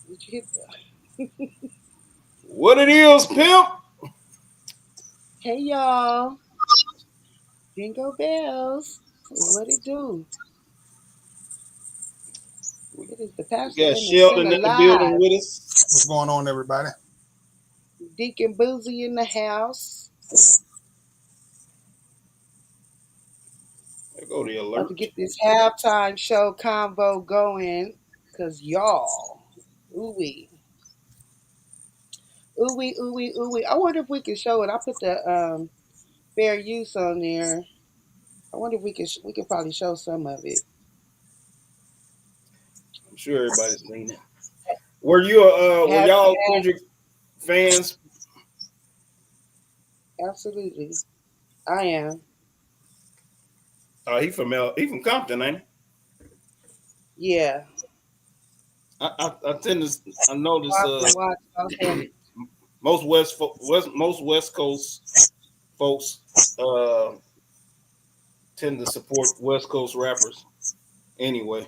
Did you get What it is, pimp? Hey y'all, jingle bells. What it do? We, It is the we pastor got and the sin Sheldon in the building alive. with us. What's going on, everybody? Deacon Boozy in the house. There go the About to alert. get this halftime show convo going. Cause y'all, ooh wee, ooh wee, ooh wee, ooh wee. I wonder if we can show it. I put the fair use on there. I wonder if we could probably show some of it. I'm sure everybody's seen it. Were Hashtag y'all Kendrick fans? absolutely. I am. He from Compton, ain't he? Yeah. I tend to I notice Watch and watch all him. most West Coast folks uh tend to support West Coast rappers anyway,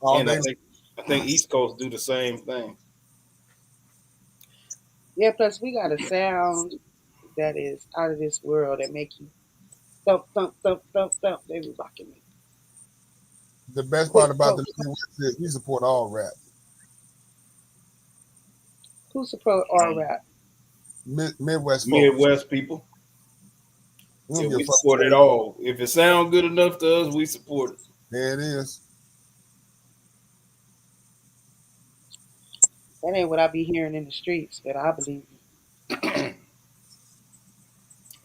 All and day. I think East Coast do the same thing. Yeah, plus we got a sound that is out of this world that make you thump, thump, thump, thump, thump. They be rocking me. The best part Quick, about go. the Midwest is we support all rap. Who support our rap? Midwest folks. Midwest people, We yeah, don't give we a fuck support where it you from. all. If it sounds good enough to us, we support it. There it is. That ain't what I be hearing in the streets, but I believe you.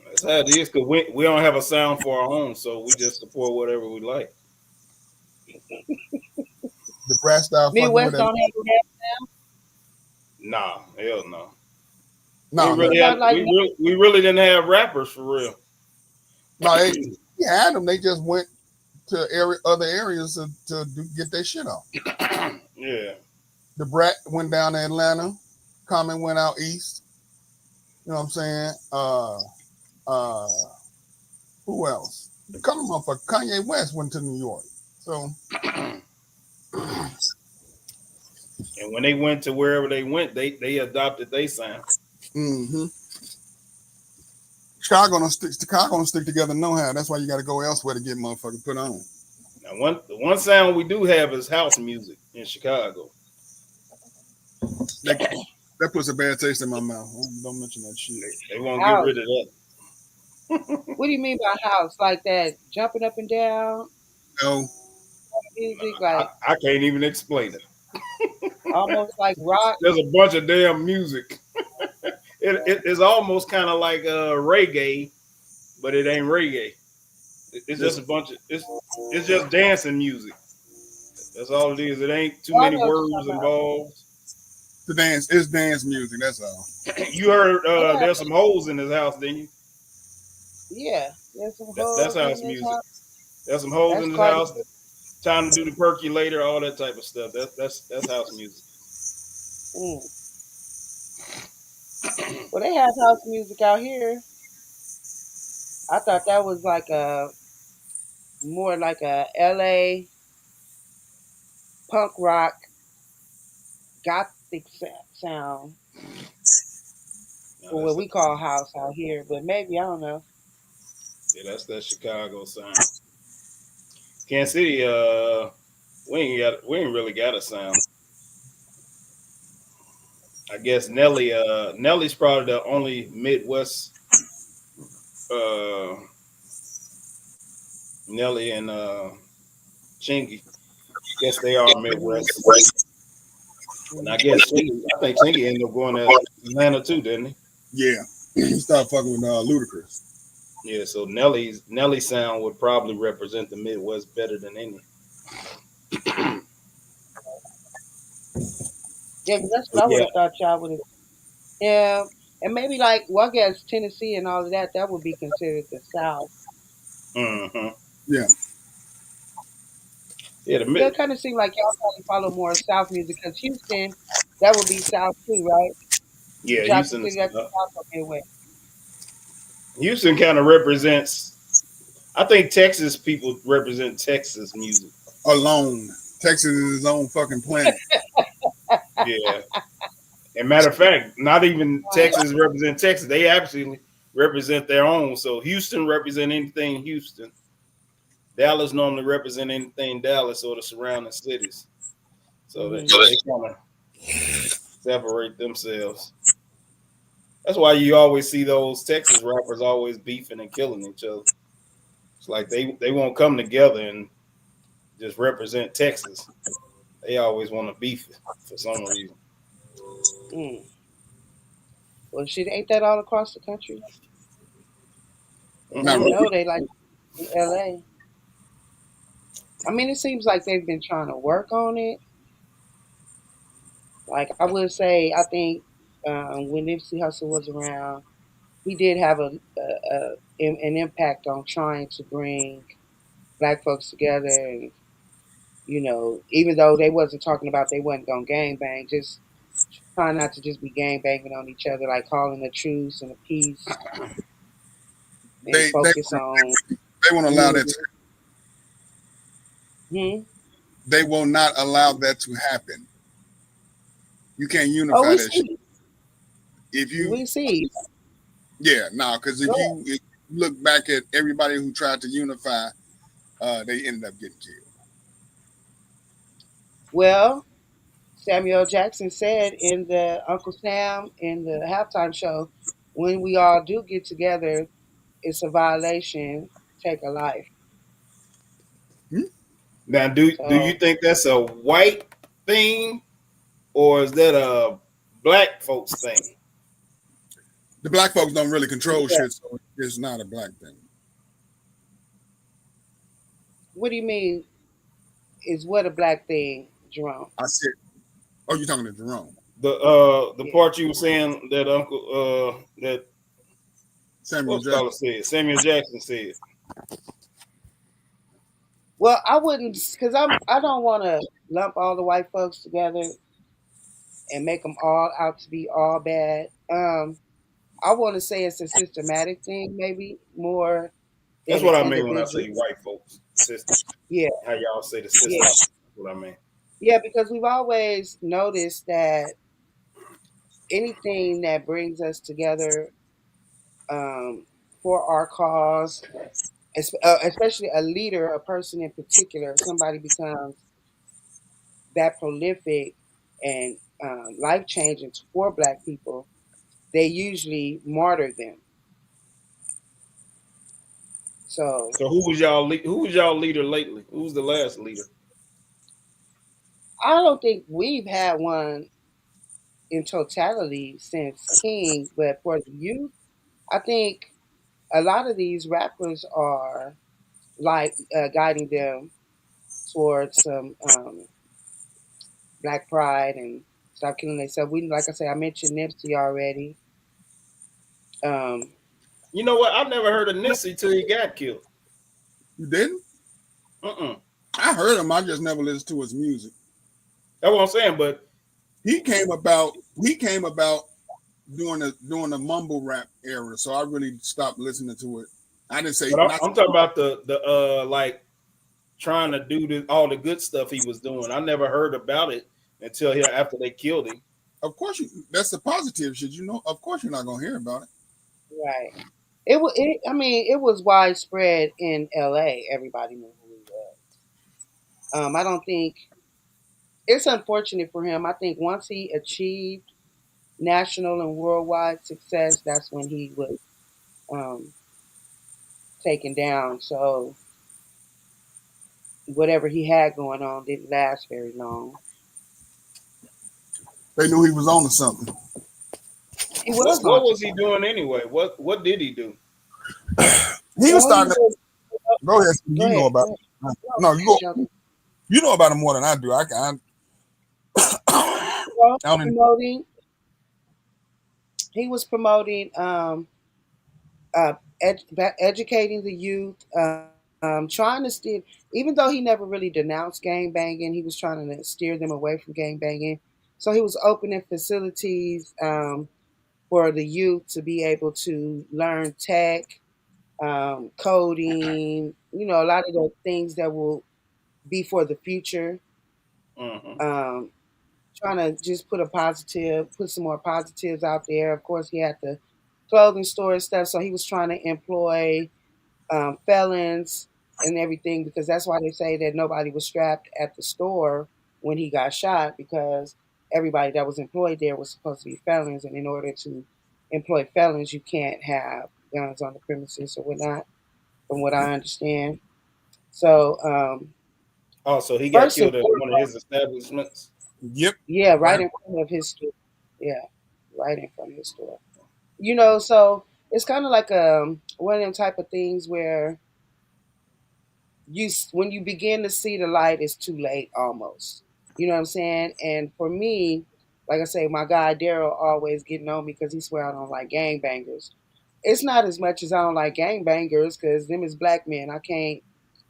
That's how it is because we don't have a sound for our own, so we just support whatever we like. The brat style fucking with Midwest it. don't have rap. Nah, hell no. We No, ain't no, What really about had like we really didn't have rappers for real. no. They had them. They just went to other areas get their shit off. Yeah, The brat went down to Atlanta. Common went out east. You know what I'm saying? Uh, who else? The color motherfucker Kanye West went to New York. So and when they went to wherever they went, they adopted their sound. mm-hmm. Chicago gonna stick together no how. That's why you gotta go elsewhere to get motherfucking put on. Now, the one sound we do have is house music in Chicago. That, that puts a bad taste in my mouth. Don't mention that shit. They won't get house? rid of that. What do you mean by house? Like that jumping up and down No, music, I, like I can't even explain it. almost like rock? There's a bunch of damn music. It is almost kind of like reggae, but it ain't reggae. It's just it's a bunch of it's just dancing music. That's all it is. It ain't too Oh, I many know what you're words talking about. involved. the dance. It's dance music. That's all. You heard Yeah, there's some holes in his house, didn't you? yeah. There's some That's hoes house in this music. house. There's some holes That's in his Cardi. house. Time to do the percolator, all that type of stuff. That's house music. Mm. Well, they have house music out here. I thought that was like a more like a LA punk rock gothic sound, No, or what we call house out here. But maybe I don't know. that's that Chicago sound. Kansas City, we ain't really got a sound. I guess Nelly's probably the only Midwest uh Nelly and Chingy. Guess they are Midwest. And I Mm. guess I think Chingy ended up going to Atlanta too, didn't he? Yeah, you start fucking with Ludacris. Yeah, so Nelly sound would probably represent the Midwest better than any. Yeah, 'cause that's what But I would yeah, have thought y'all would have. Yeah, and maybe like well, I guess Tennessee and all of that. That would be considered the South. hmm Yeah, yeah, the Yeah, mid, it kind of seemed like y'all probably follow more South music because Houston, that would be South too, right? yeah, Johnson City, that's the Uh, South of Midwest. Houston kind of represents. I think Texas people represent Texas music. alone. Texas is his own fucking planet. Yeah. And matter of fact, not even Texas represent Texas. They actually represent their own. So Houston represent anything Houston. Dallas normally represent anything Dallas or the surrounding cities. So Hmm. they kind of separate themselves. That's why you always see those Texas rappers always beefing and killing each other. It's like they won't come together and just represent Texas. They always want to beef for some reason. Mm. Well, shit, ain't that all across the country? Not You Mm-mm. really. know they like in LA. I mean, it seems like they've been trying to work on it. Like I would say, I think when Nipsey Hussle was around, he did have an impact on trying to bring black folks together, and even though they wasn't talking about they wasn't gonna gang bang, just trying not to just be gang banging on each other, like calling a truce and a peace, and They they focus on they won't allow that. unity. Hmm. They will not allow that to happen. You can't Oh, unify we that shit. see, If you, we see. yeah, no, because Go if ahead. you look back at everybody who tried to unify, they ended up getting killed. Well, Samuel Jackson said in the Uncle Sam in the halftime show, when we all do get together, it's a violation. Take a life. Hmm? Now, do you So think that's a white thing or is that a black folks thing? The black folks don't really control yeah. shit, so it's not a black thing. What do you mean? Is what a black thing, Jerome? I said, oh, you're talking to Jerome, The Yeah. part you were saying that Uncle that Samuel what's Jackson. scholar said Samuel Jackson said. Well, I wouldn't, because I don't want to lump all the white folks together and make them all out to be all bad. I want to say it's a systematic thing, maybe more That's than what an I mean when I individual. say white folks system. Yeah, How y'all say the yeah, system? That's what I mean. yeah. Because we've always noticed that anything that brings us together um, for our cause, especially a leader, a person in particular, somebody becomes that prolific and life changing for Black people, they usually martyr them. So So who was y'all leader lately? Who was the last leader? I don't think we've had one in totality since King, but for the youth, I think a lot of these rappers are like guiding them towards some Black pride and stop killing themselves. We, like I said, I mentioned Nipsey already. Um, You know what? I never heard of Nipsey till he got killed. You didn't? Mm-mm. I heard him. I just never listened to his music. That's what I'm saying. But He came about. He came about during the mumble rap era, so I really stopped listening to it. I didn't say not. I'm talking about the like trying to do all the good stuff he was doing. I never heard about it until here after they killed him. Of course, that's the positive shit. Of course, you're not gonna hear about it. right. It was. I mean, it was widespread in L.A. Everybody knew who he was. I don't think it's unfortunate for him. I think once he achieved national and worldwide success, that's when he was um, taken down. So whatever he had going on didn't last very long. They knew he was on to something. He What was what onto was he something. doing anyway? What did he do? He was Well, he starting to was. go ahead. Go You know ahead. about Go ahead. it. Go, No, Sheldon. you know about him more than I do. I Well, don't even, promoting. He was promoting educating the youth, trying to steer. Even though he never really denounced gang banging, he was trying to steer them away from gang banging. So he was opening facilities for the youth to be able to learn tech, coding. A lot of the things that will be for the future. Mm-hmm. Um, trying to just put some more positives out there. Of course, he had the clothing store and stuff, so he was trying to employ felons and everything because that's why they say that nobody was strapped at the store when he got shot because everybody that was employed there was supposed to be felons, and in order to employ felons, you can't have guns on the premises or whatnot, from what I understand. So, Also, he got first and killed at one of foremost, his establishments. Yep. yeah, right Right. in front of his store. Yeah, right in front of his store. So it's kind of like one of them type of things where when you begin to see the light, it's too late almost. You know what I'm saying? And for me, like I say, my guy Daryl always getting on me because he swear I don't like gangbangers. It's not as much as I don't like gangbangers because them is black men. I can't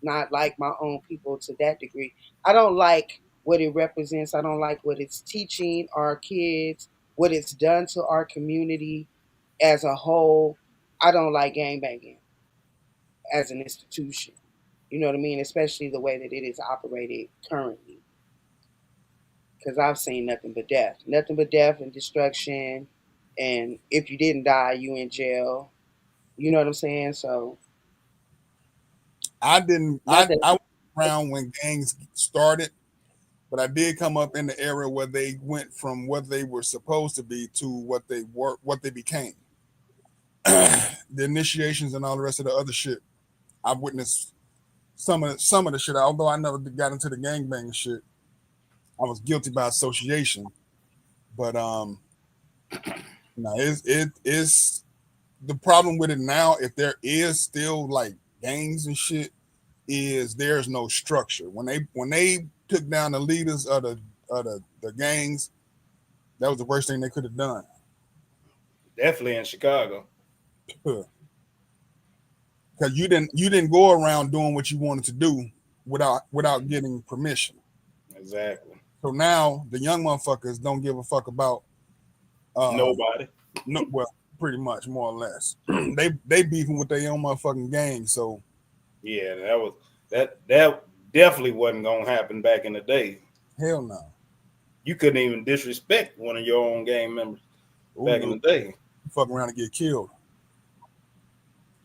not like my own people to that degree. I don't like what it represents. I don't like what it's teaching our kids, what it's done to our community as a whole. I don't like gangbanging as an institution. You know what I mean? Especially the way that it is operated currently. Because I've seen nothing but death and destruction. And if you didn't die, you in jail. You know what I'm saying? So I didn't. not that I was around when gangs started, but I did come up in the era where they went from what they were supposed to be to what they became. The initiations and all the rest of the other shit. I've witnessed some of the shit. Although I never got into the gangbang shit, I was guilty by association. But no, it's the problem with it now. If there is still like gangs and shit, is there's no structure. When they took down the leaders of the gangs, that was the worst thing they could have done. Definitely in Chicago. Because you didn't go around doing what you wanted to do without getting permission. Exactly. So now the young motherfuckers don't give a fuck about Nobody. no, well, pretty much more or less. They beefing with their own motherfucking gang. So Yeah, that definitely wasn't gonna happen back in the day. hell no. You couldn't even disrespect one of your own gang members Oh back in no, the day. you fuck around and get killed.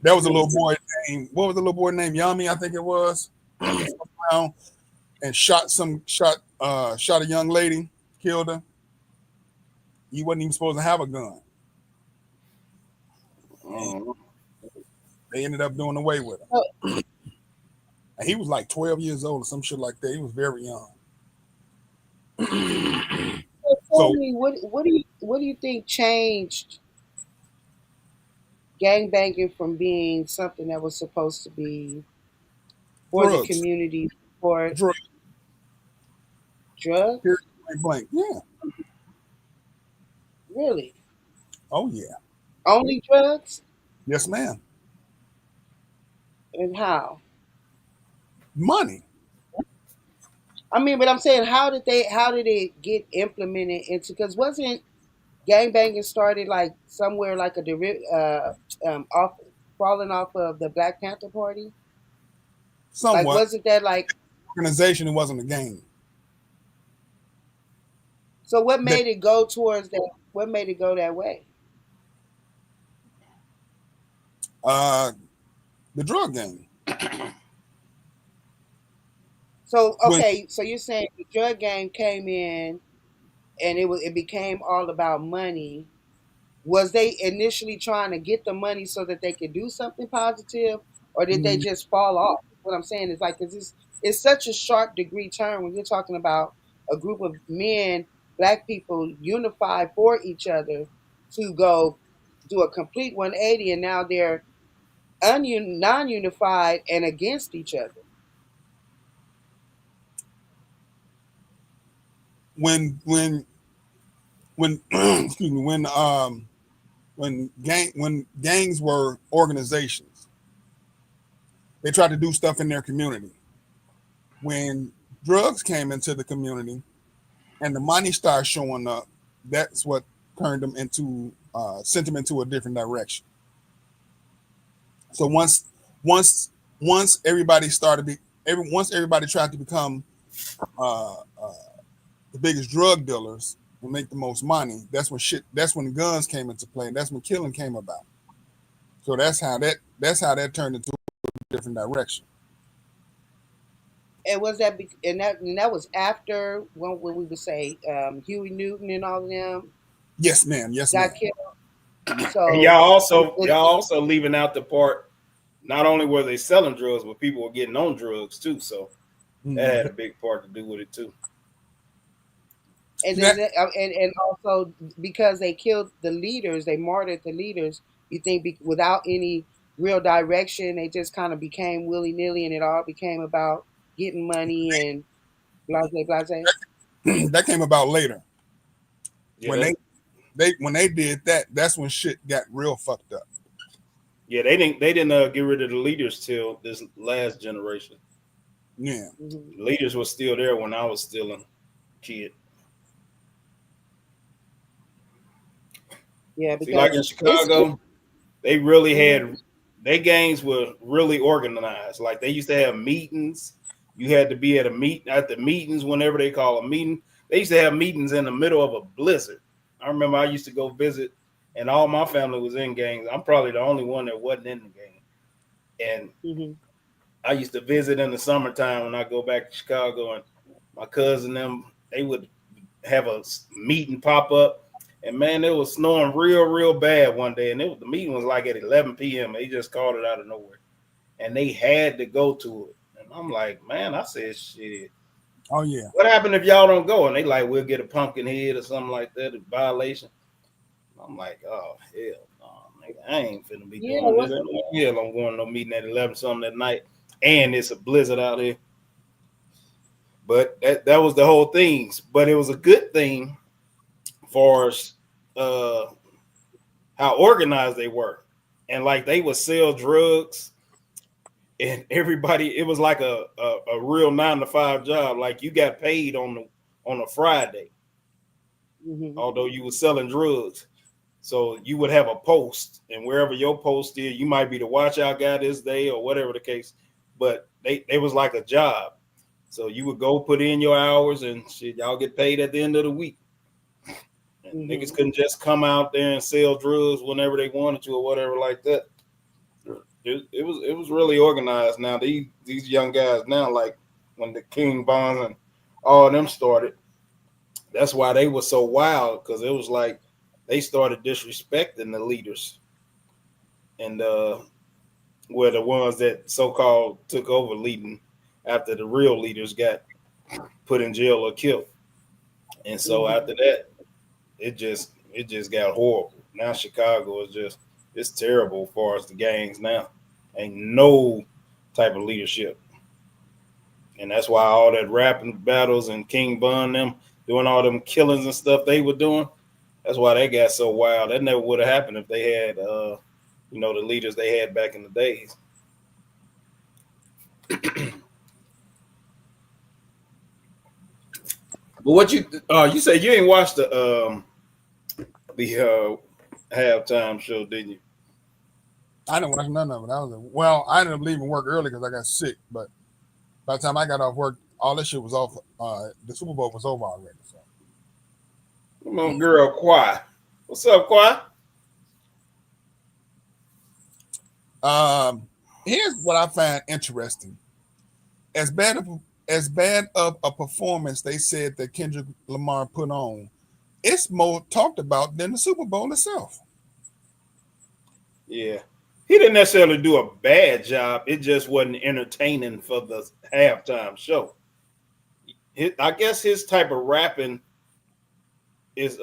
There was a little Really? boy named what was the little boy named Yami, I think it was. He fucked around and shot a young lady, killed her. He wasn't even supposed to have a gun. And Mhm. they ended up doing away with him. so, And he was like 12 years old or some shit like that. He was very young. so tell So me what do you think changed gangbanging from being something that was supposed to be for the drugs, community for drugs, period, drugs? point blank. Yeah. Really? Oh yeah. Only drugs? Yes, ma'am. And how? Money. I mean, but I'm saying, how did it get implemented into? Because wasn't gangbanging started like somewhere like off falling off of the Black Panther Party? Like, Somewhat. wasn't that like? Organization. It wasn't a game. So what That made it go towards that? What made it go that way? uh the drug game. So When okay, so you're saying the drug game came in and it became all about money. Was they initially trying to get the money so that they could do something positive, or did they just fall off? What I'm saying is like, 'cause it's such a sharp degree turn when you're talking about a group of men, black people, unified for each other to go do a complete 180, and now they're non-unified and against each other. when when excuse me when gangs were organizations, they tried to do stuff in their community. When drugs came into the community and the money started showing up, that's what turned them into sent them into a different direction. So once once everybody tried to become uh, uh, the biggest drug dealers will make the most money. That's when guns came into play. That's when killing came about. So that's how that turned into a different direction. And was that and that was after when we would say Huey Newton and all of them Yes, ma'am. Yes, got ma'am. killed. And So y'all also leaving out the part. Not only were they selling drugs, but people were getting on drugs too. So that Mm-hmm. had a big part to do with it too. and That, then and also because they killed the leaders, they martyred the leaders. You think without any real direction, they just kind of became willy nilly, and it all became about getting money and blase blase. that came about later. Yeah, When they did that, that's when shit got real fucked up. they didn't get rid of the leaders till this last generation. Yeah. Hmm. The leaders were still there when I was still a kid. Yeah, See, like because in it's Chicago, they really mhm, had their gangs were really organized. Like they used to have meetings. You had to be at the meetings whenever they call a meeting. They used to have meetings in the middle of a blizzard. I remember I used to go visit, and all my family was in gangs. I'm probably the only one that wasn't in the gang. And mhm, I used to visit in the summertime when I go back to Chicago, and my cousin them they would have a meeting pop up. And man, it was snowing real bad one day, and the meeting was like at 11 p.m. They just called it out of nowhere, and they had to go to it. And I'm like, man, I said, shit, Oh yeah. what happened if y'all don't go? And they like, we'll get a pumpkin head or something like that, a violation. I'm like, oh hell no, nigga, I ain't finna be yeah. doing this. Hell, I'm going to no meeting at 11 something at night, and it's a blizzard out here. But that was the whole thing. But it was a good thing for uh, how organized they were, and like they would sell drugs, and everybody. It was like a real 9 to 5 job. Like you got paid on a Friday, Hmm. although you were selling drugs. So you would have a post, and wherever your post is, you might be the watch out guy this day or whatever the case. But they was like a job. So you would go put in your hours, and shit, y'all get paid at the end of the week. And niggas Hmm. couldn't just come out there and sell drugs whenever they wanted to or whatever like that. It was really organized. Now these young guys now, like when the King Bonds and all of them started, that's why they were so wild, because it was like they started disrespecting the leaders, and were the ones that so called took over leading after the real leaders got put in jail or killed. And so Hmm. after that, it just got horrible. Now Chicago is just it's terrible as far as the gangs now. Ain't no type of leadership. And that's why all that rapping battles and King Bun them doing all them killings and stuff they were doing, that's why they got so wild. That never would have happened if they had the leaders they had back in the days. But what you said you ain't watched the halftime show, didn't you? I didn't watch none of it. Well, I ended up leaving work early because I got sick. But by the time I got off work, all this shit was off. The Super Bowl was over already. So Come on, girl, Quai. What's up, Quai? um, here's what I find interesting. As bad of a performance they said that Kendrick Lamar put on, it's more talked about than the Super Bowl itself. Yeah. He didn't necessarily do a bad job. It just wasn't entertaining for the halftime show. I guess his type of rapping is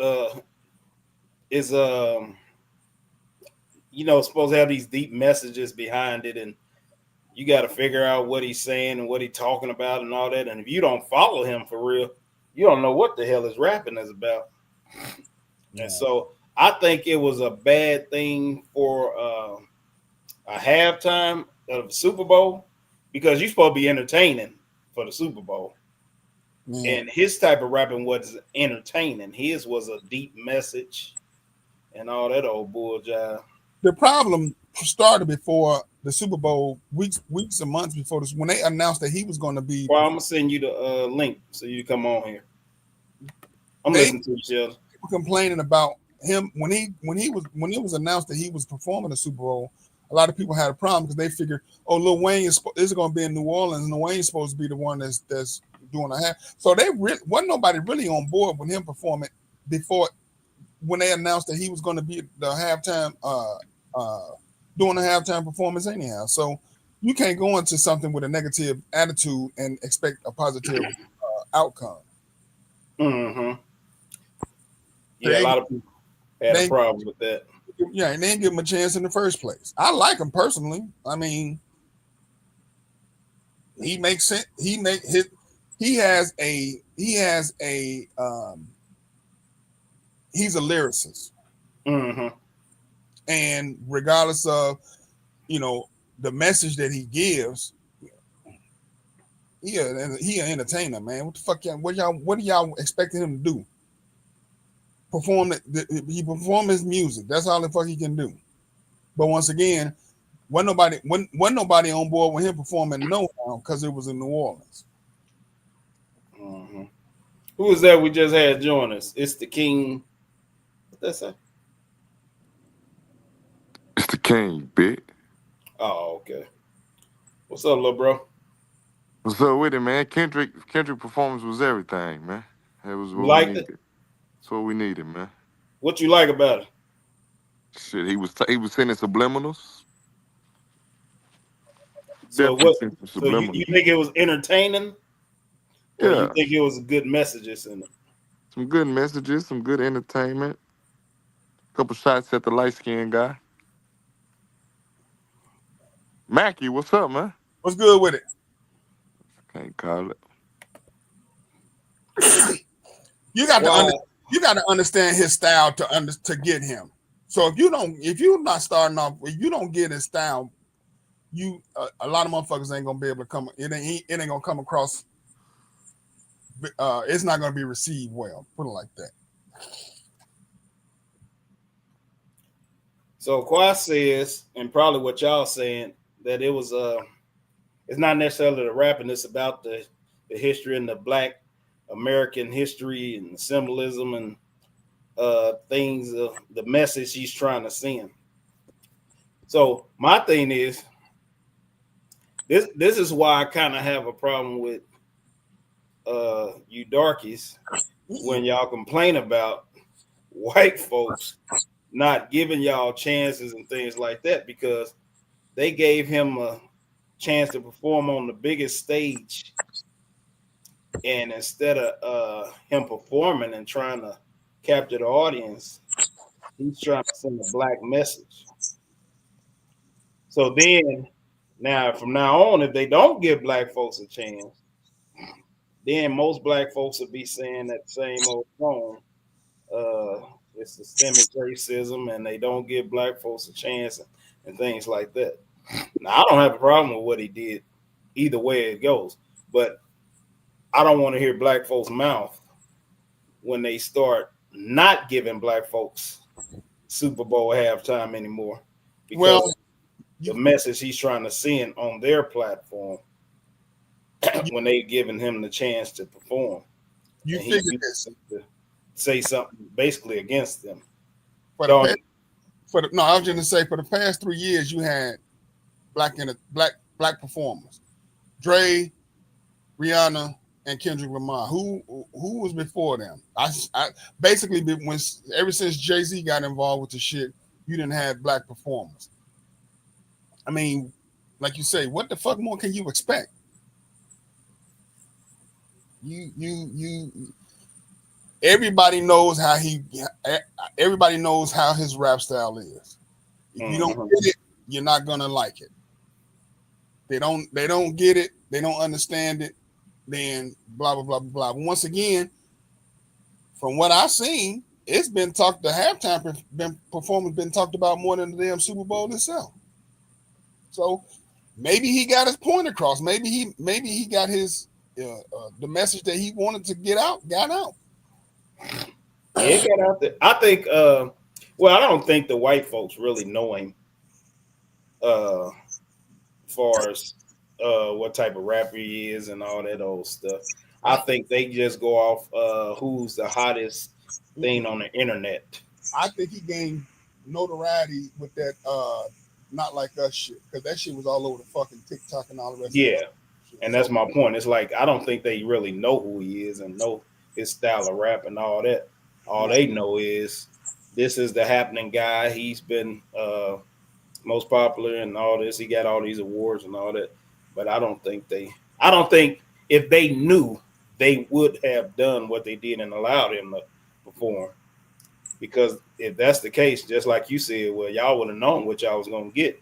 is supposed to have these deep messages behind it, and you got to figure out what he's saying and what he's talking about and all that. And if you don't follow him for real, you don't know what the hell his rapping is about. And Yeah. so I think it was a bad thing for a halftime of the Super Bowl, because you're supposed to be entertaining for the Super Bowl. Yeah. And his type of rapping was entertaining. His was a deep message and all that old bull jive. The problem started before the Super Bowl, weeks and months before this, when they announced that he was going to be. Well, I'm gonna send you the link so you come on here. I'm They listening to you, Sheldon. were complaining about him when it was announced that he was performing the Super Bowl. A lot of people had a problem because they figured, oh, Lil Wayne is going to be in New Orleans, and Lil Wayne's supposed to be the one that's doing a half. So they wasn't nobody really on board with him performing before when they announced that he was going to be the halftime doing a halftime performance anyhow. So you can't go into something with a negative attitude and expect a positive outcome. Mm-hmm. Yeah, a They lot of people had a they problem with that. yeah, and they didn't give him a chance in the first place. I like him personally. I mean, he makes sense. He has a he's a lyricist, Mm-hmm. and regardless of you know the message that he gives, he an entertainer, man. What the fuck? What are y'all expecting him to do? He perform his music. That's all the fuck he can do. But once again, wasn't nobody on board with him performing no how because it was in New Orleans. Mm-hmm. Who was that we just had join us? It's the King. What that say? It's the king, bit. Oh, okay. What's up, little bro? What's up with it, man? Kendrick performance was everything, man. That was You what we liked it? needed. That's what we needed, man. What you like about it? Shit, he was sending subliminals. So Definitely what? sending some So you subliminals. think it was entertaining, or you Yeah, think it was good messages in it? some good messages, some good entertainment. Couple shots at the light skinned guy. Mackie, what's up, man? What's good with it? Can't call it. You got to Why? you got to understand his style to get him. So if you're not starting off, if you don't get his style, a lot of motherfuckers ain't gonna be able to come. It ain't gonna come across. It's not gonna be received well. Put it like that. So Quas says, and probably what y'all saying, that it was it's not necessarily the rapping, it's about the history and the Black American history and symbolism and things, the message he's trying to send. So my thing is this is why I kind of have a problem with you darkies when y'all complain about white folks not giving y'all chances and things like that, because they gave him a chance to perform on the biggest stage, and instead of him performing and trying to capture the audience, he's trying to send a black message. So then, now from now on, if they don't give black folks a chance, then most black folks will be saying that same old song. It's systemic racism, and they don't give black folks a chance, and things like that. Now, I don't have a problem with what he did, either way it goes, but I don't want to hear black folks' mouth when they start not giving black folks Super Bowl halftime anymore, Well, because the you message he's trying to send on their platform you, when they giving him the chance to perform, you and he figure used this to say something basically against them. for the Don't past for the no, I was just gonna say for the past 3 years you had black performers. Dre, Rihanna, and Kendrick Lamar. Who was before them? I basically when ever since Jay Z got involved with the shit, you didn't have black performers. I mean, like you say, what the fuck more can you expect? You. Everybody knows how Everybody knows how his rap style is. If you don't Mhm. get it, you're not gonna like it. They don't get it. They don't understand it. Then blah blah blah blah. But once again, from what I've seen, it's been talked. The halftime performance been talked about more than the damn Super Bowl itself. So maybe he got his point across. Maybe he got his the message that he wanted to get out. Got out. Yeah, it got out there. I think. Well, I don't think the white folks really know him. As far as what type of rapper he is and all that old stuff. I think they just go off who's the hottest thing on the internet. I think he gained notoriety with that not like us shit because that shit was all over the fucking TikTok and all the rest of that Yeah, shit. and So that's my point. It's like I don't think they really know who he is and know his style of rap and all that. All nah, they know is this is the happening guy. He's been most popular and all this. He got all these awards and all that. But I don't think they. I don't think if they knew, they would have done what they did and allowed him to perform. Because if that's the case, just like you said, well, y'all would have known what y'all was gonna get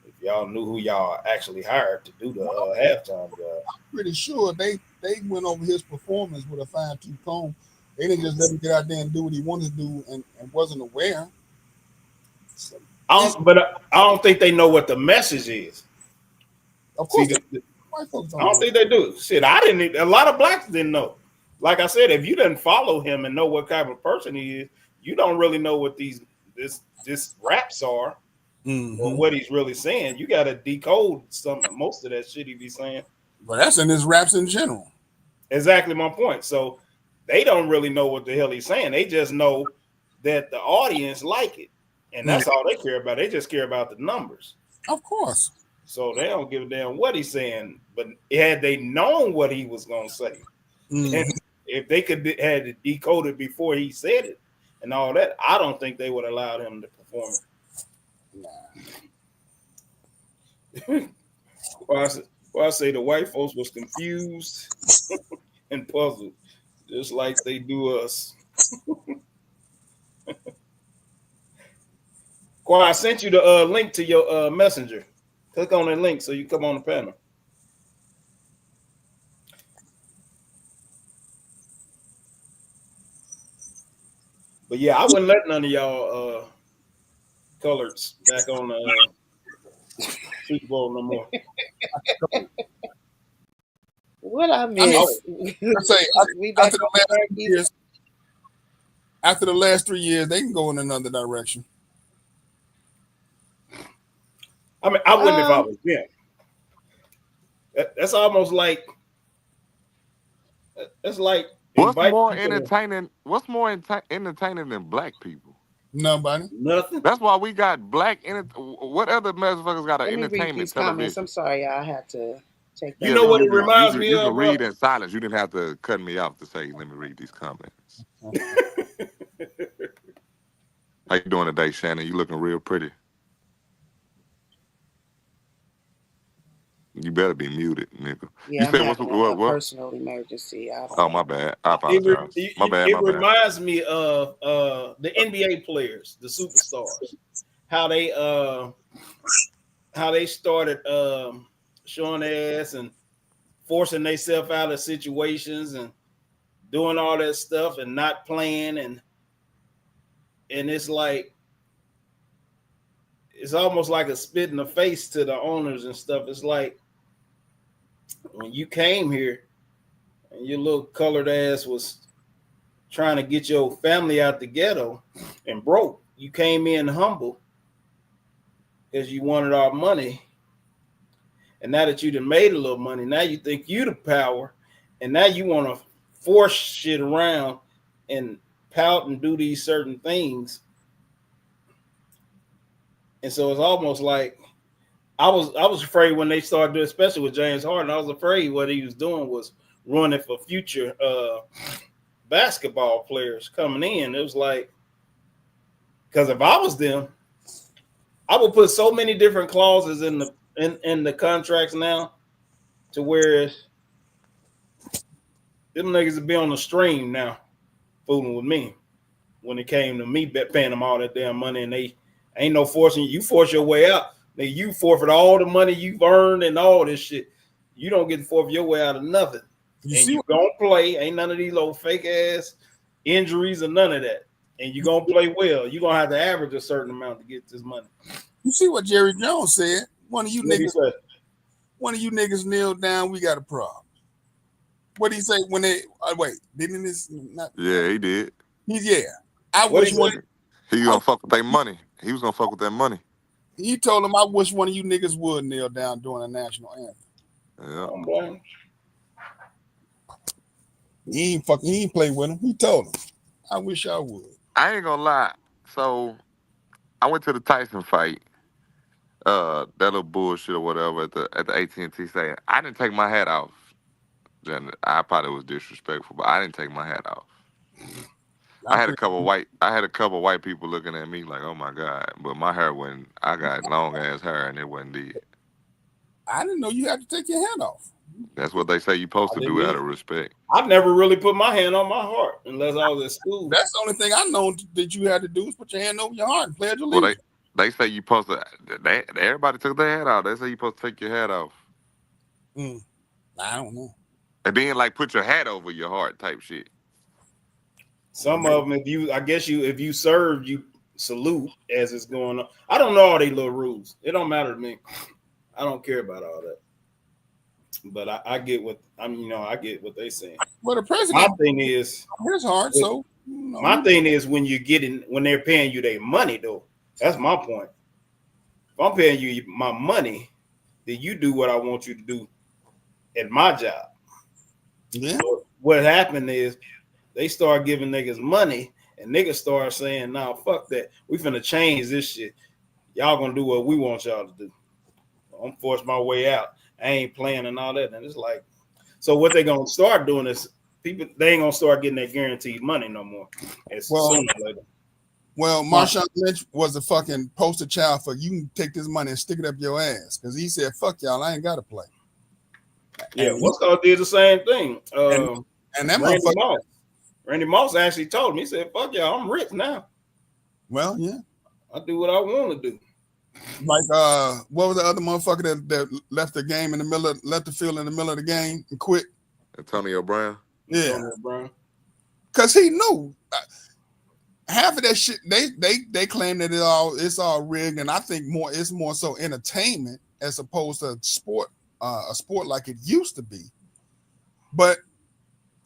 if y'all knew who y'all actually hired to do the halftime job. pretty sure they went over his performance with a fine tooth comb. They didn't just let him get out there and do what he wanted to do and wasn't aware. So, But I don't think they know what the message is. of See, course, white folks I don't don't know. think they do. Shit, I didn't. A lot of blacks didn't know. Like I said, if you didn't follow him and know what type of person he is, you don't really know what this raps are or Mm-hmm. what he's really saying. You got to decode some most of that shit he be saying. But that's in his raps in general. Exactly my point. So they don't really know what the hell he's saying. They just know that the audience like it, and Mm, that's all they care about. They just care about the numbers. of course. So they don't give a damn what he's saying. But had they known what he was gonna say, and Mm-hmm. if they could had it decoded before he said it and all that, I don't think they would have allowed him to perform it. well, I say the white folks was confused and puzzled, just like they do us. Well, I sent you the link to your messenger. Click on that link so you come on the panel. But yeah, I wouldn't let none of y'all coloreds back on the Super Bowl no more. What I I mean, Oh, miss? I say We back after the on last the 3 turkeys. years, after the last 3 years, they can go in another direction. I mean, I wouldn't if I Um, was them. That's almost like that's like What's inviting more people to entertaining? What's more entertaining than black people? Nobody. nothing. That's why we got black. What other motherfuckers got an let me read entertainment these comments. I'm television? sorry, I had to take You Yeah, that know well, what call. it reminds me you can of, bro? read in silence. You didn't have to cut me off to say, "Let me read these comments." How you doing today, Shannon? You looking real pretty. You better be muted, nigga. You Yeah, I'm said what's having what a what? personal emergency. I don't Oh, know. my bad. I it, apologize. My bad. it My bad. reminds me of the NBA players, the superstars, how they uh how they started showing their ass and forcing themselves out of situations and doing all that stuff and not playing and it's like it's almost like a spit in the face to the owners and stuff. It's like when you came here and your little colored ass was trying to get your family out the ghetto and broke. You came in humble because you wanted our money. And now that you done made a little money, now you think you the power. And now you want to force shit around and pout and do these certain things. And so it's almost like I was afraid when they started doing, especially with James Harden, I was afraid what he was doing was running for future basketball players coming in. It was like because if I was them, I would put so many different clauses in the contracts now to where them niggas would be on the stream now, fooling with me when it came to me paying them all that damn money, and they ain't no forcing you. You force your way out. Then you forfeit all the money you've earned and all this shit. You don't get to forfeit your way out of nothing. You And see you what gonna play. Ain't none of these little fake ass injuries or none of that. And you gonna play well. You gonna have to average a certain amount to get this money. you see what Jerry Jones said. What he said? One of you niggas kneel down, we got a problem. What did he say when they wait, didn't this not Yeah, he did. he's yeah. I What wish he one said? He I, gonna fuck with their money. He was gonna fuck with that money. he told him I wish one of you niggas would kneel down during a national anthem. I Yeah. don't blame him. He ain't play with him. He told him. I wish I would. I ain't gonna lie. So I went to the Tyson fight. That little bullshit or whatever at the AT&T saying I didn't take my hat off. Then I probably was disrespectful, but I didn't take my hat off. I think I had a couple white people looking at me like, oh my god, but my hair wasn't. I got long ass hair and it wasn't dead. I didn't know you had to take your hat off. That's what they say you're supposed I to didn't do out either. of respect. I've never really put my hand on my heart unless I was at school. That's the only thing I know that you had to do is put your hand over your heart and pledge Well, allegiance. they say you supposed to. Everybody took their hat off. They say you supposed to take your hat off, Mm, I don't know. and then like put your hat over your heart type shit. Some of them, if you serve, you salute as it's going on. I don't know all these little rules. It don't matter to me. I don't care about all that. But I get what I get what they saying. Well, the My president, thing is, his heart, so my thing is when they're paying you their money though. That's my point. If I'm paying you my money, then you do what I want you to do at my job. yeah. What happened is they start giving niggas money and niggas start saying, nah, fuck that. We finna change this shit. Y'all gonna do what we want y'all to do. I'm force my way out. I ain't playing and all that. And it's like, so what they gonna start doing is they ain't gonna start getting that guaranteed money no more. It's Well, sooner or later. Well, Marshawn Lynch was the fucking poster child for you can take this money and stick it up your ass because he said, "Fuck y'all, I ain't got to play." Yeah, And what's called did the same thing. and that Randy motherfucker. Moss. Randy Moss actually told me, he said, fuck y'all, I'm rich now. Well, yeah. I do what I want to do. Like what was the other motherfucker that left the game in the middle of left the field in the middle of the game and quit? Antonio Brown. Yeah, Brown. because he knew half of that shit. They claim that it's all rigged, and I think it's more so entertainment as opposed to sport, a sport like it used to be. But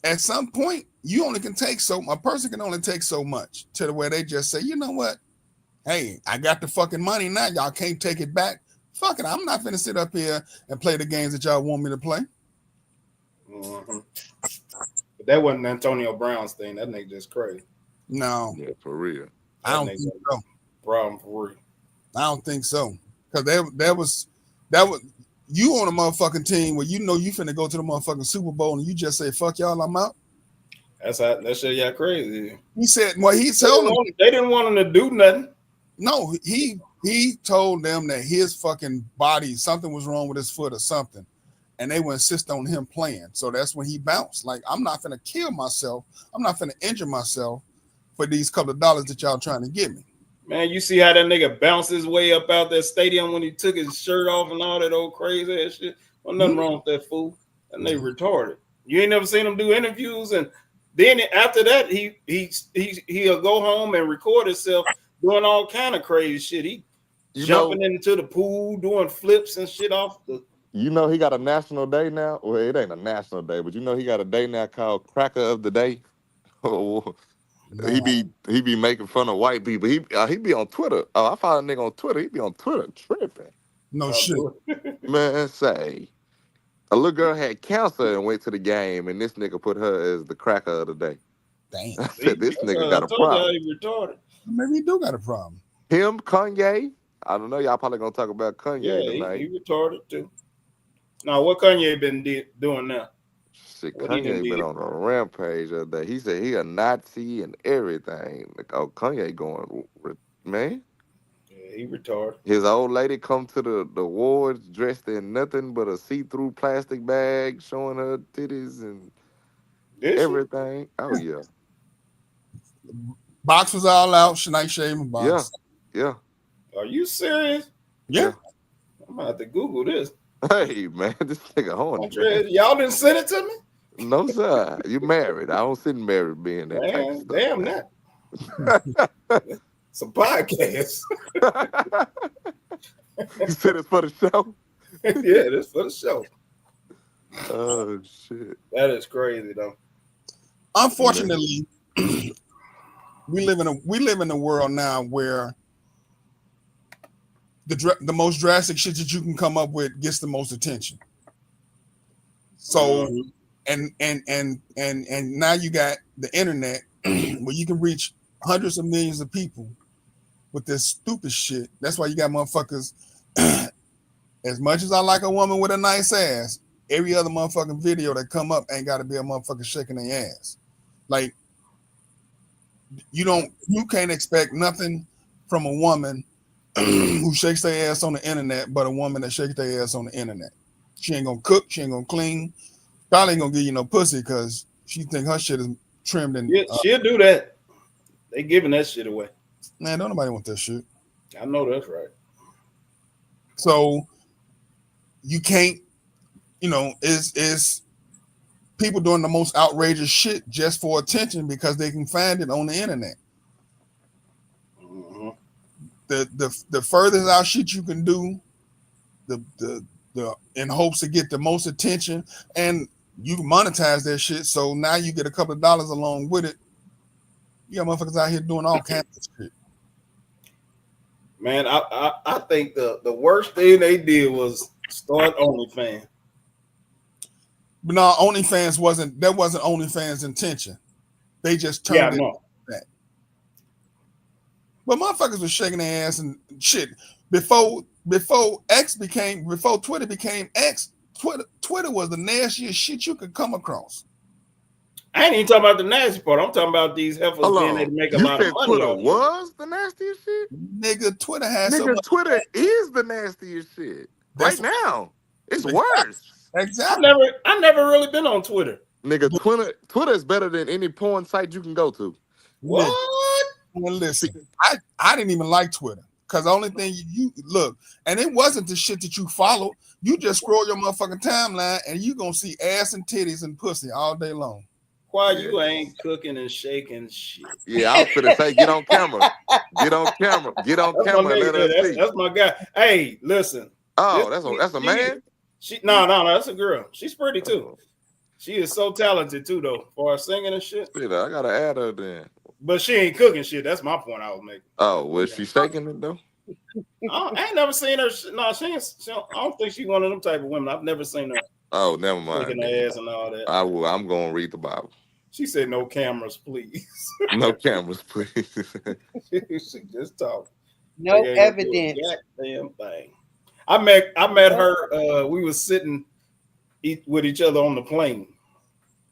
at some point, you only can take a person can only take so much to the way they just say, you know what? Hey, I got the fucking money now. Y'all can't take it back. Fuck it. I'm not finna sit up here and play the games that y'all want me to play. Mm-hmm. But that wasn't Antonio Brown's thing. That nigga just crazy. No. Yeah, for real. I don't think so. Problem for real. I don't think so. Because that was you on a motherfucking team where you know you finna go to the motherfucking Super Bowl and you just say, fuck y'all, I'm out. That shit y'all crazy. He said, well, he told them they didn't want him to do nothing. No, he told them that his fucking body, something was wrong with his foot or something. And they would insist on him playing. So that's when he bounced. Like, I'm not finna kill myself. I'm not finna injure myself for these couple of dollars that y'all trying to give me. Man, you see how that nigga bounced his way up out that stadium when he took his shirt off and all that old crazy ass shit? Well, nothing wrong with that fool. And they retarded. You ain't never seen him do interviews, and then after that, he'll go home and record himself doing all kind of crazy shit. He jumping into the pool, doing flips and shit off the. You know he got a national day now. Well, it ain't a national day, but you know he got a day now called Cracker of the Day. He be making fun of white people. He be on Twitter. Oh, I found a nigga on Twitter. He be on Twitter tripping. No shit. Man, say a little girl had cancer and went to the game, and this nigga put her as the cracker of the day. Damn. I said, this nigga got a problem. He retarded. Maybe he do got a problem. Him, Kanye. I don't know. Y'all probably gonna talk about Kanye tonight. He retarded too. Now, what Kanye been doing now? Shit, Kanye been on a rampage of that. He said he a Nazi and everything. Like, oh, Kanye going, man. Yeah, he retarded. His old lady come to the awards dressed in nothing but a see-through plastic bag showing her titties and everything. Oh, yeah. Box was all out. Nice shaving box. Yeah. Are you serious? Yeah. I'm gonna have to Google this. Hey, man, this nigga horny. Y'all didn't send it to me? No, sir. You married. I don't sit married being that type of stuff. Damn that. Some podcasts. You said it's for the show? Yeah, it's for the show. Oh, shit. That is crazy, though. Unfortunately, we live in a world now where the most drastic shit that you can come up with gets the most attention. So, and now you got the internet where you can reach hundreds of millions of people with this stupid shit. That's why you got motherfuckers. As much as I like a woman with a nice ass, every other motherfucking video that come up ain't got to be a motherfucker shaking their ass. Like you can't expect nothing from a woman who shakes their ass on the internet, but a woman that shakes their ass on the internet. She ain't gonna cook, she ain't gonna clean, probably ain't gonna give you no pussy because she think her shit is trimmed and Yeah, she'll do that. They giving that shit away. man, don't nobody want that shit. I know that's right. So you can't, is people doing the most outrageous shit just for attention because they can find it on the internet. Mm-hmm. The furthest out shit you can do, the in hopes to get the most attention, and you can monetize that shit. So now you get a couple of dollars along with it. You got motherfuckers out here doing all kinds of shit. Man, I think the worst thing they did was start OnlyFans. But no, wasn't OnlyFans' intention. They just Yeah, I turned it know. that. But motherfuckers was shaking their ass and shit before Twitter became X. Twitter was the nastiest shit you could come across. I ain't even talking about the nasty part. I'm talking about these heifers Hold being able on. to make a You lot of said money Twitter off of it. was the nastiest shit? Nigga, Twitter has so Nigga, much. Twitter is the nastiest shit. Right That's now. It's worse. exactly. I never really been on Twitter. Nigga, Twitter is better than any porn site you can go to. Nigga, What? well, listen, I didn't even like Twitter because the only thing you look, and it wasn't the shit that you follow. You just scroll your motherfucking timeline and you gonna see ass and titties and pussy all day long. Why Yeah. you ain't cooking and shaking shit? Yeah, I was finna say, get on camera. Get on camera. Get on That's my camera and nigga let there. us see. That's my guy. Hey, listen. This Oh, that's a man? no, that's a girl. She's pretty too. Oh, She is so talented too, though, for her singing and shit. shit, I gotta add her then. But she ain't cooking shit. That's my point I was making. Oh, was she shaking it though? I ain't never seen her. No, I don't think she's one of them type of women. I've never seen her Oh, never shaking mind then. her ass and all that. I'm gonna read the Bible. She said, "No cameras, please." No cameras, please. She just talk. They No ain't gonna do evidence. a goddamn thing. I met No. her. We was sitting with each other on the plane,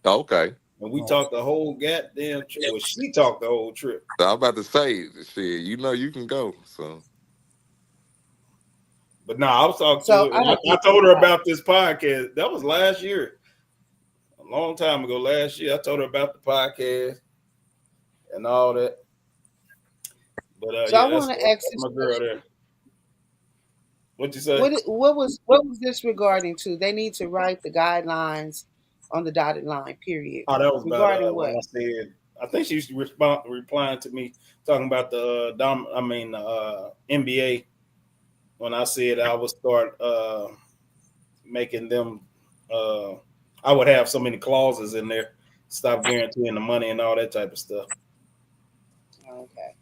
Okay. and we Oh, talked the whole goddamn trip. Well, she talked the whole trip. I'm about to say, shit, you know you can go. So But no, I was talking to So her. I don't I think told you're her right. about this podcast. That was last year, a long time ago. Last year, I told her about the podcast and all that. But So I yeah, want to ask that's this my girl question. there. What you say? What was this regarding to? They need to write the guidelines on the dotted line. Period. Oh, that was about Regarding when what? I said. I think she was replying to me talking about the NBA when I said I would start making them. Uh, I would have so many clauses in there, stop guaranteeing the money and all that type of stuff. Okay.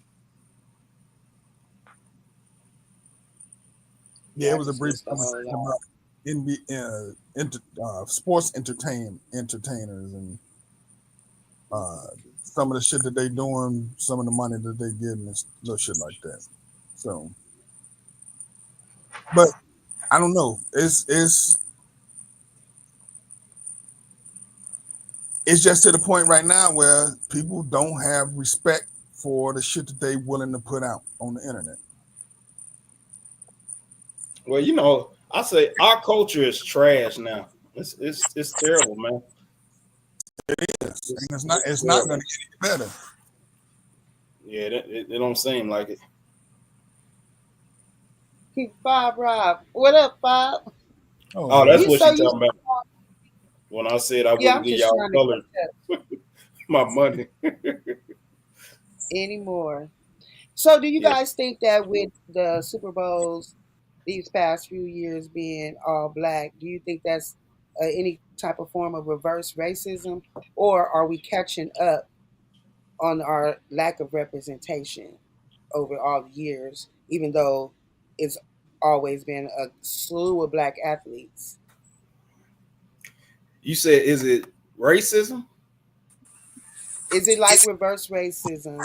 yeah, Yeah, it I was a just brief missed the whole conversation lot. about sports entertainers and uh, some of the shit that they doing, some of the money that they getting, and little shit like that. So, but I don't know. It's just to the point right now where people don't have respect for the shit that they willing to put out on the internet. Well, I say our culture is trash now. It's terrible, man. Yes, and it's not. It's It's not going terrible. to get any better. Yeah, it don't seem like it. Bob Rob. What up, Bob? Oh Oh, man, that's You what so she you talking about. When I said I yeah, wouldn't I'm give just y'all trying to color catch up my money. anymore. So do you Yeah. guys think that with the Super Bowls these past few years being all black, do you think that's any type of form of reverse racism, or are we catching up on our lack of representation over all the years, even though it's always been a slew of black athletes? You said, is it? Racism? Is it like reverse racism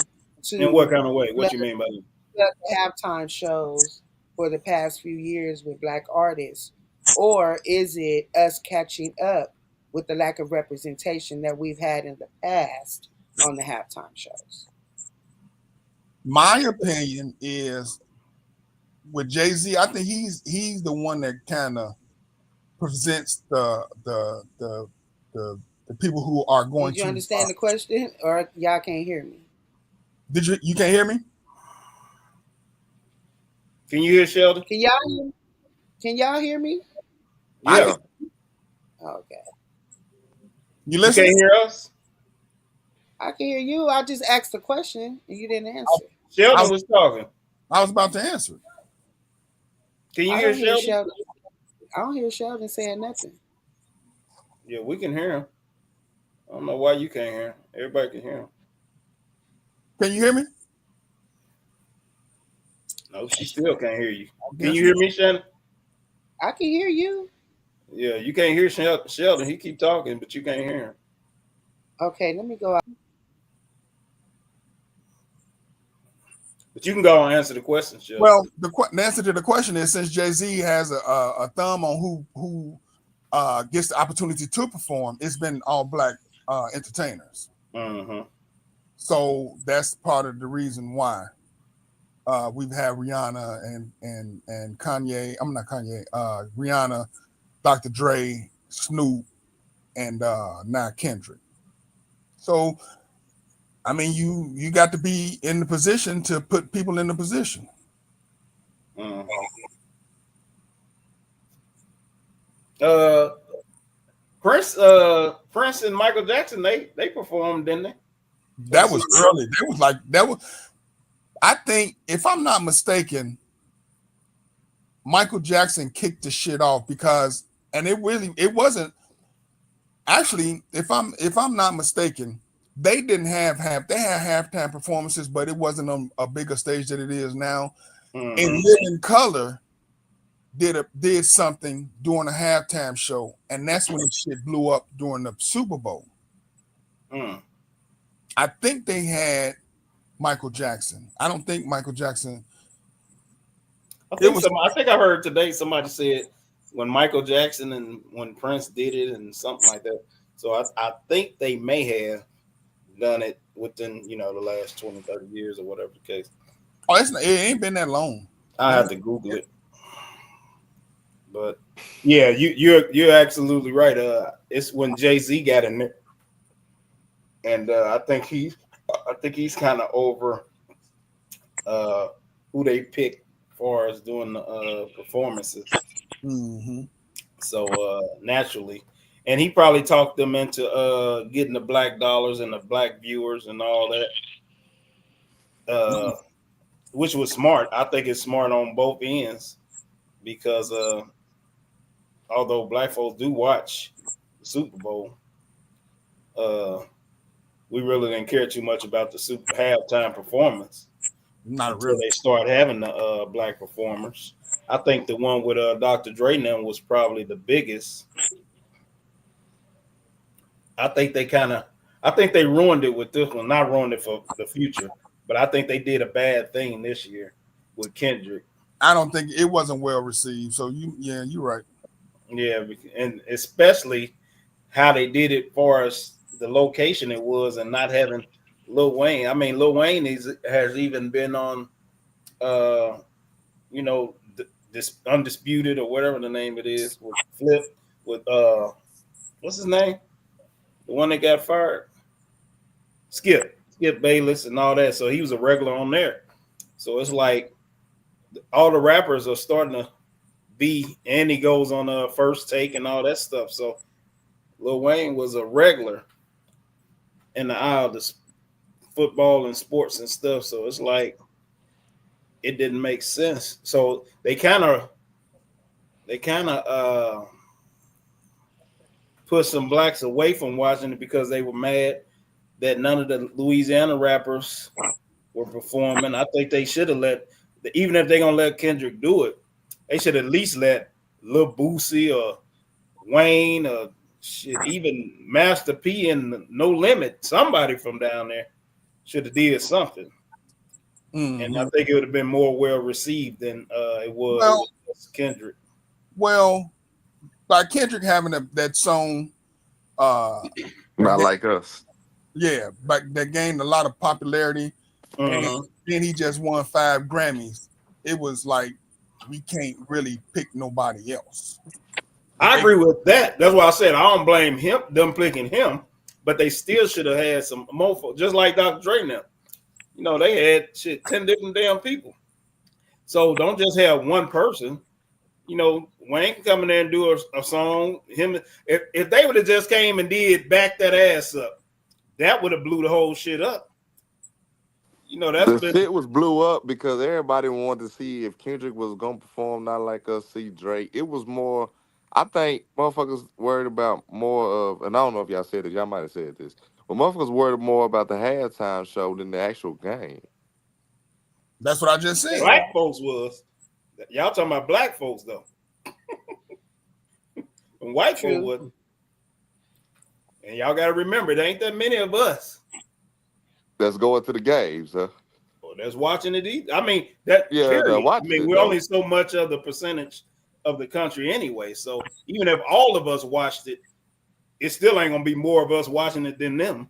In what to kind of way? What flood you mean by that? the halftime shows for the past few years with black artists? Or is it us catching up with the lack of representation that we've had in the past on the halftime shows? My opinion is with Jay-Z, I think he's the one that kind of presents the people who are going Did you to. understand the question, or y'all can't hear me? Did you can't hear me? Can you hear Sheldon? Can y'all can y'all hear me? I Yeah. can. Yeah. Okay, You You can't listening? hear us? I can hear you. I just asked a question and you didn't answer. I Sheldon was was talking. I was about to answer. Can you I hear don't hear Sheldon? Sheldon. I don't hear Sheldon saying nothing. Yeah, we can hear him. I don't know why you can't hear him. Everybody can hear him. Can you hear me? No, she still can't hear you. I Can you guess hear not. me, Shannon? I can hear you. Yeah, you can't hear Sheldon. He keep talking, but you can't hear him. Okay, let me go out. But you can go and answer the question, Sheldon. Well, the answer to the question is since Jay-Z has a thumb on who gets the opportunity to perform, it's been all black entertainers. Mm-hmm. So that's part of the reason why we've had Rihanna and Kanye. I'm not Kanye. Rihanna, Dr. Dre, Snoop, and now Kendrick. So I mean, you got to be in the position to put people in the position. Mm-hmm. Uh, Prince and Michael Jackson, they performed, didn't they? For the That was Super Bowl. early. That was like that was. I think, if I'm not mistaken, Michael Jackson kicked the shit off because, and it wasn't actually. If I'm not mistaken, they didn't they had halftime performances, but it wasn't on a bigger stage than it is now. And Mm-hmm. Living Color did something during a halftime show, and that's when the shit blew up during the Super Bowl. Mm. I think they had Michael Jackson. I don't think Michael Jackson. It was. I think I heard today somebody said when Michael Jackson and when Prince did it and something like that. So I think they may have done it within, the last 20, 30 years or whatever the case. Oh, it ain't been that long. I have to Google it. But yeah, you're absolutely right. It's when Jay-Z got in there. And I think he's kind of over uh who they picked far as doing the performances. Mm-hmm. So naturally, and he probably talked them into getting the black dollars and the black viewers and all that, which was smart. I think it's smart on both ends because although black folks do watch the Super Bowl, uh, we really didn't care too much about the super halftime performance Not until really. they start having the black performers. I think the one with Dr. Dre now was probably the biggest. I think they kind of, I think they ruined it with this one. Not ruined it for the future, but I think they did a bad thing this year with Kendrick. I don't think it wasn't well received. So yeah, you're right. Yeah, and especially how they did it for us, the location it was, and not having Lil Wayne. I mean, Lil Wayne has even been on, uh, this undisputed or whatever the name it is with Flip with what's his name, the one that got fired, Skip Bayless and all that. So he was a regular on there. So it's like all the rappers are starting to be, and he goes on a first take and all that stuff. So Lil Wayne was a regular in the aisle of the football and sports and stuff. So it's like it didn't make sense. So they kind of put some blacks away from watching it because they were mad that none of the Louisiana rappers were performing. I think they should have even if they're gonna let Kendrick do it, they should at least let Lil Boosie or Wayne or shit, even Master P and No Limit, somebody from down there should have did something, and I Hmm. think it would have been more well received than it was Well, with Kendrick. well, by Kendrick having that song, uh, that Not ga- like us. yeah, but that gained a lot of popularity, and Mm-hmm. then he just won 5 Grammys. It was like we can't really pick nobody else. I They agree with that. That's why I said I don't blame him, them picking him, but they still should have had some mofo, just like Dr. Dre now. You know, they had shit 10 different damn people. So don't just have one person. You know, Wayne can come in there and do a song. Him, if they would have just came and did back that ass up, that would have blew the whole shit up. You know, that's The been shit was blew up because everybody wanted to see if Kendrick was gonna perform Not Like Us, see Drake. It was more. I think motherfuckers worried about more of, and I don't know if y'all said this. Y'all might have said this, but motherfuckers worried more about the halftime show than the actual game. That's what I just They said. black were. folks was. Y'all talking about black folks though, and white folk True. wasn't. And y'all got to remember, there ain't that many of us That's going to the games, huh? that's watching it. I mean, that Yeah, they're period. I watching mean, it we're though. only so much of the percentage of the country anyway. So even if all of us watched it, it still ain't gonna be more of us watching it than them.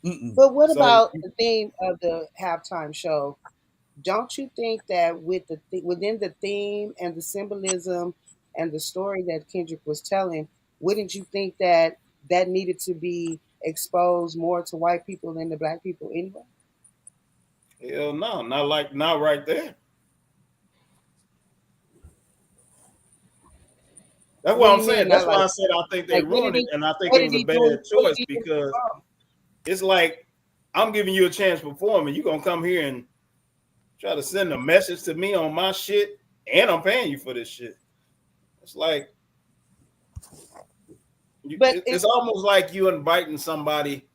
Mm-mm. But what So about the theme of the halftime show? Don't you think that with within the theme and the symbolism and the story that Kendrick was telling, wouldn't you think that that needed to be exposed more to white people than to black people anyway? hell no, not right there. That's What what do I'm you saying. mean? That's Not why like I said I think they like ruined it, and I think it was a bad what did choice he do because wrong? it's like I'm giving you a chance to perform, and you gonna come here and try to send a message to me on my shit, and I'm paying you for this shit. It's like But it it's almost like you inviting somebody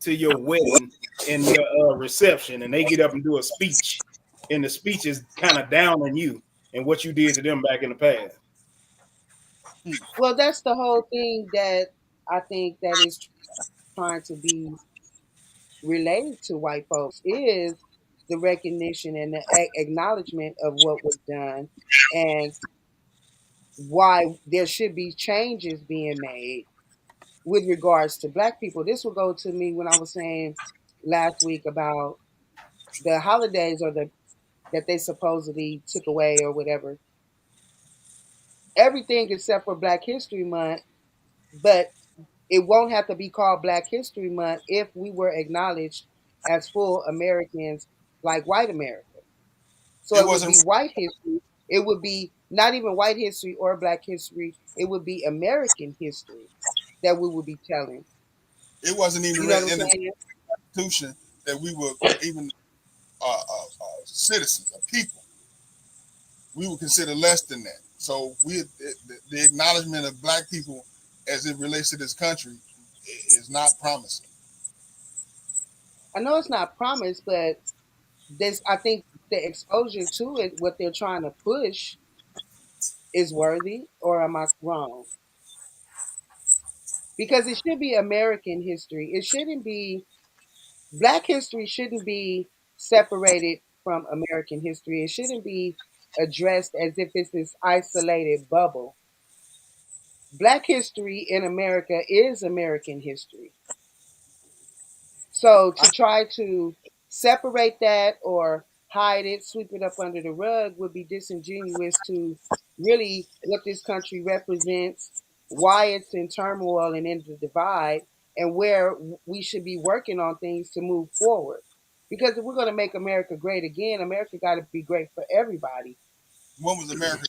to your wedding and your reception, and they get up and do a speech, and the speech is kind of down on you and what you did to them back in the past. well, that's the whole thing that I think that is trying to be related to white folks is the recognition and the acknowledgement of what was done and why there should be changes being made with regards to black people. This will go to me when I was saying last week about the holidays or the that they supposedly took away or whatever. Everything except for Black History Month, but it won't have to be called Black History Month if we were acknowledged as full Americans like white America. So It it would wasn't. be white history. It would be not even white history or black history. It would be American history that we would be telling. It wasn't even You know what written I'm in the saying? Constitution that we were even citizens, a people. We were considered less than that. So the acknowledgement of black people as it relates to this country is not promising. I know it's not promised, but this I think the exposure to it, what they're trying to push, is worthy. Or am I wrong? Because it should be American history. It shouldn't be black history. Shouldn't be separated from American history. It shouldn't be addressed as if it's this isolated bubble. Black history in America is American history. So I, to try to separate that or hide it, sweep it up under the rug would be disingenuous to really what this country represents, why it's in turmoil and in the divide, and where we should be working on things to move forward. Because if we're going to make America great again, America got to be great for everybody. when was America?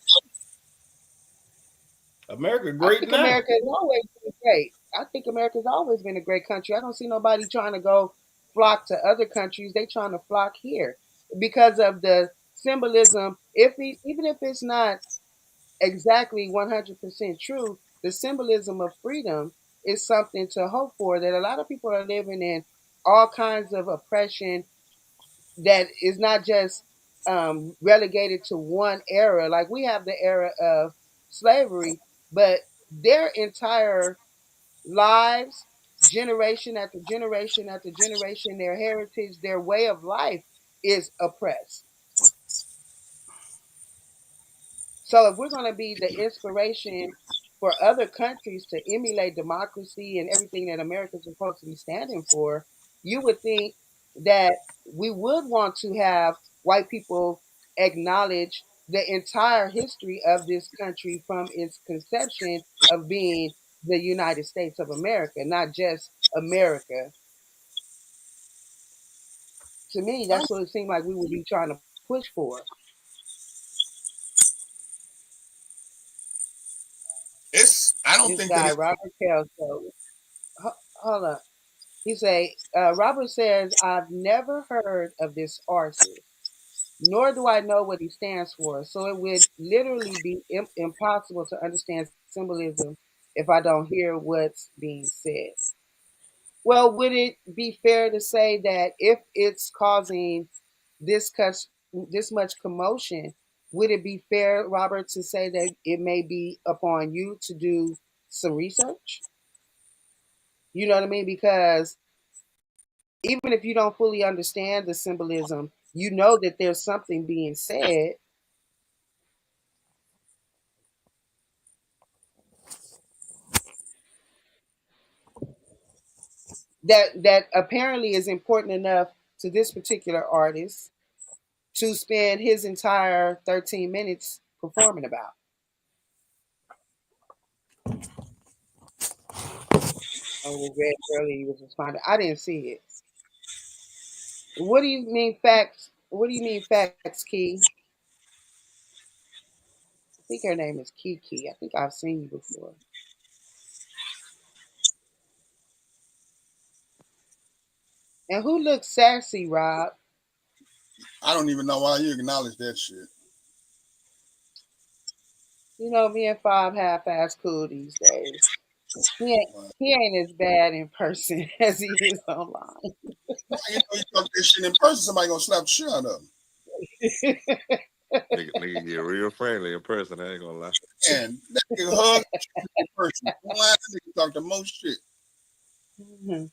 America I great think now. America has always been great. I think America's always been a great country. I don't see nobody trying to go flock to other countries. They trying to flock here because of the symbolism. Even if it's not exactly 100% true, the symbolism of freedom is something to hope for. That a lot of people are living in all kinds of oppression that is not just relegated to one era. Like we have the era of slavery, but their entire lives, generation after generation after generation, their heritage, their way of life is oppressed. So if we're going to be the inspiration for other countries to emulate democracy and everything that America's supposed to be standing for, you would think that we would want to have white people acknowledge the entire history of this country from its conception of being the United States of America, not just America. To me, I, that's what it seemed like we would be trying to push for. I don't This think that guy, it's. Robert Kelso, hold up. He say, Robert says, I've never heard of this artist, nor do I know what he stands for. So it would literally be impossible to understand symbolism if I don't hear what's being said. Well, would it be fair to say that if it's causing this this much commotion, would it be fair, Robert, to say that it may be upon you to do some research? You know what I mean? Because even if you don't fully understand the symbolism, you know that there's something being said that apparently is important enough to this particular artist to spend his entire 13 minutes performing about. Oh, we read earlier he was responding. I didn't see it. What do you mean facts? What do you mean facts, Key? I think her name is Kiki. I think I've seen you before. And who looks sassy, Rob? I don't even know why you acknowledge that shit. You know, me and Fob half-ass cool these days. He ain't as bad in person as he is online. Now, you talk this shit in person, somebody gonna slap the shit out of him. Nigga get real friendly in person. I ain't gonna lie. And that nigga hug in person. Why that nigga talk the most shit? Mhm.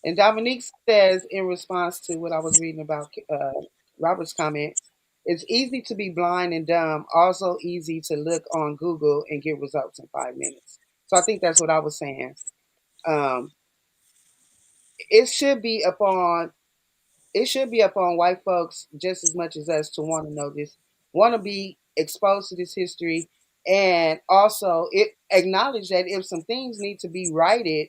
And Dominique says, in response to what I was reading about Robert's comment, it's easy to be blind and dumb, also easy to look on Google and get results in 5 minutes. So I think that's what I was saying. Um, it should be upon it should be upon white folks just as much as us to want to know this, want to be exposed to this history, and also it acknowledge that if some things need to be righted,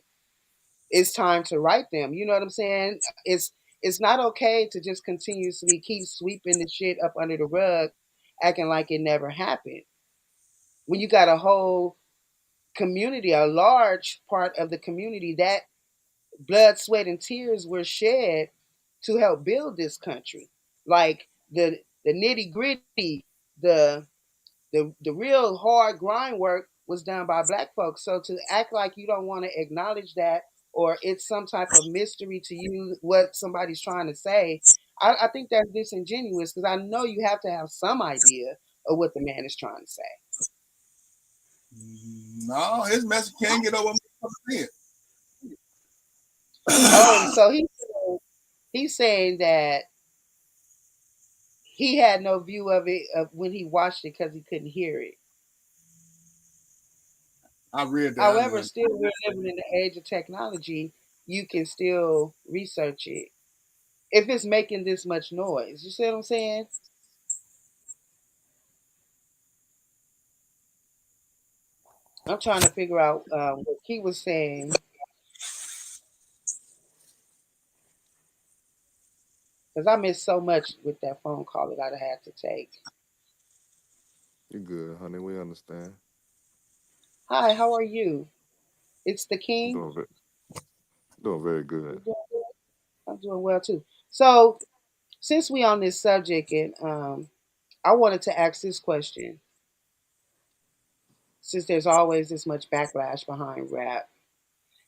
it's time to right them. You know what I'm saying? It's not okay to just continuously keep sweeping the shit up under the rug, acting like it never happened. When you got a whole community, a large part of the community that blood, sweat, and tears were shed to help build this country. Like the nitty gritty, the the real hard grind work was done by black folks. So to act like you don't want to acknowledge that, or it's some type of mystery to you what somebody's trying to say, I think that's disingenuous because I know you have to have some idea of what the man is trying to say. No, his message can't get over my head. Oh, so he's saying that he had no view of it when he watched it because he couldn't hear it. I read that. I However, didn't. still we're living in the age of technology. You can still research it if it's making this much noise. You see what I'm saying? I'm trying to figure out what he was saying because I missed so much with that phone call that I'd had to take. You good, honey? We understand. Hi, how are you? It's the I'm King. doing very You good. doing good? I'm doing well too. So, since we on this subject, and I wanted to ask this question, since there's always this much backlash behind rap.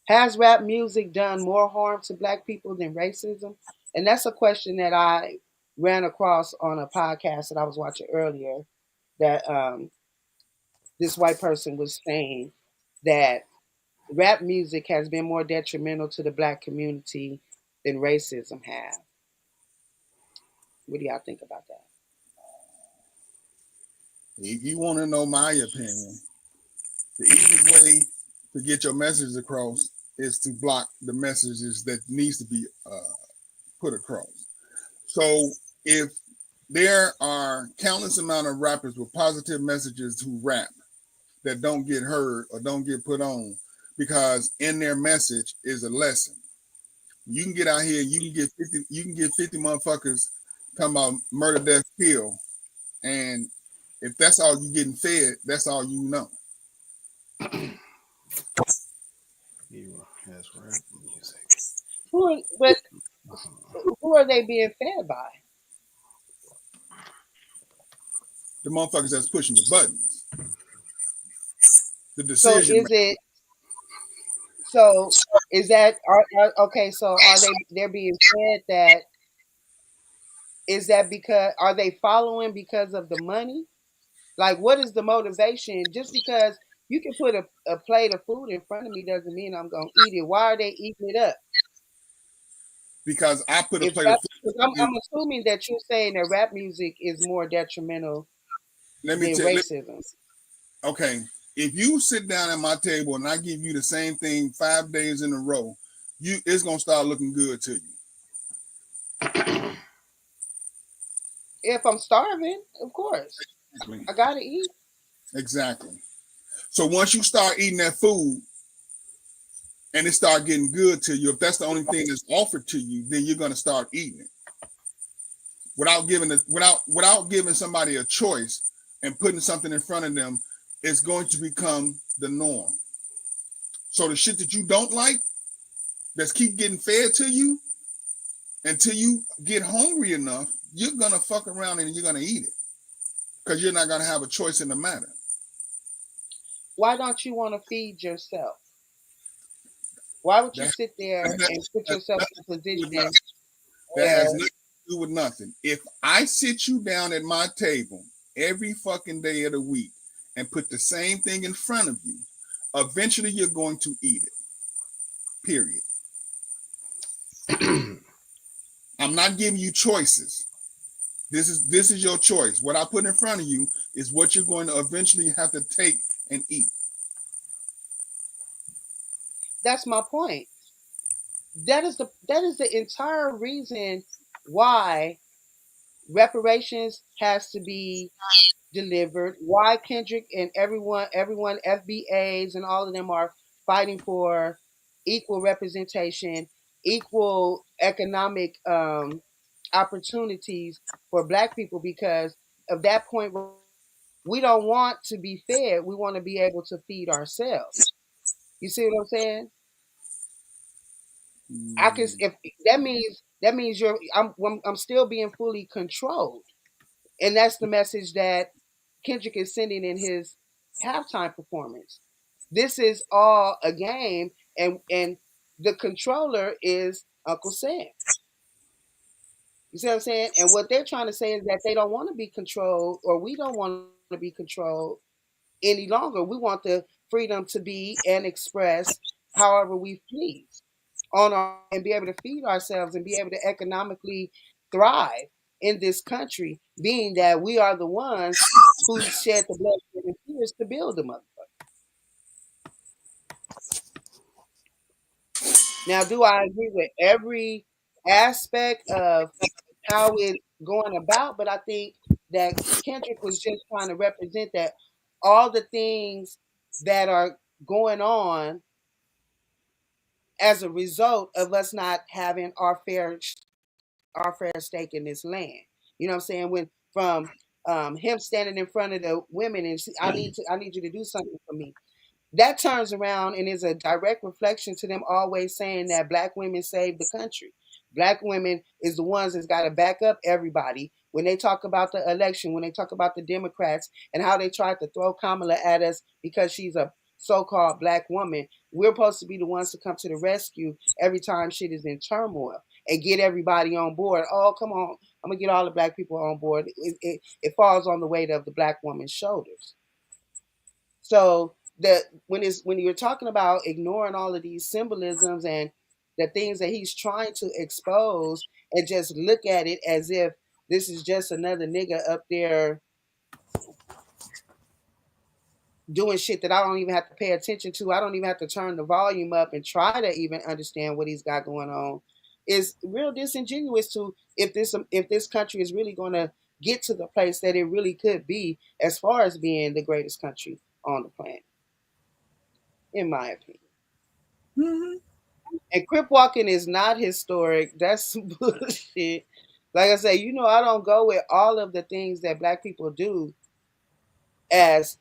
Has rap music done more harm to black people than racism? And that's a question that I ran across on a podcast that I was watching earlier that this white person was saying. that rap music has been more detrimental to the black community than racism have. What do y'all think about that? If you want to know my opinion, the easiest way to get your message across is to block the messages that needs to be put across. So if there are countless amount of rappers with positive messages who rap that don't get heard or don't get put on because in their message is a lesson. You can get out here, you can get 50 motherfuckers talking about murder, death, kill, and if that's all you getting fed, that's all you know. You has rap music. But Uh-huh. who are they being fed by? The motherfuckers that's pushing the buttons, the So decision is makers. it so is that okay, so are they're being fed that, is that because are they following because of the money? Like what is the motivation? Just because you can put a plate of food in front of me doesn't mean I'm gonna eat it. Why are they eating it up? because I put a If plate of rap, food. 'cause I'm assuming that you're saying that rap music is more detrimental Let me than tell you, racism. okay, if you sit down at my table and I give you the same thing 5 days in a row, you it's gonna start looking good to you. If I'm starving, of course. Exactly. I gotta eat. Exactly. So once you start eating that food and it start getting good to you, if that's the only thing that's offered to you, then you're gonna start eating it without giving somebody a choice and putting something in front of them. It's going to become the norm. So the shit that you don't like, that's keep getting fed to you until you get hungry enough, you're gonna fuck around and you're gonna eat it because you're not gonna have a choice in the matter. Why don't you want to feed yourself? Why would you That sit there that, and put that, yourself that, in a that position has where nothing to do with nothing. If I sit you down at my table every fucking day of the week and put the same thing in front of you, eventually you're going to eat it. Period. I'm not giving you choices. This is your choice. What I put in front of you is what you're going to eventually have to take and eat. that's my point. That is the entire reason why reparations has to be delivered. Why Kendrick and everyone, FBAs and all of them are fighting for equal representation, equal economic opportunities for Black people because of that point. We don't want to be fed. We want to be able to feed ourselves. You see what I'm saying? I can Mm, if that means I'm still being fully controlled, and that's the message that Kendrick is sending in his halftime performance. This is all a game, and the controller is Uncle Sam. You see what I'm saying? And what they're trying to say is that they don't want to be controlled, or we don't want to be controlled any longer. We want the freedom to be and express however we please on our and be able to feed ourselves and be able to economically thrive in this country, being that we are the ones who shed the blood, sweat, and tears to build them up. Now, do I agree with every aspect of how it's going about? But I think that Kendrick was just trying to represent that all the things that are going on as a result of us not having our fair stake in this land. You know what I'm saying? When from him standing in front of the women and I need you to do something for me. That turns around and is a direct reflection to them always saying that Black women save the country. Black women is the ones that's got to back up everybody when they talk about the election, when they talk about the Democrats and how they tried to throw Kamala at us because she's a so-called Black woman. We're supposed to be the ones to come to the rescue every time shit is in turmoil and get everybody on board. Oh, come on. I'm going to get all the Black people on board. It falls on the weight of the Black woman's shoulders. So the when you're talking about ignoring all of these symbolisms and the things that he's trying to expose, and just look at it as if this is just another nigga up there doing shit that I don't even have to pay attention to. I don't even have to turn the volume up and try to even understand what he's got going on. Is real disingenuous to if this country is really going to get to the place that it really could be as far as being the greatest country on the planet, in my opinion. Hmm. And crip walking is not historic. That's some bullshit. Like I say, I don't go with all of the things that black people do as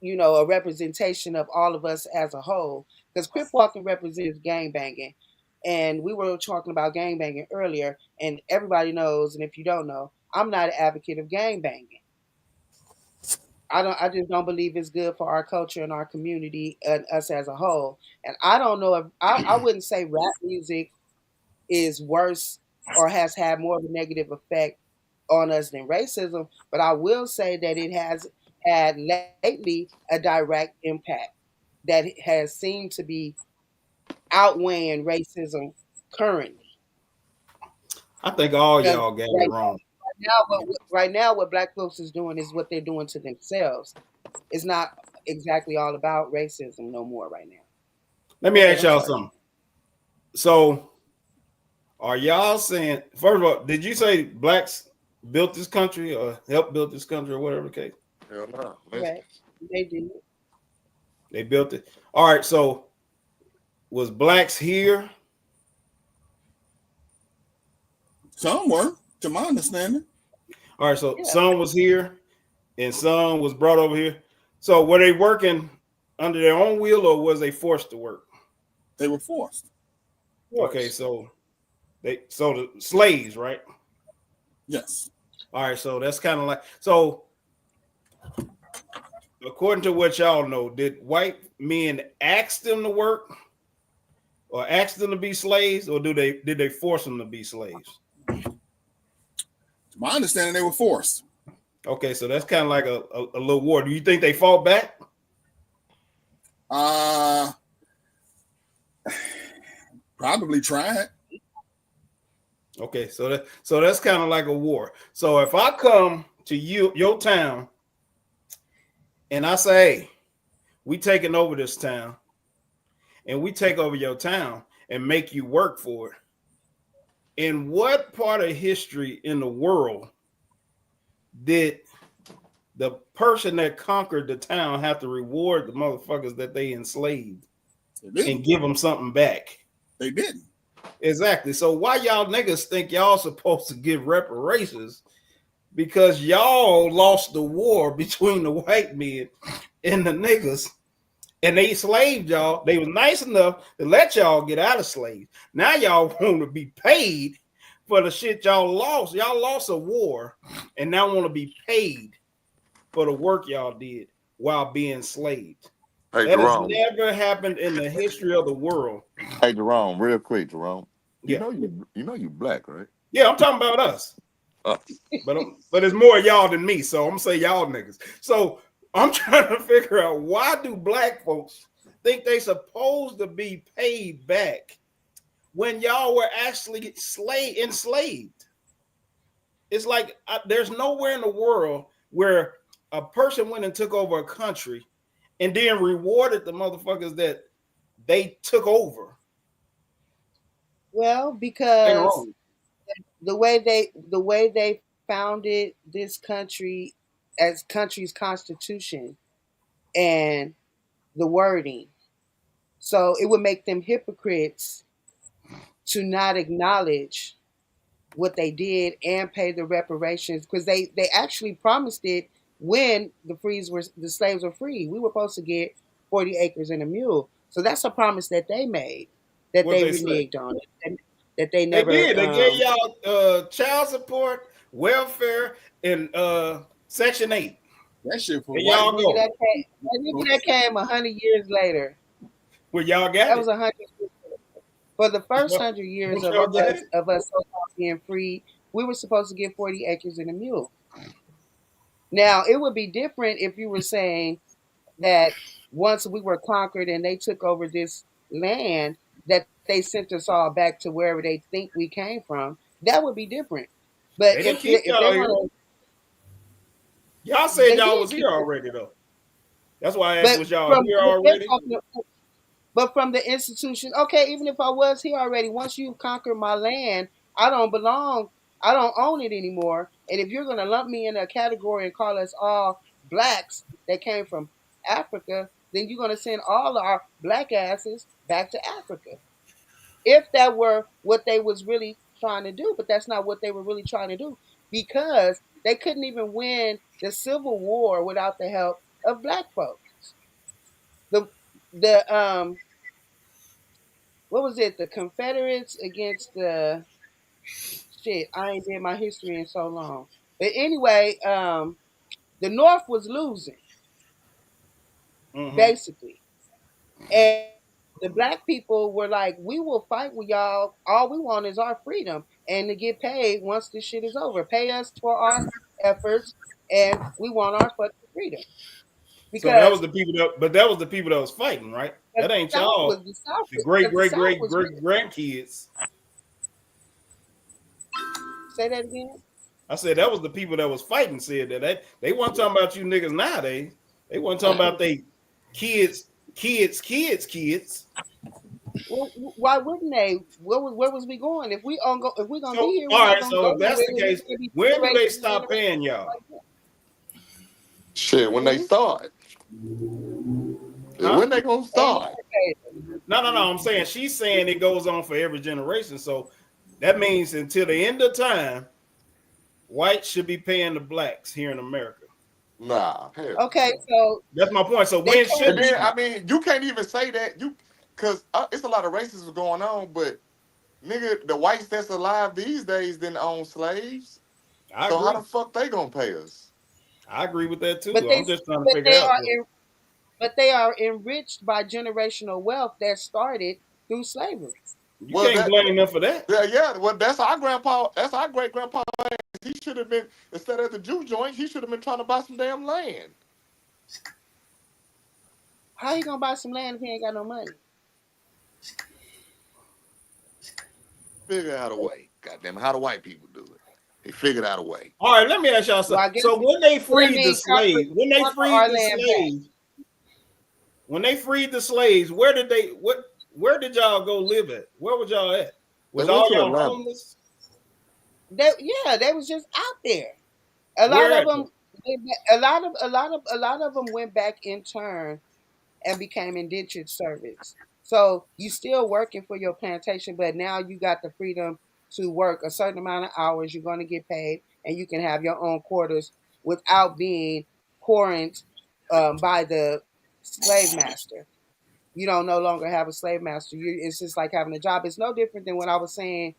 a representation of all of us as a whole. Because crip walking represents gang banging. And we were talking about gang banging earlier, and everybody knows, and if you don't know, I'm not an advocate of gang banging. I just don't believe it's good for our culture and our community and us as a whole. And I don't know if I wouldn't say rap music is worse or has had more of a negative effect on us than racism, but I will say that it has had lately a direct impact that has seemed to be outweighing racism currently. I think all Because y'all got it right wrong. now, what black folks is doing is what they're doing to themselves. It's not exactly all about racism no more right now. Let me Go ahead. ask I'm y'all sorry. something. So, are y'all saying, first of all, did you say blacks built this country or helped build this country or whatever the case? Hell no. Correct. They do. They built it. All right. So, was blacks here? Some were, to my understanding. All right. So, Yeah. some was here and some was brought over here. So, were they working under their own will or was they forced to work? They were forced. Of Okay. course. So the slaves, right? Yes. All right. So, that's kind of like, so according to what y'all know, did white men ask them to work or ask them to be slaves, or did they force them to be slaves? To my understanding, they were forced. Okay, so that's kind of like a little war. Do you think they fought back? Uh Probably tried. Okay, so that's kind of like a war. So if I come to your town and I say, hey, we taking over this town and we take over your town and make you work for it, in what part of history in the world did the person that conquered the town have to reward the motherfuckers that they enslaved They and didn't. give them something back? They didn't. Exactly. So why y'all niggas think y'all supposed to give reparations because y'all lost the war between the white men and the niggas, and they enslaved y'all. They was nice enough to let y'all get out of slaves. Now y'all want to be paid for the shit y'all lost. Y'all lost a war and now want to be paid for the work y'all did while being enslaved. Hey That has Jerome. never happened in the history of the world. Hey Jerome, real quick, Jerome. Yeah. You know you black, right? Yeah, I'm talking about us. Uh, But it's more y'all than me, so I'm gonna say y'all niggas. So I'm trying to figure out, why do black folks think they supposed to be paid back when y'all were actually enslaved? It's like there's nowhere in the world where a person went and took over a country and then rewarded the motherfuckers that they took over. Well, They because wrong. the way they founded this country as country's constitution and the wording. So it would make them hypocrites to not acknowledge what they did and pay the reparations, because they actually promised it when the slaves were free. We were supposed to get 40 acres and a mule. So that's a promise that they made, that What they they say? reneged on it, that they They never did. They gave y'all child support, welfare, and Section 8. That shit for And white y'all nigga go. that came 100 years later. Well, y'all got That was it. 100 for the first Don't 100 years y'all got it? of us so-called being free. We were supposed to get 40 acres and a mule. Now it would be different if you were saying that once we were conquered and they took over this land, that they sent us all back to wherever they think we came from, that would be different. But They didn't keep if they're y'all here. gonna, Y'all said they y'all did was keep here us. already though. That's why I asked, But was y'all from here already? but from the institution, okay, even if I was here already, once you've conquered my land, I don't belong. I don't own it anymore. And if you're gonna lump me in a category and call us all blacks that came from Africa, then you're gonna send all our black asses back to Africa. If that were what they was really trying to do, but that's not what they were really trying to do, because they couldn't even win the Civil War without the help of black folks. The what was it? The Confederates against the shit. I ain't did my history in so long. But anyway, the North was losing Mm-hmm. basically, and the black people were like, "We will fight with y'all. All we want is our freedom and to get paid once this shit is over. Pay us for our efforts, and we want our fucking freedom." So that Because was the people that, but that was the people that was fighting, right? That ain't y'all. The great Because the great South great was great grandkids. say that again. I said that was the people that was fighting. Said that they weren't talking about you niggas nowadays. They weren't talking about they kids, kids. Well, why wouldn't they? Where was we going? If we gonna be So here, we're all not right. gonna So go if that's nowhere. the We're case, gonna be when do they generations and stop generations paying y'all? like that. Shit, when they Hmm? start. Huh? When they gonna Ain't start? never paid us. No. I'm saying she's saying it goes on for every generation. So that means until the end of time, whites should be paying the blacks here in America. Nah, hell Okay, no. so That's my point. So they when can't And should be. then she? I mean, you can't even say that you because it's a lot of racism going on. But nigga, the whites that's alive these days didn't own slaves. I So how agree. the fuck they gonna pay us? I agree with that But too. they I'm just trying to but figure they out. are but they are enriched by generational wealth that started through slavery. You Well, can't blame them for that. yeah. Well, that's our grandpa. That's our great grandpa. He should have been instead of the juke joint. He should have been trying to buy some damn land. How you gonna buy some land if he ain't got no money? Figure out a way. Goddamn, how do white people do it? They figured out a way. All right, let me ask y'all Well, something. I guess So when they I freed the mean slaves, conquer our land back. where did they where did y'all go live at? Where was y'all at? They Was went all to y'all Atlanta. homeless? They was just out there. A lot Where of at them, though? a lot of them went back in turn and became indentured servants. So you still working for your plantation, but now you got the freedom to work a certain amount of hours. You're going to get paid, and you can have your own quarters without being quarantined by the slave master. You don't no longer have a slave master. It's just like having a job. It's no different than what I was saying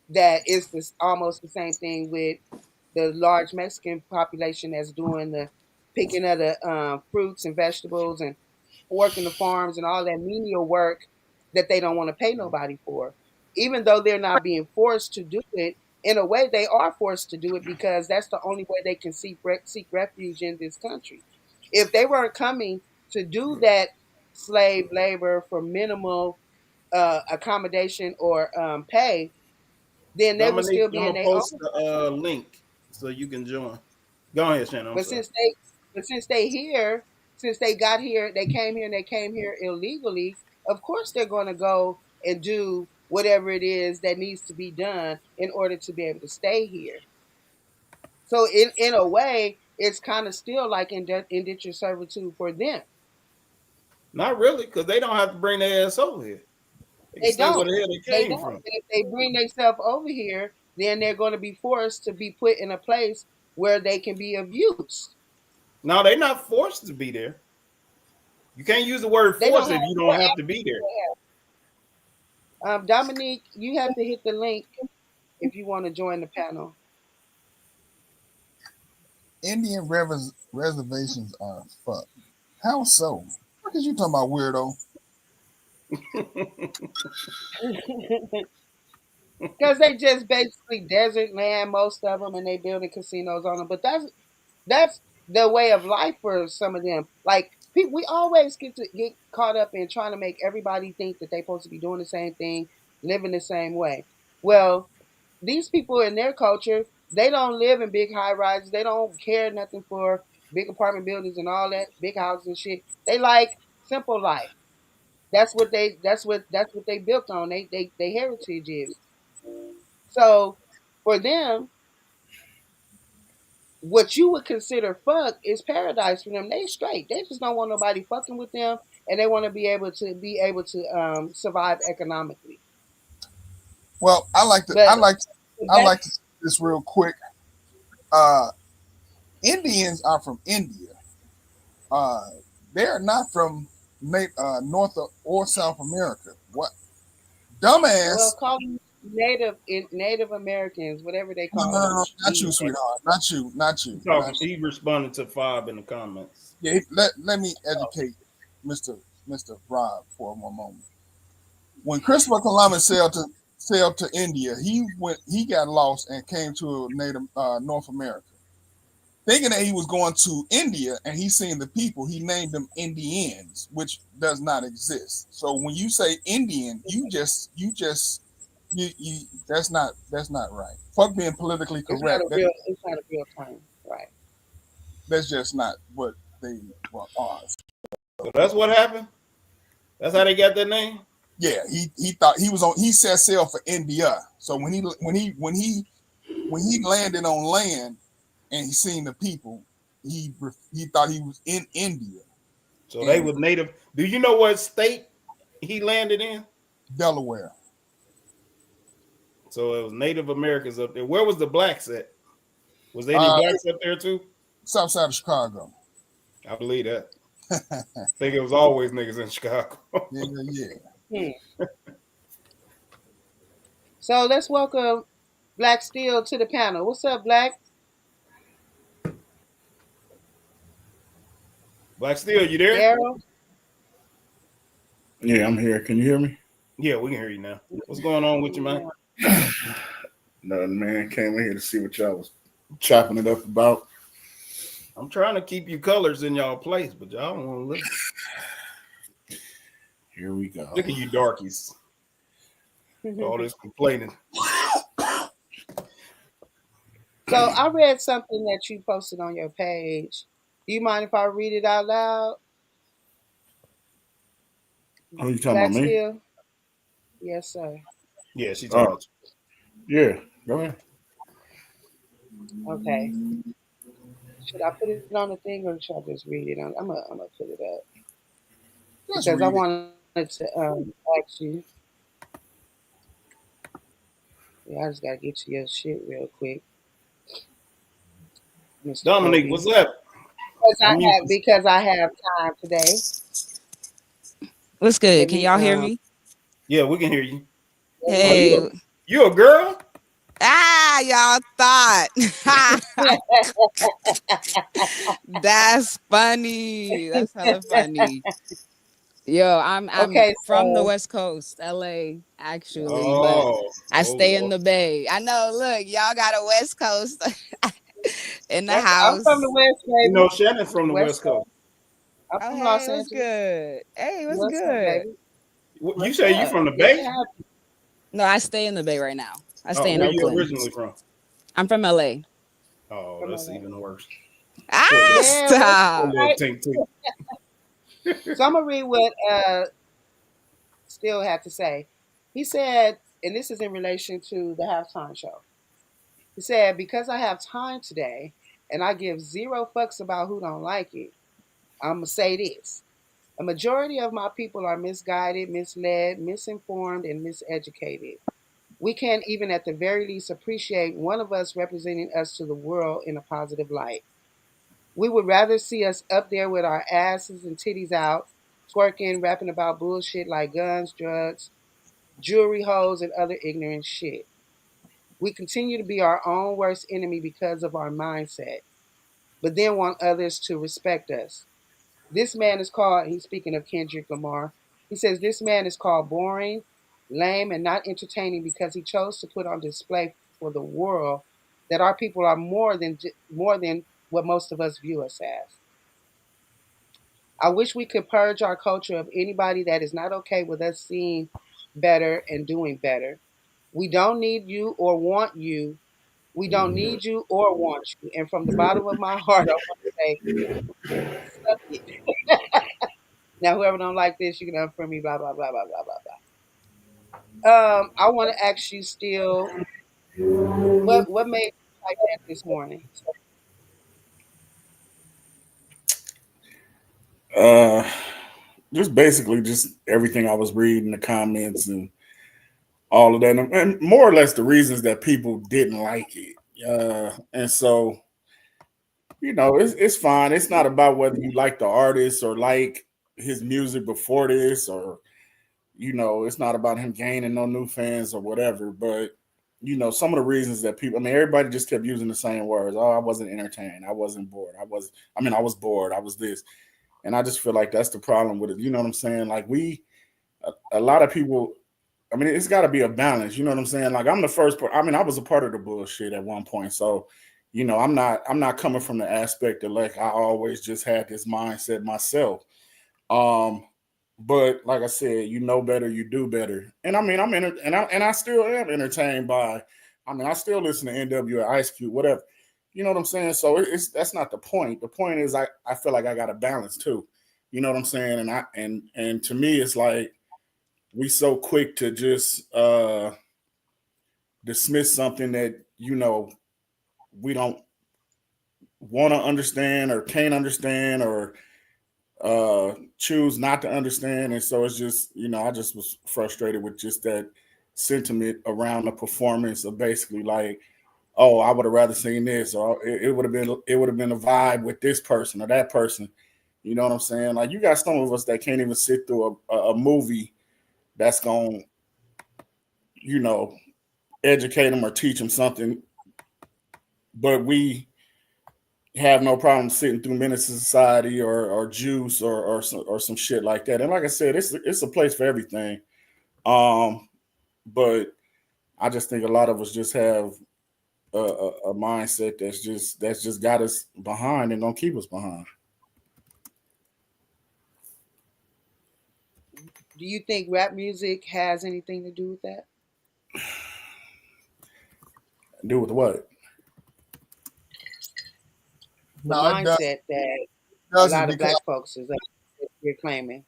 that it's this almost the same thing with the large Mexican population that's doing the picking of the fruits and vegetables and working the farms and all that menial work that they don't want to pay nobody for. Even though they're not being forced to do it, in a way they are forced to do it because that's the only way they can seek refuge in this country. If they weren't coming to do that slave labor for minimal accommodation or pay, then they would Dominique, still be I'm in gonna their post own the country. link so you can join. Go ahead, Shannon. I'm But sorry. since they got here, they came here and they came here illegally. Of course, they're going to go and do whatever it is that needs to be done in order to be able to stay here. So, in a way, it's kind of still like indentured servitude for them. Not really, because they don't have to bring their ass over here. They can They stay where don't. the hell they They came don't. from. And if they bring themselves over here, then they're going to be forced to be put in a place where they can be of use. No, they're not forced to be there. You can't use the word They don't force have if you no don't have to be access there. to help. Dominique, you have to hit the link if you want to join the panel. Indian reservations are fucked. How so? What is you talking about, weirdo? Because they just basically desert land, most of them, and they building casinos on them. But that's the way of life for some of them. Like people, we always get caught up in trying to make everybody think that they're supposed to be doing the same thing, living the same way. Well, these people in their culture, they don't live in big high rises. They don't care nothing for big apartment buildings and all that, big houses and shit. They like simple life. That's what they built on. They heritage is. So for them, what you would consider fuck is paradise for them. They straight. They just don't want nobody fucking with them, and they want to be able to survive economically. Well, But I that's like to say this real quick. Uh, Indians are from India. Uh, they're not from North or South America. What well, dumbass? call them Native Americans, whatever they No, no, call no, no, them. not you, sweetheart. Not you. Not He you. Not talking. you. He responded to Fob in the comments. Yeah, let me educate Mister Rob for one moment. When Christopher Columbus sailed to India, he got lost and came to native North America. Thinking that he was going to India and he seen the people, he named them Indians, which does not exist. So when you say Indian, you that's not right. Fuck being politically correct. It's not a real term, right? That's just not what they are. So that's what happened. That's how they got their name. Yeah, he thought he was on. He set sail for India. So when he landed on land and he seen the people, he thought he was in India So they and was native. Do you know what state he landed in? Delaware, So it was Native Americans up there. Where was the blacks at? Was there any uh, blacks up there too? south side of Chicago. I believe that. I think it was always niggas in Chicago. Yeah, yeah. Hmm. So let's welcome Black Steel to the panel. What's up, Black? Black Steel, you there? Daryl? Yeah, I'm here. Can you hear me? Yeah, we can hear you now. What's going on with you, man? Nothing, man. Came in here to see what y'all was chopping it up about. I'm trying to keep you colors in y'all place, but y'all don't want to listen. Here we go. Look at you darkies. All this complaining. So I read something that you posted on your page. Do you mind if I read it out loud? Oh, you talking Black about me? Steel? Yes, sir. Yeah, she talking Oh, about yeah. Go ahead. Okay. Should I put it on the thing or should I just read it? I'm gonna put it up Let's because I read it. wanted to ask you. Yeah, I just gotta get to your shit real quick, Mr. Dominique, Kobe. what's up? I'm using. Because I have time today. What's good? Let Can me y'all hear me? Yeah, we can hear you. Oh, Hey. you a girl? Y'all thought. That's funny. That's hella funny. Yo, I'm okay, from the so West Coast, LA, actually, but Oh, I oh stay in Lord. the Bay. I know, look, y'all got a West Coast in the I'm from the house. West, You baby. know Shannon's from the West West Coast. Coast. I'm Oh, from hey, Los what's Angeles. good? Hey, what's What's up, good? baby? You What's say you up? from the Good to Bay? have you. No, I stay in the Bay right now. I Oh, stay in where you Oakland. originally from? I'm from LA. Oh, From that's LA. even worse. Yeah, well, Poor Stop. little right. tink tink. So I'm gonna read what Still had to say. He said, and this is in relation to the halftime show. He said, because I have time today and I give zero fucks about who don't like it, I'm gonna say this. A majority of my people are misguided, misled, misinformed, and miseducated. We can't even at the very least appreciate one of us representing us to the world in a positive light. We would rather see us up there with our asses and titties out, twerking, rapping about bullshit like guns, drugs, jewelry holes, and other ignorant shit. We continue to be our own worst enemy because of our mindset, but then want others to respect us. This man is called, he's speaking of Kendrick Lamar. He says, this man is called boring, lame, and not entertaining because he chose to put on display for the world that our people are more than what most of us view us as. I wish we could purge our culture of anybody that is not okay with us seeing better and doing better. We don't need you or want you. We don't need you or want you. And from the bottom of my heart, I want to say, suck it. Now, whoever don't like this, you can unfriend me, blah, blah, blah, blah, blah, blah, blah. I want to ask you still, what made you like that this morning? Uh, just basically just everything I was reading, the comments and all of that, and more or less the reasons that people didn't like it. And so, it's fine. It's not about whether you like the artist or like his music before this, or it's not about him gaining no new fans or whatever. But some of the reasons that people, I mean, everybody just kept using the same words. Oh, I wasn't entertained. I wasn't bored. I was bored. I was this. And I just feel like that's the problem with it. You know what I'm saying? Like a lot of people, I mean, it's got to be a balance. You know what I'm saying? Like I'm the first part. I mean, I was a part of the bullshit at one point. So, I'm not coming from the aspect that like I always just had this mindset myself. Um, but like I said, you know better, you do better. And I mean, I still am entertained by. I mean, I still listen to NWA, Ice Cube, whatever. You know what I'm saying? So it's that's not the point. The point is I feel like I got a balance too. You know what I'm saying? And to me, it's like we so quick to just dismiss something that we don't want to understand or can't understand or choose not to understand. And so it's just, I just was frustrated with just that sentiment around the performance of basically like, oh, I would have rather seen this, or it would have been a vibe with this person or that person. You know what I'm saying? Like you got some of us that can't even sit through a movie that's going, you know, educate them or teach them something, but we have no problem sitting through Menace to Society or Juice or some shit like that. And like I said, it's a place for everything. Um, but I just think a lot of us just have a mindset that's just got us behind and don't keep us behind. Do you think rap music has anything to do with that? Do with what? The No, it mindset that a doesn't lot of because black folks is you're claiming.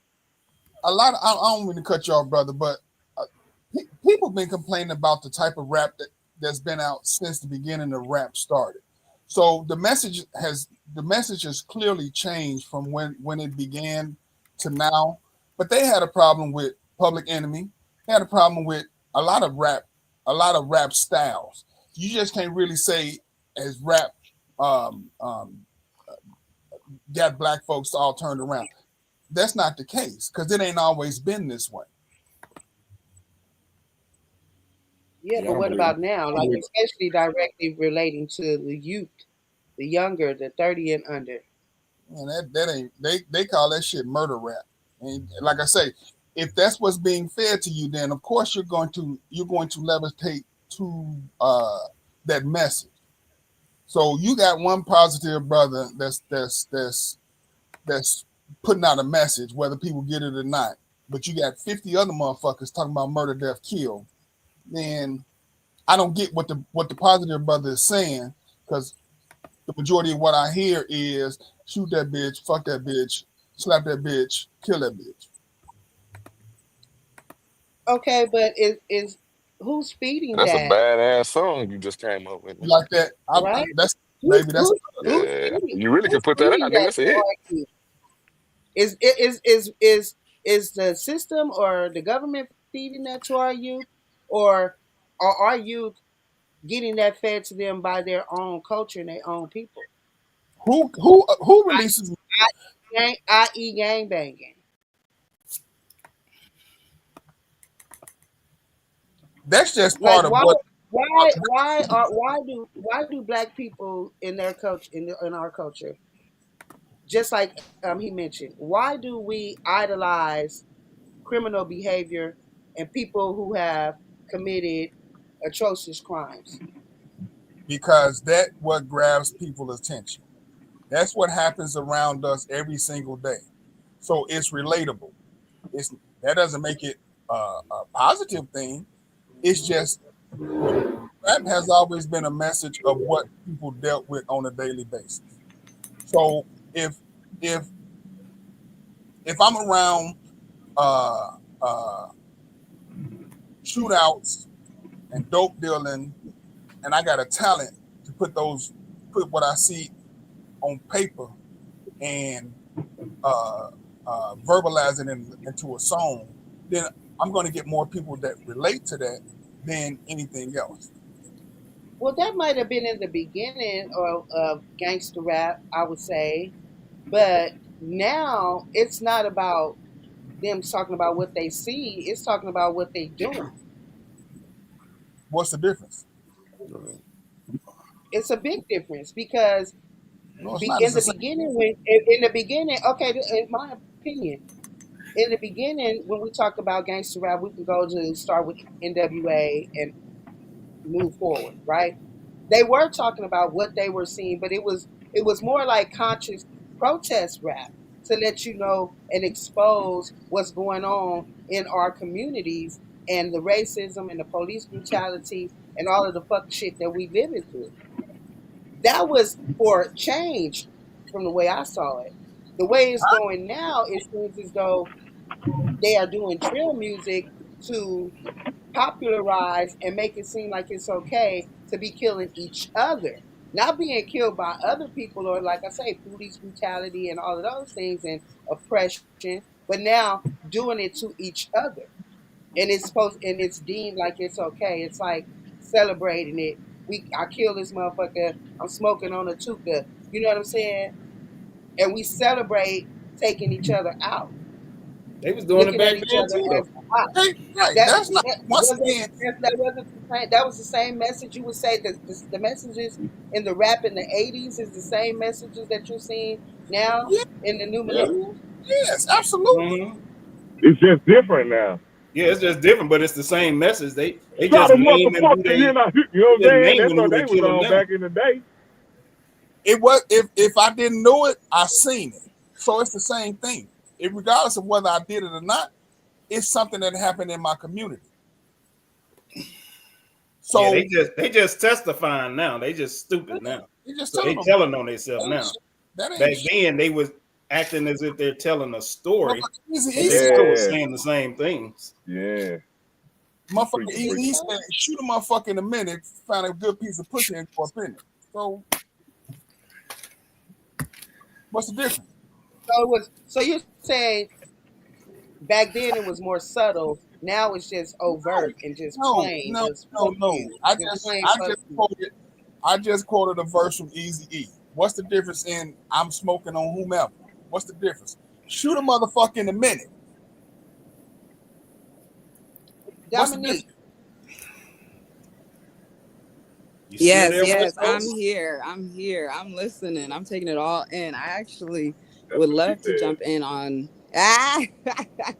a lot. I don't mean to cut you off, brother, but uh, people been complaining about the type of rap that's been out since the beginning of rap started. So the message has clearly changed from when it began to now. But they had a problem with Public Enemy. They had a problem with a lot of rap, a lot of rap styles. You just can't really say as rap um, um, got black folks all turned around. That's not the case because it ain't always been this way. Yeah, Yeah, I but don't what believe. about now? I don't Like believe. especially directly relating to the youth, the younger, the 30 and under. And that ain't they call that shit murder rap. And like I say, if that's what's being fed to you, then of course you're going to levitate to that message. So you got one positive brother that's putting out a message, whether people get it or not. But you got 50 other motherfuckers talking about murder, death, kill. Then I don't get what the positive brother is saying because the majority of what I hear is shoot that bitch, fuck that bitch, slap that bitch, kill that bitch. Okay, but is who's feeding That's a that, badass song you just came up with, You man. like that? right? That's Who's maybe that's who's who's Yeah, feeding you really who's could put that feeding out, nigga. that That's a to hit. our youth? Is the system or the government feeding that to our youth, or are our youth getting that fed to them by their own culture and their own people? who releases I.e., gang banging. that's just Like part of what why do black people in their culture in our culture, just like he mentioned, why do we idolize criminal behavior and people who have committed atrocious crimes? because that what grabs people's attention. That's what happens around us every single day. so it's relatable. It's that doesn't make it a positive thing. It's just rap has always been a message of what people dealt with on a daily basis. So if if if I'm around uh, uh, shootouts and dope dealing, and I got a talent to put what I see on paper and uh, verbalize it into a song, then I'm going to get more people that relate to that than anything else. Well, that might have been in the beginning of gangster rap, I would say, but now it's not about them talking about what they see; it's talking about what they doing. What's the difference? It's a big difference because No, it's not. It's in the the same. beginning, in the beginning, okay, in my opinion, in the beginning, when we talk about gangster rap, we can go to start with NWA and move forward, right? They were talking about what they were seeing, but it was more like conscious protest rap to let you know and expose what's going on in our communities and the racism and the police brutality and all of the fuck shit that we living through. That was for change from the way I saw it. The way it's going now, it seems as though they are doing drill music to popularize and make it seem like it's okay to be killing each other, not being killed by other people or, like I say, police brutality and all of those things and oppression, but now doing it to each other. And it's supposed and it's deemed like it's okay. It's like celebrating it. I kill this motherfucker. I'm smoking on a tuka. You know what I'm saying? And we celebrate taking each other out, They was doing it looking back at each then other too, though. as a Right. that That's not. Once again, that wasn't the same. That was the same message. You would say that the messages in the rap in the '80s is the same messages that you're seeing now yeah, in the new Yeah. millennium. yes, absolutely. hmm It's just different now. Yeah, it's just different, but it's the same message. They Try just to naming who motherfucker, you they know, you know what I'm just saying? That's naming what who they they was killing on now. back in the day. It was if I didn't know it, I seen it. So it's the same thing. Regardless of whether I did it or not, it's something that happened in my community. Yeah, So they just testifying now. They just stupid now. you just So telling they them telling on that themselves ain't now. shit. That ain't Back shit. then they was acting as if they're telling a story, Motherfucker Easy but E they said, still was Yeah, saying the same things. yeah. You motherfucker preaching, Easy preaching. E said, shoot a motherfucker in a minute, find a good piece of pussy and go up in it. So what's the difference? So it was. So you're saying back then it was more subtle. Now it's just overt and just No, plain, no, just no, fuck no. you, I just just plain I fuck just you. quoted I just quoted a verse from Easy E. What's the difference in I'm smoking on whomever? What's the difference? Shoot a motherfucker in a minute. What's the difference? Dominique, You still Yes, there, yes, West I'm Coast? here. I'm here. I'm listening. I'm taking it all in. I actually That's would what she love to said. jump in on. Ah,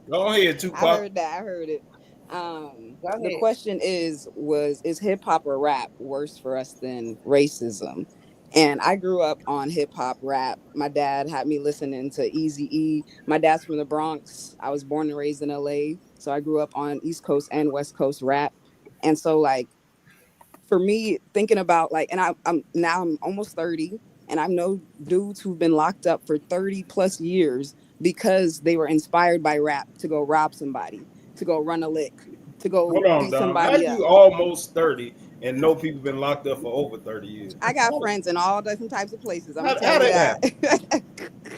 Go ahead, I Tupac. heard that. I heard it. go The ahead. question is hip hop or rap worse for us than racism? And I grew up on hip hop rap. My dad had me listening to Easy E. My dad's from the Bronx. I was born and raised in LA, so I grew up on East Coast and West Coast rap. And so like for me thinking about like and I'm now I'm almost 30 and I know dudes who've been locked up for 30 plus years because they were inspired by rap to go rob somebody, to go run a lick, to go Hold on, beat Dom. How somebody up. you almost 30 and know people been locked up for over 30 years? I got friends in all different types of places. I'm gonna tell How you that that. happen?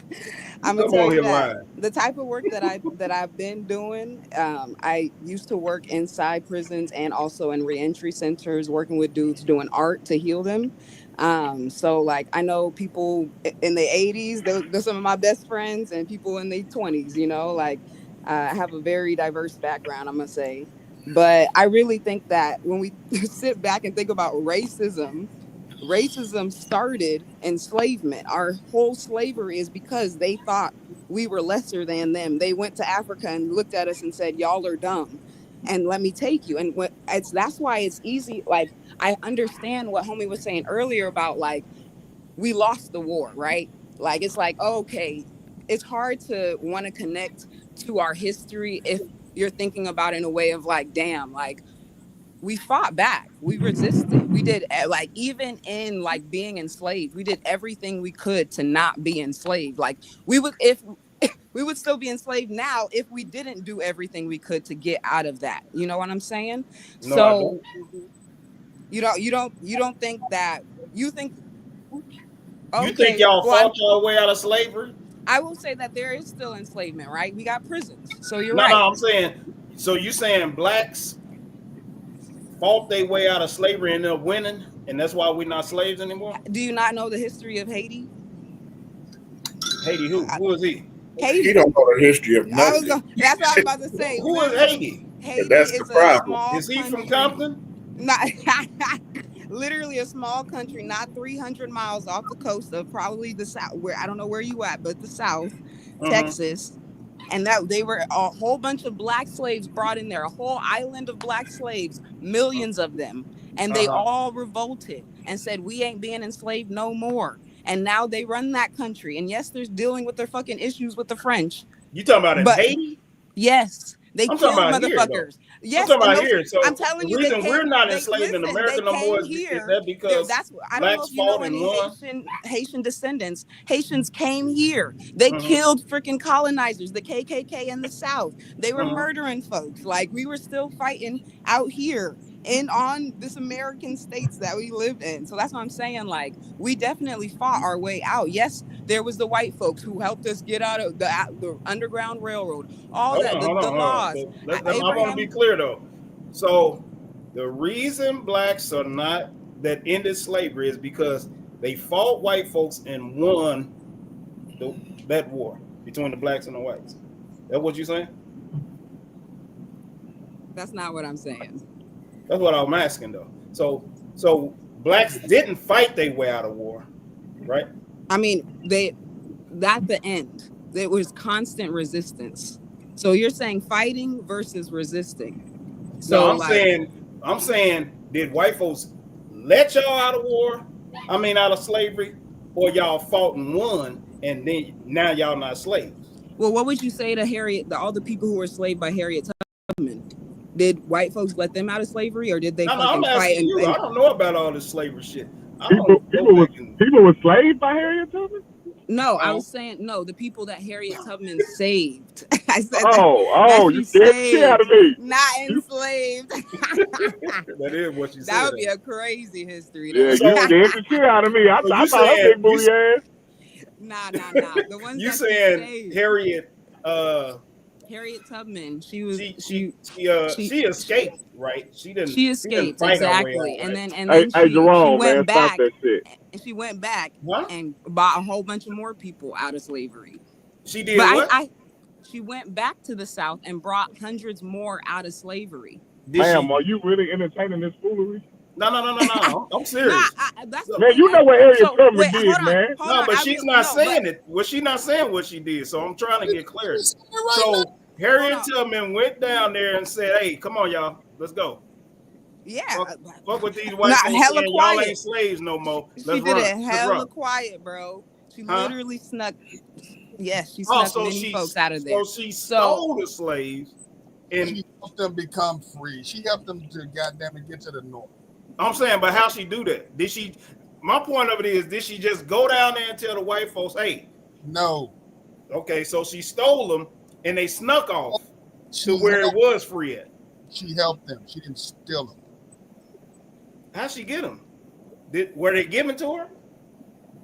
You I'm gonna come tell on you here that lying. the type of work that I've been doing. I used to work inside prisons and also in reentry centers, working with dudes doing art to heal them. So like I know people in the 80s. They're some of my best friends, and people in their 20s. You know, like I have a very diverse background. I'm gonna say, but I really think that when we sit back and think about racism started enslavement. Our whole slavery is because they thought we were lesser than them. They went to Africa and looked at us and said, "Y'all are dumb." And let me take you. And what it's that's why it's easy. Like I understand what homie was saying earlier about like we lost the war, right? Like it's like, oh, okay. it's hard to want to connect to our history if you're thinking about it in a way of like, damn, like we fought back, we resisted, we did like, even in like being enslaved, we did everything we could to not be enslaved. Like we would, if we would still be enslaved now if we didn't do everything we could to get out of that. You know what I'm saying? No, I So don't. you don't think that, you think, You think okay, y'all well, fought your way out of slavery? I will say that there is still enslavement, right? We got prisons. So you're No, right. I'm saying. So you saying blacks fought their way out of slavery and ended up winning, and that's why we're not slaves anymore? Do you not know the history of Haiti? Haiti, who? I, Who is he? He Haiti. don't know the history of I was nothing. going. That's what I was about to say. Who is Literally, Haiti? And Haiti that's the is a problem. small Is he from country. Compton? Not literally a small country, not 300 miles off the coast of probably the south. Where I don't know where you at, but the South, Mm-hmm. Texas. And that they were a whole bunch of black slaves brought in there, a whole island of black slaves, millions of them, and they Uh-huh. all revolted and said, we ain't being enslaved no more. And now they run that country, and yes, they're dealing with their fucking issues with the French, You talking about in but Haiti? yes, they I'm talking killed about here though. motherfuckers. I'm Yes, talking and about those, here. I'm So the telling you, they reason we're came. not They enslaved in listen. They America no more came is here. that There. because That's. I don't know blacks if you know fought and any won? Haitian descendants. Haitians came here. They Mm-hmm. killed freaking colonizers. The KKK in the South. They were Mm-hmm. murdering folks. Like we were still fighting out here in on this American states that we live in. So that's what I'm saying. Like we definitely fought our way out. Yes, there was the white folks who helped us get out of the Underground Railroad. All Hold that, on, hold the on, hold on. laws. So I want to be Abraham. clear though. So the reason blacks are not that ended slavery is because they fought white folks and won the, that war between the blacks and the whites. That what you saying? That's not what I'm saying. That's what I'm asking though. So blacks didn't fight their way out of war, right? I mean, they at the end, there was constant resistance. So you're saying fighting versus resisting. No, So like, I'm saying, did white folks let y'all out of war? I mean, out of slavery, or y'all fought and won, and then now y'all not slaves? well, what would you say to Harriet, all the people who were enslaved by Harriet Tubman? Did white folks let them out of slavery, or did they No, I'm fucking fight asking you. I and don't know about all this slavery shit. I People, don't go people was back and. people were slaved by Harriet Tubman. no, I Oh, was saying no, the people that Harriet Tubman saved. I said that Oh, you she scared the shit out of saved, me. not You, enslaved. that is what you That said. would be a crazy history yeah, though. you So, scared the shit out of me. so I you thought her saying big booty ass. Nah. The ones you that she saying saved. Harriet? Uh, Harriet Tubman. She was she she she she uh she she escaped, right? she She didn't escaped fight her way exactly, out, and right? then Hey, she Jerome, man, went stop back, that shit. and she went back Huh? and bought a whole bunch of more people out of slavery. She But did what? I she went back to the South and brought hundreds more out of slavery. Did Ma'am, she? are you really entertaining this foolery? No. I'm Nah, serious. that's the So, Man, thing. you know what Harriet So Tubman wait, did, man. hold no, on. but I she's will not no, but saying it. Well, she's not saying what she did. So I'm trying to get clarity. Right now. So hold Harriet on. Tubman went down there and said, "Hey, come on, y'all, let's go. Yeah, Fuck with these white not folks hella saying y'all ain't quiet. slaves no more. She Let's did run. it Let's run." hella quiet, bro. She Huh? literally snuck. Yes, she Oh, snuck many folks out of so there. she So stole the slaves, and She helped them become free. She helped them to goddamn it get to the north. I'm saying, but how she do that? Did she? My point of it is, did she just go down there and tell the white folks, "Hey, No, okay"? So she stole them, and they snuck off to she where it helped. was free at. She helped them. She didn't steal them. How'd she get them? Were they given to her?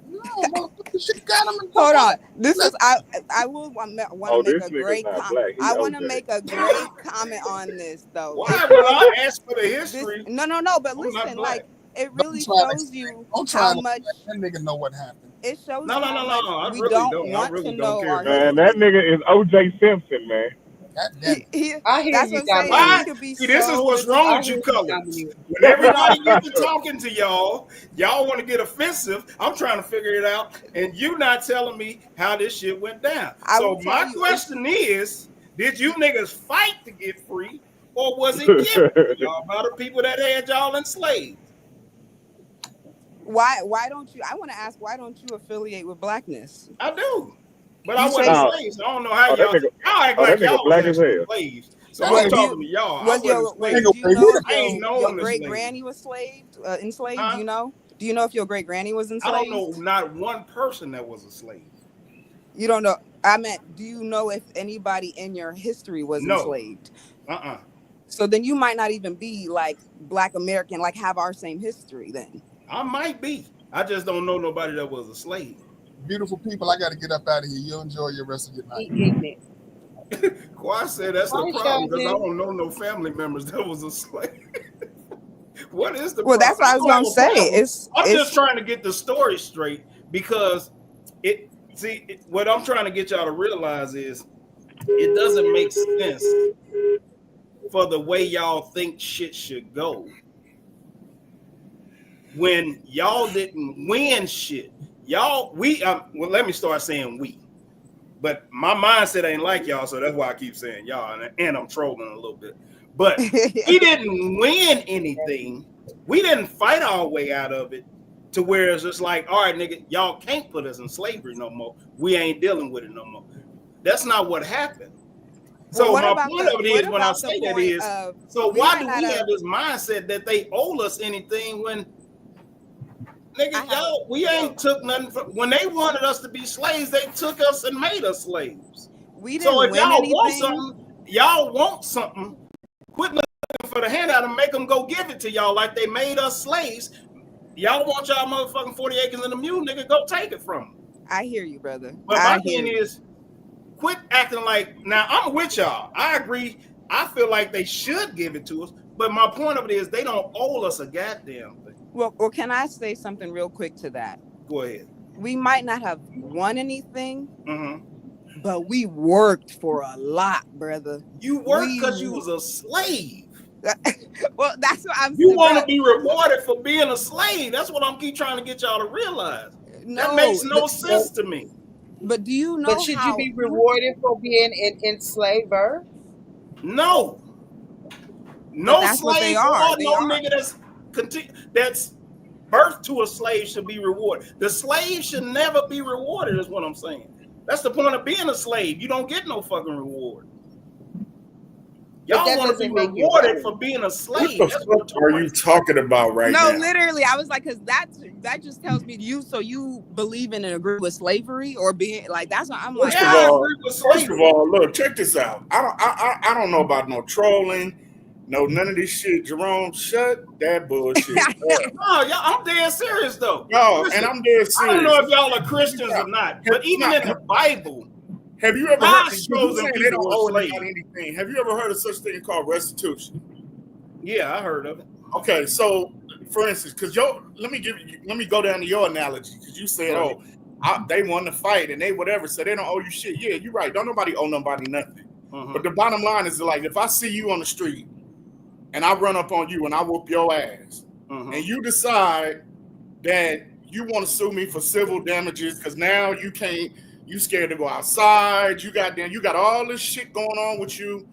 No, motherfucker, she got them and hold fuck on. This let is I will want to Oh, make this a nigga's great not black. He I want to OJ. make a great comment on this though. It Why would shows I you ask for the this. history? No. But I'm not listen, like black. it don't really try to shows explain. you Don't try how to much. explain. That nigga know what happened. It shows No, you no, how no, much no. I we really don't don't. I want to really don't know care our about Man, all that this. history. nigga is OJ Simpson, man. God damn it. I hear That's you, what I'm saying. We Dominique. Why? could be See, this is so what's wrong I with disappointed. hear you you, colors. Dominique. When everybody gets to talking to y'all want to get offensive. I'm trying to figure it out, and you not telling me how this shit went down. I will So tell my you, it's question is, did you niggas fight to get free, or was it given to y'all by the people that had y'all enslaved? why don't you? I want to ask, why don't you affiliate with Blackness? I do. But I You wasn't say, Nah, slaves. So I don't know how oh that y'all nigga, act oh that like nigga y'all was black as actually hell. slaves. So well, I'm Hey, do talking you to y'all. I was wasn't your wait? slave. nigga, Do you wait, know who if I the ain't your known a great slave. granny was enslaved? Do Huh? you know? Do you know if your great granny was I don't know enslaved? not one person that was a slave. You don't know. I meant, do you know if anybody in your history was No. enslaved? Uh-uh. So then you might not even be like Black American, like have our same history then. I might be. I just don't know nobody that was a slave. beautiful people? I got to get up out of here. You enjoy your rest of your night. He ignorant. Kawhi said that's the Hi, problem because I Sheldon. don't know no family members that was a slave. What is the Well, problem? that's what I I was don't have gonna a say. problem. I'm just It's trying to get the story straight because what I'm trying to get y'all to realize is it doesn't make sense for the way y'all think shit should go when y'all didn't win shit. Y'all, well, let me start saying we. But my mindset ain't like y'all, so that's why I keep saying y'all, and I'm trolling a little bit. But we didn't win anything. We didn't fight our way out of it to where it's just like, all right, nigga, y'all can't put us in slavery no more. We ain't dealing with it no more. That's not what happened. well, So my point of it is, what when I about the say that point is, of so we why might do not we have have this mindset that they owe us anything when I nigga, have y'all, we well, ain't took nothing from when they wanted us to be slaves, they took us and made us slaves. we So didn't if win anything. y'all want something, quit looking for the handout and make them go give it to y'all like they made us slaves. Y'all want y'all motherfucking 40 acres and a mule, nigga, go take it from them. I hear you, brother. But my I thing hear you. is, quit acting like, now I'm with y'all. I agree. I feel like they should give it to us. But my point of it is they don't owe us a goddamn thing. Well, can I say something real quick to that? Go ahead. We might not have won anything, Mm-hmm. but we worked for a lot, brother. You work We because you was a slave. well, that's what I'm You saying, want to but be rewarded for being a slave. That's what I'm keep trying to get y'all to realize. That makes no, no sense to me. but do you But know should you how? be rewarded for being an enslaver? No, But no that's what they slave are. or They no are. nigga that's birth to a slave should be rewarded. The slave should never be rewarded, is what I'm saying. That's the point of being a slave. You don't get no fucking reward. But Y'all that want to be doesn't make you rewarded right. for being a What slave. the That's fuck are you retarded. talking about right No, now? literally, I was like, because that just tells me you. So you believe in and agree with slavery or being like that's what I'm like. First Yeah, of I What? all, agree with first of slavery. all, look, check this out. I don't know about no trolling, no none of this shit. Jerome, shut that bullshit up. No, y'all, I'm dead serious though. No, and Listen, I'm dead I don't know serious. if y'all are Check this Christians or out. not, Have, but even not, in the Bible, have you ever heard? God's Because you chosen saying they people don't were owe slaves. anybody anything. Have you ever heard of such thing called restitution? Yeah, I heard of it. Okay, so for instance, because let me go down to your analogy because you said, Go ahead. oh, they won the fight and they whatever, so they don't owe you shit. Yeah, you're right. Don't nobody owe nobody nothing. But the bottom line is like, if I see you on the street and I run up on you and I whoop your ass, and you decide that you want to sue me for civil damages because now you can't, you scared to go outside. You got all this shit going on with you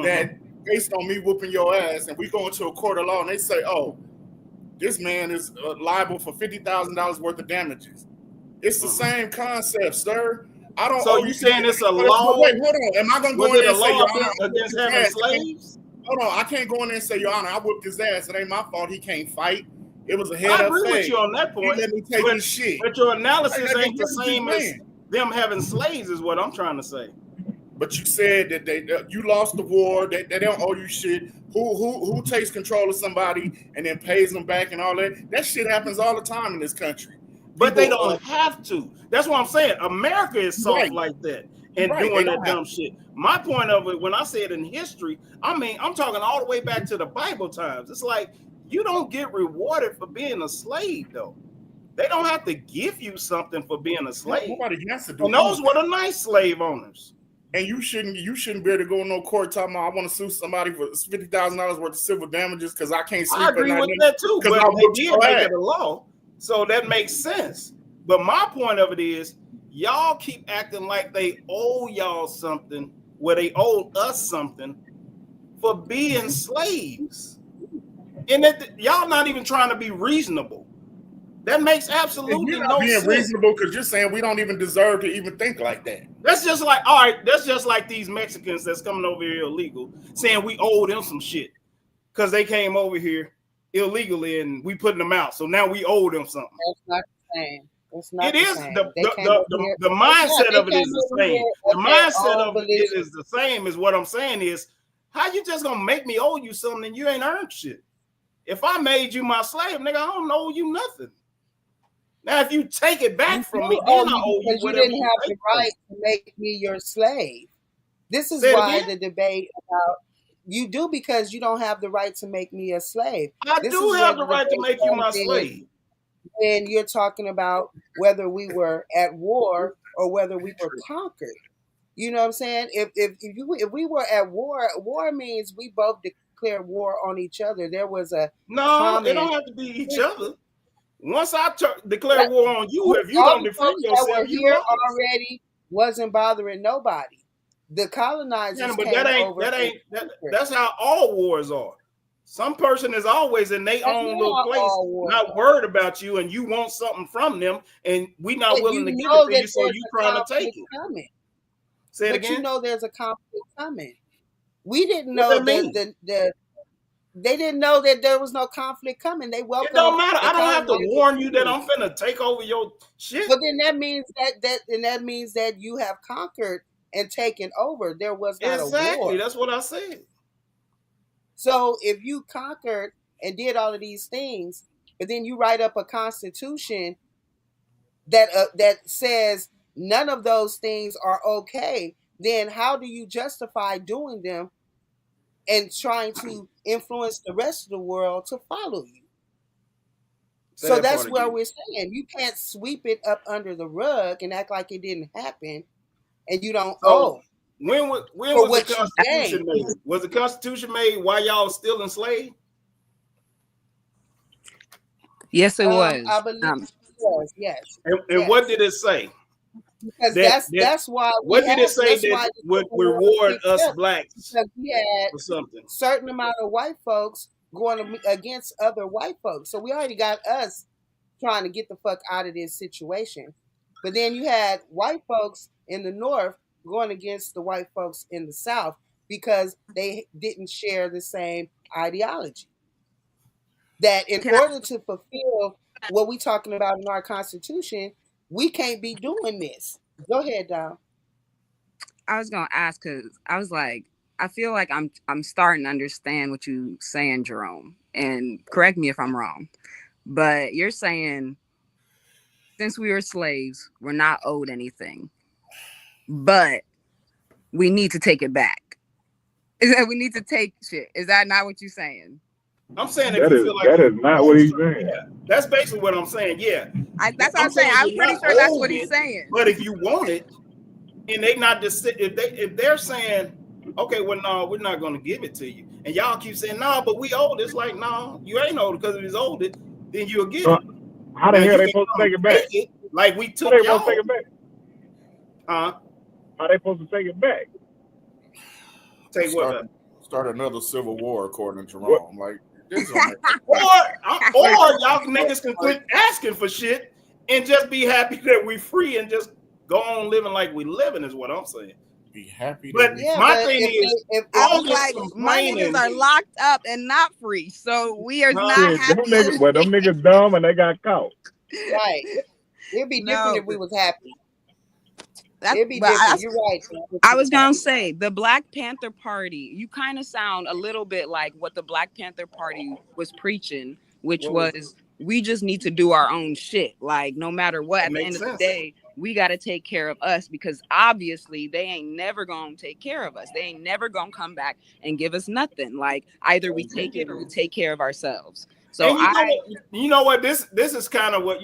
that based on me whooping your ass, and we go into a court of law and they say, oh, this man is liable for $50,000 worth of damages. It's the same concept, sir. I don't So owe you you. saying it's a But law? wait, hold on. Am I gonna go Was in it there a and say, Your law Honor, I whooped against his having ass? slaves? Hold on, I can't go in there and say, Your Honor, I whooped his ass. It ain't my fault. He can't fight. It was a I head-up agree with you fade. on that He point, let me take but his shit. your analysis Like, ain't the what is this same as man? them having slaves, is what I'm trying to say. But you said that you lost the war. They don't owe you shit. Who takes control of somebody and then pays them back and all that? That shit happens all the time in this country. But they People, don't have to. That's what I'm saying. America is you're soft right. like that You're and right. They doing don't that have dumb to. shit. My point of it, when I say it in history, I mean, I'm talking all the way back to the Bible times. It's like you don't get rewarded for being a slave, though. They don't have to give you something for being a slave. Nobody has to do And those were anything. the nice slave owners. And you shouldn't be able to go in no court talking about I want to sue somebody for $50,000 worth of civil damages because I can't I sleep at agree night with that too, because but I they whooped did your make ass. it a law, so that makes sense. But my point of it is, y'all keep acting like they owe y'all something, where they owe us something for being slaves, and that y'all not even trying to be reasonable. That makes And you're absolutely not no being sense. reasonable because you're saying we don't even deserve to even think like that. That's just like, all right, that's just like these Mexicans that's coming over here illegal saying we owe them some shit because they came over here illegally and we putting them out. So now we owe them something. That's not the same. It's It not the is same. They came over here. the It's not. mindset They of it came is the over same. here The of their mindset own of it volition. is the same as what I'm saying is how you just gonna make me owe you something and you ain't earned shit. If I made you my slave, nigga, I don't owe you nothing. Now, if you take it back from me, You then owe I me owe you because you whatever didn't you have take the from right me. to make me your slave. This is Say it why again. the debate about you do because you don't have the right to make me a slave. I This do is where have the the right to debate make you comes my in slave. when you're talking about whether we were at war or whether we were conquered. You know what I'm saying? If we were at war, war means we both declared war on each other. There was a No, it common. don't have to be each other. Once I declare war on you, if you All don't the defend folks that yourself, were you here lost. already wasn't bothering nobody. The Yeah, colonizers but came over and conquered. that's how all wars are. Some person is always in their That's own not little how place, all wars not are. worried about you, and you want something from them, and we not But willing you to give it know to you, that so there's you a trying to take conflict it. coming. Say it But you again. know there's a conflict coming. We didn't What know that that mean? they didn't know that there was no conflict coming. They It don't welcomed matter. the I don't have to colonizers warn you that in. I'm finna take over your shit. But then that means that you have conquered and taken over. There was not a Exactly. war. That's what I said. So if you conquered and did all of these things, but then you write up a constitution that says none of those things are okay, then how do you justify doing them and trying to influence the rest of the world to follow you? Say So that that's part where again. we're saying you can't sweep it up under the rug and act like it didn't happen and you don't So owe when for was the what you gained. Constitution made? Was the Constitution made while y'all still enslaved? Yes, it I was. believe it was, yes. And what Yes. did it say? Because That that's why what did it say that's that why the would Civil War reward picked us up, blacks because we had or something? certain amount of white folks going against other white folks. So we already got us trying to get the fuck out of this situation. But then you had white folks in the north going against the white folks in the south because they didn't share the same ideology. That in Can I? order to fulfill what we're talking about in our constitution, we can't be doing this. Go ahead, Dom. I was gonna ask because I was like, I feel like I'm starting to understand what you saying, Jerome. And correct me if I'm wrong, but you're saying since we were slaves, we're not owed anything, but we need to take it back. Is that we need to take shit? Is that not what you're saying? I'm saying if That you is feel like that you is not owe what he's something, saying. yeah, that's basically what I'm saying. Yeah, That's what I'm I'm saying. saying I'm you're pretty not sure that's what owed he's it, saying. but if you want it, and they not just if they're saying, okay, well, no, we're not going to give it to you, and y'all keep saying, no, but we owed it. It's like, no, you ain't owed it because if it's owed it, then you'll get So it. how the Now hell you they can supposed to come take it back? take it like we How they took supposed to take y'all. it back? Uh, How they supposed to take it back? take what back? Start another civil war, according to What? Jerome. Like this don't make Or no sense. y'all niggas can quit asking for shit and just be happy that we free and just go on living like we living is what I'm saying. Be happy that But we Yeah, my but thing is I if all was you this like, my niggas complaining, are locked up and not free, so we are huh? not Shit, them happy niggas, as well, them shit. niggas dumb and they got caught. right, it'd be different No, if we was happy. that's It'd be but different. You're right. If I we was was gonna happy. say the Black Panther Party. You kind of sound a little bit like what the Black Panther Party was preaching, which What was was we just need to do our own shit. Like no matter what, that at the end makes of the sense. day, we got to take care of us because obviously they ain't never gonna take care of us. They ain't never gonna come back and give us nothing. Like either we take it or we take care of ourselves. So And you know what, this is kind of what,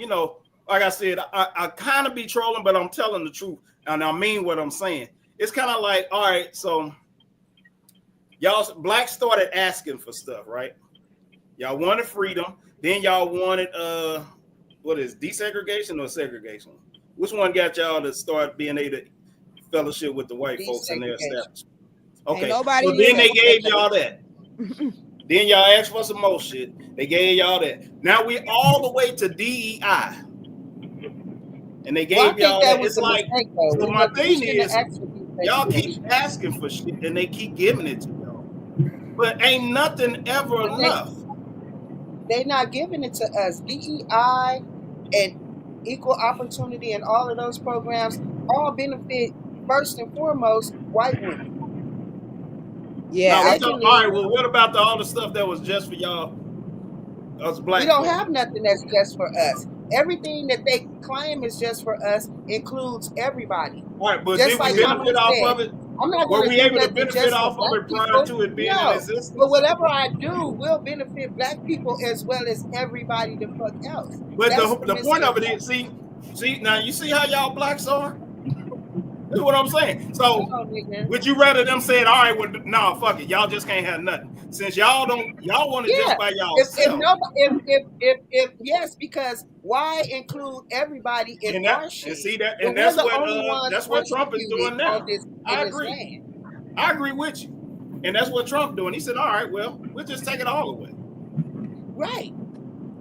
like I said, I kind of be trolling, but I'm telling the truth and I mean what I'm saying. It's kind of like, all right, so y'all blacks started asking for stuff, right? Y'all wanted freedom, then y'all wanted what is desegregation or segregation? Which one got y'all to start being able to fellowship with the white folks in their Desegregation. establishment? ain't Okay, nobody so in then they that. gave y'all that. Then y'all asked for some more shit. They gave y'all that. Now we all the way to DEI. And they Well, I gave think y'all that that. was It's a like, mistake, though. so my We thing shouldn't is, have asked for these y'all keep regulations. asking for shit and they keep giving it to y'all. But ain't nothing ever But enough. they're not giving it to us. DEI and equal opportunity and all of those programs all benefit first and foremost white women. Yeah, Now we I, talk. All Secondly, right. Well, what about all the stuff that was just for y'all, us we black don't folks? have nothing that's just for us. Everything that they claim is just for us includes everybody. All right, but Just did we like mm, Kamala benefit off said, of it? I'm not Were going to we do able to nothing benefit just for off of black it prior people. to it being in No. But existence? whatever I do will benefit black people as well as everybody the fuck else. But That's the the point of it misconception. is, see now you see how y'all blacks are. That's what I'm saying. So No, nigga. would you rather them saying, all right, well, no, fuck it, y'all just can't have nothing since y'all want it just Yeah. by If y'allself, nobody if yes, because why include everybody in our and shit see that, when and we're the only ones that's what Trump is persecuted doing on now. this in I this agree, land? I agree with you, and that's what Trump doing. He said, all right, well, we'll just take it all away. Right.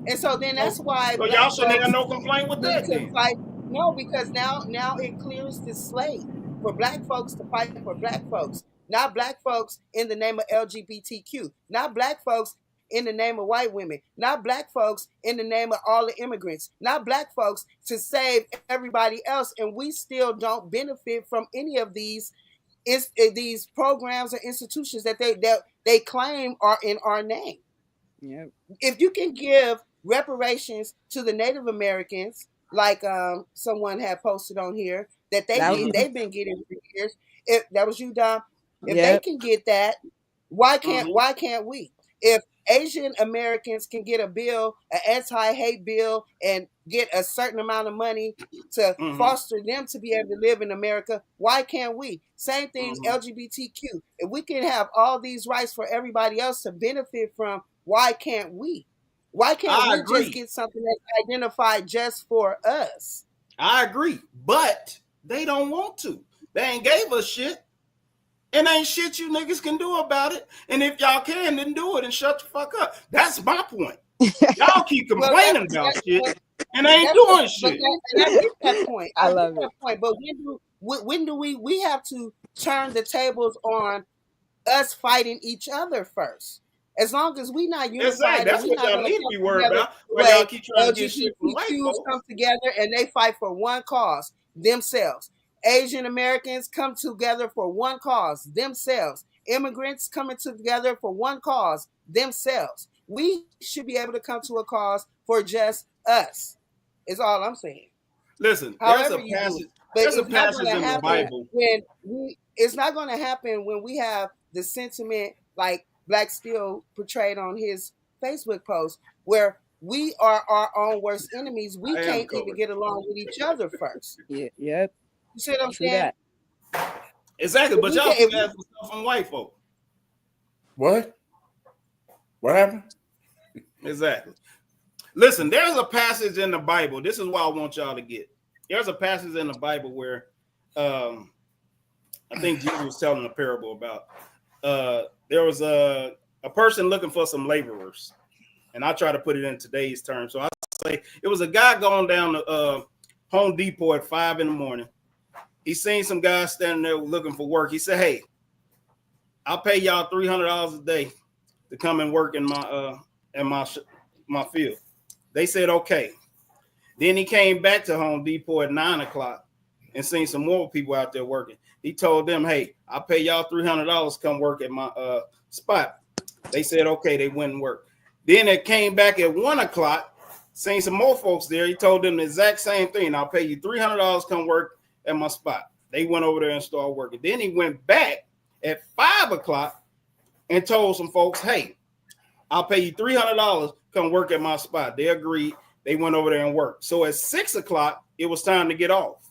And so then So, that's why so black y'all shouldn't have folks no complaint with need that to then. fight. No, because now it clears the slate for black folks to fight for black folks. Not black folks in the name of LGBTQ. Not black folks in the name of white women. Not black folks in the name of all the immigrants. Not black folks to save everybody else, and we still don't benefit from any of these programs or institutions that they claim are in our name. yep. If you can give reparations to the Native Americans, like someone had posted on here that That was Mm-hmm. me. they've been getting for years. If that was you, Dom, if they Yep. can get that, why can't Mm-hmm. why can't we? If Asian Americans can get a bill, an anti-hate bill, and get a certain amount of money to Mm-hmm. foster them to be able to live in America, why can't we? Same thing Mm-hmm. LGBTQ. If we can have all these rights for everybody else to benefit from, why can't we? Why can't I we just agree. get something that's identified just for us? I agree. But they don't want to. They ain't gave us shit. And ain't shit you niggas can do about it. And if y'all can, then do it and shut the fuck up. That's my point. Y'all keep Well, complaining about shit but and ain't that's the doing but shit. that, and I get that point. I I get love that it. point. But when do we have to turn the tables on us fighting each other first? As long as we not Exactly. unified and That's we what not y'all going to need to come be worried together about. the Why y'all way keep trying to get shit from white LGBTQs folks. come together and they fight for one cause, themselves. Asian Americans come together for one cause, themselves. Immigrants coming together for one cause, themselves. We should be able to come to a cause for just us. Is all I'm saying. Listen, However you do it. But there's a it's not going passage to in the happen Yeah. Bible. when we it's not going to happen when we have the sentiment like Black Steel portrayed on his Facebook post where we are our own worst enemies. We I am can't even colored. get along with each other first. Yeah. Yep. You see what I'm True saying? that. Exactly, If but we y'all can keep if we asking stuff from white folk. What? What happened? Exactly. Listen, there's a passage in the Bible. This is what I want y'all to get. There's a passage in the Bible where I think Jesus was telling a parable about there was a person looking for some laborers. And I try to put it in today's terms. So I say it was a guy going down to Home Depot at 5 in the morning. He seen some guys standing there looking for work. He said, "Hey, I'll pay y'all $300 a day to come and work in my field." They said okay. Then he came back to Home Depot at 9 o'clock and seen some more people out there working. He told them, "Hey, I'll pay y'all $300 to come work at my spot." They said okay. They went and worked. Then it came back at 1 o'clock, seen some more folks there. He told them the exact same thing. "I'll pay you $300 to come work at my spot." They went over there and started working. Then he went back at 5 o'clock and told some folks, "Hey, I'll pay you $300 come work at my spot." They agreed. They went over there and worked. So at 6 o'clock, it was time to get off.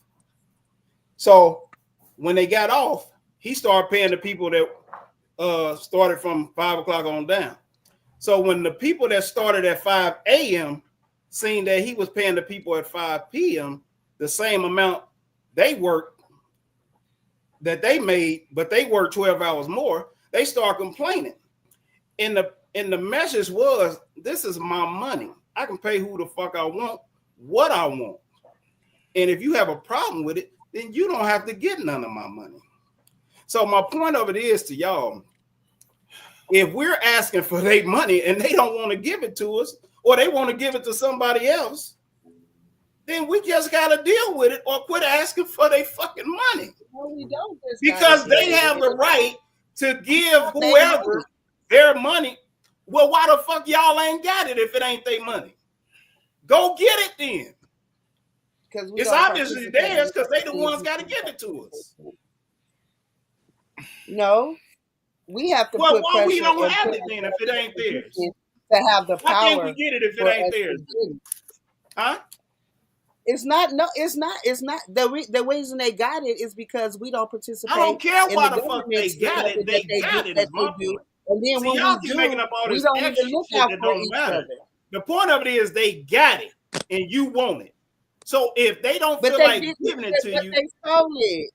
So when they got off, he started paying the people that started from 5 o'clock on down. So when the people that started at 5 a.m. seen that he was paying the people at 5 p.m. the same amount they worked that they made, but they worked 12 hours more, they start complaining. And the message was, this is my money. I can pay who the fuck I want, what I want. And if you have a problem with it, then you don't have to get none of my money. So my point of it is to y'all, if we're asking for their money and they don't want to give it to us, or they want to give it to somebody else, then we just got to deal with it or quit asking for their fucking money. No, we don't. Because they have the right to give whoever their money. Well, why the fuck y'all ain't got it if it ain't their money? Go get it then. It's obviously theirs because they the ones got to give it to us. No, we have to. Well, put why we pressure don't and have put it then if it ain't theirs? to have the Why can't power we get it if it for ain't us to theirs? get it. Huh? It's not. No, it's not. It's not. The reason they got it is because we don't participate. I don't care in why the the fuck they government got it. They got it is my point. And then See, when y'all we keep do, making up all we this don't even extra look shit out that for don't each matter. other. The point of it is they got it and you want it. So if they don't But feel they like didn't. giving it to But you, they stole it.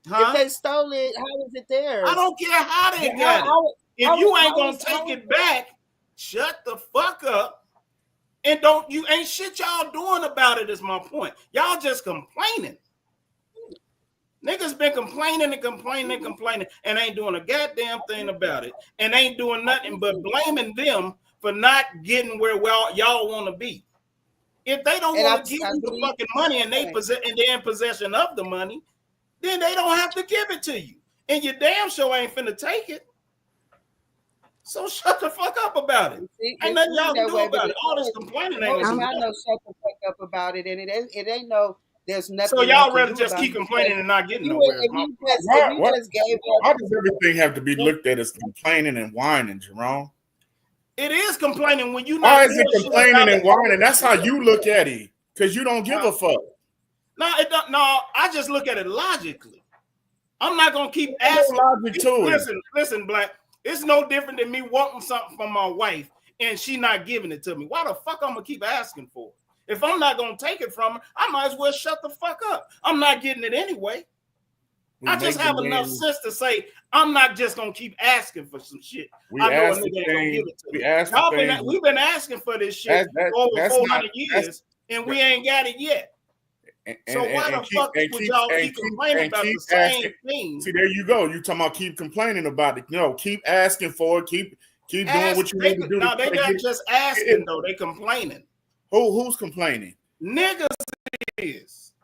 huh? If they stole it, how is it theirs? I don't care how they How- got it. how- If how- you ain't how gonna is- take how is- it back, shut the fuck up. And don't you ain't shit y'all doing about it is my point. Y'all just complaining. Niggas been complaining and complaining and complaining and ain't doing a goddamn thing about it and ain't doing nothing but blaming them for not getting where y'all want to be. If they don't want to give you the fucking money and they're in possession of the money, then they don't have to give it to you. And your damn show ain't finna take it. So shut the fuck up about it. Ain't nothing y'all can do about it. All this complaining ain't It's gonna not do no shut the fuck up about it, and it ain't no. There's nothing. So y'all you rather can do just about keep it. complaining and not getting If nowhere. you just gave Why does everything have to be looked at as complaining and whining, Jerome? It is complaining when you not. Why is it complaining and whining? That's how you look at it, because you don't give a fuck. No, it don't. No, I just look at it logically. I'm not gonna keep asking. Logic to it. Listen, Black. It's no different than me wanting something from my wife and she not giving it to me. Why the fuck I'm gonna keep asking for it? If I'm not gonna take it from her, I might as well shut the fuck up. I'm not getting it anyway. I just have enough sense to say I'm not just gonna keep asking for some shit. I know a nigga ain't gonna give it to me. We've been asking for this shit for over 400 years, and we ain't got it yet. So why the fuck would y'all keep complaining about the same thing? See, there you go. You talking about keep complaining about it. No, keep asking for it. Keep doing what you need to do. No, they not just asking though. They complaining. Who's complaining? Niggas is.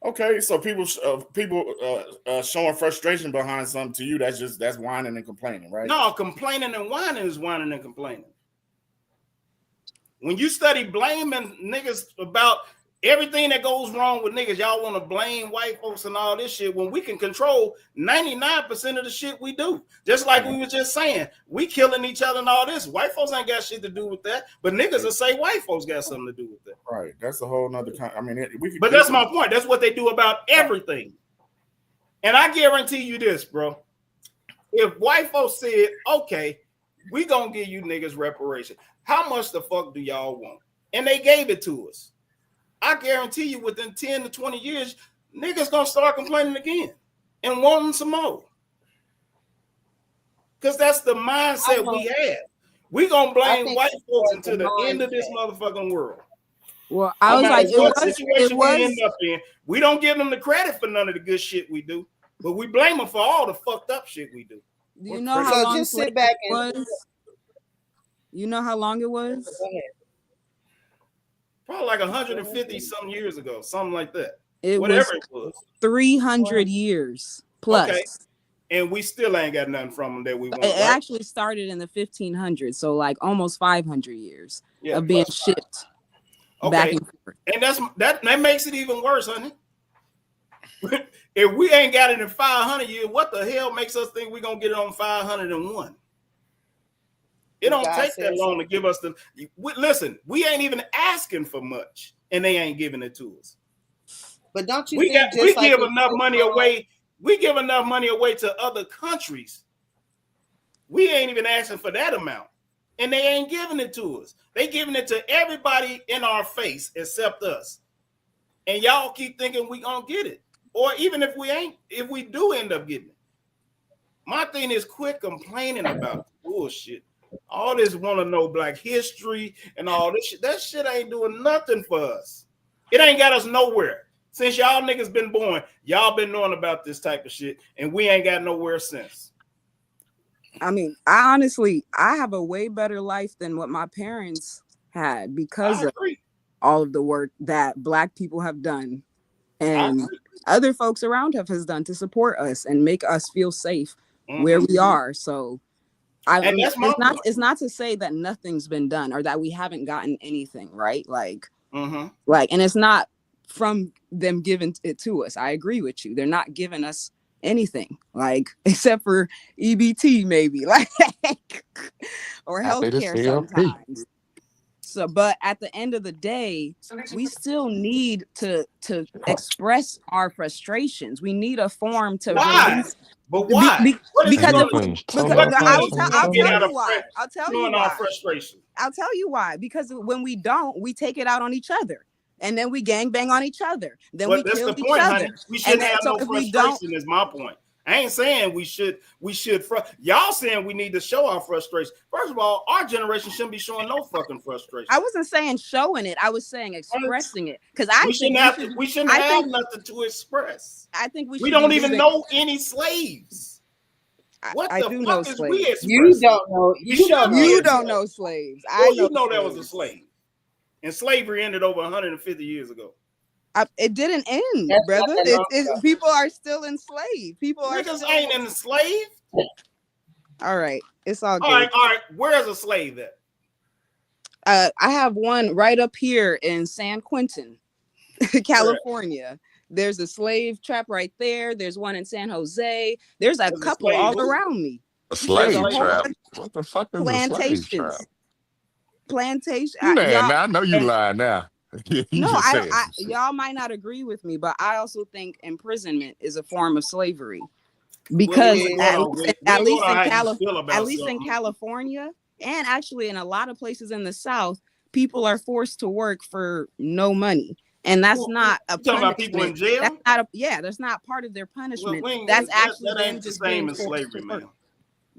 Okay, so people showing frustration behind something to you. That's whining and complaining, right? No, complaining and whining is whining and complaining. When you study blaming niggas about everything that goes wrong with niggas, y'all want to blame white folks and all this shit when we can control 99% of the shit we do. Just like we were just saying, we killing each other and all this. White folks ain't got shit to do with that, but niggas will say white folks got something to do with that. Right. That's a whole nother kind. I mean, but that's my point. That's what they do about everything. And I guarantee you this, bro. If white folks said, okay, we gonna give you niggas reparation, how much the fuck do y'all want? And they gave it to us. I guarantee you within 10 to 20 years, niggas gonna start complaining again and wanting some more. Because that's the mindset we have. We gonna blame white folks until the end of this motherfucking world. Well, I was like, what situation we end up in, we don't give them the credit for none of the good shit we do, but we blame them for all the fucked up shit we do. Do you know how long just sit back and was? You know how long it was? Probably like 150 some years ago, something like that. Whatever it was. 300 years plus. Okay. And we still ain't got nothing from them that we want. It actually started in the 1500s, so like almost 500 years of being shipped back and forth. And that makes it even worse, honey. If we ain't got it in 500 years, what the hell makes us think we're gonna get it on 501? It don't take that long to give us the. Listen, we ain't even asking for much, and they ain't giving it to us. But don't you we think we give enough money away? We give enough money away to other countries. We ain't even asking for that amount, and they ain't giving it to us. They giving it to everybody in our face except us. And y'all keep thinking we gonna get it, or even if we do end up getting it. My thing is quit complaining about bullshit. All this want to know Black history and all this shit. That shit ain't doing nothing for us. It ain't got us nowhere. Since y'all niggas been born, y'all been knowing about this type of shit, and we ain't got nowhere since. I mean, I have a way better life than what my parents had because I of agree. all of the work that Black people have done I and agree. other folks around us has done to support us and make us feel safe where Mm-hmm. we are. So And that's my point. it's not to say that nothing's been done or that we haven't gotten anything, right? Mm-hmm. And it's not from them giving it to us. I agree with you. They're not giving us anything, except for EBT maybe, or Happy to healthcare see you. Hey. sometimes. So, but at the end of the day, we still need to express our frustrations. We need a form to Why? release. But why? What is it Because Tell me, gonna if do? please. Tell me, What because good please. is it I'll gonna get tell out you of why. I'll tell you showing our why. frustration? I'll tell you why. Because when we don't, we take it out on each other, and then we gang bang on each other. Then we But that's kill the each point, honey. other. We And shouldn't then, have so no if we don't, frustration. Is my point. I ain't saying we should. Y'all saying we need to show our frustration. First of all, our generation shouldn't be showing no fucking frustration. I wasn't saying showing it. I was saying expressing it. Because I think we should. We shouldn't I have think. nothing to express. I think we We should be don't even leaving. know any slaves. What I the do know fuck is we slaves. You expressing? don't know. We You don't should know be You anything. don't expressing. know slaves. I Who know you know that was a slaves. slave? And slavery ended over 150 years ago. It didn't end, That's not brother. that long ago. People are still enslaved. People are Niggas still. ain't enslaved. All right, it's all All good. right, all right. Where's a slave at? I have one right up here in San Quentin, Where California. There's a slave trap right there. There's one in San Jose. There's a there's a couple slave all who? around me. A Where's There's a slave whole slave? trap. bunch What the fuck of is a slave trap? plantations. Man, Y'all, man, I know you And lying now. You no, just saying some shit. y'all might not agree with me, but I also think imprisonment is a form of slavery well, It because we ain't going is. on. We ain't going on how you feel At about least in something. California, and actually in a lot of places in the South, people are forced to work for no money, and that's not a You talking about people in punishment. jail? That's not part of their Well, punishment. we ain't, That's actually that them ain't the just being same as forced to slavery, work. man.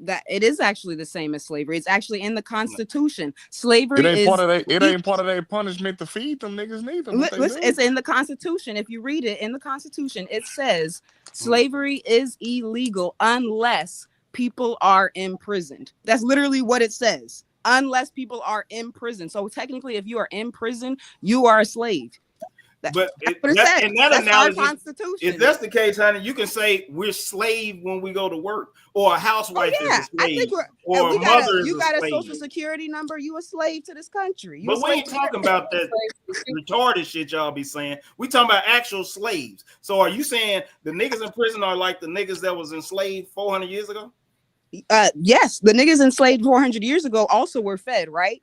That it is actually the same as slavery. It's actually in the No. Constitution. It Slavery ain't part is of that. It ain't part of their punishment to feed them niggas neither, but they listen, do. it's in the Constitution. If you read it in the Constitution, it says slavery is illegal unless people are imprisoned. That's literally what it says. Unless people are in prison. So technically, if you are in prison, you are a slave. But That's what it says. in that That's our analogy, if Constitution. that's the case, honey, you can say we're slave when we go to work, or a Oh housewife is a yeah, I slave, think we're. And or a mother is you a got a slave. social security number. You a slave to this country. You a But we slave ain't to talking your. about that retarded shit y'all be saying. We talking about actual slaves. So are you saying the niggas in prison are like the niggas that was enslaved 400 years ago? Yes, the niggas enslaved 400 years ago also were fed, right?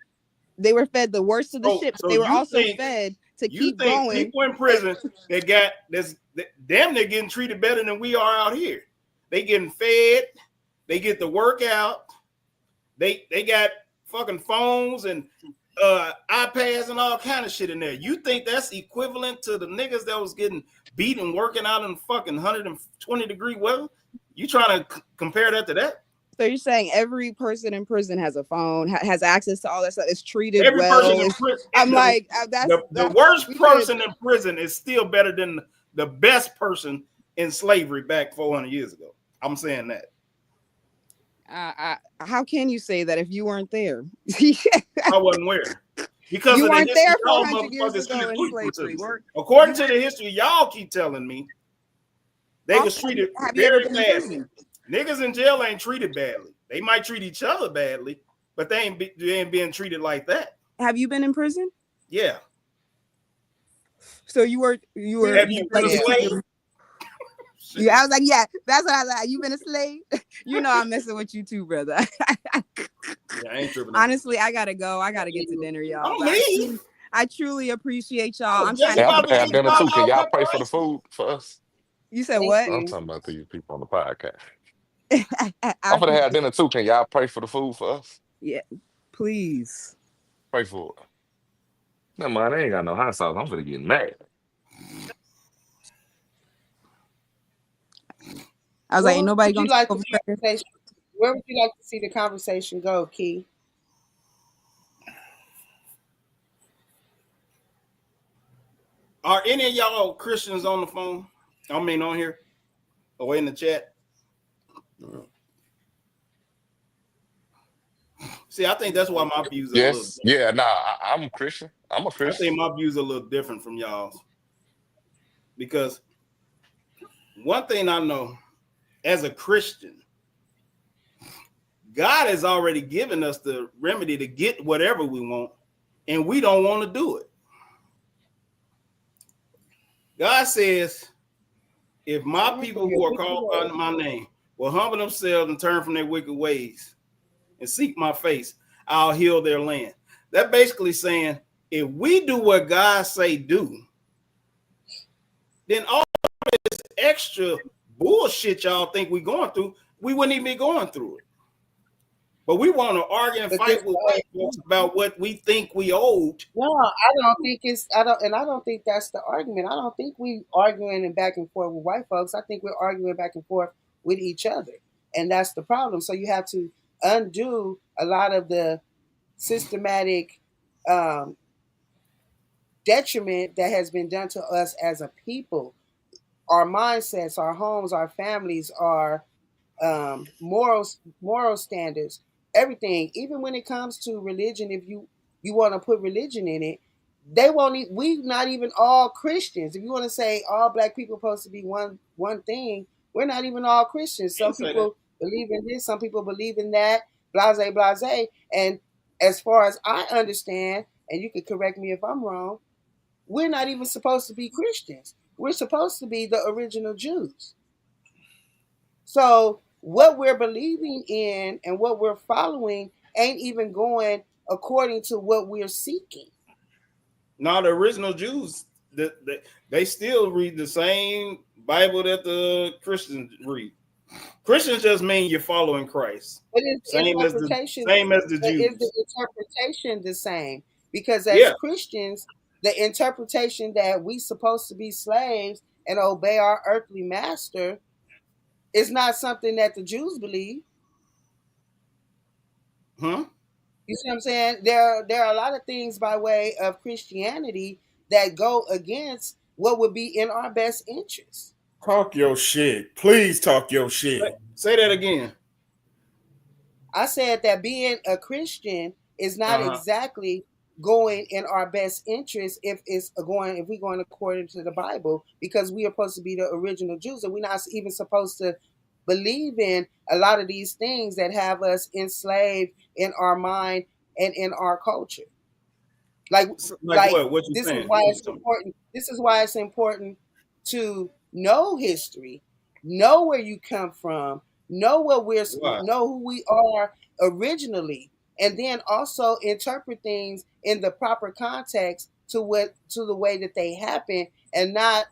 They were fed the worst of the So shit, but so they were also fed to you keep think going. people in prison that damn they're getting treated better than we are out here. They getting fed, they get the workout, they got fucking phones and iPads and all kind of shit in there. You think that's equivalent to the niggas that was getting beat and working out in fucking 120-degree weather? You trying to compare that to that? So you're saying every person in prison has a phone, has access to all that stuff, is treated Every person well. in prison, I'm like, the that's worst we should. person in prison is still better than the best person in slavery back 400 years ago. I'm saying that. How can you say that if you weren't there? I wasn't where. Because You of the weren't history there y'all 400 years motherfuckers ago keep in preaching to slavery. me. According You to the history y'all keep telling me, they was also, treated have you ever very been in badly. prison? Niggas in jail ain't treated badly. They might treat each other badly, but they ain't being treated like that. Have you been in prison? Yeah. So you were Have you been like a you keep slave? your. Yeah, I was like, yeah, that's what I was like. You been a slave? You know I'm messing with you too, brother. Yeah, I ain't tripping out. Honestly, I gotta go. I gotta get to dinner, y'all. Don't But leave. I truly appreciate I y'all. was I'm trying just to Hey, I'm keep about gonna to have get dinner it. too. Can our y'all pray for the reparations. food for us? You said Thank what? I'm you. talking about the people on the podcast. I I'm gonna have appreciate. dinner too. Can y'all pray for the food for us? Yeah, please. Pray for it. No man, I ain't got no hot sauce. I'm gonna get mad. I was like, Where ain't nobody would you gonna take like the over. conversation? Where would you like to see the conversation go, Key? Are any of y'all Christians on the phone? I mean, on here or in the chat? See, I think that's why my views are a little Yes, different. yeah, nah, I'm Christian. I'm a I think Christian. my views are a little different from y'all's because one thing I know as a Christian, God has already given us the remedy to get whatever we want, and we don't want to do it. God says, if my Turn people from your who are wicked called by ways. my name will humble themselves and turn from their wicked ways and seek my face, I'll heal their land. That basically saying, if we do what God say do, then all this extra bullshit y'all think we going through, we wouldn't even be going through it. But we want to argue and But this fight with white folks about what we think we owed. no, I don't think it's I don't think that's the argument. I don't think we arguing and back and forth with white folks. I think we're arguing back and forth with each other. And that's the problem. So you have to undo a lot of the systematic um, detriment that has been done to us as a people. Our mindsets, our homes, our families, our moral standards, everything. Even when it comes to religion, if you want to put religion in it, they won't. We not even all Christians. If you want to say all black people are supposed to be one thing, we're not even all Christians. You Some can say that. people believe in this, some people believe in that. Blase, blase. And as far as I understand, and you can correct me if I'm wrong, we're not even supposed to be Christians. We're supposed to be the original Jews. So what we're believing in and what we're following ain't even going according to what we're seeking. Now the original Jews, they still read the same Bible that the Christians read. Christians just mean you're following Christ, But is the interpretation same as the is the Jews. interpretation the same? Because as Yeah, Christians, the interpretation that we supposed to be slaves and obey our earthly master is not something that the Jews believe. huh? You see what I'm saying? There are a lot of things by way of Christianity that go against what would be in our best interest. Talk your shit. Please talk your Say, shit. say that again. I said that being a Christian is not Uh huh. exactly going in our best interest if we're going according to the Bible, because we are supposed to be the original Jews and we're not even supposed to believe in a lot of these things that have us enslaved in our mind and in our culture. like Like like what? What you this is saying? why What you it's talking important this is why it's important to know history, know where you come from, about? Why? know who we are originally, and then also interpret things in the proper context to the way that they happen, and not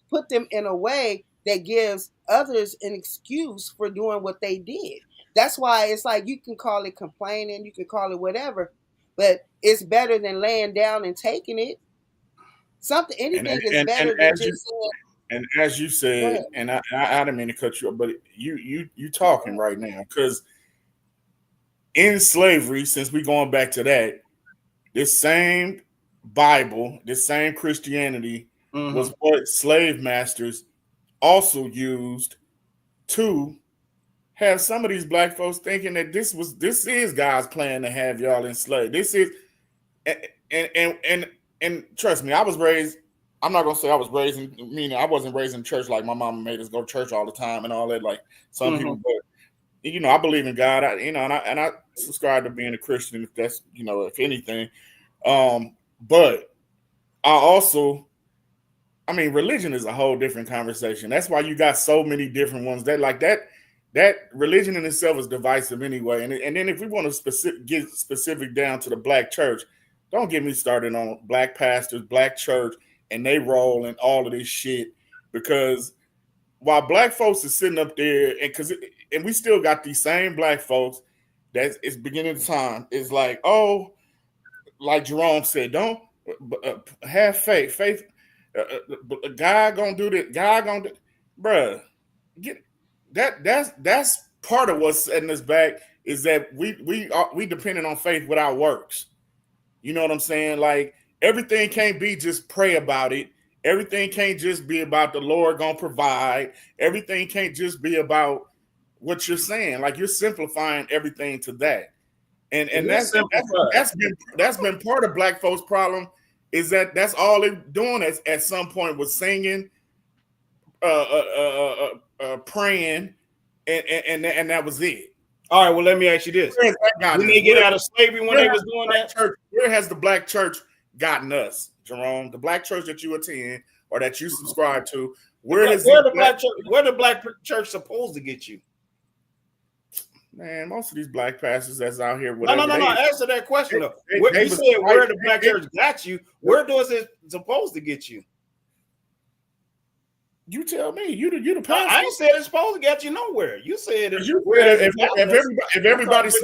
put them in a way that gives others an excuse for doing what they did. That's why it's like you can call it complaining, you can call it whatever, but it's better than laying down and taking it. Something, And anything is and better than as you just saying, as you go said, ahead. and I didn't mean to cut you off, but you No, go talking ahead. right now because in slavery, since we going back to that, this same Bible, this same Christianity Mm-hmm. was what slave masters also used to have some of these black folks thinking that this is God's plan to have y'all enslaved. This is and and trust me, I was raised. I'm not gonna say I was raised in, meaning I wasn't raised in church like my mama made us go to church all the time and all that. Like some Mm-hmm. people, but I believe in God. And I subscribe to being a Christian. If that's if anything, but I also, I mean, religion is a whole different conversation. That's why you got so many different ones that like that. That religion in itself is divisive anyway. And then if we want to get specific down to the black church, don't get me started on black pastors, black church, and they roll and all of this shit. Because while black folks are sitting up there, and we still got these same black folks that it's beginning of time. It's like, oh, like Jerome said, don't have faith. Faith, God gonna do this. God gonna do, bruh. Get that's part of what's setting us back is that we depending on faith without works. You know what I'm saying? Like everything can't be just pray about it Everything can't just be about the Lord gonna provide. Everything can't just be about what you're saying. Like you're simplifying everything to that. And It is that's simplified. that's been part of black folks' problem is that that's all they're doing at some point was singing, praying, and that was it. All right, well, let me ask you this. Where has that gotten Didn't us? they get out of slavery when they was doing that? Where has the black church gotten us, Jerome? The black church that you attend or that you subscribe to, where the black church supposed to get you? Man, most of these black pastors that's out here, No. Answer that question though. You said where the black church got you. Where does it supposed to get you? You tell me. You the pastor. I ain't said it's supposed to get you nowhere. You said if everybody's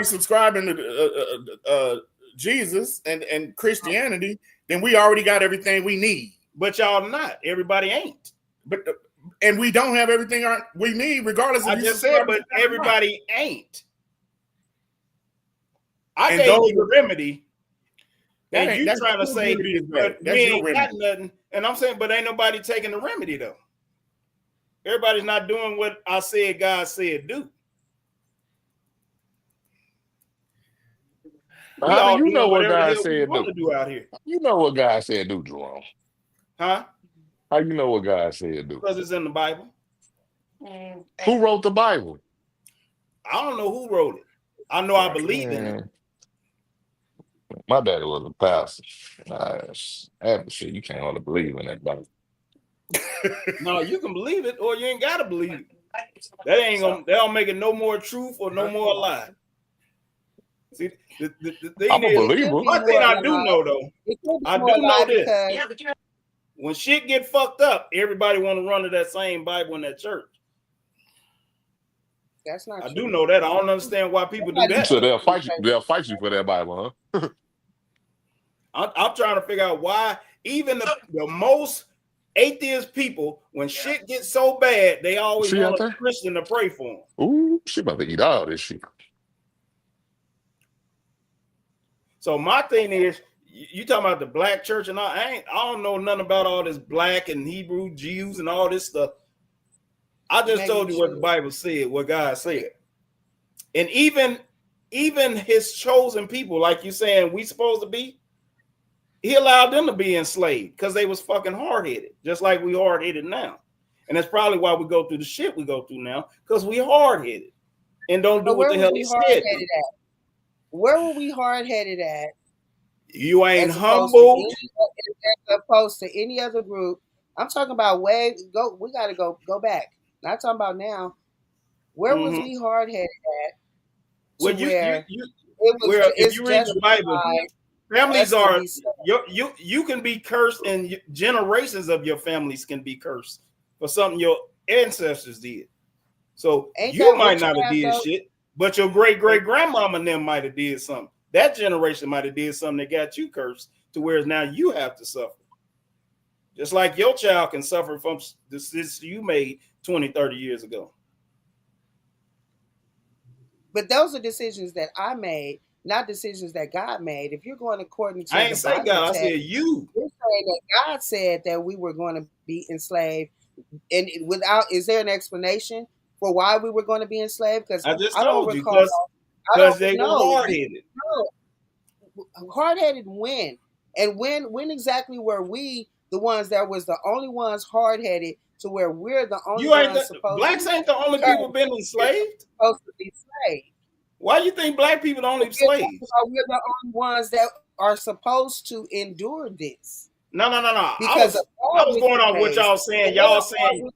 subscribing to Jesus and Christianity, then we already got everything we need. But y'all not. Everybody ain't. And we don't have everything we need, regardless. I just said, but everybody ain't. I gave you the remedy, and you trying to say we ain't got nothing. And I'm saying, but ain't nobody taking the remedy though. Everybody's not doing what I said God said do. How do you know what God said do out here? You know what God said do, Jerome? Huh? How you know what God said do? Because it's in the Bible. Who wrote the Bible? I don't know who wrote it. I know I believe in it. My daddy was a pastor. Shit, you can't hardly believe in that Bible. No, you can believe it, or you ain't gotta believe it. That ain't gonna. They don't make it no more truth or no more lie. See, I'm a believer. One thing I do know though, I do know this. When shit get fucked up, everybody want to run to that same Bible in that church. That's not I true. do know that. I don't understand why people do that. So they'll fight you. They'll fight you for that Bible, huh? I'm trying to figure out why even the most atheist people, when shit gets so bad, they always want a Christian to pray for them. Ooh, she about to eat all this shit. So my thing is, you talking about the black church, and I don't know nothing about all this black and Hebrew Jews and all this stuff. I just told you what the Bible said, what God said. And even his chosen people, like you saying we supposed to be, he allowed them to be enslaved because they was fucking hard-headed, just like we hard-headed now. And that's probably why we go through the shit we go through now, because we hard-headed and don't do what the hell he said. Where were we hard-headed at? You ain't humble. As opposed to any other group. I'm talking about we got to go back. Not talking about now. Where was we hard-headed at? Well, if you read the Bible, families are you can be cursed, and generations of your families can be cursed for something your ancestors did. So you might not have did shit, but your great-great-grandmama and them might have did something. That generation might have did something that got you cursed to whereas now you have to suffer. Just like your child can suffer from the decisions you made 20, 30 years ago. But those are decisions that I made, not decisions that God made. If you're going according to I ain't say God, I said you. You're saying that God said that we were going to be enslaved, and is there an explanation for why we were going to be enslaved? Because I just told you because they were hard-headed. No, hard-headed when? And when exactly were we the ones that was the only ones hard-headed to where we're the only ones supposed blacks ain't the only people been enslaved? Supposed to be enslaved. Why do you think black people don't enslaved? We're the only ones that are supposed to endure this. No. Because I was going on what y'all saying. Y'all saying,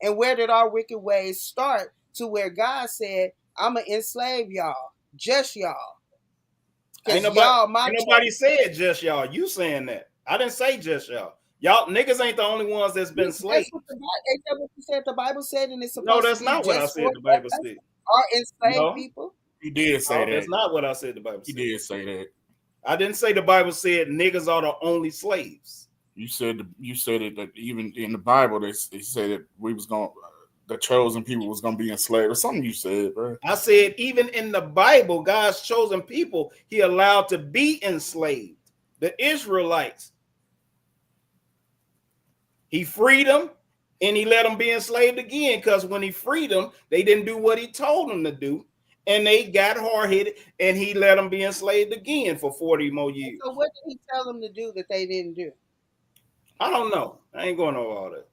and where did our wicked ways start? To where God said, "I'm gonna enslave y'all, just y'all." Ain't nobody said just y'all. You saying that? I didn't say just y'all. Y'all niggas ain't the only ones that's been slaves. Ain't that what you said the Bible said? And it's supposed no, that's not what I said. The Bible said. Are enslaved people? He did say that. That's not what I said. The Bible said. He did say that. I didn't say the Bible said niggas are the only slaves. You said it that even in the Bible they said that we was going the chosen people was going to be enslaved or something. You said, bro. I said even in the Bible, God's chosen people He allowed to be enslaved. The Israelites. He freed them and he let them be enslaved again, because when he freed them, they didn't do what he told them to do. And they got hard-headed, and he let them be enslaved again for 40 more years. So what did he tell them to do that they didn't do? I don't know. I ain't going over all that.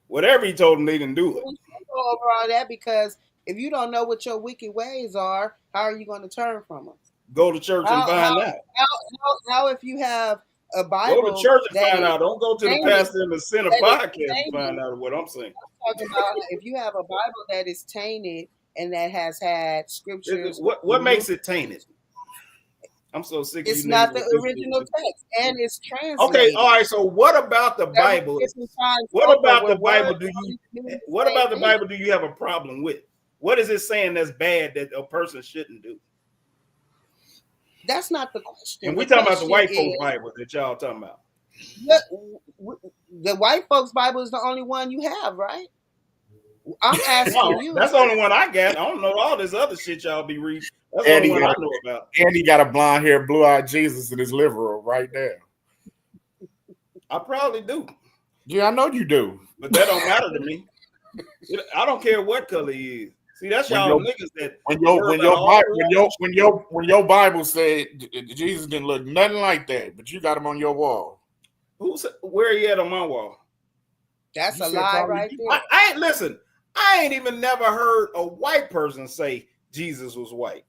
Whatever he told them, they didn't do it. We can't go over all that, because if you don't know what your wicked ways are, how are you going to turn from them? Go to church and find out. How if you have a Go to Bible church and that find is out. Don't go to the tainted, pastor in the center that is podcast and find tainted? out what I'm saying. I'm talking about if you have a Bible that is tainted and that has had scriptures What makes it tainted? I'm so sick of you It's niggas not the with this original shit. text, and it's Okay, translated. all right. So what about the There were Bible? different times What over about where the Bible words do were you? only meaning the What same about the thing. Bible do you have a problem with? What is it saying that's bad that a person shouldn't do? That's not the question. And we The talking about the question white folks is, Bible that y'all talking about. the white folks' Bible is the only one you have, right? I'm asking No, you. that's the only one I got. I don't know all this other shit y'all be reading. That's the And only he one I got, know about. and he got a blonde hair, blue eyed Jesus in his living room right there. I probably do, Yeah, I know you do. but that don't matter to me. I don't care what color he is. See, that's When y'all your niggas that when your worry when about your all Bi- the when other your when your when your Bible said Jesus didn't look nothing like that, but you got him on your wall. Where he at on my wall? That's You a said lie probably right you. there. I ain't listen. I ain't even never heard a white person say Jesus was white.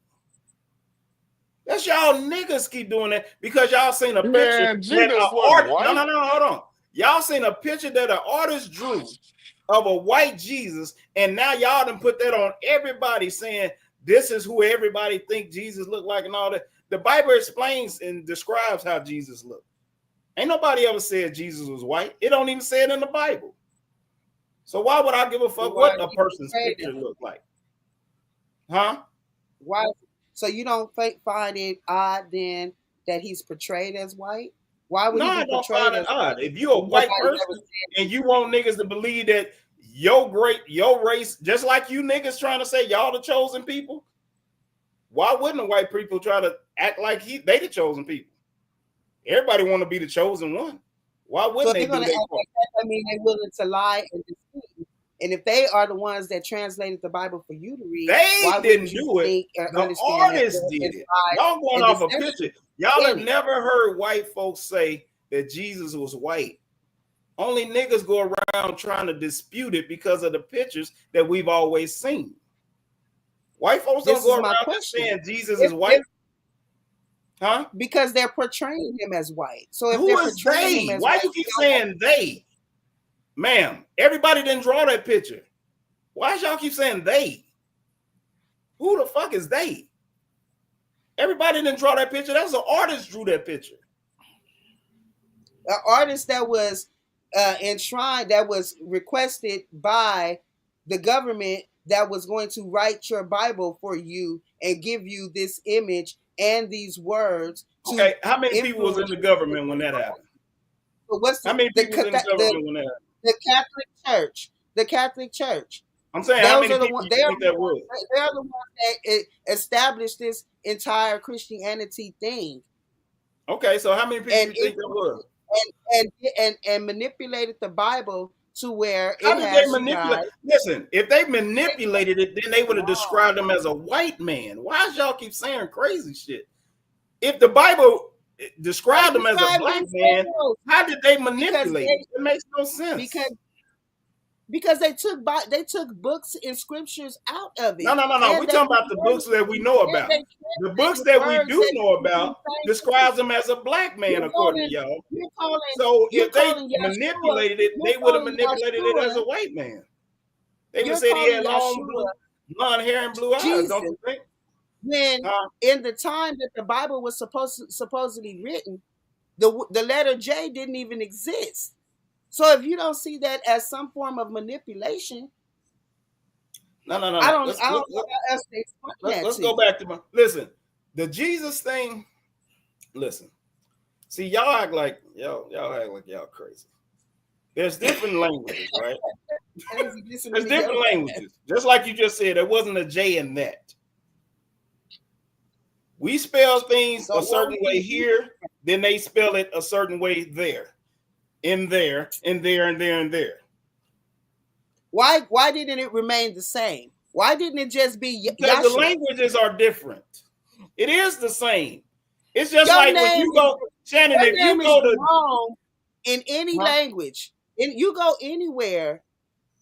That's y'all niggas keep doing that because y'all seen a picture Man, that an Jesus wasn't artist. No, white. no, no, hold on. Y'all seen a picture that an artist drew of a white Jesus, and now y'all done put that on everybody, saying this is who everybody think Jesus looked like and all that. The Bible explains and describes how Jesus looked. Ain't nobody ever said Jesus was white. It don't even say it in the Bible. So why would I give a fuck Why what a person's picture look like? Huh? Why? So you don't find it odd then that he's portrayed as white? Why would No, he I be don't portrayed find it as odd. white If you're a if white nobody's ever person said and you want niggas to believe that your race, just like you niggas trying to say y'all the chosen people, why wouldn't the white people try to act like they the chosen people? Everybody want to be the chosen one. Why so? wouldn't If they they're do going to their act part? like that, I mean, they're willing to lie and deceive. And if they are the ones that translated the Bible for you to read, They why didn't wouldn't you do it. think or The understand that artist there did is it. lies Y'all going and off a deception picture. Y'all in have it? never heard white folks say that Jesus was white. Only niggas go around trying to dispute it because of the pictures that we've always seen. White folks don't This go is my around just question. saying Jesus is If white, huh? because they're portraying him as white. So if Who they're is portraying him they? as Why white, you keep saying they? Ma'am, everybody didn't draw that picture. Why y'all keep saying they? Who the fuck is they? Everybody didn't draw that picture. That's an artist drew that picture. an artist that was enshrined, that was requested by the government, that was going to write your Bible for you and give you this image and these words to Okay, how many people was in influence the you. government when that happened? But what's How many people was in the the government when that happened? the Catholic Church? The Catholic Church. I'm saying, how Those many are the people ones. you think that was? They are the ones that established this entire Christianity thing, Okay, so how many people and you think that was? and manipulated the Bible to where How it did they has you manipulate? guys. Listen, if they manipulated it, then they would have described him as a white man. Why does y'all keep saying crazy shit? If the Bible described him as a Described black man, themselves how did they because manipulate it? It makes no sense. because because they took books and scriptures out of No, it, no, no, no. and We they talking about the books that we know about. translated The books the that we words do that know didn't about even say. describes him as a black man, You're according to calling y'all. you're calling So you're if they calling Yeshua manipulated it, you're they would have calling manipulated it as Yeshua a white man. They would have you're said he calling had long Yeshua blonde hair and blue eyes, don't Jesus you think? when Huh? in the time that the Bible was supposedly written, the letter J didn't even exist. So if you don't see that as some form of manipulation, No, no, no, I no. don't I don't know how else to explain that Let's to go you. back to my listen. The Jesus thing. Listen, see, y'all act like y'all crazy. There's different languages, right? Crazy, listen to There's me, yo. different languages. Just like you just said, there wasn't a J in that. We spell things So a what certain way here, then they spell it a certain way there. in there, and there, and there, and there. Why didn't it remain the same? Why didn't it just be Because the Yahshua? languages are different. It is the same. It's just Your like when name you is go, Shannon, your if you name is go to, Jerome in any huh? language. And you go anywhere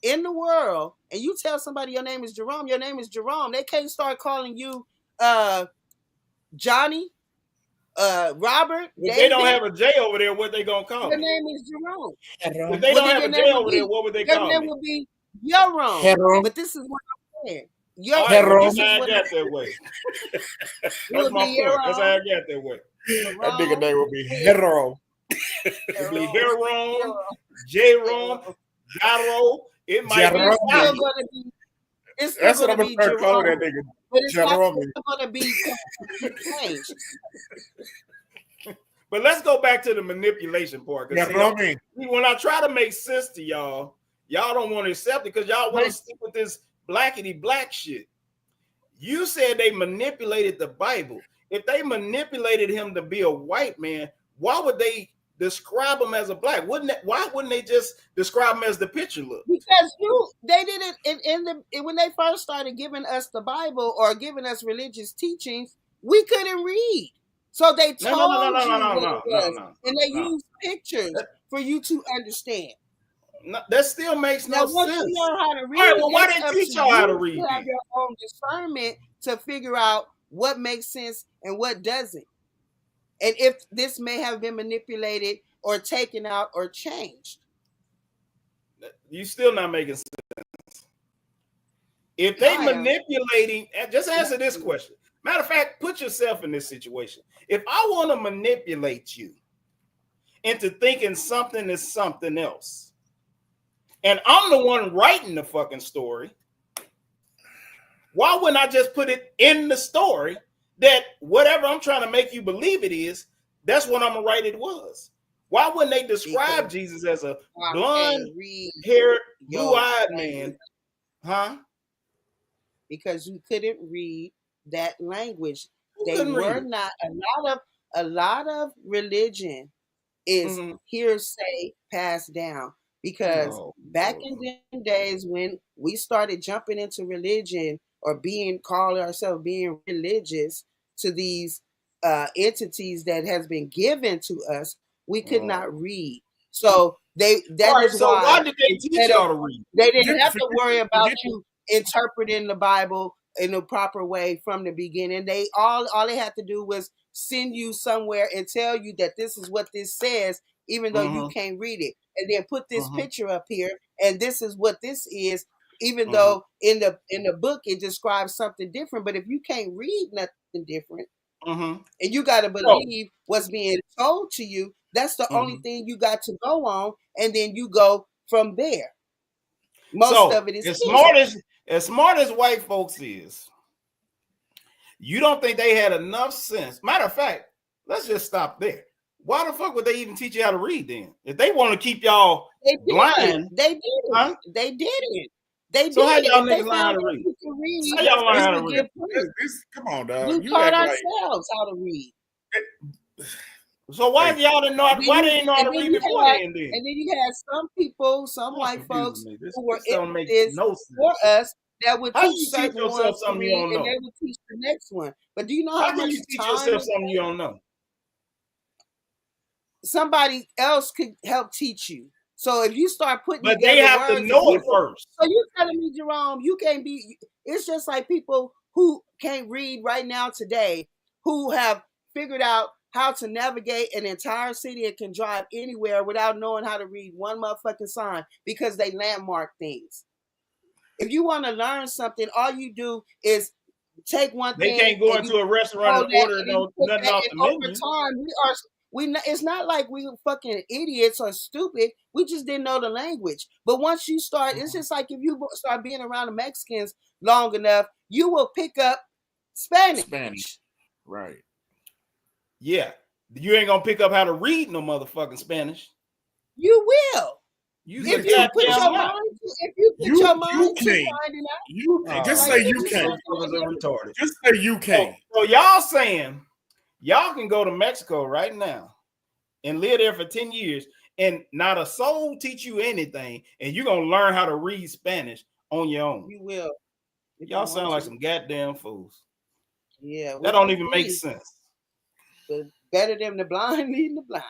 in the world and you tell somebody your name is Jerome, your name is Jerome. They can't start calling you Johnny, Robert, If they don't David. have a J over there, what they gonna call Your me? name is Jerome. If they Well, don't then have your a name J would over there, be what would they your call name me? would be Jerome. Jerome. But this is what I'm saying. All Your right, well, this that's is how I what got that way. it That's would my be point. That's how I Jerome, got that way. That nigga Jerome, name will be Hero. It'd be Jerome, Heron, Jerome, J-Rom, Jerome. Gyro. It might be It's still Jerome. Rocky. gonna be it's still That's what gonna I'm gonna be start calling that Jerome. nigga. But Jerome. it's not gonna be completely changed. But let's go back to the manipulation part. Because Jerome. when I try to make sense to y'all, y'all don't want to accept it because y'all want to stick with this blackity black shit. You said they manipulated the Bible. If they manipulated him to be a white man, why would they describe him as a black? Why wouldn't they just describe him as the picture look? Because they did it when they first started giving us the Bible or giving us religious teachings, we couldn't read. So they No, no, no, no, told no, you no, what no, it no, was. no, And they no. used pictures for you to understand. No, that still makes Now, no once you sense. learn how to read, All right, well, why it's didn't up teach to y'all how to you read to have then? your own discernment to figure out what makes sense and what doesn't. And if this may have been manipulated or taken out or changed. You still not making sense. If they I am. manipulating, just answer this question. Matter of fact, put yourself in this situation. If I want to manipulate you into thinking something is something else, and I'm the one writing the fucking story, why wouldn't I just put it in the story that whatever I'm trying to make you believe it is, that's what I'm gonna write it was? Why wouldn't they describe Jesus as a blonde-haired, blue-eyed man? Huh? Because you couldn't read that language. Who They couldn't read were it? not a lot of religion is hearsay passed down because Oh, back Lord. in them days when we started jumping into religion or calling ourselves being religious to these entities that has been given to us, we could not read. So All that right, is so why why did they teach instead of y'all to read? they didn't have to worry Forget about you interpreting the Bible in the proper way from the beginning. They all they had to do was send you somewhere and tell you that this is what this says, even though you can't read it, and then put this picture up here, and this is what this is, even though in the book it describes something different. But if you can't read nothing different, and you got to believe what's being told to you, that's the only thing you got to go on, and then you go from there. Most of it is as smart as white folks is, you don't think they had enough sense? Matter of fact, let's just stop there. Why the fuck would they even teach you how to read then? If they want to keep y'all blind, they did huh? They did it. They So how did it. y'all If they niggas learn how found to out read? you can read, How y'all learn we how to would read? get proof. Come on, dog. We You taught act like ourselves how to read. So why y'all didn't know? Why they didn't know how to read before then? And then you had some people, some Y'all white confusing folks me. This who were don't make this no for sense. us that would How do teach you teach certain yourself ones to something you read, don't and know? they would teach the next one. But do you know How how can much you teach time yourself something you don't know? somebody else could help teach you? So if you start putting But they together have to words of know it people, first. so you telling me, Jerome, you can't be? It's just like people who can't read right now today, who have figured out how to navigate an entire city and can drive anywhere without knowing how to read one motherfucking sign because they landmark things. If you want to learn something, all you do is take one They thing can't go and you into a restaurant and hold that, order and then you put nothing that, off and the over menu. time it's not like we fucking idiots or stupid. We just didn't know the language. But once you start, it's just like if you start being around the Mexicans long enough, you will pick up Spanish. Spanish. Right. Yeah. You ain't gonna pick up how to read no motherfucking Spanish. You will. You If just you put goddamn your not. mind to, if you put your You mind to can't. finding out, You just Oh like say if you you man, can't. start those fuckers are retarded. Just say you can't. So y'all saying y'all can go to Mexico right now and live there for 10 years and not a soul teach you anything, and you're gonna learn how to read Spanish on your own. You will if you Y'all want sound like to. some goddamn fools. Yeah, That we don't may even make be, sense. but better than the blind leading the blind.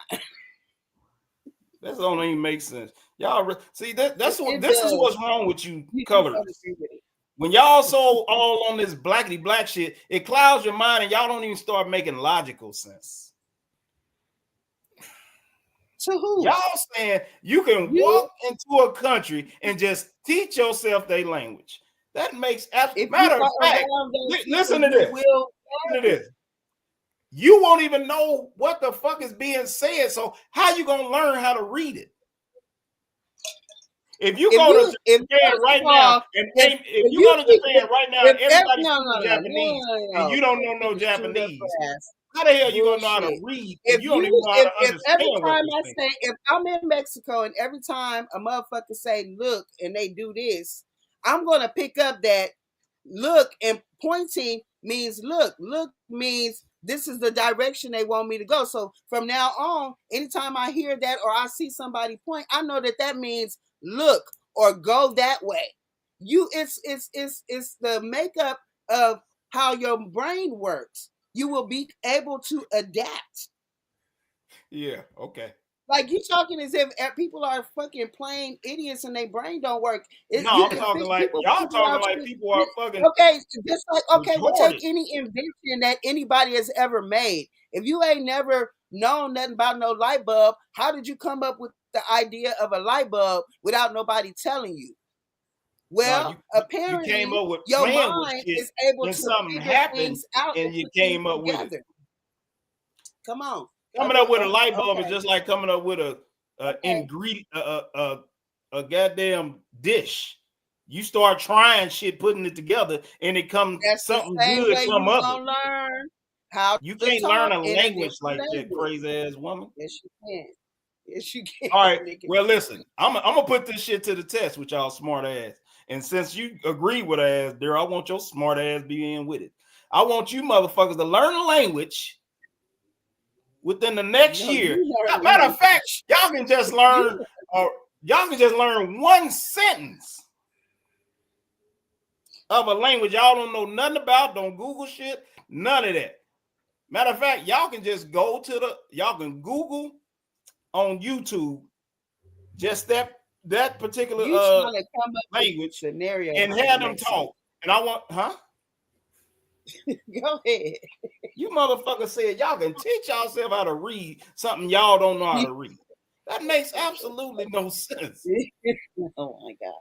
That don't even make sense. Y'all see that It, that's what it this is does. what's wrong with you You gotta colorists. agree with it. When y'all so all on this blackity black shit, it clouds your mind and y'all don't even start making logical sense. To who? Y'all saying you can You? walk into a country and just teach yourself their language. That makes If you matter of are fact. around those people, Listen to you this. will Listen learn to it. this. You won't even know what the fuck is being said. So how you gonna learn how to read it? If you If go to you, if Japan first right of now, all, and if if you you go to speak, Japan right now, if everybody no, speaking no, no, no, Japanese, no, and no, you don't know no you straight up Japanese, ass how the hell you gonna know how to bullshit. read if If you don't you, even know how to if every understand what time they're I saying? say, if I'm in Mexico and every time a motherfucker say look and they do this, I'm gonna pick up that look, and pointing means look. Look means this is the direction they want me to go. So from now on, anytime I hear that or I see somebody point, I know that that means look or go that way. It's the makeup of how your brain works. You will be able to adapt. Yeah, okay. Like you talking as if people are fucking plain idiots and their brain don't work. No, You I'm can talking like people y'all figure talking out like shit. people are fucking Okay, just like okay, well take retarded. any invention that anybody has ever made. If you ain't never known nothing about no light bulb, how did you come up with the idea of a light bulb without nobody telling you? No, Well, you came apparently up with your playing with mind shit, is able and to something figure happened, things out and and you put things came up with it. together. Come on. Coming up with a light bulb is Okay. just like coming up with a Okay. ingredient, a goddamn dish. You start trying shit, putting it together, and it comes That's the something same good way come you of it. gonna learn how You to can't learn talk a in a language different like that, language. crazy ass woman. Yes, you can. Yes, you can. All right. Nigga. Well, listen, I'm gonna put this shit to the test with y'all smart ass. And since you agree with ass, there, I want your smart ass be in with it. I want you motherfuckers to learn a language within the next No, year. you learn Matter of fact, language. y'all can just You learn, y'all can just learn one sentence of a language y'all don't know nothing about. Don't Google shit, none of that. Matter of fact, y'all can just y'all can Google on YouTube just that particular you trying to come up with language scenarios and that have don't them make sense. talk. And I want, Go ahead. you motherfuckers said y'all can teach yourself how to read something y'all don't know how to read. That makes absolutely no sense. Oh my God.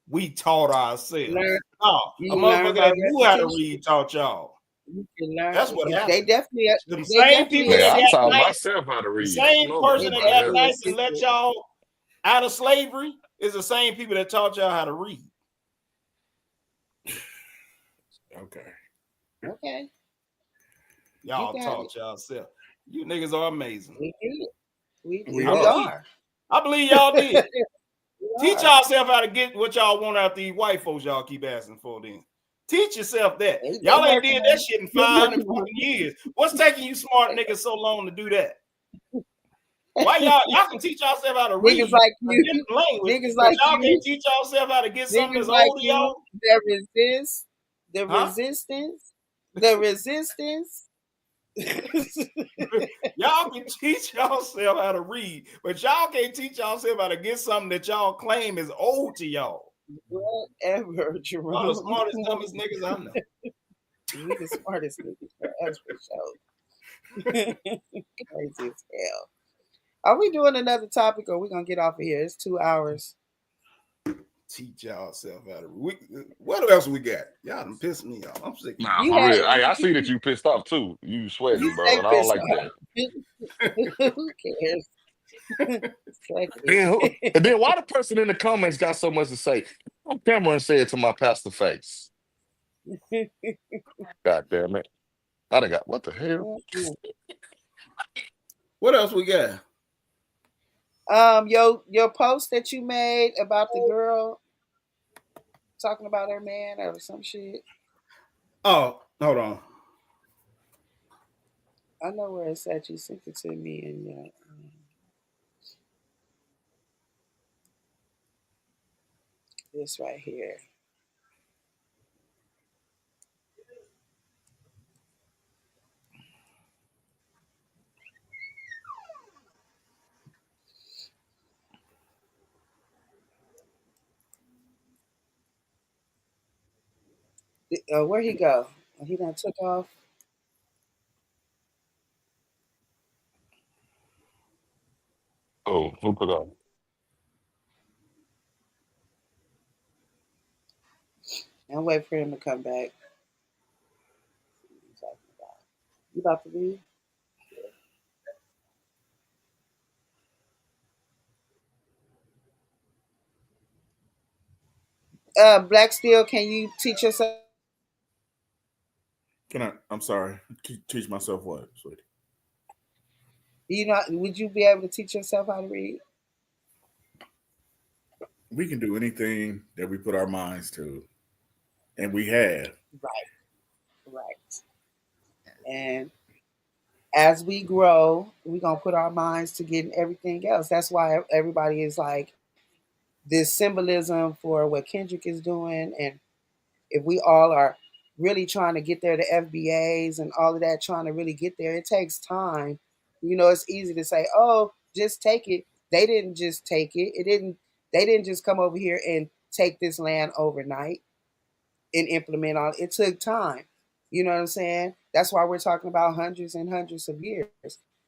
We taught ourselves. Learn. No, a You can learn motherfucker by that knew how to repetition. read taught y'all. You can learn. That's what They happened. definitely. Them They same definitely people Man, that I got taught assisted. nice, myself how to the read. I don't same know about They person that got nobody definitely nice and let assisted. y'all out of slavery is the same people that taught y'all how to read. Okay. Okay, you Y'all got it. taught yourself. You niggas are amazing. We did. We I We are. believe. are. I believe y'all did. We Teach are. yourself how to get what y'all want out these white folks y'all keep asking for then. Teach yourself that. They Y'all ain't working did on that it. shit in They 500 working on fucking years. What's taking you smart it. niggas so long to do that? Why y'all can teach yourself how to Niggas read like a you. different language, Niggas but like y'all you. can't teach yourself how to get something Niggas that's like old to you. y'all? That resist. The Huh? resistance. The resistance. Y'all can teach yourself how to read, but y'all can't teach yourself how to get something that y'all claim is old to y'all. Whatever, Y'all the Jerome. smartest, dumbest niggas I know. We the smartest niggas for us for sure. Crazy as hell. Are we doing another topic or are we gonna get off of here? It's 2 hours. Teach yourself how to read. What else we got? Y'all done pissed me off. I'm sick of Nah, You for had real. I see that you pissed off too. You you sweating, bro, stay and I don't pissed like off. that. Who cares? Fuck And it. then why the person in the comments got so much to say? On camera and say it to my pastor face. God damn it. I done got what the hell? What else we got? Your post that you made about the girl talking about her man or some shit. Oh, hold on. I know where it's at. You sent it to me, and This right here. Where he go? He done took off. Oh, who put on? And wait for him to come back. You about to leave? Black Steel, can you teach us? Can I? I'm sorry. Teach myself what, sweetie? You know, would you be able to teach yourself how to read? We can do anything that we put our minds to, and we have. Right, right. And as we grow, we're gonna put our minds to getting everything else. That's why everybody is like this symbolism for what Kendrick is doing, and if we all are really trying to get there, the FBAs and all of that, trying to really get there, it takes time. You know, it's easy to say, "Oh, just take it." They didn't just take it. It didn't. They didn't just come over here and take this land overnight and implement all. It took time. You know what I'm saying? That's why we're talking about hundreds and hundreds of years.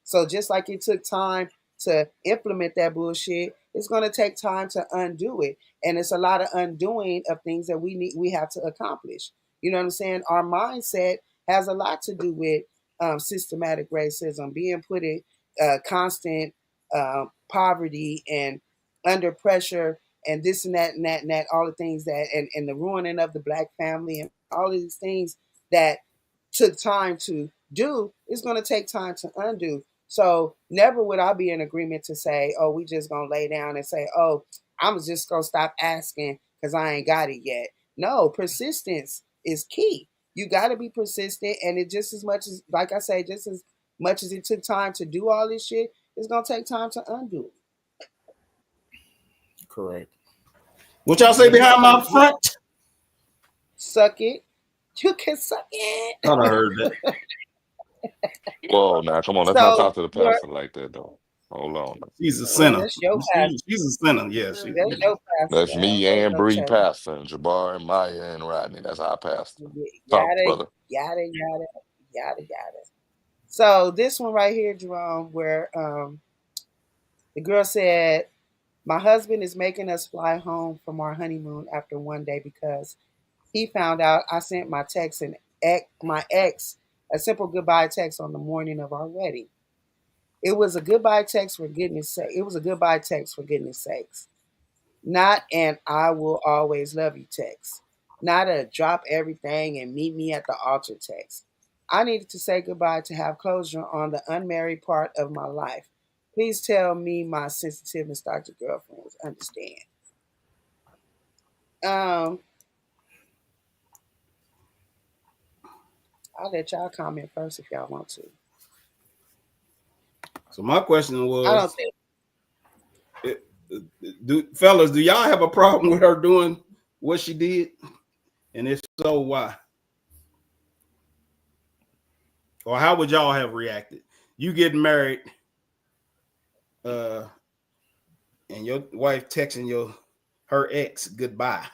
So just like it took time to implement that bullshit, it's going to take time to undo it, and it's a lot of undoing of things that we have to accomplish. You know what I'm saying? Our mindset has a lot to do with systematic racism, being put in constant poverty and under pressure and this and that and that and that, all the things that, and the ruining of the black family and all of these things that took time to do is going to take time to undo. So never would I be in agreement to say, oh, we just going to lay down and say, oh, I'm just going to stop asking because I ain't got it yet. No, persistence is key. You got to be persistent. And it just as much as, like I say, just as much as it took time to do all this shit, it's going to take time to undo it. Correct. What y'all say And behind my front? suck it. You can suck it. Thought I heard that. Whoa, now come on, let's not So talk to the your pastor like that though. Hold on. She's a sinner. that's your pastor. She's a sinner. Yeah, That's your That's pastor. me That's and your Bree church. pastor, and Jabbar and Maya and Rodney. That's our pastor. Talk, Yada brother. yada yada yada yada. So this one right here, Jerome, where the girl said, "My husband is making us fly home from our honeymoon after one day because he found out I sent my ex a simple goodbye text on the morning of our wedding. It was a goodbye text for goodness sake. It was a goodbye text for goodness sakes. Not an I will always love you text. Not a drop everything and meet me at the altar text. I needed to say goodbye to have closure on the unmarried part of my life. Please tell me my sensitive nostalgic girlfriends understand." Um, I'll let y'all comment first if y'all want to. So my question I don't was, think fellas, do y'all have a problem with her doing what she did? And if so, why? Or how would y'all have reacted? You getting married, uh, and your wife texting her ex goodbye.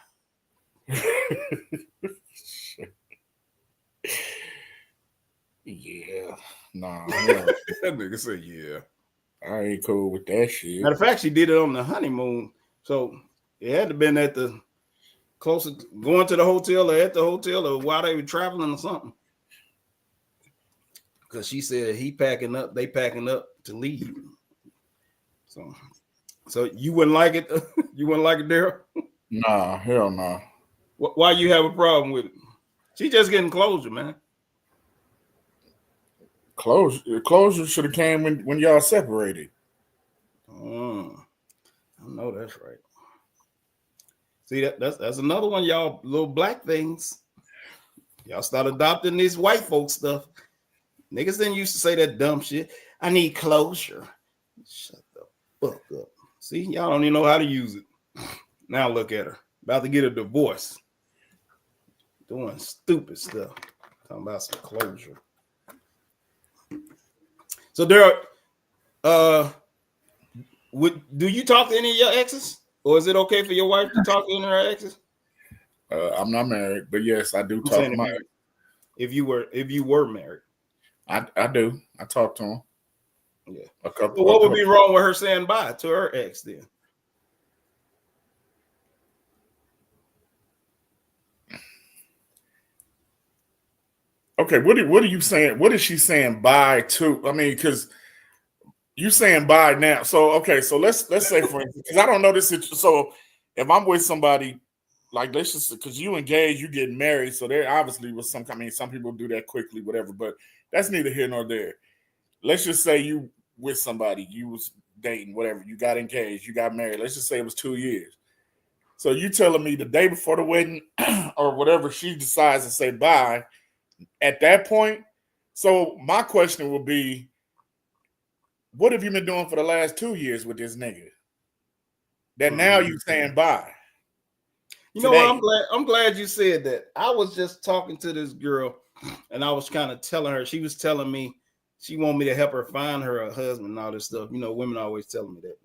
Yeah. Nah, That nigga said, yeah. I ain't cool with that shit. Matter of fact, she did it on the honeymoon. So it had to been at the closest, going to the hotel or at the hotel or while they were traveling or something. Because she said he packing up, they packing up to leave. So you wouldn't like it? You wouldn't like it, Daryl? Nah, hell no. Why you have a problem with it? She just getting closure, man. Closure should have came when y'all separated. I know that's right. See, that's another one, y'all little black things. Y'all start adopting this white folk stuff. Niggas didn't used to say that dumb shit. I need closure. Shut the fuck up. See, y'all don't even know how to use it. Now look at her. about to get a divorce, doing stupid stuff. Talking about some closure. So there, do you talk to any of your exes, or is it okay for your wife to talk to any of her exes? I'm not married, but yes, I do I'm talk saying to my. if you were married, I do. I talk to them yeah. a So couple. A what would couple. be wrong with her saying bye to her ex then? Okay, what are you saying? What is she saying bye to? I mean, because you saying bye now. So okay, so let's say for instance, because I don't know this. So if I'm with somebody, like let's just because you engaged, you getting married, so there obviously was some. I mean, some people do that quickly, whatever. But that's neither here nor there. Let's just say you with somebody, you was dating, whatever. You got engaged, you got married. Let's just say it was 2 years. So you telling me the day before the wedding or whatever, she decides to say bye at that point. So my question will be, what have you been doing for the last 2 years with this nigga? That now Mm-hmm. you saying bye You know what? today. I'm glad you said that. I was just talking to this girl, and I was kind of telling her. She was telling me she wanted me to help her find her a husband and all this stuff. You know, women always telling me that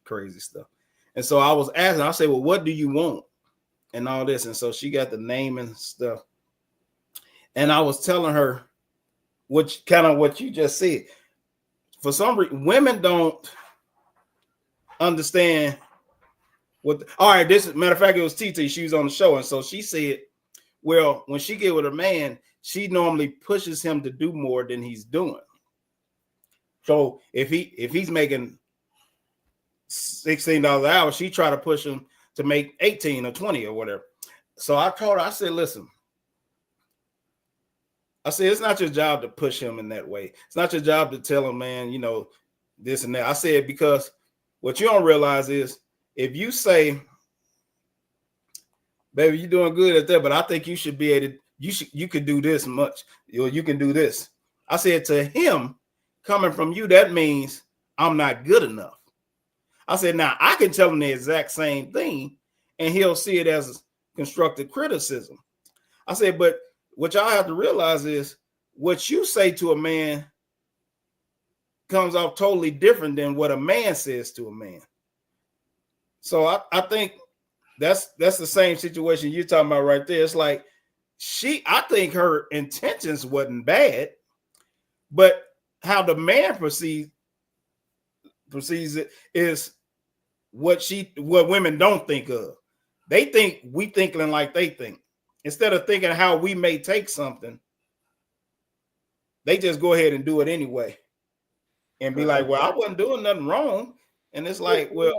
crazy stuff. And so I was asking. I said, "Well, what do you want?" And all this. And so she got the name and stuff. And I was telling her what you just said. For some reason, women don't understand what. All right, this is matter of fact, it was TT. She was on the show, and so she said, well, when she get with a man, she normally pushes him to do more than he's doing. So if he's making $16 an hour, she try to push him to make 18 or 20 or whatever. So I told her, I said, listen, I said, it's not your job to push him in that way. It's not your job to tell him, man, you know, this and that. I said, because what you don't realize is if you say, baby, you're doing good at that, but I think you should be able to, you could do this much, or you can do this. I said to him, coming from you, that means I'm not good enough. I said, now I can tell him the exact same thing, and he'll see it as constructive criticism. I said, but what y'all have to realize is what you say to a man comes off totally different than what a man says to a man. So I think that's the same situation you're talking about right there. It's like I think her intentions wasn't bad, but how the man perceives it is what women don't think of. They think we thinking like they think. Instead of thinking how we may take something, they just go ahead and do it anyway and be like, well, I wasn't doing nothing wrong. And it's like, well,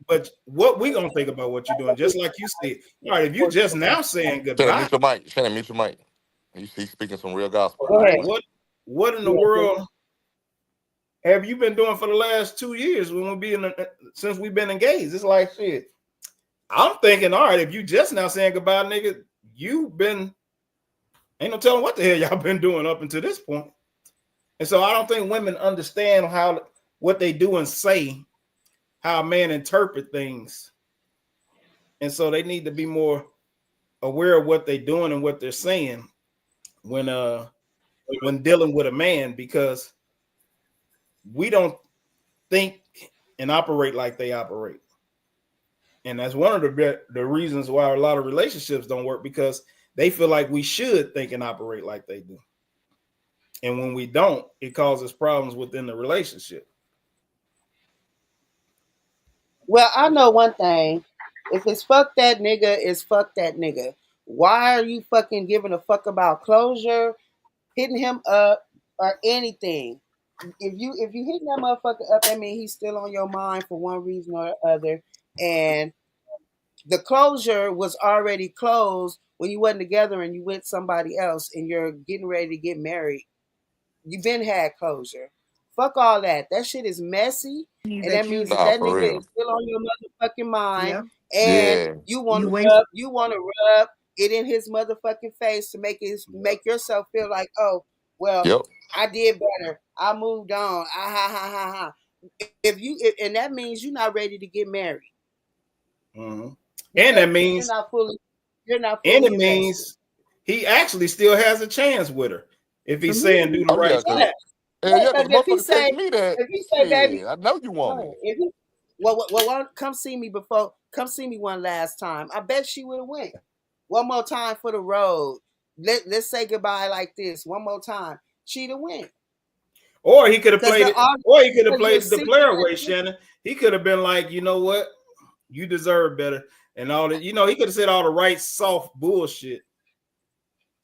but what we gonna think about what you're doing? Just like you said, all right, if you just now saying Shannon, goodbye, mute your mic. Shannon, mute your mic. He's speaking some real gospel. Go ahead. what in the world have you been doing for the last 2 years when since we've been engaged? It's like shit. I'm thinking, all right, if you just now saying goodbye, nigga, you've been ain't no telling what the hell y'all been doing up until this point. And so I don't think women understand what they do and say, how a man interpret things. And so they need to be more aware of what they're doing and what they're saying when dealing with a man, because we don't think and operate like they operate. And that's one of the reasons why a lot of relationships don't work, because they feel like we should think and operate like they do. And when we don't, it causes problems within the relationship. Well, I know one thing. If it's fuck that nigga, it's fuck that nigga. Why are you fucking giving a fuck about closure, hitting him up, or anything? If you hitting that motherfucker up, that means he's still on your mind for one reason or other. And the closure was already closed when you wasn't together and you with somebody else and you're getting ready to get married. You been had closure. Fuck all that. That shit is messy, and That that you means that Nah, that for nigga real. is still on your motherfucking mind, Yep. and Yeah. You wait. you want to rub it in his motherfucking face to make yourself feel like, oh, well, Yep. I did better. I moved on. Ah, ha ha ha ha. And that means you're not ready to get married. Mhm. And that you're means not fully you're not and fully it invested. means he actually still has a chance with her if he's saying do Mhm. the Oh yeah, right cause thing. Yeah, yeah. yeah, cause Because if he motherfucker say, text me that baby, shit. I know you want right, me. if he, come see me come see me one last time. I bet she would have went. One more time for the road. Let's say goodbye like this. One more time. She'd have went. Or he could have Because played they're it, all or he could have because you're played the seeking player way, attention. Shannon. He could have been like, you know what? You deserve better. And all that, he could have said all the right soft bullshit.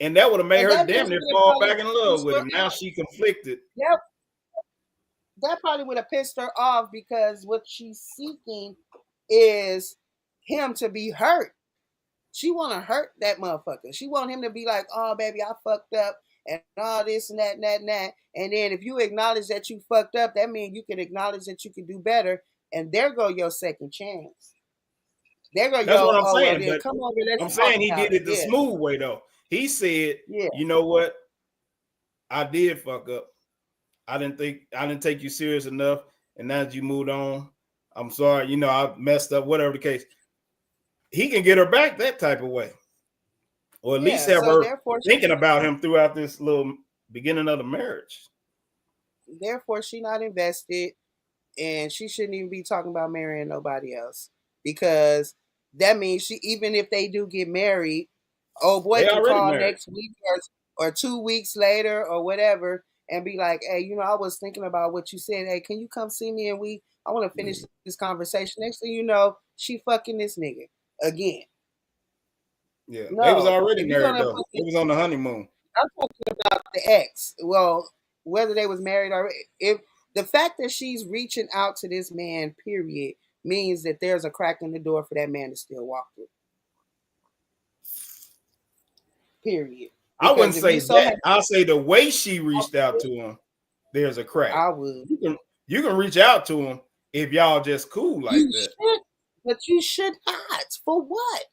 And that would have made And her that damn bitch near would have fall probably back in love pissed with her him. Now off. she conflicted. That, that probably would have pissed her off because what she's seeking is him to be hurt. She want to hurt that motherfucker. She want him to be like, oh, baby, I fucked up and all this and that and that and that. And then if you acknowledge that you fucked up, that means you can acknowledge that you can do better. And there go your second chance. There go That's what your, I'm oh, well, saying. then But come over, let's I'm talk saying he about did it. it the Yeah, smooth way though. He said, yeah, you know what? I did fuck up. I didn't take you serious enough. And now that you moved on, I'm sorry. I messed up, whatever the case. He can get her back that type of way. Or at least yeah. have So her thinking about him throughout this little beginning of the marriage. therefore she not invested. And she shouldn't even be talking about marrying nobody else because that means even if they do get married, old boy They can already call married. next week or 2 weeks later or whatever and be like, hey, I was thinking about what you said. Hey, can you come see me and I want to finish this conversation. Next thing you know, she fucking this nigga again. Yeah, they was No, already if you're married gonna though. put They was on the honeymoon. I'm talking about the ex. Well, whether they was married or if the fact that she's reaching out to this man, period, means that there's a crack in the door for that man to still walk through. Period. I wouldn't Because if you say so that. happy, I'll say the way she reached out to him, there's a crack. I would. You can reach out to him if y'all just cool like You that. should, but you should not. For what?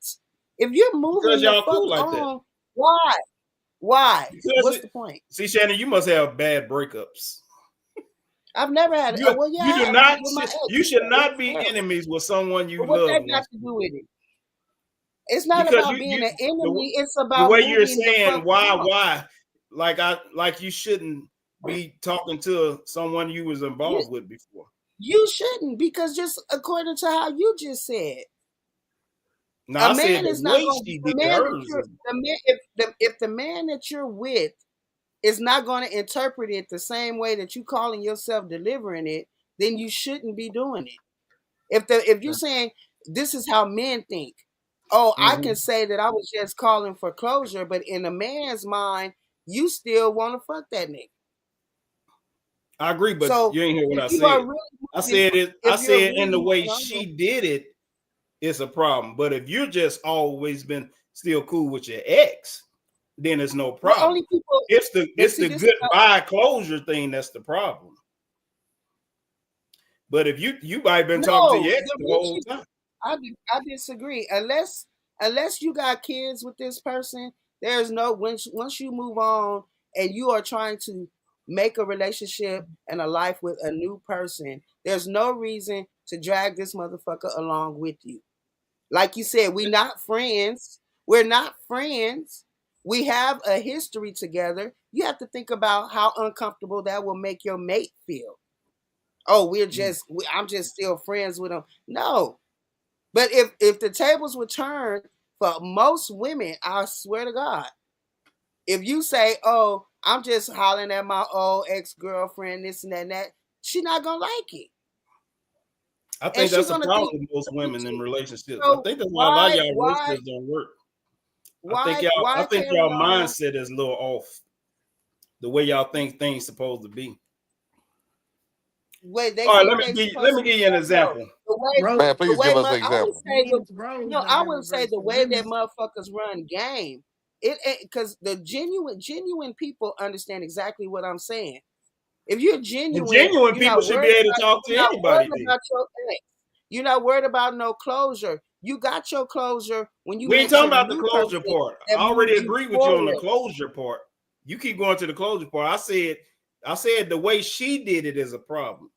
If you're Because moving the y'all fuck cool like that. on, why? Why? Because What's the point? see, Shannon, you must have bad breakups. I've never had. You Well, yeah, you I do have not. with my ex. You should It not was be terrible. enemies with someone you But what love that got once. to do with it? It's not Because about being an the, enemy. It's the about way you're moving the saying fuck on. why like you shouldn't be talking to someone you was You involved with before. you shouldn't because just according to how you just said, Now a I said man the is not way going to she the did man that hers you're is the man if the man that you're with is not going to interpret it the same way that you calling yourself delivering it, then you shouldn't be doing it. If you're saying this is how men think, oh, I can mhm. say that I was just calling for closure, but in a man's mind, you still want to fuck that nigga. I agree, but So you ain't hear what if I you are said. really I moving, said it. I if you're said in really the moving way on, she did it, it's a problem. But if you're just always been still cool with your ex, then it's no well, problem. only people. It's the But it's see, the this is goodbye closure thing that's the problem. But if you might have been talking to no. your ex the whole time. I disagree. Unless you got kids with this person, there's no once you move on and you are trying to make a relationship and a life with a new person, there's no reason to drag this motherfucker along with you. Like you said, we're not friends. We're not friends. We have a history together. You have to think about how uncomfortable that will make your mate feel. Oh, I'm just still friends with him. No, but if the tables were turned for most women, I swear to God, if you say, "Oh, I'm just hollering at my old ex girlfriend," this and that, and that, she not gonna like it, I and think she that's a gonna problem think. with most women in relationships. I So think that's why a lot of y'all why relationships don't work. why I why think carry y'all on? mindset is a little off. The way y'all think things supposed to be. Way they All right, think they let supposed me to be. give you an No, example. the way Man, please give us an I would example. say I would say the way that motherfuckers run game. It because the genuine people understand exactly what I'm saying. If you're And genuine, genuine people should be able to talk to you're not anybody worried then. about your ex. You're not worried about no closure. You got your closure when you We ain't met talking your about the new closure person part. that I already moved you agree with you on the forward. closure part. You keep going to the closure part. I said the way she did it is a problem.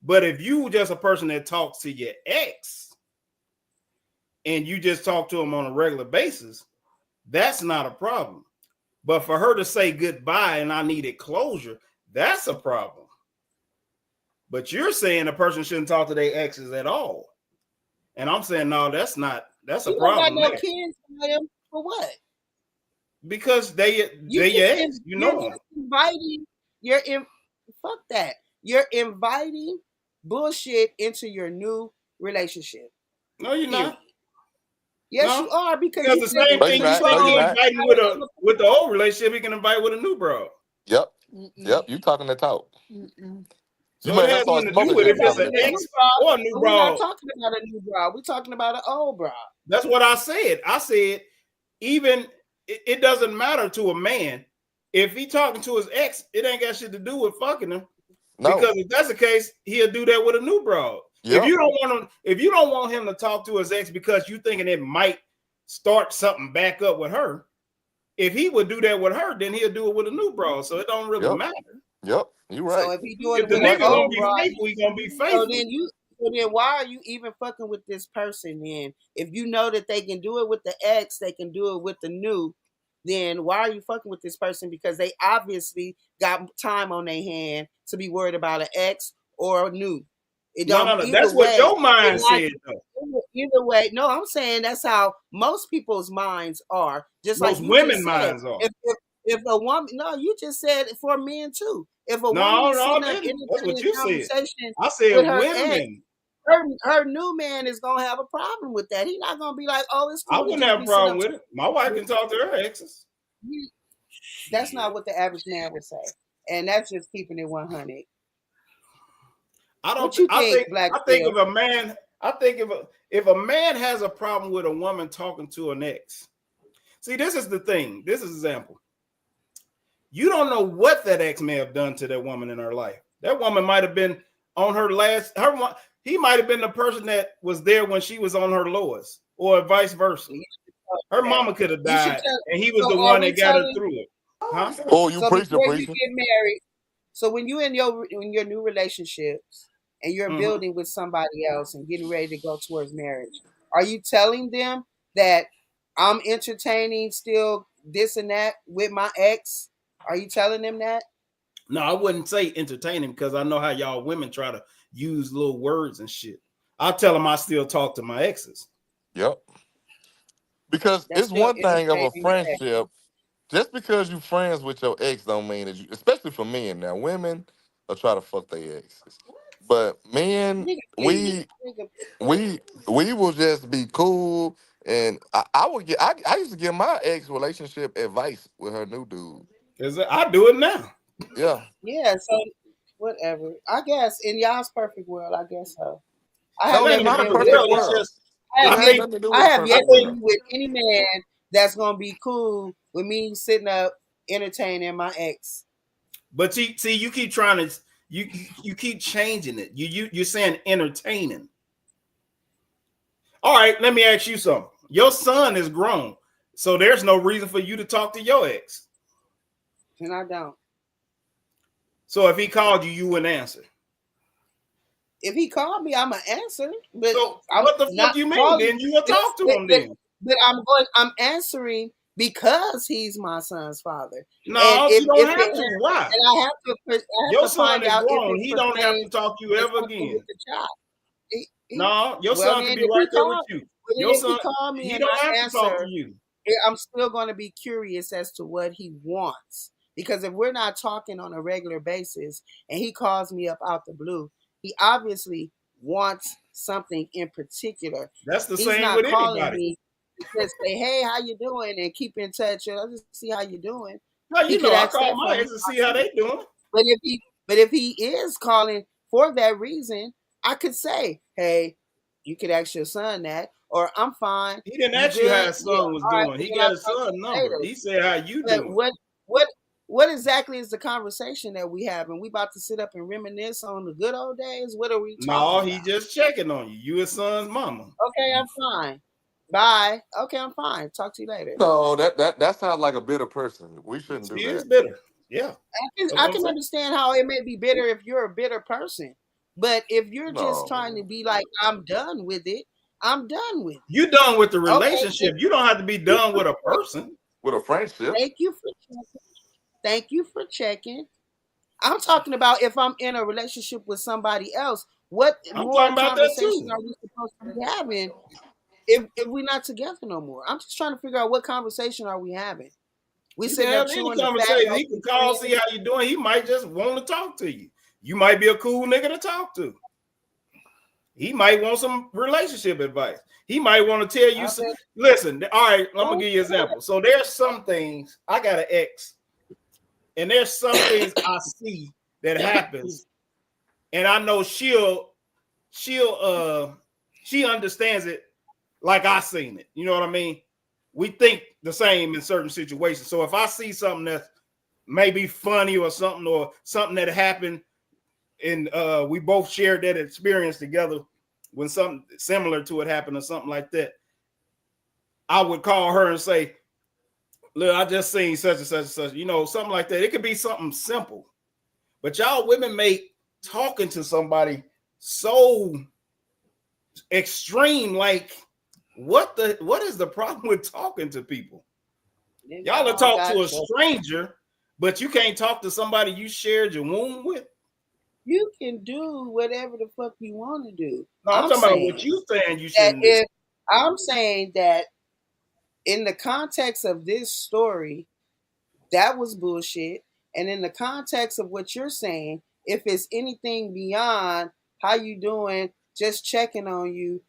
But if you just a person that talks to your ex, and you just talk to them on a regular basis, that's not a problem. But for her to say goodbye and I needed closure, that's a problem. But you're saying a person shouldn't talk to their exes at all. And I'm saying, no, that's a You don't got problem no there. kids with him for what? Because they You your just ex, you you're know them. just inviting. You're in. Fuck that. You're inviting bullshit into your new relationship. No, you're Period. not. Yes, you No. are because Because you the just same No, you're thing, mentioned just not. like No, you're you not. inviting with the old relationship, you can invite with a new bro. Yep. Mm-mm. Yep. You talking that talk. Mm-mm. You So it might have has started nothing to do You smoking with can if since you invite it's talking an that a talk. new ex bra, or a new but we're not bro. talking about a new bra. We're talking about an old bra. That's what I said. I said, even it doesn't matter to a man. If he talking to his ex, it ain't got shit to do with fucking him. No. Because if that's the case, he'll do that with a new bro. Yep. If you don't want him to talk to his ex because you thinking it might start something back up with her, if he would do that with her, then he'll do it with a new bro. So it don't really Yep. matter. Yep. You So right. if he doing If it the You with the right, nigga gonna bro. old be bra, faithful, he gonna be so faithful. then you so then why are you even fucking with this person then? If you know that they can do it with the ex, they can do it with the new, then why are you fucking with this person? Because they obviously got time on their hand to be worried about an ex or a new. It No, don't no, no. either That's what way. your They're mind not said, though. either way. No, I'm saying that's how most people's minds are. Just like Most you women just said. minds are. If a woman, no, you just said for men too. If a woman No, is no, sitting I up didn't. That's what entertaining you said. conversation I said with her ex, women. her new man is gonna have a problem with that. He's not gonna be like, "Oh, it's I cool to wouldn't just have a be sitting problem up." with it. My wife can talk to her exes. That's not Shit. what the average man would say, and that's just keeping it 100. I don't. What you I think, think. Black I think if Phil? a man. I think if a man has a problem with a woman talking to an ex. See, this is the thing. This is an example. You don't know what that ex may have done to that woman in her life. That woman might have been on her last. He might have been the person that was there when she was on her lowest, or vice versa. You should tell Her that. mama could have You should died, tell. and he was So the are one we that got her telling? through it. Huh? Oh, you So preaching, before you preaching. get married, so when you in your new relationships and you're Mm-hmm. building with somebody else and getting ready to go towards marriage, are you telling them that I'm entertaining still this and that with my ex? Are you telling them that? No, I wouldn't say entertaining because I know how y'all women try to use little words and shit. I'll tell them I still talk to my exes. Yep. Because That's it's still one thing of a entertaining your ex. friendship. Just because you friends with your ex don't mean that you, especially for men. Now, women will try to fuck their exes, but men, Nigga, please. we Nigga, we we will just be cool. And I would get. I used to give my ex relationship advice with her new dude. Because I do it now. Yeah. yeah, so whatever. I guess in y'all's perfect world, I guess so. I have It No, it's ain't never a not a been perfect with perfect world. a It's world. just I have It I has yet think nothing to do I with a have I yet perfect to think be world. with any man that's gonna be cool with me sitting up entertaining my ex. but you see you keep trying to you keep changing it. You're saying entertaining. All right, let me ask you something. Your son is grown, so there's no reason for you to talk to your ex. And I don't. So if he called you, you wouldn't answer. If he called me, I'ma answer. But So I'm what the not fuck you mean? calling Then you will but, talk to but, him but, then. but I'm answering because he's my son's father. And No, if you don't if have to. it Why? and I have Your to son find is out if grown. it He don't have to pertains talk to you to ever something with again. the child. No, your Well, son then could be if right he there with called, you. well, then Your if he son, called me he and don't have I to talk to answer, you. I'm still going to be curious as to what he wants. Because if we're not talking on a regular basis and he calls me up out the blue, he obviously wants something in particular. That's the He's same not with calling anybody. me to just say, "Hey, how you doing?" and keep in touch. I'll just see how you doing. No, He you could know, I ask call that my from me. ex to see how they doing. But if he is calling for that reason, I could say, "Hey, you could ask your son that," or "I'm fine. He didn't You ask you how good? his Yeah, son was all right. doing. Well, He then got I'll his talk to son you number. later." He said, "How you But doing?" what exactly is the conversation that we have? And we about to sit up and reminisce on the good old days? What are we talking No, he about? just checking on you. You his son's mama. Okay, I'm fine. Bye. Okay, I'm fine. Talk to you later. No, that sounds like a bitter person. We shouldn't do She is that. bitter. Yeah, that's I what I'm can saying. understand how it may be bitter if you're a bitter person. But if you're just trying to No. be like, I'm done with it, I'm done with it. You done with the Okay, relationship. You don't have to be done with a person. With a friendship. thank you for checking. Thank you for checking. I'm talking about if I'm in a relationship with somebody else, what I'm more talking about that conversation too. are we supposed to be having if we're not together no more? I'm just trying to figure out what conversation are we having. We You can sitting up have any chewing the fat conversation. off He can the call, see bread. how you doing. He might just want to talk to you. You might be a cool nigga to talk to. He might want some relationship advice. He might want to tell you, Okay. listen, all right, I'm going Oh, to give you an example. So there's some things, I got an ex, and there's some things I see that happens, and I know she understands it like I seen it. You know what I mean? We think the same in certain situations. So if I see something that's maybe funny or something that happened and we both shared that experience together when something similar to it happened or something like that, I would call her and say, look, I just seen such and such and such, something like that. It could be something simple, but y'all women make talking to somebody so extreme. Like, what is the problem with talking to people? Y'all will talk to a stranger, but you can't talk to somebody you shared your womb with. you can do whatever the fuck you want to do. No, I'm talking about what you saying you That shouldn't do. if I'm saying that in the context of this story, that was bullshit. And in the context of what you're saying, if it's anything beyond how you doing, just checking on you,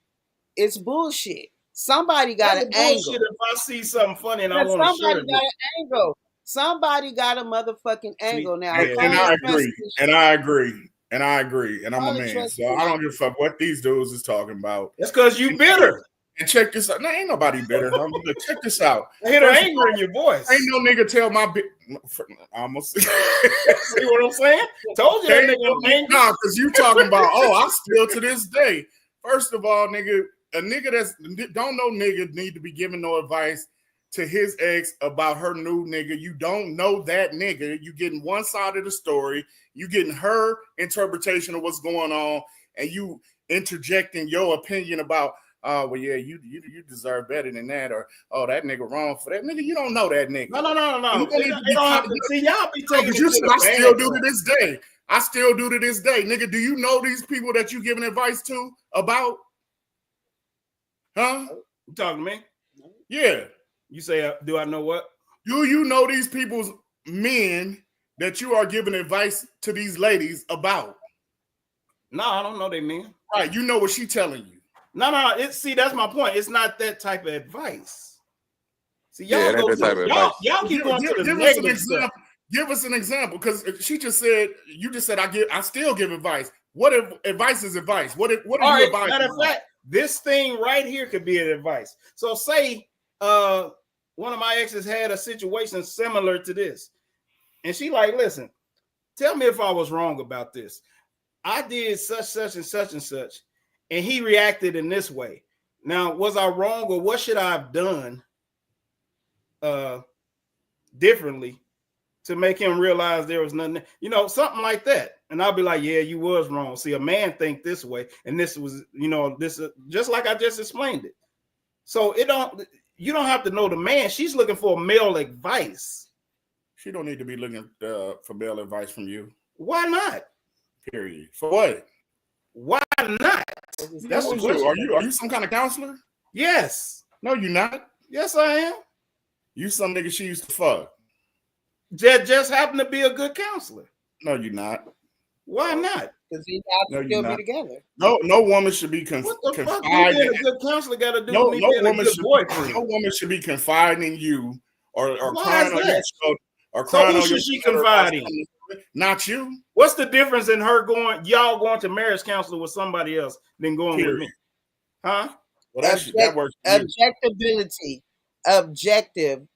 it's bullshit. Somebody got That's an a bullshit. angle. If I see something funny and I Yeah, want to share somebody it got with an angle. Somebody got a motherfucking you. See, angle. Now, yeah, And call it I trust agree. And issues. I agree. And I agree. And I'm a Call it man. trust So I don't issues. give a fuck what these dudes is talking about. that's because you bitter. And check this out. Now, ain't nobody bitter. Check this out. I hear the First of anger all, in your ain't voice. no nigga tell my almost. See what I'm saying? Told you that Ain't no nigga angry. nah, because you talking about, oh, I still to this day. First of all, nigga, a nigga that's don't know nigga need to be giving no advice to his ex about her new nigga. You don't know that nigga. You getting one side of the story. You getting her interpretation of what's going on, and you interjecting your opinion about, oh, well, yeah, you deserve better than that, or oh, that nigga wrong for that. Nigga, you don't know that nigga. No. You don't need to be Don't have to, see, y'all be taking because it you to said the I bad still do part. to this day. I still do to this day. Nigga, do you know these people that you giving advice to about? Huh? You talking to me? Yeah. You say, do I know what? Do you know these people's men that you are giving advice to these ladies about? No, I don't know they mean. Right. You know what she telling you. No. See, that's my point. It's not that type of advice. See, Yeah, y'all it ain't go that to type of advice. y'all keep going to the Give us an negative stuff. example. Give us an example, because she just said, you just said I still give advice. What if advice is advice? What are All you right, advising? matter of fact, this thing right here could be an advice. So say one of my exes had a situation similar to this, and she like, listen, tell me if I was wrong about this. I did such and such and such, and he reacted in this way. Now, was I wrong, or what should I have done differently to make him realize there was nothing, something like that? And I'll be like, yeah, you was wrong. See, a man think this way, and this was, this just like I just explained it. So you don't have to know the man. She's looking for male advice. She don't need to be looking for male advice from you. Why not? Period. For what? Why not? That's the question. Are you some kind of counselor? Yes. No, you're not. Yes, I am. You some nigga she used to fuck. Just happen to be a good counselor. No, you're not. Why not? Because you have to still be together. No woman should be what the fuck? confiding. You being a good counselor got to do No, with me no being a good boyfriend. No woman should be confiding in you or Why crying is on that? your shoulder. Or So crying who on should she confide in? Not you. What's the difference in y'all going to marriage counselor with somebody else than going with me? Huh? Well, that works. Objectability. Objective.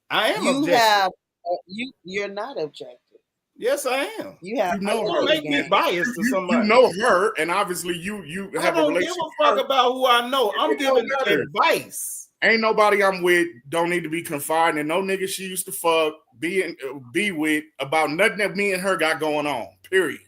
I am you objective. Have you're not objective. Yes, I am. You have don't make me biased to somebody. You know her, and obviously you have a relationship. I don't give a fuck about who I know. I'm giving advice. Ain't nobody I'm with don't need to be confiding in no nigga she used to fuck, be with about nothing that me and her got going on. Period.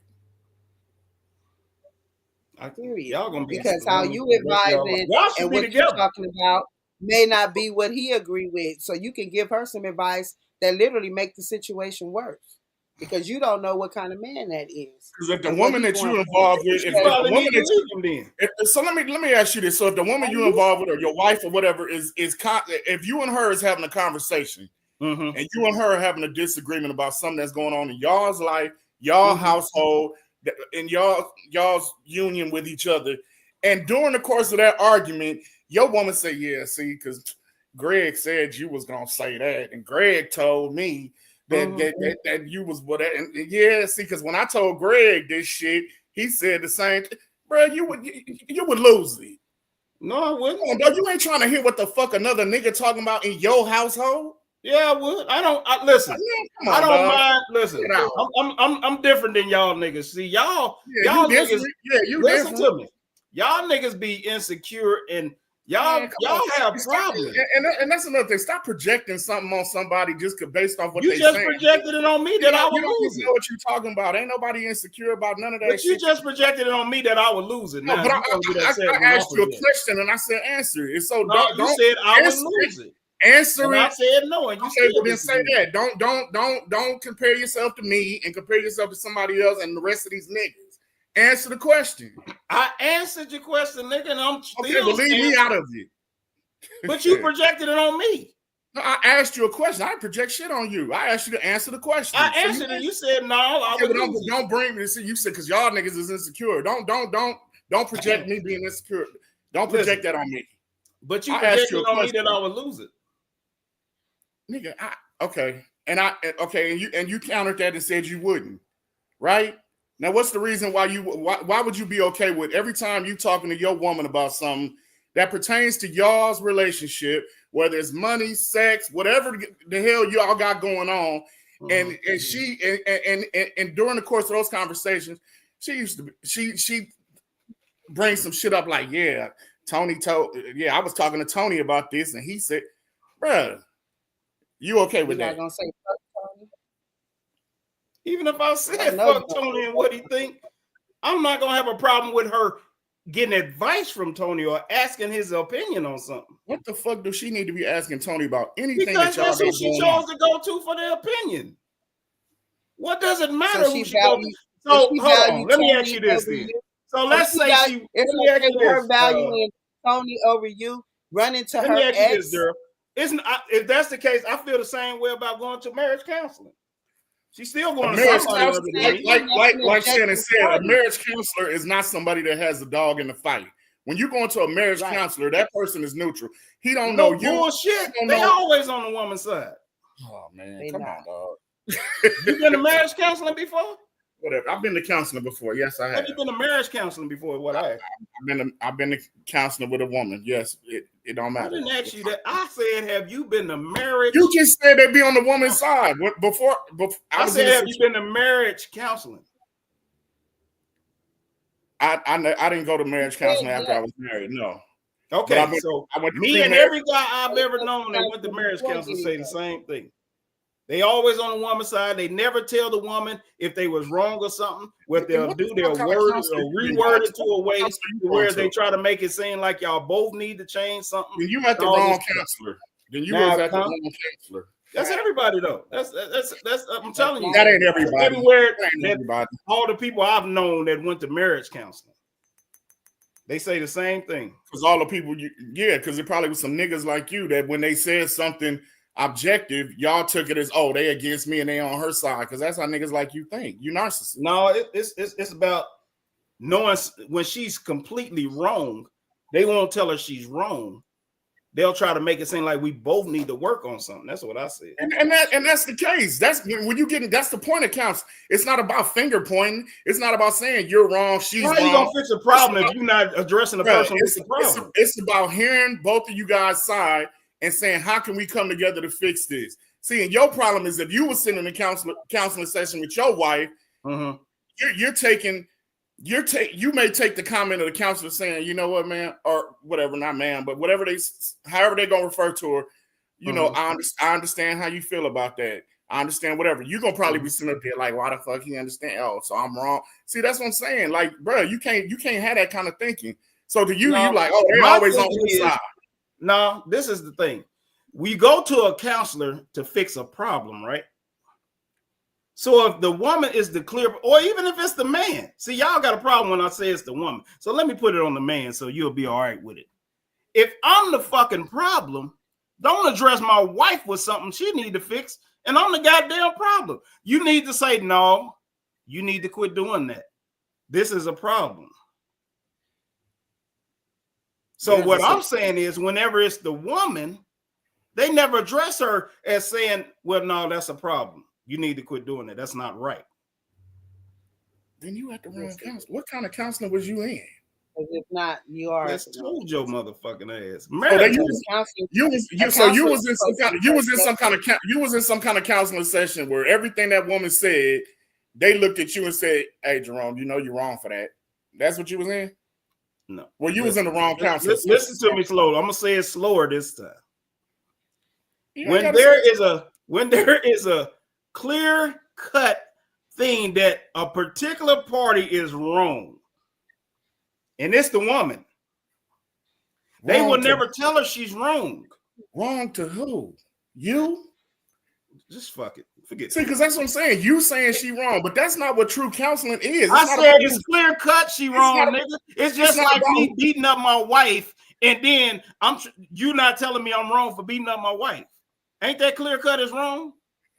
Period. Y'all gonna be Because how together you for the rest of y'all life. advising Y'all should and be what you together. talking about may not be what he agree with. So you can give her some advice that literally make the situation worse. Because you don't know what kind of man that is Because if the and what woman he that going you through. involved with, You if the probably woman need to that you, leave him so let me ask you this: so if the woman you involved with, or your wife or whatever, if you and her is having a conversation, then. and you and her are having a disagreement about something that's going on in y'all's life, y'all household, in y'all's union with each other, and during the course of that argument, your woman say, "Yeah, see, because Greg said you was gonna say that, and Greg told me that you was what, and yeah, see, because when I told Greg this shit, he said the same thing, bro. You would lose it. No, I wouldn't. Come on, dog, you ain't trying to hear what the fuck another nigga talking about in your household. Yeah, I would. Listen. Come I on, don't dog. mind. Listen, Get out. I'm different than y'all niggas. See, y'all Yeah, you niggas. different. Yeah, you Listen different. to me. Y'all niggas be insecure and y'all Man, come on. have Stop, problems. and that's another thing. Stop projecting something on somebody just based off what You they just saying. projected it on me that I You would don't lose even it. know what you're talking about. Ain't nobody insecure about none of that But you shit. just projected it on me that I would lose it. No, Now but you gonna get upset when I I asked you a project. question and I said answer it. So No, you don't said I would answer lose it. Answer And I it. said no, and you Okay, still well then say disagree. that. Don't compare yourself to me and compare yourself to somebody else and the rest of these niggas. Answer the question. I answered your question, nigga, and I'm still Okay, but leave me out of it. But you projected it on me. No, I asked you a question. I didn't project shit on you. I asked you to answer the question. I answered it. You said no. I would lose it. Don't bring me. See, you said because y'all niggas is insecure. Don't project me being insecure. Don't project that on me. But you I asked you projected a on me question. that I would lose it. Nigga, and you countered that and said you wouldn't, right? Now, what's the reason why would you be okay with every time you talking to your woman about something that pertains to y'all's relationship, whether it's money, sex, whatever the hell y'all got going on, and she and during the course of those conversations, she brings some shit up like, yeah, I was talking to Tony about this, and he said, bruh, you okay with You're that? not gonna say fuck Tony? Even if I said I know fuck you don't. Tony and what he think, I'm not gonna have a problem with her getting advice from Tony or asking his opinion on something. What the fuck does she need to be asking Tony about anything Because that y'all that's got who she going chose on? to go to for their opinion. What does it So matter who she she go to? value. So So she hold on. value Let me ask Tony you this over then. you. So If let's she say got, she. it's Let me ask okay you with her this. valuing Tony over you, running to Let me her ask you this, ex. girl. If that's the case, I feel the same way about going to marriage counseling. She's still A going to marriage That's somebody not other the counselor, than same me. thing. That's an like Shannon objective said, a study. marriage counselor is not somebody that has a dog in the fight. When you go into a marriage Right. counselor, that person is neutral. He don't know No you. bullshit. He don't They know. always on the woman's side. Oh man, They come not. on, dog. You been to marriage counseling before? Whatever. I've been to counseling before. Yes, I Have have. you been to marriage counseling before? What I asked? I've been to counseling with a woman. Yes, it don't I matter. didn't ask you that. I said, have you been to marriage? You just said they be on the woman's side. Before I I was in said, a have you been to marriage counseling? I didn't go to marriage counseling after I Yes. was married. No. But Okay, so I went to me and pre-marriage. every guy I've ever known that went to marriage Before counseling getting say the married. same thing. They always on the woman's side. They never tell the woman if they was wrong or something. What they'll What the do, fuck they'll kind of word counselor or you been reword going it to to? a way Counselor you to going where they to? try to make it seem like y'all both need to change something. Then you met the All this wrong stuff. counselor. Then you Now, was at the wrong counselor. that's everybody though. That's I'm That's telling you. not That ain't everybody. everybody. Everywhere That ain't that everybody. all the people I've known that went to marriage counseling, they say the same thing. Because all the people, because it probably was some niggas like you that when they said something objective, y'all took it as, oh, they against me and they on her side. Because that's how niggas like you think. You narcissist. No, it's about knowing when she's completely wrong. They won't tell her she's wrong. They'll try to make it seem like we both need to work on something. That's what I said. And that's the case. That's when you getting. That's the point of counts. It's not about finger pointing. It's not about saying you're wrong, she's How are you wrong. gonna fix a problem if you're not addressing the person with the problem? It's about hearing both of you guys' side and saying, how can we come together to fix this? See, and your problem is if you were sitting in a counseling session with your wife, you may take the comment of the counselor saying, you know what, man, or whatever, not man, but whatever however they're gonna refer to her, I understand how you feel about that. I understand whatever. You're gonna probably be sitting up there like, why the fuck he understand? Oh, so I'm wrong. See, that's what I'm saying. Like, bro, you can't have that kind of thinking. So to you, you like, oh, they're my always on thinking his is, side. no, this is the thing. We go to a counselor to fix a problem, right? So if the woman is the clear, or even if it's the man, see, y'all got a problem when I say it's the woman. So let me put it on the man so you'll be all right with it. If I'm the fucking problem, don't address my wife with something she need to fix, and I'm the goddamn problem. You need to say, no, you need to quit doing that. This is a problem. So what I'm saying is, whenever it's the woman, they never address her as saying, well, no, that's a problem. You need to quit doing it. That's not right. Then you at the wrong counselor. What kind of counseling was you in? Because if not, you are. Let's told your motherfucking ass. You was in some kind of counseling session where everything that woman said, they looked at you and said, "Hey, Jerome, you know you're wrong for that." That's what you was in? No. Well, you was in the wrong counseling session. Listen to me slowly. I'm gonna say it slower this time. When there is a clear cut thing that a particular party is wrong, and it's the woman, they will never tell her she's wrong. Wrong to who? You? Just fuck it. Forget. See, because that's what I'm saying. You saying she wrong, but that's not what true counseling is. I said it's clear cut she wrong, nigga. It's just like me beating up my wife, and then you not telling me I'm wrong for beating up my wife. Ain't that clear cut is wrong?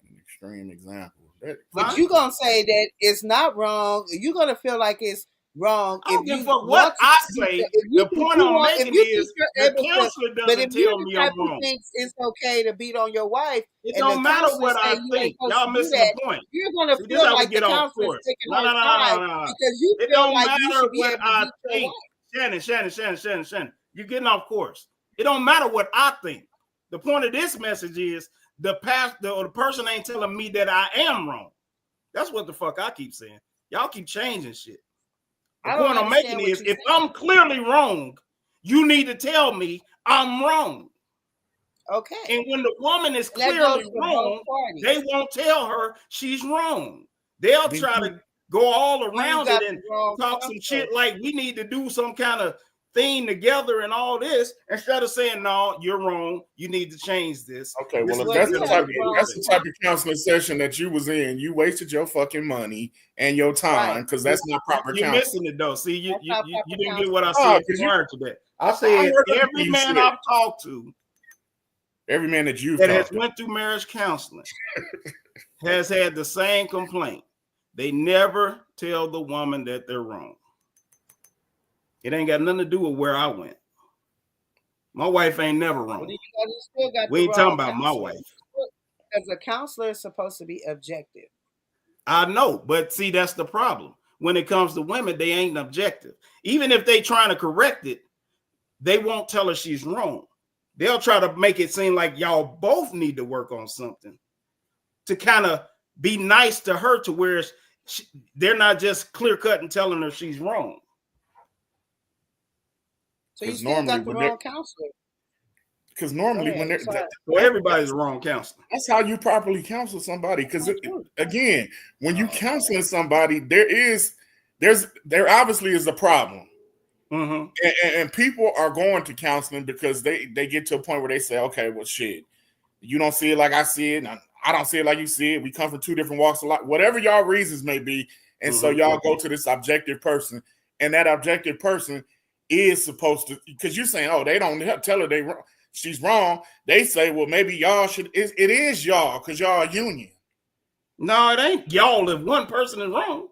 An extreme example. But you gonna say that it's not wrong. You're gonna feel like it's wrong. I don't give a fuck what I say. The point I'm making is the counselor doesn't tell me I'm wrong. Thinks it's okay to beat on your wife. It don't matter what I think. Y'all missing the point. You're gonna feel like the counselor's taking on time because you feel like you should be able to beat your wife. Shannon, you're getting off course. It don't matter what I think. The point of this message is the pastor or the person ain't telling me that I am wrong. That's what the fuck I keep saying. Y'all keep changing shit. The point I'm making is if I'm clearly wrong, you need to tell me I'm wrong. Okay. And when the woman is clearly wrong, they won't tell her she's wrong. They'll try to go all around it and talk some shit like we need to do some kind of thing together and all this instead of saying, no, you're wrong. You need to change this. Okay, well, if that's the type of counseling session that you was in, you wasted your fucking money and your time because that's not proper counseling. You're missing it though. See, you didn't get what I said prior to that. I said every man I've talked to, every man that you've that has went through marriage counseling has had the same complaint. They never tell the woman that they're wrong. It ain't got nothing to do with where I went. My wife ain't never wrong. We ain't talking about my wife. As a counselor is supposed to be objective. I know, but see, that's the problem. When it comes to women, they ain't objective. Even if they trying to correct it, they won't tell her she's wrong. They'll try to make it seem like y'all both need to work on something to kind of be nice to her to where they're not just clear cut and telling her she's wrong. So you still got the wrong counselor. Because normally when they're everybody's the wrong counselor. That's how you properly counsel somebody. Because again, when you counseling somebody, there obviously is a problem. Mm-hmm. And people are going to counseling because they get to a point where they say, okay, well, shit, you don't see it like I see it, and I don't see it like you see it. We come from two different walks of life, whatever y'all reasons may be. And so y'all go to this objective person, and that objective person is supposed to, because you're saying, oh, they don't tell her she's wrong. They say, well, maybe y'all should. It is y'all because y'all are union. No, it ain't y'all if one person is wrong.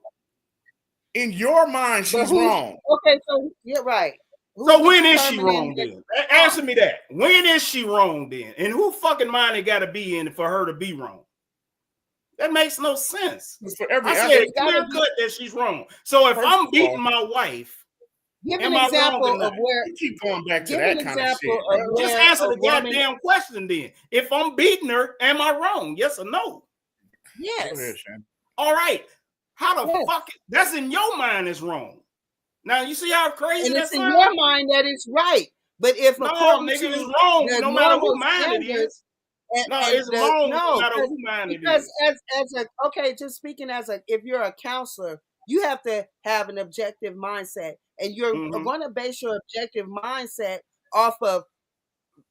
In your mind, she's wrong. Okay, so you're right. So when is she wrong then? Answer me that. When is she wrong then? And who fucking mind it got to be in for her to be wrong? That makes no sense. I said clear cut that she's wrong. So if I'm beating my wife, give an example of where you keep going back to that kind of shit. Just answer the goddamn question then. If I'm beating her, am I wrong? Yes or no? Yes. Go ahead, Shannon. All right. How the fuck? That's in your mind is wrong. Now you see how crazy and that it's in your mind that it's right. But if nigga is wrong, no matter who mind it is. No, and it's the wrong no no, matter who mind it because is. as a okay, just speaking as a if you're a counselor, you have to have an objective mindset, and you're Mm-hmm. going to base your objective mindset off of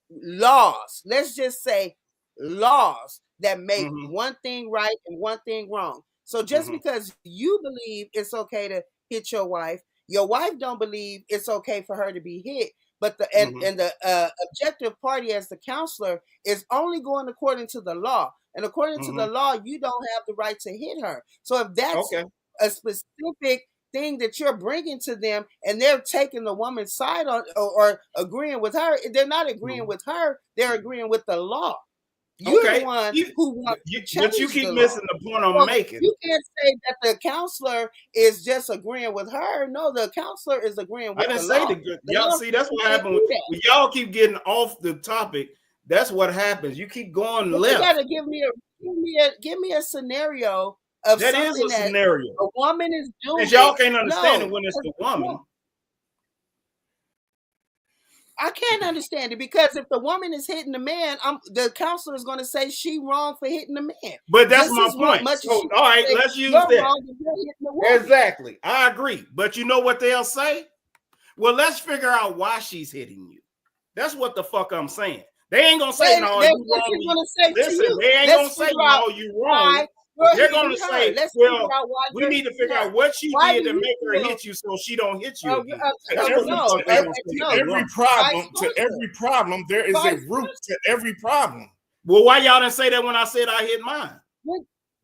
laws. Let's just say laws that make Mm-hmm. one thing right and one thing wrong. So just Mm-hmm. because you believe it's okay to hit your wife don't believe it's okay for her to be hit. But the Mm-hmm. and the objective party as the counselor is only going according to the law. And according to the Mm-hmm. law, you don't have the right to hit her. So if that's Okay. a specific thing that you're bringing to them and they're taking the woman's side on or agreeing with her, they're not agreeing Mm-hmm. with her, they're agreeing with the law. You're the Okay. one who wants to But you change keep the law. missing the point I'm So making. you can't say that the counselor is just agreeing with her. No, the counselor is agreeing I with didn't the say law. the good. The Y'all law see, that's you what can't happened do that. when y'all keep getting off the topic. That's what happens. You keep going But you left. gotta give me a scenario of That is something a that scenario. a woman is Since doing. y'all can't understand it No, when it's the woman. no, I can't understand it because if the woman is hitting the man, the counselor is going to say she wrong for hitting the man. But that's Just my as point. much So, as she all right, say let's use you're that. wrong if you're hitting the woman. Exactly. I agree. But you know what they'll say? Well, let's figure out why she's hitting you. That's what the fuck I'm saying. They ain't gonna say, no, you wrong. Going to say to Listen, you, they ain't let's gonna say, figure out no, you wrong. why you're They're hitting gonna her. say, Let's figure well, out why we you're need to hitting figure her. out what she Why did do to you make her feel? hit you so she don't hit you again. That's To what every, the No, fuck they gonna say. to no, every vice problem, versa. there is a Vice root versa. to every problem. Well, why y'all didn't say that when I said I hit mine?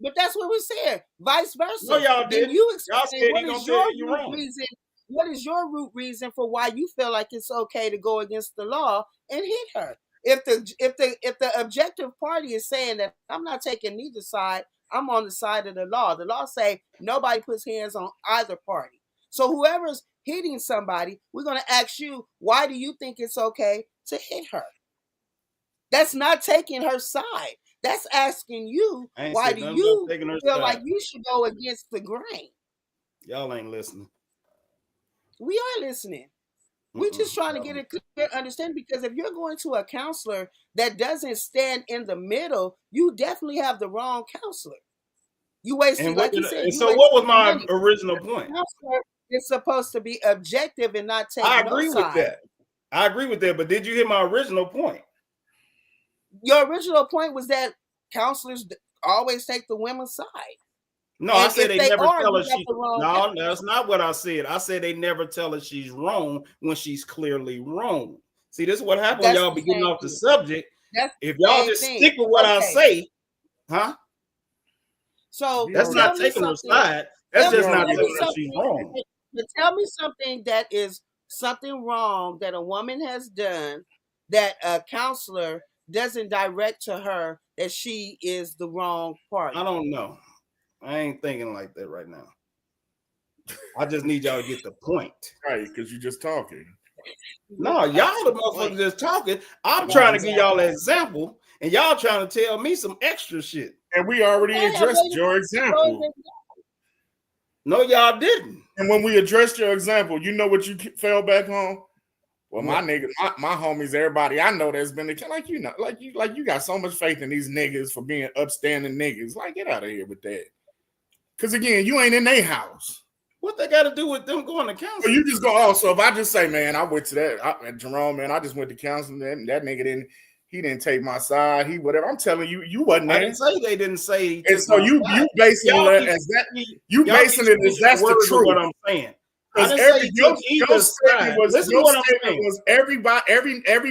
But that's what we said. Vice versa. No, y'all Then didn't. you Y'all explain said what he is gonna tell your you you're root wrong. reason. What is your root reason for why you feel like it's okay to go against the law and hit her? If the objective party is saying that I'm not taking neither side, I'm on the side of the law. The law say nobody puts hands on either party. So whoever's hitting somebody, we're gonna ask you, why do you think it's okay to hit her? That's not taking her side. That's asking you, I ain't why said do nothing about you taking her feel like side. you should go against the grain? Y'all ain't listening. We are listening. We're just trying to get a clear understanding because if you're going to a counselor that doesn't stand in the middle, you definitely have the wrong counselor. You wasted, like you said, And you so wasted what was your my money. original The point? counselor is supposed to be objective and not take I no agree with side. that. I agree with that. But did you hear my original point? Your original point was that counselors always take the women's side. No, And I said if they they never are, tell her you got she. the wrong No, counselor. that's not what I said. I said they never tell her she's wrong when she's clearly wrong. See, this is what happens when That's y'all the be getting same off the thing. subject. That's If the y'all same just thing. stick with what I Okay. say, huh? So That's tell not me taking her something. side. That's just not Tell me telling her she's something. wrong. Tell me something that is something wrong that a woman has done that a counselor doesn't direct to her that she is the wrong party. I don't know. I ain't thinking like that right now. I just need y'all to get the point. Right, because you're just talking. No, y'all the motherfuckers just talking. I'm Nah, trying to give y'all an example, and y'all trying to tell me some extra shit. And we already addressed your example. No, y'all didn't. And when we addressed your example, you know what you fell back on? Well, my What? niggas, my homies, everybody I know that's been the like you know, like you got so much faith in these niggas for being upstanding niggas. Like, get out of here with that. Because again, you ain't in their house. What they got to do with them going to counseling? So you just go, oh, so if I just say, man, I went to that, Jerome, man, I just went to counseling, and that nigga didn't take my side, he whatever. I'm telling you, you wasn't there. I didn't say they didn't say. And so you basing it as that, you basing it as that's the truth. What I'm saying. Because your statement was every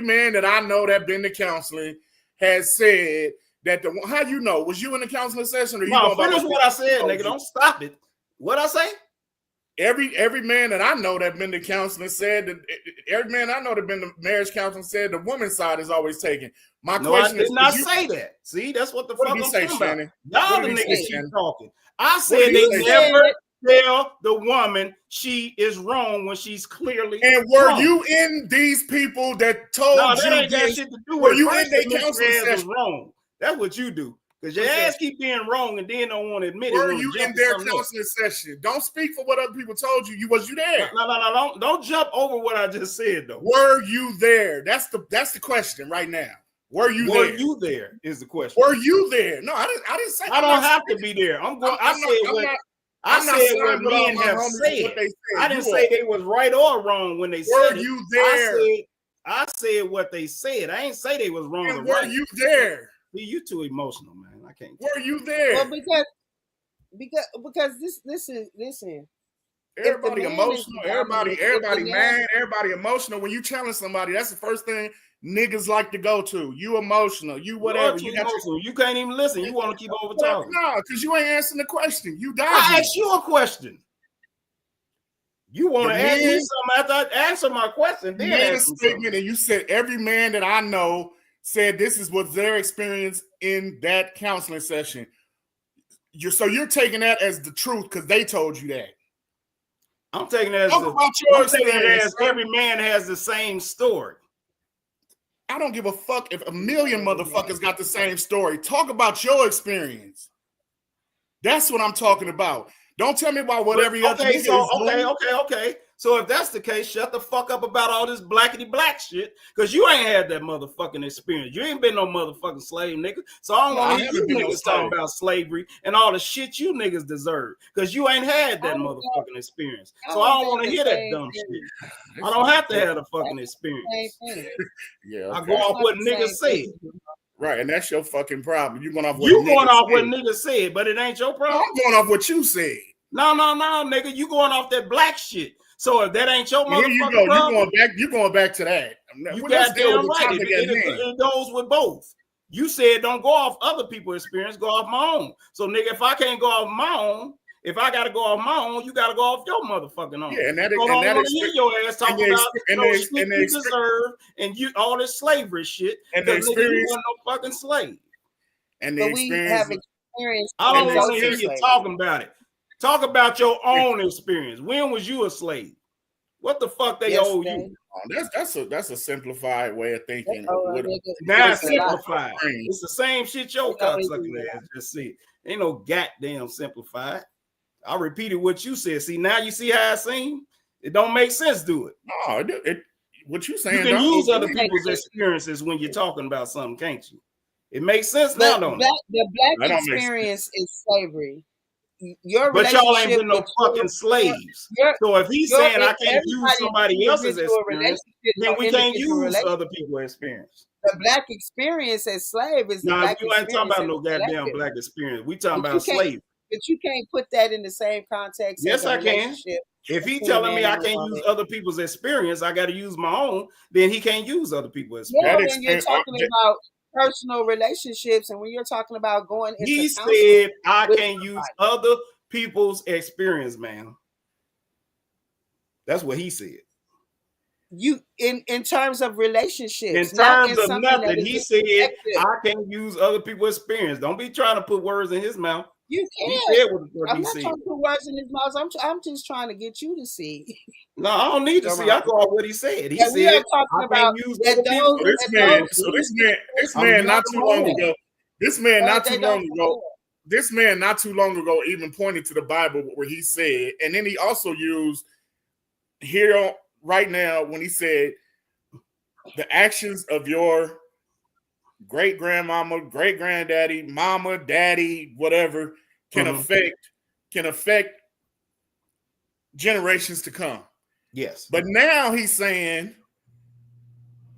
man that I know that been to counseling has said that how you know, was you in the counseling session or you going finish what I said, nigga? Don't stop it. What I say? Every man that I know that been to counseling said that every man I know that been to marriage counseling said the woman's side is always taken. My question I did not say that. See, that's what the fuck I'm talking about. Y'all the niggas keep talking. I said they never tell the woman she is wrong when she's clearly and were wrong. You in these people that told you that ain't got shit to do with were you in their counseling session? Wrong. That's what you do. Because your ass keep being wrong and then don't want to admit it. Were you in their counseling session? Don't speak for what other people told you. Was you there? No. Don't jump over what I just said though. Were you there? That's the question right now. Were you Were there? you there? Is the question. Were you there? No, I didn't say. I don't have to be there. I said what men have said. I didn't say they was right or wrong when they said it. Were you there? I said what they said. I ain't say they was wrong or were right. you there? See, you too emotional, man. I can't. Were you there? Well, because listen. Everybody emotional. Everybody man, mad. Everybody emotional. When you challenge somebody, that's the first thing niggas like to go to. You emotional. You whatever. You emotional. You can't even listen. You want to keep over talking. No, because you ain't answering the question. You dodging. I asked you a question. You want to ask me something after I answer my question? Then made a statement, and you said every man that I know said this is what their experience in that counseling session. So you're taking that as the truth because they told you that. I'm taking it as every man has the same story. I don't give a fuck if a million motherfuckers got the same story. Talk about your experience. That's what I'm talking about. Don't tell me about what every other nigga is doing. Okay. So if that's the case, shut the fuck up about all this blackity black shit, because you ain't had that motherfucking experience. You ain't been no motherfucking slave, nigga. So I don't want to hear you niggas talking about slavery and all the shit you niggas deserve, because you ain't had that motherfucking experience. So I don't want to hear that dumb shit. I don't have to have the fucking experience. Yeah, I go off what niggas said. Right, and that's your fucking problem. You going off what niggas said, but it ain't your problem. I'm going off what you said. No, nigga, you going off that black shit. So if that ain't your motherfucking problem, you going back to that. You goddamn right. It goes with both. You said don't go off other people's experience, go off my own. So nigga, if I can't go off my own, if I gotta go off my own, you gotta go off your motherfucking own. Yeah, and that I don't want to hear your ass talking about shit you deserve and you all this slavery shit. And the experience, you wasn't no fucking slave. And the experience. I don't want to hear you talking about it. Talk about your own experience. When was you a slave? What the fuck they owe you? That's a simplified way of thinking. Now it's simplified. It's the same shit your cocksucking ass just said. Ain't no goddamn simplified. I repeated what you said. See, now you see how it seems? It don't make sense, do it. No, what you saying? You can use other people's experiences when you're talking about something, can't you? It makes sense now, don't it? The black experience is slavery. But y'all ain't been no fucking slaves. So if he's saying I can't use somebody else's experience, then we can't use other people's experience. The black experience as slave is no, you ain't talking about no goddamn black experience. We talking about slave. But you can't put that in the same context. Yes, I can. If he telling me I can't use other people's experience, I got to use my own. Then he can't use other people's experience. Yeah, when you're talking about personal relationships, and when you're talking about going into he said I can't use other people's experience, man. That's what he said. You in terms of relationships, in terms of nothing, he said I can't use other people's experience. Don't be trying to put words in his mouth. You can't. He said what I'm not trying to put words in his mouth. I'm just trying to get you to see. No, I don't need to see. I go off what he said. He said I can't use other people's experience. This man not too long ago. This man not too long ago even pointed to the Bible where he said, and then he also used here right now when he said the actions of your great grandmama, great granddaddy, mama, daddy, whatever can affect generations to come. Yes. But now he's saying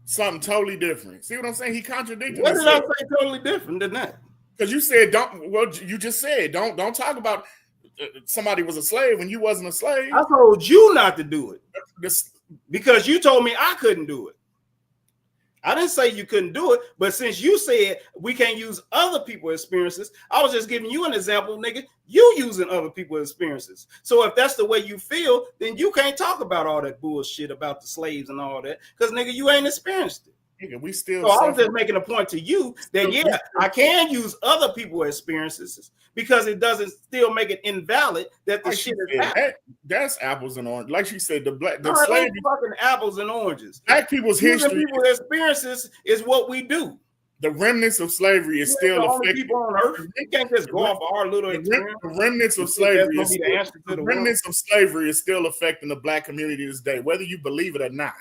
something totally different. See what I'm saying? He contradicted himself. What did I say totally different than that? Because you said you just said don't talk about somebody was a slave when you wasn't a slave. I told you not to do it. Because you told me I couldn't do it. I didn't say you couldn't do it, but since you said we can't use other people's experiences, I was just giving you an example, nigga. You using other people's experiences. So if that's the way you feel, then you can't talk about all that bullshit about the slaves and all that, because nigga, you ain't experienced it. Nigga, we still. So I was just making a point to you that I can use other people's experiences because it doesn't still make it invalid that the shit is happening. That's apples and oranges. Like she said, the slave fucking apples and oranges. Black people's history, people's experiences is what we do. The remnants of slavery is still affecting people on earth. We can't just go off our little experience. The remnants of slavery is still affecting the black community this day, whether you believe it or not.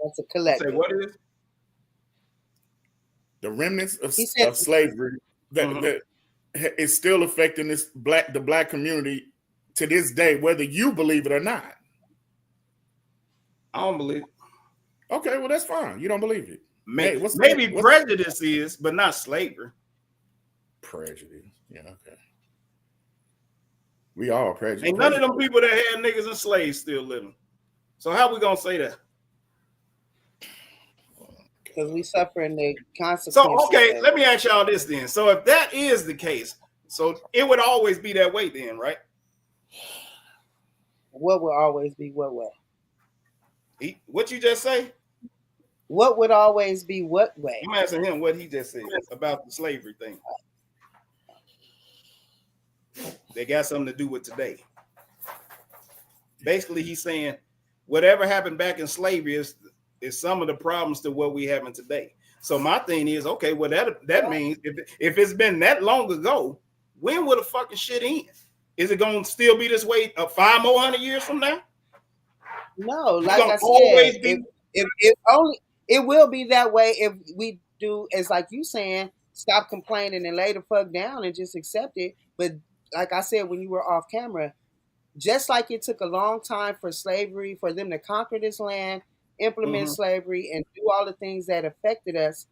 That's a collective. Say what is? the remnants He said, of slavery that, Mhm. that is still affecting the black community to this day, whether you believe it or not. I don't believe it. Okay, well that's fine. You don't believe it. Hey, Maybe what's prejudice is, but not slavery. prejudice? Yeah, okay. We all Ain't none of prejudice. them people that had niggas and slaves still living. So how we gonna say that? because we suffering the So consequences okay, of let it. me ask y'all this then. So if that is the case, so it would always be that way then, right? What will always be what way? What you just say? What would always be what way? I'm asking him what he just said about the slavery thing. They got something to do with today. Basically, he's saying whatever happened back in slavery is some of the problems to what we having today. So my thing is, okay, well that means if it's been that long ago, when will the fucking shit end? Is it gonna still be this way 500 more years from now? No, We like gonna I said, always be if only it will be that way if we do as like you saying, stop complaining and lay the fuck down and just accept it. But like I said when you were off camera, just like it took a long time for slavery, for them to conquer this land, implement Mhm. slavery, and do all the things that affected us,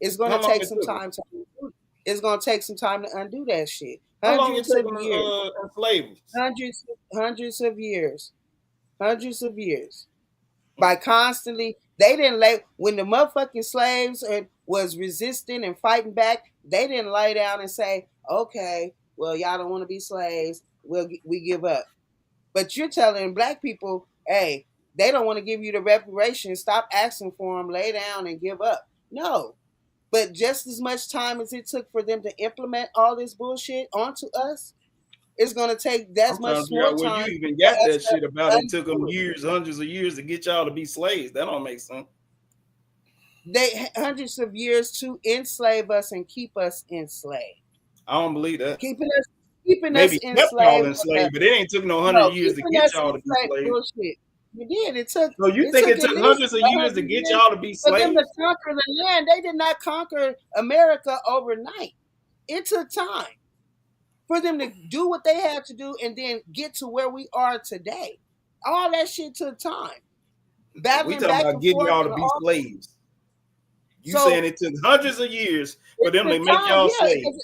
it's going to How long take it some took them? time to undo. It's going to take some time to undo that shit. How long it Hundreds took of them years, to enslave us? hundreds of years, hundreds of years. By constantly, they didn't lay when the motherfucking slaves was resisting and fighting back. They didn't lay down and say, "Okay, well, y'all don't want to be slaves. We give up." But you're telling black people, hey, they don't want to give you the reparations. Stop asking for them. Lay down and give up. No. But just as much time as it took for them to implement all this bullshit onto us, it's going to take that I'm trying to much figure more out where you time even for got us that to shit about it took them undo it. years, hundreds of years to get y'all to be slaves. That don't make sense. They hundreds of years to enslave us and keep us enslaved. I don't believe that. Keeping us keeping us Maybe kept y'all enslaved enslaved, but it ain't took no 100 years to keeping get us y'all to be enslaved slaves. bullshit. It did. It took So you it think took it at took least hundreds of a years to hundred get years y'all to be for them to slaves? conquer the land. They did not conquer America overnight. It took time for them to do what they had to do and then get to where we are today. All that shit took time. We Battling talking back about and getting forth y'all to and be all. slaves. You saying So it took hundreds of years for it them took to make time, y'all yeah. slaves.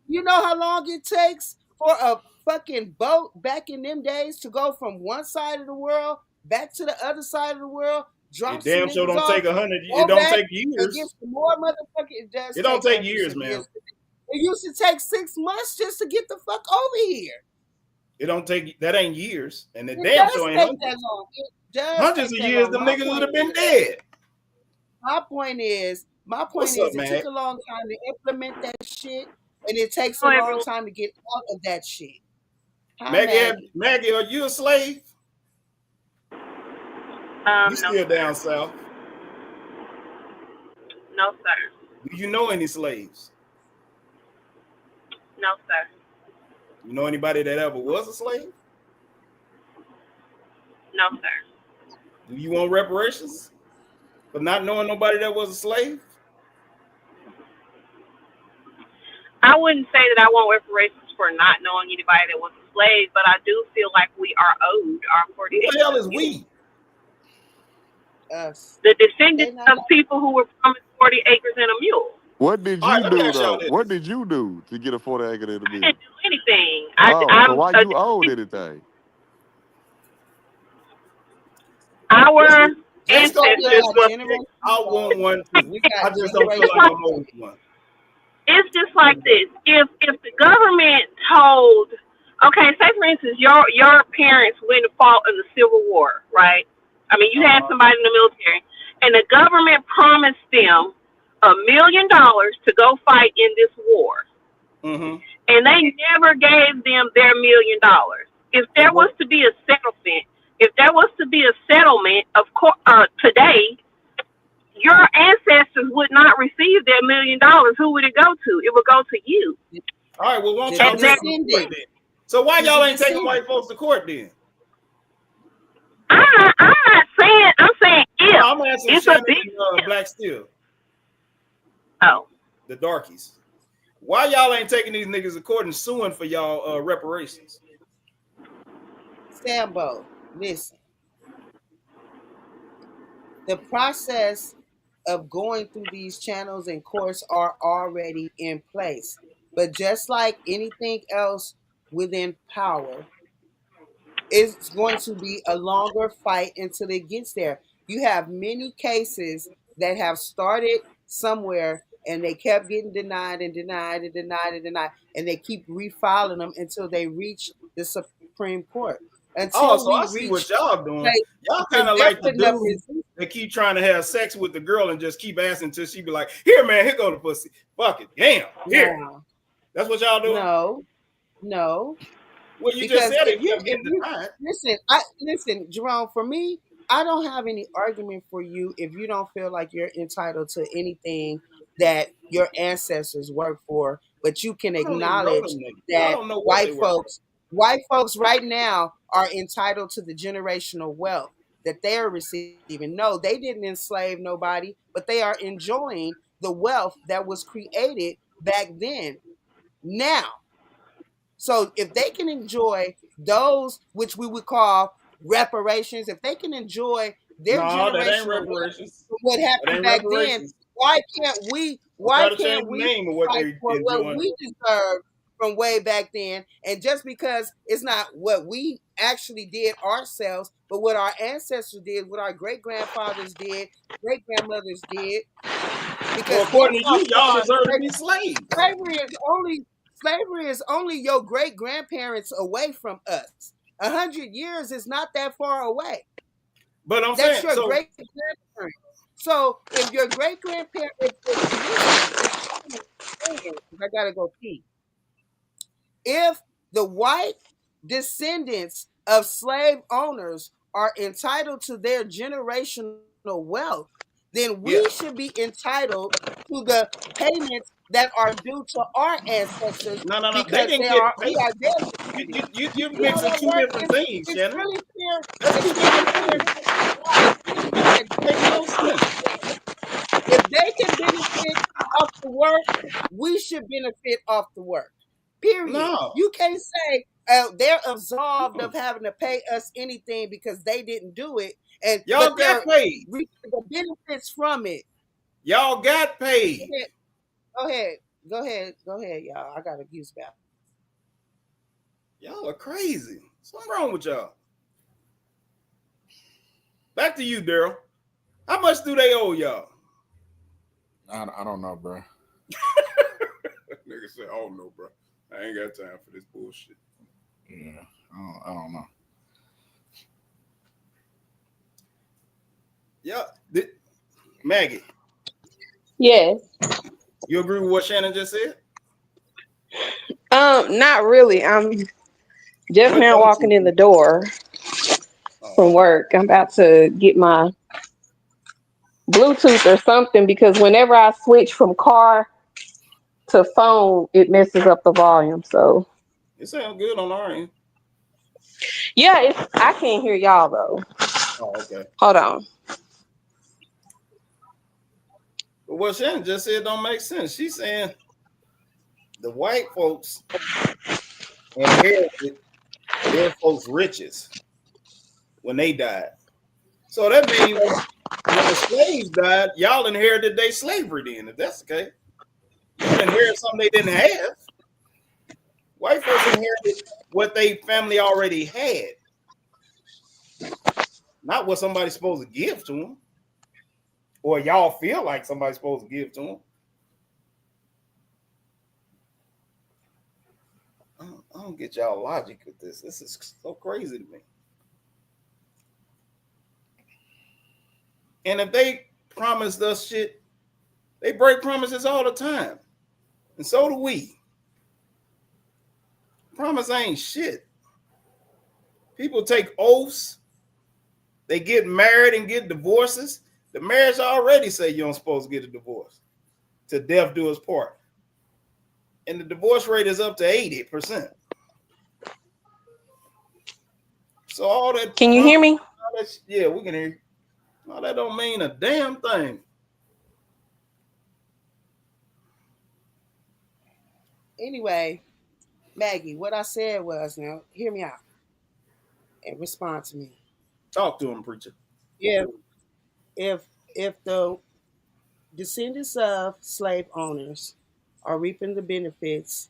You know how long it takes for a fucking boat back in them days to go from one side of the world back to the other side of the world, drop It some damn sure niggas don't off, take 100. It go don't back take and get years. some more motherfucking. It does It don't take take hundreds years, of man. years. It used to take 6 months just to get the fuck over here. It don't take that ain't years, and it It damn does sure ain't take that hundreds. long. It does Hundreds take of that years, long. them niggas would have been Is, dead. What's up, it man? took a long time to implement that shit, and it takes a Hello, long everyone. time to get out of that shit. Hi, Maggie, Maggie. Maggie, are you a slave? You No, still sir. down south? No, sir. Do you know any slaves? No, sir. You know anybody that ever was a slave? No, sir. Do you want reparations for not knowing nobody that was a slave? I wouldn't say that I want reparations for not knowing anybody that was a slave, but I do feel like we are owed our 40 Who the acres hell and is a mule. we? Us. The They descendants not. of people who were promised 40 acres and a mule. What did All right, you let me do ask y'all though? What this. did you do to get a 40 acre in the I mill? didn't do anything. Oh, so I'm why a you owed anything? Just, our just We call still me a ancestors got were. skeptic. generations I want old. one too. We I got just don't feel It's like like generations I'm old. owed one. it's just like this. If the government told, okay, say for instance, your parents went and fought in the Civil War, right? I mean, you had Uh-huh. somebody in the military, and the government promised them $1 million to go fight in this war, Mm-hmm. and they never gave them their $1 million. If And there was what? to be a settlement, of course, today, your ancestors would not receive their $1 million. Who would it go to? It would go to you. All right. Well, won't The y'all And take that them to court descendants. then? So why It's y'all the ain't taking descendants. white folks to court then? I'm not saying. I'm saying No, if I'm asking it's a Shannon big and if. Black Steel. Oh, the darkies. Why y'all ain't taking these niggas to court and suing for y'all reparations? Sambo, listen. The process of going through these channels and courts are already in place. But just like anything else within power, it's going to be a longer fight until it gets there. You have many cases that have started somewhere and they kept getting denied and denied and denied and denied, and they keep refiling them until they reach the Supreme Court. Oh, Until so we I see what reach, y'all doing. like, Y'all because kind of they're like the putting up dude resistance. that keep trying to have sex with the girl and just keep asking until she be like, "Here, man, here go the pussy. Fuck it, damn, here." No, That's what y'all doing. no, no. Well, you just Because said if it you kept if getting you denied. listen, I listen, Jerome, for me, I don't have any argument for you if you don't feel like you're entitled to anything that your ancestors worked for, but you can I don't even know acknowledge them niggas. I that don't know what they were. white folks right now are entitled to the generational wealth that they're receiving. No, they didn't enslave nobody, but they are enjoying the wealth that was created back then. Now, so if they can enjoy those which we would call reparations, if they can enjoy their No, that ain't generational wealth reparations. from what That happened ain't back then, reparations. why can't we Don't try to change the name of what fight they for what enjoying. we deserve from way back then? And just because it's not what we actually did ourselves, but what our ancestors did, what our great grandfathers did, great grandmothers did, Well, because according that's to how you, y'all far deserve to be slaves. slavery is only your great grandparents away from us. 100 years is not that far away. But I'm That's saying, your so great grandparents. So if your great grandparent, if listen, because I gotta go pee. If the white descendants of slave owners are entitled to their generational wealth, then we yeah. should be entitled to the payments that are due to our ancestors No, no, no. They because didn't get we paid. are their You, descendants. you, you, You you're see how mixing that two works? different things, It's Shannon. really clear. That's It's two really different clear things. cut and dry. It's really clear It makes cut no and dry. sense. If they can benefit off the work, we should benefit off the work. Period. No, You can't say they're absolved of no. having to pay us anything because they didn't do it, and Y'all but got they're paid. reaping the benefits from it. Y'all got Go paid. ahead, go ahead, go ahead, go ahead, y'all. I got a use back. Y'all are crazy. Something wrong with y'all. Back to you, Daryl. How much do they owe y'all? I don't know, bro. Nigga said, "Oh no, bro, I ain't got time for this bullshit." Yeah, I don't know. Yeah, Maggie, yes. you agree with what Shannon just said? Not really. I'm just What now don't you walking in the agree? door Oh, from work. I'm about to get my Bluetooth or something because whenever I switch from car to phone, it messes up the volume. So it sounds good on our end. yeah, I can't hear y'all though. Oh, okay. Hold on. But what Shannon just said don't make sense. She's saying the white folks inherited their folks' riches when they died. So that means when the slaves died, y'all inherited their slavery then, if that's the case. You don't inherit something they didn't have. White folks inherited what they family already had, not what somebody's supposed to give to them, or y'all feel like somebody's supposed to give to them. I don't get y'all logic with this. This is so crazy to me. And if they promised us shit, they break promises all the time. And so do we. Promise ain't shit. People take oaths, they get married and get divorces. The marriage already say you don't supposed to get a divorce. To death do us part. And the divorce rate is up to 80%. So all that Can you promise, hear me? all that, yeah, we can hear you. All that don't mean a damn thing. Anyway, Maggie, what I said was, now hear me out and respond to me. Talk to him, preacher. If if if the descendants of slave owners are reaping the benefits,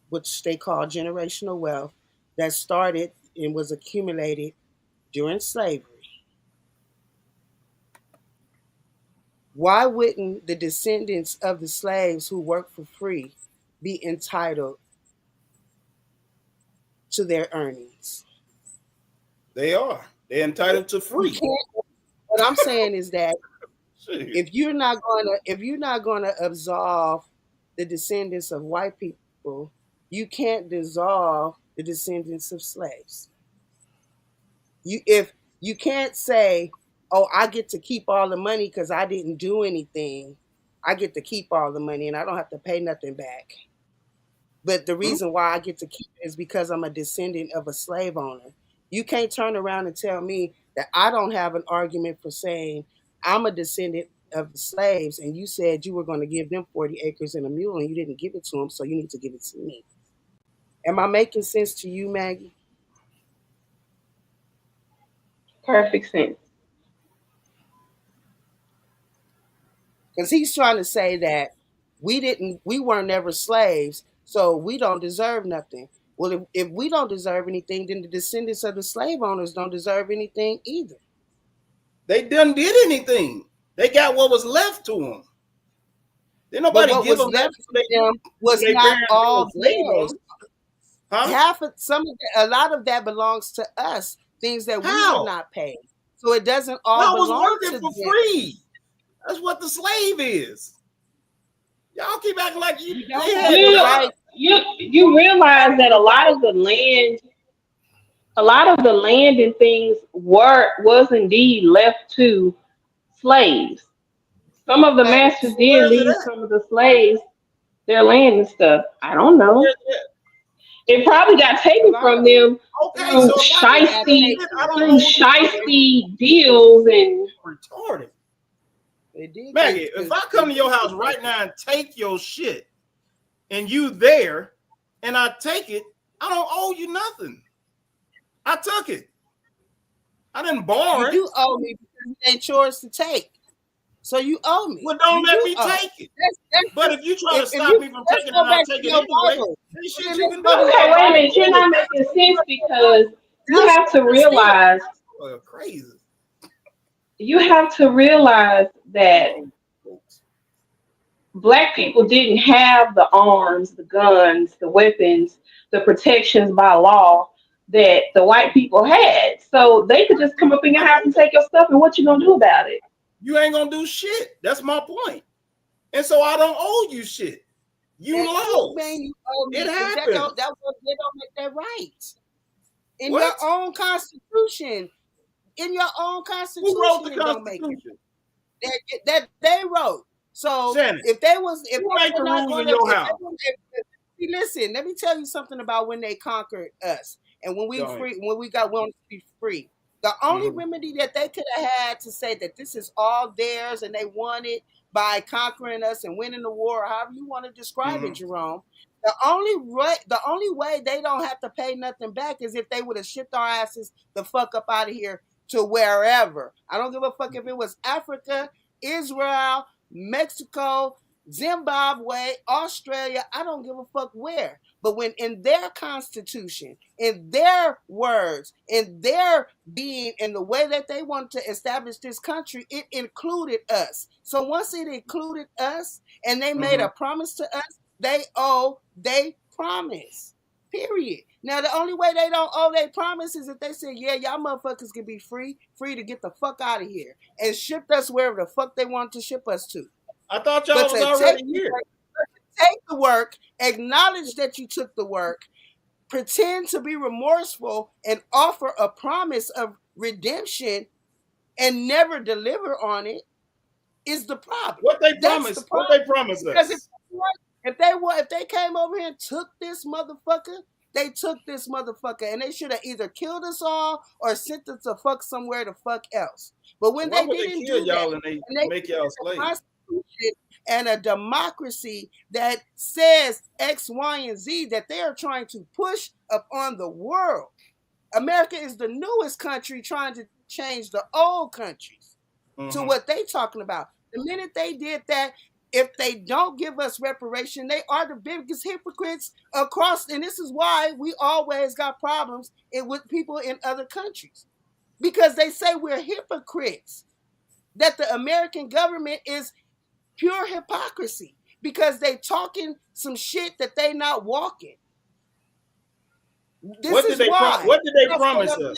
which they call generational wealth, that started and was accumulated during slavery, why wouldn't the descendants of the slaves who worked for free be entitled to their earnings? They are. They're entitled to You free. can't. What I'm saying is that Shit. if you're not gonna absolve the descendants of white people, you can't dissolve the descendants of slaves. If you can't say, "Oh, I get to keep all the money because I didn't do anything. I get to keep all the money and I don't have to pay nothing back." But the Hmm? reason why I get to keep it is because I'm a descendant of a slave owner. You can't turn around and tell me that I don't have an argument for saying I'm a descendant of the slaves and you said you were going to give them 40 acres and a mule and you didn't give it to them, so you need to give it to me. Am I making sense to you, Maggie? Perfect sense. Because he's trying to say that we weren't never slaves, so we don't deserve nothing. Well, if we don't deserve anything, then the descendants of the slave owners don't deserve anything either. They done did anything. They got what was left to them. Did But nobody what give was them that left to them from was their not parents being all slave theirs. owners? Huh? Half of a lot of that belongs to us, things that we did How? not pay. So it doesn't all Y'all was belong working to for them. free. That's what the slave is. Y'all keep acting like We they don't have had the You right. jobs. you realize that a lot of the land and things was indeed left to slaves. Some of the Right. masters did Where is it leave at? some of the slaves their land and stuff. I don't Where know. is it It probably got A taken lot from of it. them at? Okay, through so if I It give got you shisty shit, I taken. don't through owe you shit. shisty deals and Retarded. It did Maggie, get if because I it come to did your house get right taken. now and take your shit and you there and I take it, I don't owe you nothing. I took it. I didn't You borrow it. do owe me because it ain't yours to take. So you owe me. Well, don't You let do me owe. take it. That's But just if you try to if stop you me from let's taking it go and I'll back to take it your anyway, Bible. there's Well, shit then you let's can go to do. your okay, wait a Bible minute, you're then. not making sense because you That's have to that's it. realize Crazy. you have to realize that Wrong, folks. black people didn't have the arms, the guns, the weapons, the protections by law that the white people had. So they could just come up in your I house and know. take your stuff, and what you gonna do about it? You ain't gonna do shit. That's my point. And so I don't owe you shit. You And you mean lost. you owe It me because happened. they don't make that right. In your What? own constitution, in your own Who wrote constitution, the it don't make it. Constitution? That they wrote. So Shannon, if who they make were the not rules going in to, your house? listen, let me tell you something about when they conquered us and Go ahead. when we got wanted to be free. The only Mm-hmm. remedy that they could have had to say that this is all theirs and they won it by conquering us and winning the war, or however you want to describe it, Mm-hmm. Jerome. The only way they don't have to pay nothing back is if they would have shipped our asses the fuck up out of here to wherever. I don't give a fuck if it was Africa, Israel, Mexico, Zimbabwe, Australia, I don't give a fuck where. But when in their constitution, in their words, in their being, in the way that they want to establish this country, it included us. So once it included us and they made Mm-hmm. a promise to us, they promise. Period. Now the only way they don't owe their promise is if they say, yeah, y'all motherfuckers can be free to get the fuck out of here and ship us wherever the fuck they want to ship us to. I thought But y'all was to already here. take the work, acknowledge that you took the work, pretend to be remorseful, and offer a promise of redemption and never deliver on it is the problem. What they That's the promised? What problem. they promised Because us? if they came over here and took this motherfucker, they took this motherfucker, and they should have either killed us all or sent us to fuck somewhere the fuck else. But when Why they would they didn't kill do that, y'all and they and they make y'all created a slaves? constitution and a democracy that says X, Y, and Z that they are trying to push upon the world. America is the newest country trying to change the old countries to what they talking about. The minute they did that, if they don't give us reparation, they are the biggest hypocrites across. And this is why we always got problems with people in other countries, because they say we're hypocrites, that the American government is pure hypocrisy because they talking some shit that they not walking. This is why. What did they promise us?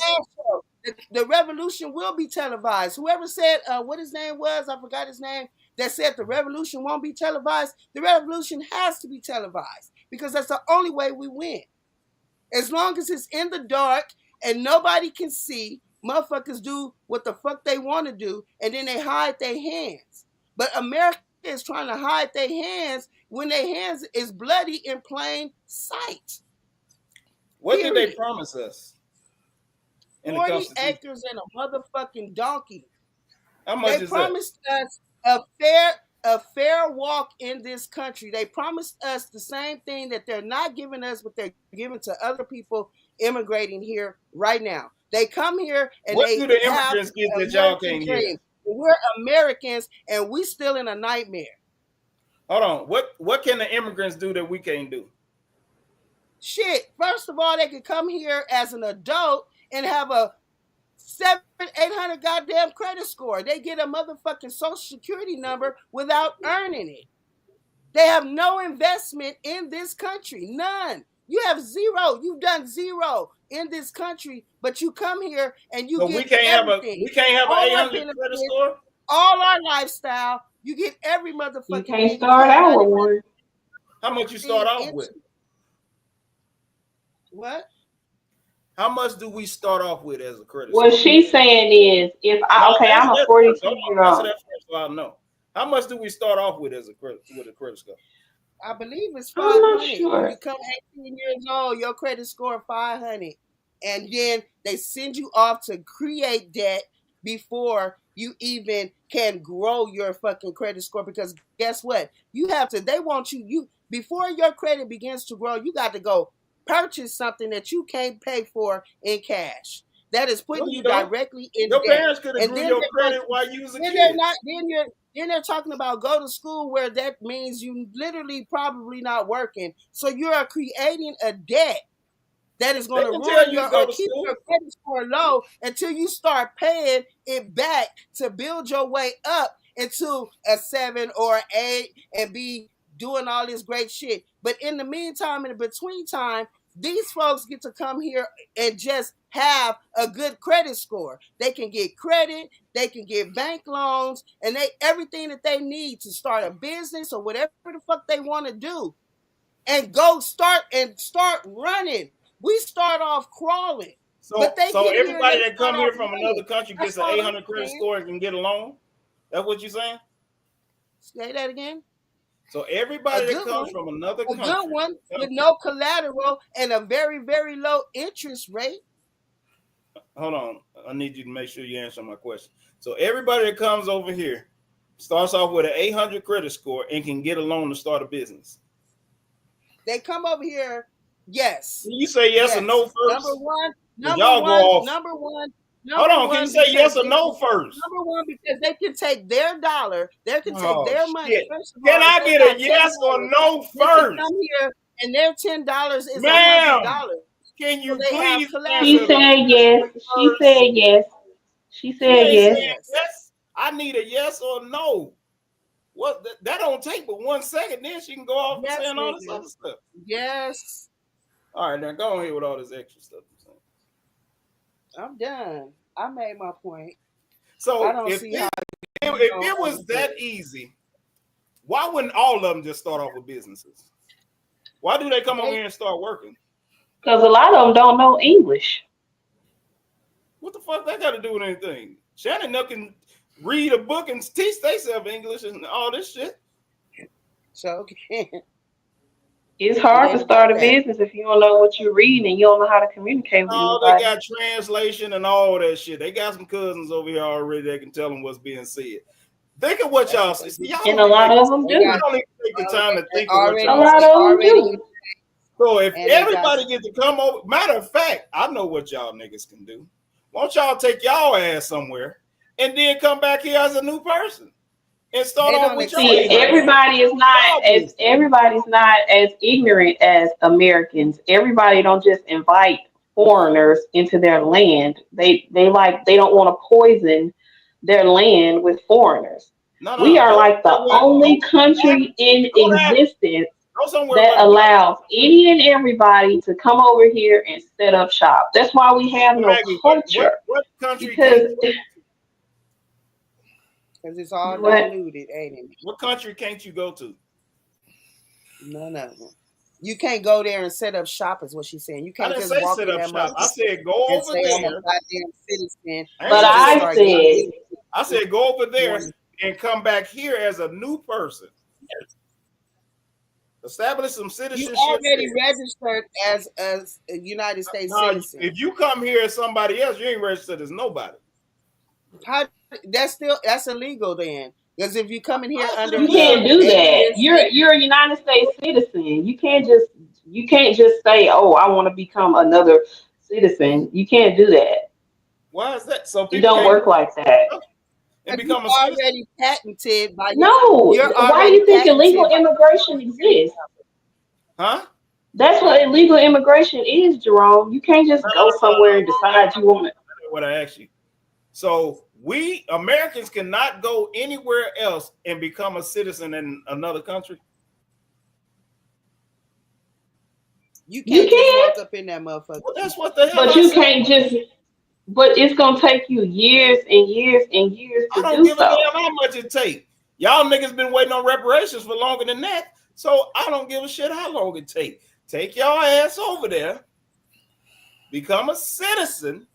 The revolution will be televised. Whoever said what his name was, I forgot his name, that said the revolution won't be televised. The revolution has to be televised because that's the only way we win. As long as it's in the dark and nobody can see, motherfuckers do what the fuck they want to do, and then they hide their hands. But America is trying to hide their hands when their hands is bloody in plain sight. What did they promise us? 40 acres and a motherfucking donkey. How much they promised us a fair walk in this country. They promised us the same thing that they're not giving us, but they're giving to other people immigrating here right now. They come here and what they do the have immigrants get that y'all can't get? We're Americans and we still in a nightmare. Hold on. What can the immigrants do that we can't do? Shit. First of all, they can come here as an adult and have a 700-800 goddamn credit score. They get a motherfucking social security number without earning it. They have no investment in this country. None. You have zero. You've done zero in this country, but you come here and you get everything. We can't have an 800 credit score? All our lifestyle. You get every motherfucking you thing. Can't start out with one. How much you start off with? What? How much do we start off with as a credit score? What she's saying is, I'm a 42-year-old. No. How much do we start off with as a credit score? I believe it's 500. Sure. When you become 18 years old, your credit score 500, and then they send you off to create debt before you even can grow your fucking credit score. Because guess what? You have to. They want you before your credit begins to grow. You got to go purchase something that you can't pay for in cash. That is putting you directly in your debt. Your parents could have grew your credit while you was a kid. Then they're talking about go to school, where that means you literally probably not working. So you're creating a debt that is going to ruin keep your credit score low until you start paying it back to build your way up into a 7 or 8 and be doing all this great shit. But in the meantime, in the between time, these folks get to come here and just have a good credit score. They can get credit, they can get bank loans, and everything that they need to start a business or whatever the fuck they want to do, and go start running. We start off crawling. So everybody that come here from another country gets an 800 credit score and can get a loan? That's what you're saying? Say that again. So everybody that comes from another country, a good one with no collateral and a very, very low interest rate. Hold on, I need you to make sure you answer my question. So everybody that comes over here starts off with an 800 credit score and can get a loan to start a business. They come over here, yes. Can you say yes or no first? Number one. Hold on, can you say yes or no first? Number one, because they can take their dollar, they can take their money. Can I get a yes or no first? Come here and their $10 is $100. Can you please? She said yes. She said yes. She said yes. I need a yes or no. What? That don't take but 1 second. Then she can go off and saying all this other stuff. Yes. All right, now go on here with all this extra stuff. I'm done. I made my point. So if it was that easy, why wouldn't all of them just start off with businesses? Why do they come over here and start working? Because a lot of them don't know English. What the fuck that got to do with anything? Shannon can read a book and teach themselves English and all this shit. So it's hard to start a business if you don't know what you're reading and you don't know how to communicate with anybody. They got translation and all that shit. They got some cousins over here already that can tell them what's being said. Think of what y'all They, see. Y'all And don't a even lot take of them they you got do. don't even take the time to they think of what A y'all already lot see. they of them already do. So if and they got everybody get to come over, matter of fact, I know what y'all niggas can do. Won't y'all take y'all ass somewhere and then come back here as a new person and start they off don't with your See, accept 800? nobody. everybody is not Y'all as business. everybody's not as ignorant as Americans. Everybody don't just invite foreigners into their land. They don't want to poison their land with foreigners. No, We no, are go like the somewhere. only Go, country in go there. existence Go somewhere that where the black allows any and everybody to come over here and set up shop. That's why we have no Maggie. culture. What country can't Because you go? Because it's all what diluted, ain't it? What country can't you go to? None of them. You can't go there and set up shop, is what she's saying. You I can't didn't just say walk set in up that shop. I motherfucker said go and over say I'm a there. goddamn citizen I ain't but say and set just up I start shop. getting said business I said go over there going. and come back here as a new person. Establish some You citizenship already there. registered as a United States Now, citizen. if you come here as somebody else, you ain't registered as nobody. How that's illegal then? Because if you come in here I said under you it's can't a do that. alias, You're a United States citizen. You can't just say, "Oh, I want to become another citizen." You can't do that. why is that? So It people don't can't work like that. and you become a citizen? already patented by your. No. You're Why do already you think illegal patented by immigration exists? Huh? That's what illegal immigration is, Jerome. You can't No, just no, go no, no, somewhere and no, no, decide you want to. no. What I asked you. So we Americans cannot go anywhere else and become a citizen in another country. you You can't just can, walk up in that motherfucker. Well, that's what the hell but I you said. can't just. But it's gonna take you years and years and years I to don't do give a so. damn how much it take. Y'all niggas been waiting on reparations for longer than that. So I don't give a shit how long it take. Take your ass over there, become a citizen,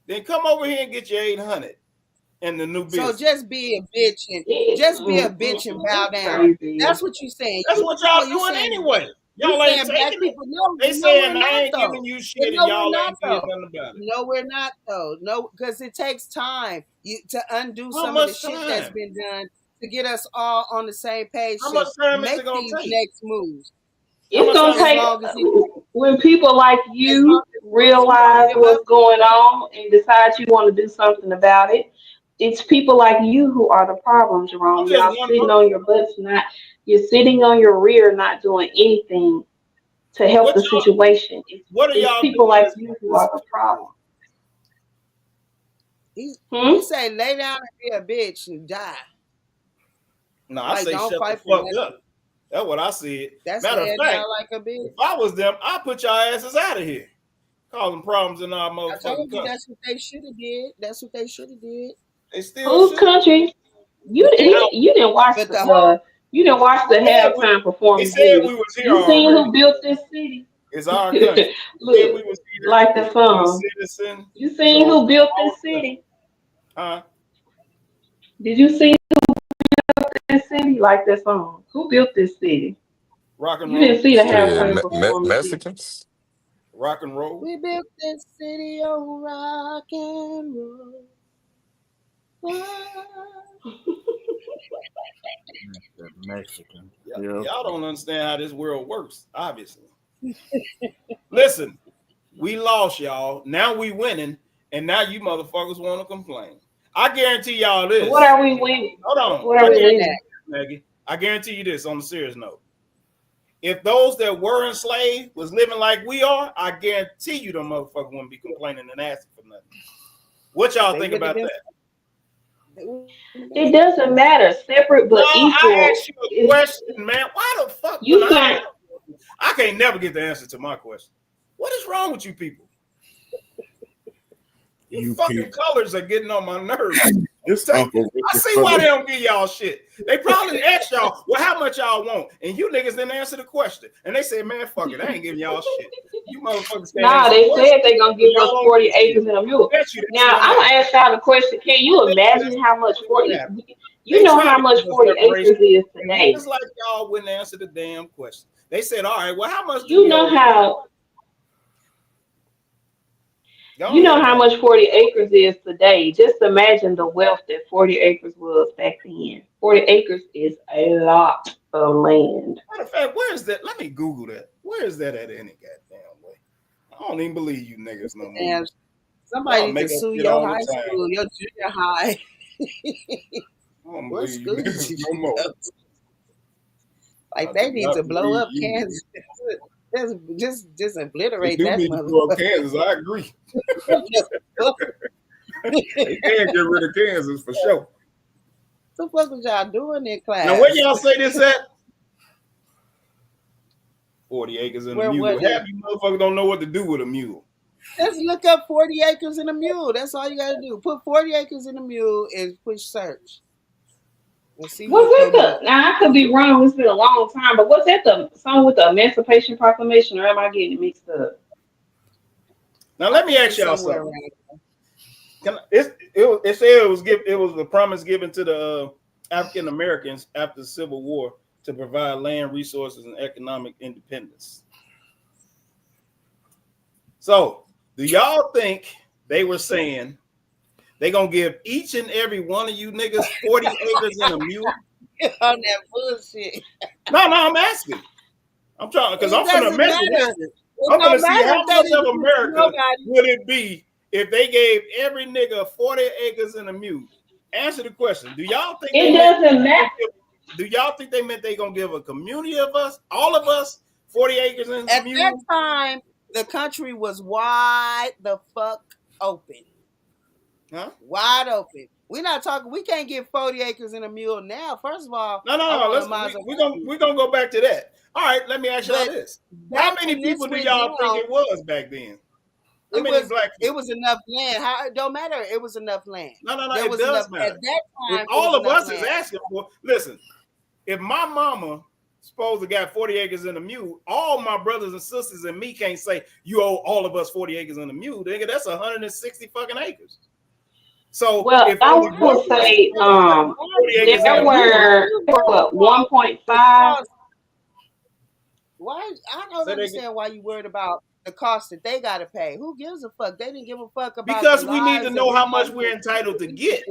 then come over here and get your 800 in the new So business. just be a bitch and just be a bitch and bow It's down. crazy. That's what you're saying. That's You what no, y'all you doing saying anyway. you Y'all ain't saying black taking it. people. No, They no, we're saying I not ain't though. giving you But shit and no, we're y'all not ain't did though. nothing about it. No, we're not though. No, because it takes time you to undo How some of the much shit that's time? been done to get us all on the same page How to much time is make it gonna these take? next moves. How It's much gonna time? As take long as it, when people like as long you as we don't realize give up. what's going on and decide you want to do something about it. It's people like you who are the problem, I'm Jerome. just Y'all one sitting on your motherfucker. butts, not you're sitting on your rear, not doing anything to help What the y'all? situation. What are It's y'all people doing like to you help who this are the situation? problem. He he Hmm? say lay down and be a bitch and die. No, I Like say don't shut the fight for fuck nothing. up. That's what I said. That's Matter of laying fact, down like a if bitch. I was them, I'd put y'all asses out of here, causing problems in our I motherfucking told you country. that's what they should have did. That's what they should have did. They still Whose should. country? But they don't. You didn't watch But the whole the you didn't watch the halftime They performance, did said you? we was here You seen already. who built this city? It's our country. They said Look, we was here. like the We was song. citizen. You So seen who built our this country. city? Huh? Did you see this city like that song? Who built this city? Rock and You didn't roll. see the Shit, halftime performance, did you? Mexicans. Rock and roll. we built this city on rock and roll. Whoa. The Mexican. Yep. Y'all don't understand how this world works, obviously. Listen, we lost, y'all. Now we winning, and now you motherfuckers want to complain. I guarantee y'all What this. are we winning? Hold on. What I are we guarantee winning? Internet. you, Maggie. I guarantee you this on a serious note. If those that were enslaved was living like we are, I guarantee you them motherfuckers wouldn't be complaining and asking for nothing. What y'all They think wouldn't have about been. that? They wouldn't have been It fighting. doesn't matter. Separate No, but I equal asked you a is question, man. Why the fuck when you think I can't never get the answer to my question. What is wrong with you people? You You fucking people. colors are getting on my nerves. This Take uncle I Richard see why they Fuller. don't give y'all shit. They probably asked y'all, well, how much y'all want? And you niggas didn't answer the question. And they said, man, fuck it. I ain't giving y'all shit. You motherfuckers can't nah, answer the they question. said they're gonna So give us y'all don't 40 get shit. acres and a I mule. bet you that's Now gonna I'm happen. gonna ask y'all the question, can I you bet you that's imagine how much gonna 40 happen. you They know tried how to much give us 40 acres reparations, is and today? niggas like y'all wouldn't answer the damn question. They said, all right, well, how much do You know y'all? how Go You know ahead, how man. much 40 acres is today. Just imagine the wealth that 40 acres was back then. 40 acres is a lot of land. Matter of fact, where is that? Let me Google that. Where is that at any goddamn way? I don't even believe you niggas no more. And somebody Y'all need to make up sue shit your all the high time. school, your junior high. I don't What believe you school did niggas no you more. go to? Like I they do need not to blow believe up you. Kansas. just They obliterate do that need to blow up motherfucker. Kansas. I agree. They can get rid of Kansas for sure. The fuck was y'all doing in Now, where class? y'all say this at? 40 acres and a Where mule. was it? Half you motherfuckers don't know what to do with a mule. Just look up 40 acres in a mule. That's all you gotta do. Put 40 acres in a mule and push search and see Was what that come up. the, now I could be wrong, it's been a long time, but was that the song with the Emancipation Proclamation, or am I getting it mixed up? Now, I let me think ask it's y'all somewhere something. around. It said it was a promise given to the African Americans after the Civil War to provide land resources and economic independence. So, do y'all think they were saying they gonna give each and every one of you niggas 40 acres and a mule? On that bullshit. No, no, I'm asking. I'm trying because It I'm gonna doesn't measure matter. this. It I'm gonna don't see matter how if they much didn't of give it to America nobody. would it be if they gave every nigga 40 acres and a mule. Answer the question. Do y'all think they It meant doesn't matter. do y'all think they meant they gonna give a community of us, all of us, 40 acres and a At that mule? time, the country was wide the fuck open. Huh? Wide open. We're not talking. We can't get 40 acres in a mule now. First of all, No, no, I no. want a Let's Maserati. we're gonna go back to that. All right, let me ask y'all But this. How back many when this people do went y'all think down, it was back then? How it many was black it folk? was enough land. How it don't matter. It was enough land. No, no, no, There it was enough does at matter. that If time. It was all of enough us is land. asking for, listen, if my mama supposed to got 40 acres and a mule, all my brothers and sisters and me can't say you owe all of us 40 acres and a mule. Nigga, that's 160 fucking acres. So Well, if I only one will person say, supposed to get 40 acres and there a mule, were what The 1.5. cost. Why? I don't so they, understand why you worried about the cost that they got to pay. Who gives a fuck? They didn't give a fuck about the because we need to lives that know we how much lost. we're entitled to get.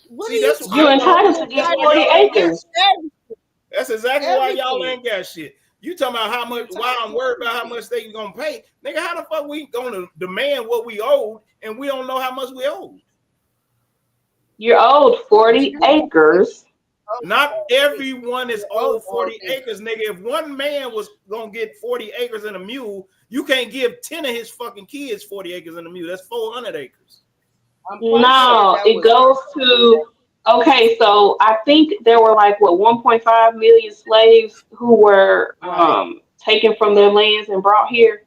What are See, you You're that's talking what I'm about? entitled You to saying. That's get why entitled 40 y'all to ain't got acres. get that's exactly why y'all everything. ain't got shit. You talking about how You're much? entitled Why I'm to worried about how everything. much they gonna pay, nigga? How the fuck we gonna demand what we owed and we don't know how much we owed? You're owed 40 acres. Not everyone is Oh, owed oh, 40 acres, nigga. If one man was gonna get 40 acres and a mule, you can't give 10 of his fucking kids 40 acres and a mule. That's 400 acres. I'm quite sure No, that it was goes to, okay, so I think there were like what 1.5 million slaves who were right, taken from their lands and brought here.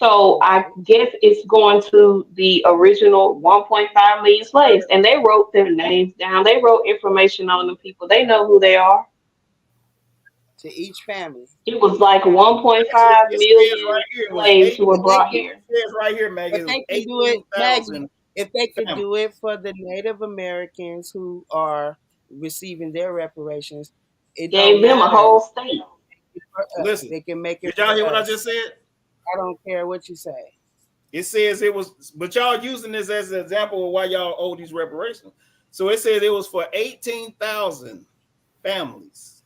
So I right. guess it's going to the original 1.5 million slaves, and they wrote their names down. They wrote information on the people. They know who they are. To each family. It was like Actually, 1.5 it says million right here it was slaves eight. who were But they brought can, here. It says right here, Maggie, but it was they can do it, Maggie. 18,000 If they could families. do it for the Native Americans who are receiving their reparations, it don't Gave them a matter whole state. for us. Listen, They can make it did y'all hear for what I us. just said? I don't care what you say. It says it was, but y'all using this as an example of why y'all owe these reparations. So it says it was for 18,000 families.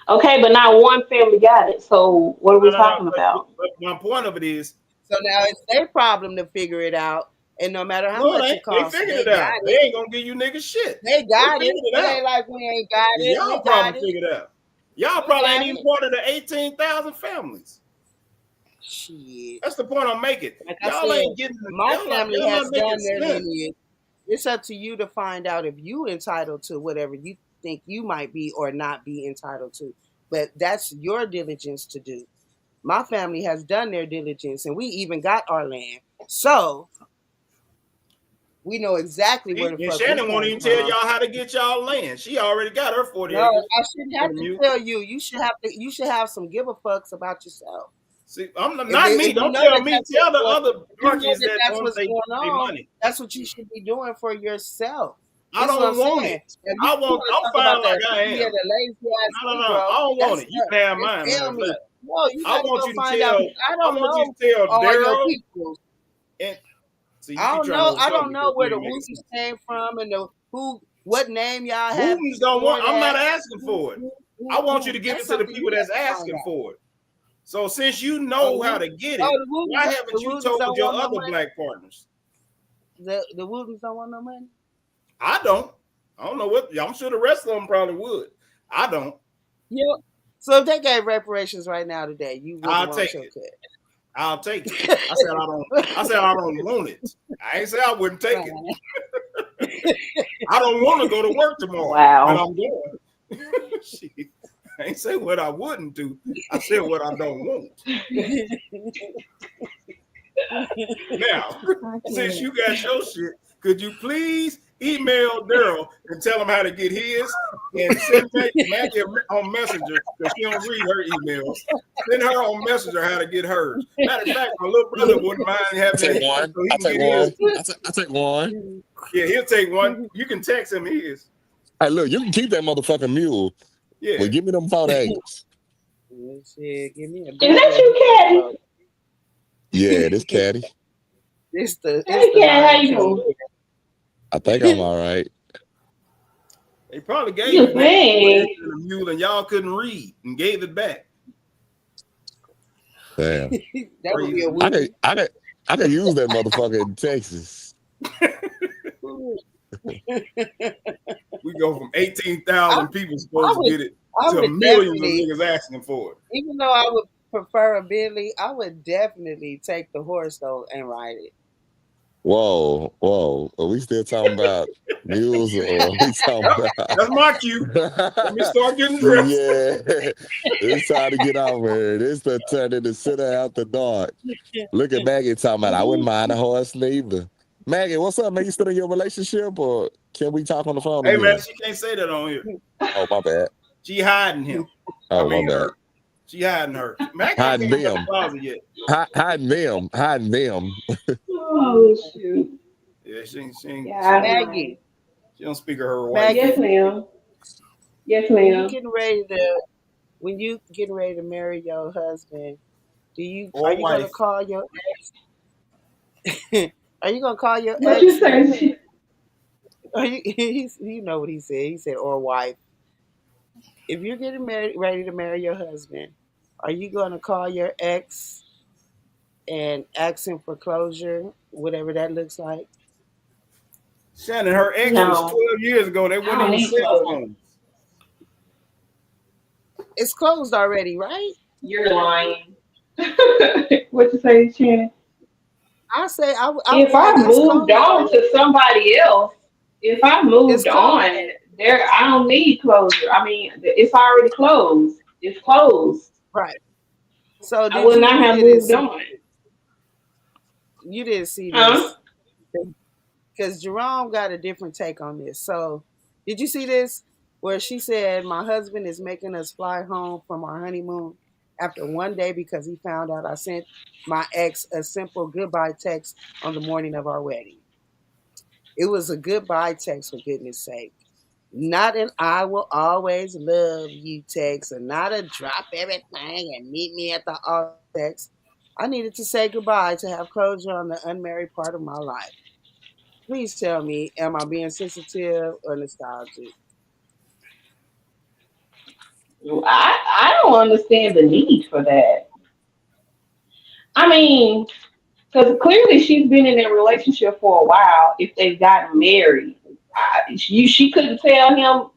Okay, but not one family got it. So what are we No, no, no. talking about? But my point of it is, So now it's their problem to figure it out. And no matter how no, it much ain't. it They costs, figured they it got out. They it. ain't gonna give you niggas shit. They They got figured it. it It out. ain't like we ain't got It's it. We y'all got problem it. figured out. Y'all We probably ain't got even it. part of the 18,000 families. Shit. That's the point I'm making. Like I Y'all said, ain't getting. my family Y'all has not making done their sense. lineage. It's up to you to find out if you entitled to whatever you think you might be or not be entitled to. But that's your diligence to do. My family has done their diligence and we even got our land. So we know exactly where See? the And fuck we Shannon won't came even tell from. y'all how to get y'all land. She already got her 40 No, acres I shouldn't have in the to mute. tell you. You should have some give a fucks about yourself. See, I'm not me. If you Don't know tell that me. that's Tell what's the going, other if you know darkies that that that's want what's going they on, money. that's what you should be doing for yourself. I This is what I'm don't want saying. it. If you I want. want to I'm talk about fine like that, I yeah, am. the lazy ass No, no, no. Negro, I don't want that's it. You can have just mine. Matter tell of me. fact, No, you I got to want go you to find out. tell. I I don't want you know to tell all your Daryl. people. And see, you keep trying to I insult don't me, know but you where the ain't making Wootens sense. came from and the who, what name y'all have Wootens don't for want. I'm not that. asking for it. I want you to give That's it to the something people you that's have to find asking out. for it. So since you Oh, know how to get oh, it, why The haven't you Wootens told don't your want no other money. black partners? The Wootens don't want no money. I don't. I don't know what. I'm sure the rest of them probably would. I don't. Yeah. So if they gave reparations right now today, you wouldn't I'll want take your it. cut. I'll take it. I said I don't. I said I don't want it. I ain't say I wouldn't take it. Fine. I don't want to go to work tomorrow, but Wow. I'm going. Shit. I ain't say what I wouldn't do. I said what I don't want. Now, I since can't. you got your shit, could you please email Daryl and tell him how to get his, and send Maggie on Messenger because she don't read her emails. Send her on Messenger how to get hers. Matter of fact, my little brother wouldn't mind I having take it one. so he I can take get his. one. I take one. Yeah, he'll take one. You can text him his. Hey, look, you can keep that motherfucking mule. Yeah. Well, give me them 4 days. Shit, give me a Is big that one. you, Caddy? Yeah, this caddy. It's Hey, the Caddy, how line you came doing? I think I'm all right. They probably gave You you one before they think? sent a mule and y'all couldn't read and gave it back. Damn. That would be a Crazy. I could Wooten. I could I could use that motherfucker in Texas. We go from I, 18,000 people I supposed to would get it I to would millions of definitely, niggas asking for it. even though I would prefer a Bentley, I would definitely take the horse though and ride it. Whoa, whoa. Are we still talking about mules or are we talking Yep, about that's my cue. Let me start getting dressed. yeah. It's time to get over here. This the turn into center after dark. Look at Maggie talking about I wouldn't mind a horse neither. Maggie, what's up, man? You still in your relationship or can we talk on the phone Hey man, again? she can't say that on here. Oh, my bad. She hiding him. I Oh, my mean bad. her. She hiding her. Maggie ain't Hiding came out the them. closet yet. Hiding them. Hiding them. Oh shoot. Yeah, Yeah, I Maggie, mind. she don't speak of her wife. Yes, Maggie, ma'am. Yes, when you ma'am. getting ready to when you getting ready to marry your husband, are Or you gonna wife. call your are you gonna call your What you ex and say? are you you know what he said? He said or wife. If you're getting married ready to marry your husband, are you gonna call your ex and ask him for closure, whatever that looks like? Shannon, her ex was No, 12 years ago. They I weren't don't even need cell closure. phones. It's closed already, right? You're lying. What you say, Shannon? I If was like, I it's moved closed on already. to somebody else, if I It's moved closed. on, there I don't need closure. I mean, it's already closed. It's closed. Right. So I did would not you have didn't moved see on. you didn't see Huh? this because Jerome got a different take on this. So did you see this where she said my husband is making us fly home from our honeymoon after one day because he found out I sent my ex a simple goodbye text on the morning of our wedding. It was a goodbye text for goodness sake. Not an I will always love you text or not a drop everything and meet me at the altar text. I needed to say goodbye to have closure on the unmarried part of my life. Please tell me, am I being sensitive or nostalgic? I don't understand the need for that. I mean, because clearly she's been in a relationship for a while. If they've gotten married, she couldn't tell him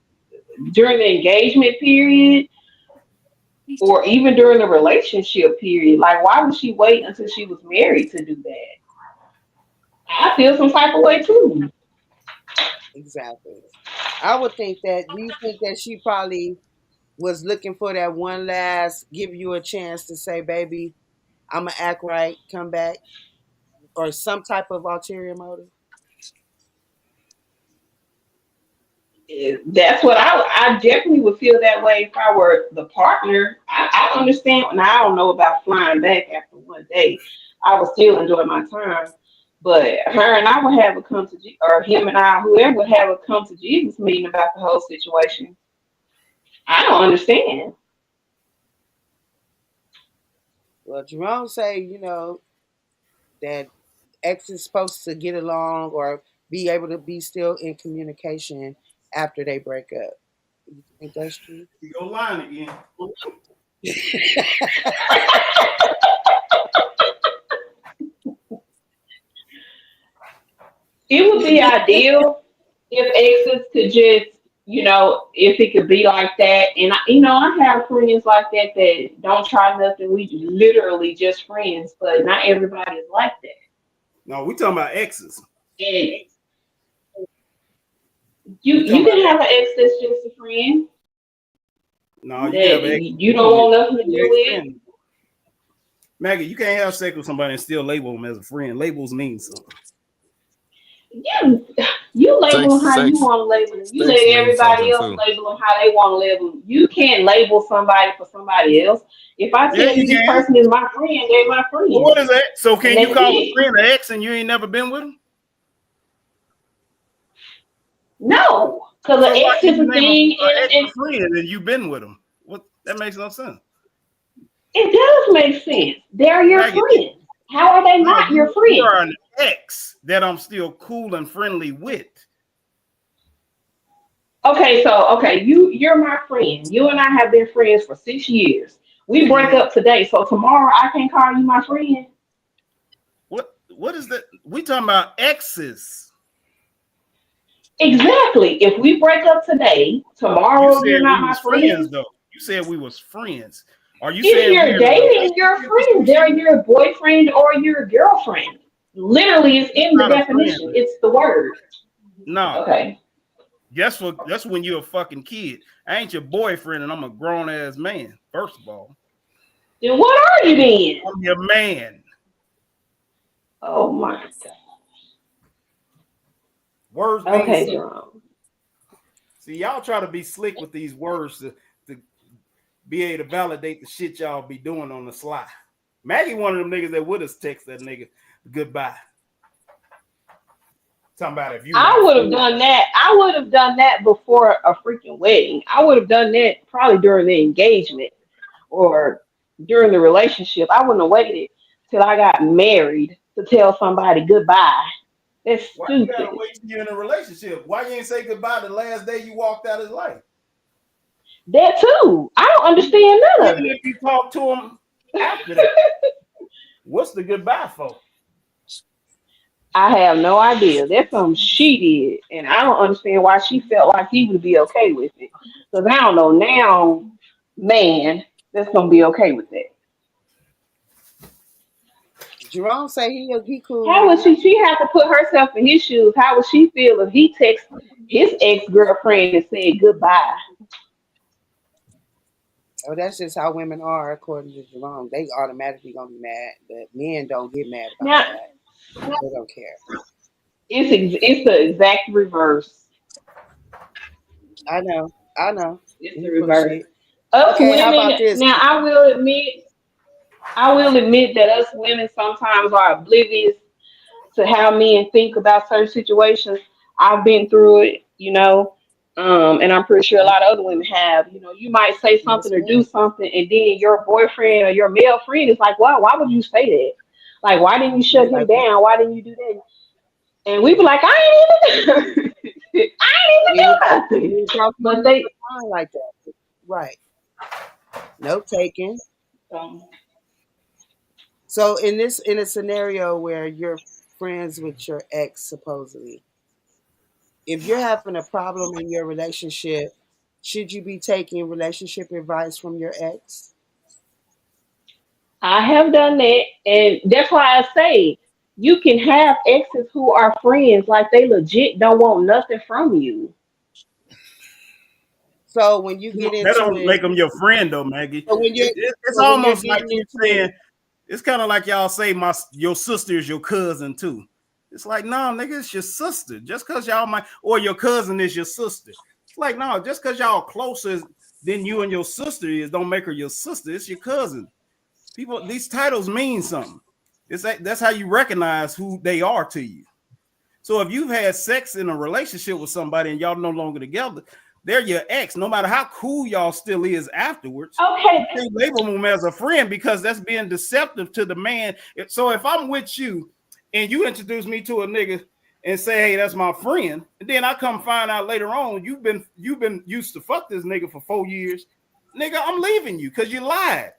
during the engagement period or even during the relationship period. Like, why would she wait until she was married to do that? I feel some type of way too. Exactly. I would think that. Do you think that she probably was looking for that one last give you a chance to say, baby, I'm going to act right, come back, or some type of ulterior motive? That's what I definitely would feel that way if I were the partner. I understand. Now I don't know about flying back after one day. I would still enjoy my time, but her and I would have a come to or him and I, whoever would have a come to Jesus meeting about the whole situation. I don't understand. Well, Jerome say, that. exes supposed to get along or be able to be still in communication after they break up. You think that's true? You go lying again. It would be ideal if exes could just, if it could be like that. And I have friends like that that don't try nothing. We literally just friends, but not everybody is like that. No, we talking about exes. And you We talking you about can have an exes. ex that's just a friend No, you can have that an ex. you don't want nothing to do with. Ex-friend. Maggie, you can't have sex with somebody and still label them as a friend. Labels mean something. Yeah, you label Sex, them how you sex, want to label them. You sex let means everybody something else too. label them how they want to label them. You can't label somebody for somebody else. If I Yeah, tell you you this can. person is my friend, they're my Well, friend, what is that? So and can you that's call a it. friend an ex and you ain't never been with them? No, because an So why ex can is you a name thing, a ex and a friend and you've been with them? What that makes no sense. it does make sense. They're your Maggie, friend. How are they no, not your you friend? are an ex that I'm still cool and friendly with. Okay, you're my friend. You and I have been friends for 6 years. We break Mhm. up today, so tomorrow I can call you my friend. What is that? We talking about exes. Exactly. If we break up today, You tomorrow said you're not we my was friends friend. though. You said we was friends. Are you If saying we you're in a dating your relationship or friend, some they're shit? your boyfriend or your girlfriend. Literally, it's That's in the not a friend. definition. It's the word. No. Okay. That's when you're a fucking kid. I ain't your boyfriend and I'm a grown ass man. First of all, Then what are you then? I'm your man. Oh my Words God. mean Okay, something. Jerome. See, y'all try to be slick with these words to be able to validate the shit y'all be doing on the sly. Maggie, one of them niggas that would have text that nigga goodbye. Talking about if you were I my would have friend. done that. I would have done that before a freaking wedding. I would have done that probably during the engagement or during the relationship. I wouldn't have waited till I got married to tell somebody goodbye. That's Why you gotta stupid. wait till you're in a relationship? Why you ain't say goodbye the last day you walked out his life? That too. I don't understand none of Even it. if you talk to him after that, what's the goodbye for? I have no idea. That's something she did, and I don't understand why she felt like he would be okay with it. Because I don't know now, man, that's gonna be okay with that. Jerome say he cool How with would it. she have to put herself in his shoes? How would she feel if he texts his ex girlfriend and said goodbye? Oh, that's just how women are, according to Jerome. They automatically gonna be mad, but men don't get mad about Now that. They don't care. it's the exact reverse. I know. I know. It's the You full of reverse. shit. Us Okay, how women about this? now I will admit that us women sometimes are oblivious to how men think about certain situations. I've been through it, and I'm pretty sure a lot of other women have. You might say Yes, something or do ma'am. something, and then your boyfriend or your male friend is like, "Wow, why would you say that? Like, why didn't you Be shut him like, down? Why didn't you do that?" And we be like, "I ain't even, I ain't you even do ain't nothing." you ain't cross my But they, mind like that. Right. No taking. um, So in a scenario where you're friends with your ex supposedly, if you're having a problem in your relationship, should you be taking relationship advice from your ex? I have done that, and that's why I say you can have exes who are friends, like they legit don't want nothing from you. So when you get That into don't it, make them your friend though, Maggie. so when you're It's so when you're almost like getting you into saying it, it's kind of like y'all say your sister is your cousin too. It's like no, nigga, it's your sister. Just because y'all might or your cousin is your sister. It's like no, just because y'all closer than you and your sister is, don't make her your sister. It's your cousin. People, these titles mean something. That's how you recognize who they are to you. So if you've had sex in a relationship with somebody and y'all no longer together, they're your ex. No matter how cool y'all still is afterwards, you Okay, can't label them as a friend because that's being deceptive to the man. So if I'm with you and you introduce me to a nigga and say, hey, that's my friend, and then I come find out later on you've been used to fuck this nigga for 4 years, nigga, I'm leaving you because you lied.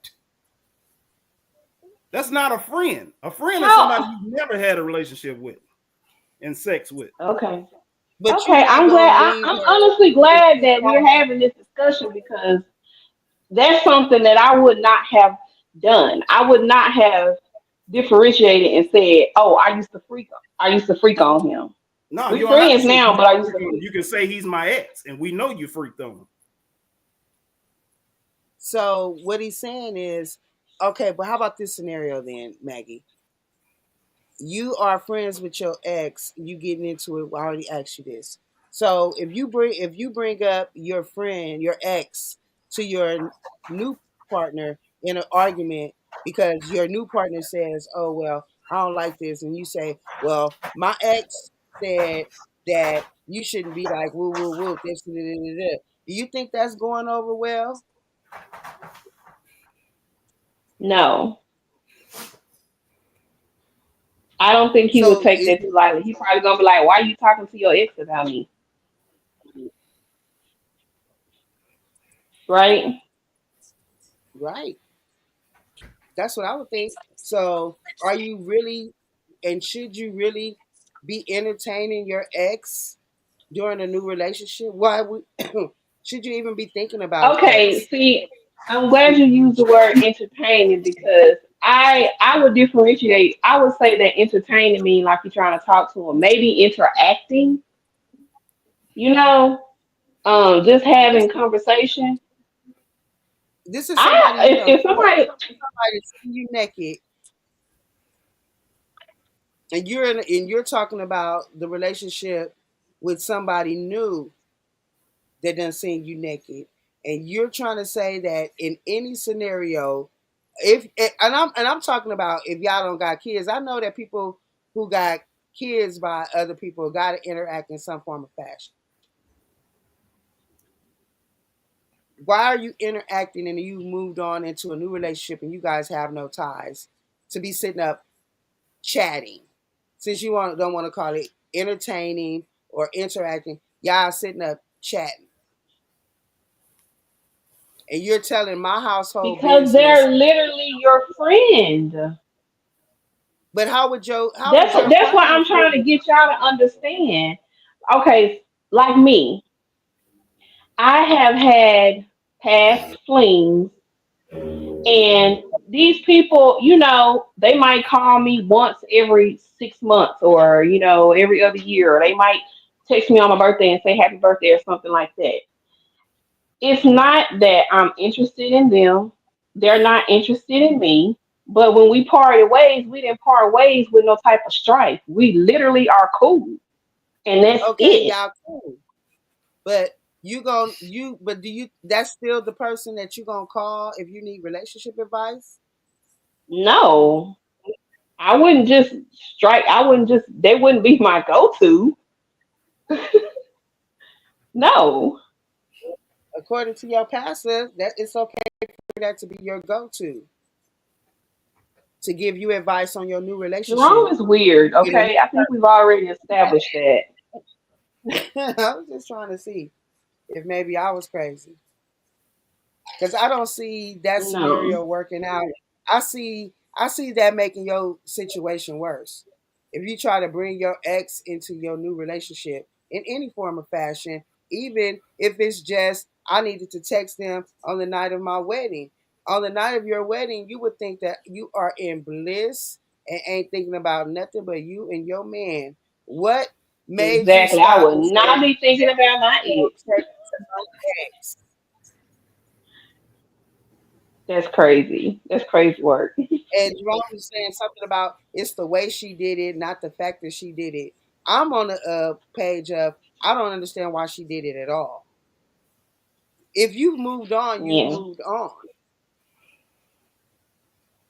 That's not a friend. A friend is somebody How? you've never had a relationship with and sex with. Okay. But you're Okay, not I'm gonna glad. leave I'm her honestly if glad you that we're find out. having this discussion because that's something that I would not have done. I would not have differentiated and said, "Oh, I used to freak. I used to freak on him. No, you We're don't have to friends say now, you but I used to freak on him. freak." You can say he's my ex, and we know you freaked on him. So what he's saying is, okay, but how about this scenario then, Maggie? You are friends with your ex, you getting into it. I already asked you this. So if you bring up your friend, your ex, to your new partner in an argument because your new partner says, "Oh well, I don't like this," and you say, "Well, my ex said that you shouldn't be like woo woo woo this da, da, da, da." Do you think that's going over well? No, I don't think he would So take is that too lightly. He probably gonna be like, "Why are you talking to your ex about me?" Right? right. That's what I would think. So, are you really, and should you really be entertaining your ex during a new relationship? Why would should you even be thinking about an Okay. ex? See, I'm glad you used the word entertaining because I would differentiate. I would say that entertaining mean like you're trying to talk to him. Maybe interacting. You know, just This having conversation. this is I somebody you don't if somebody somebody seeing you naked, and you're talking about the relationship with somebody new that done seen you naked, and you're trying to say that in any scenario, if and I'm talking about if y'all don't got kids. I know that people who got kids by other people got to interact in some form of fashion. Why are you interacting and you moved on into a new relationship and you guys have no ties to be sitting up chatting? Since you don't want to call it entertaining or interacting, y'all sitting up chatting, and you're telling my household because business. they're literally your friend. But how would your That's what partner I'm trying to feel? get y'all to understand. Okay, like me, I have had past flings, and these people, they might call me once every 6 months, or every other year, or they might text me on my birthday and say happy birthday or something like that. It's not that I'm interested in them; they're not interested in me. But when we parted ways, we didn't part ways with no type of strife. We literally are cool, and that's Okay, it. y'all cool. But but do you that's still the person that you gonna call if you need relationship advice? No, I wouldn't just strike. I wouldn't just. They wouldn't be my go-to. No, According to your pastor, that it's okay for that to be your go to give you advice on your new Jerome relationship is weird. with a Okay, I think we've already established that. new I was just trying to see if maybe I was crazy. Because I don't see that No, scenario working out. I see that making your situation worse. If you try to bring your ex into your new relationship in any form of fashion, even if it's just I needed to text them on the night of my wedding. On the night of your wedding, you would think that you are in bliss and ain't thinking about nothing but you and your man. What made you exactly. I stop would and say, not be thinking about my I'm going ex. to text my ex? That's crazy. That's crazy work. And Jerome was saying something about it's the way she did it, not the fact that she did it. I'm on the page of I don't understand why she did it at all. If you've moved on, you've Yeah. moved on.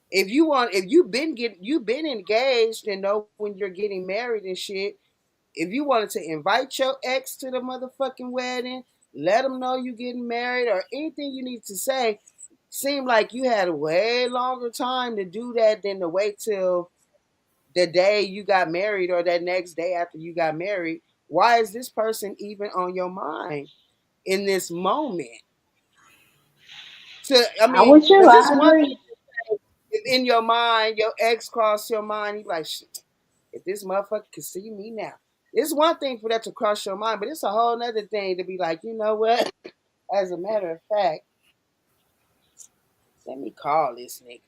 If you've been engaged and know when you're getting married and shit. If you wanted to invite your ex to the motherfucking wedding, let them know you getting married or anything you need to say. Seemed like you had a way longer time to do that than to wait till the day you got married or that next day after you got married, why is this person even on your mind in this moment? So I I mean, with you. because it's I one thing agree. if in your mind, your ex crossed your mind, you like, shit, if this motherfucker could see me now. It's one thing for that to cross your mind, but it's a whole nother thing to be like, you know what? As a matter of fact, let me call this nigga.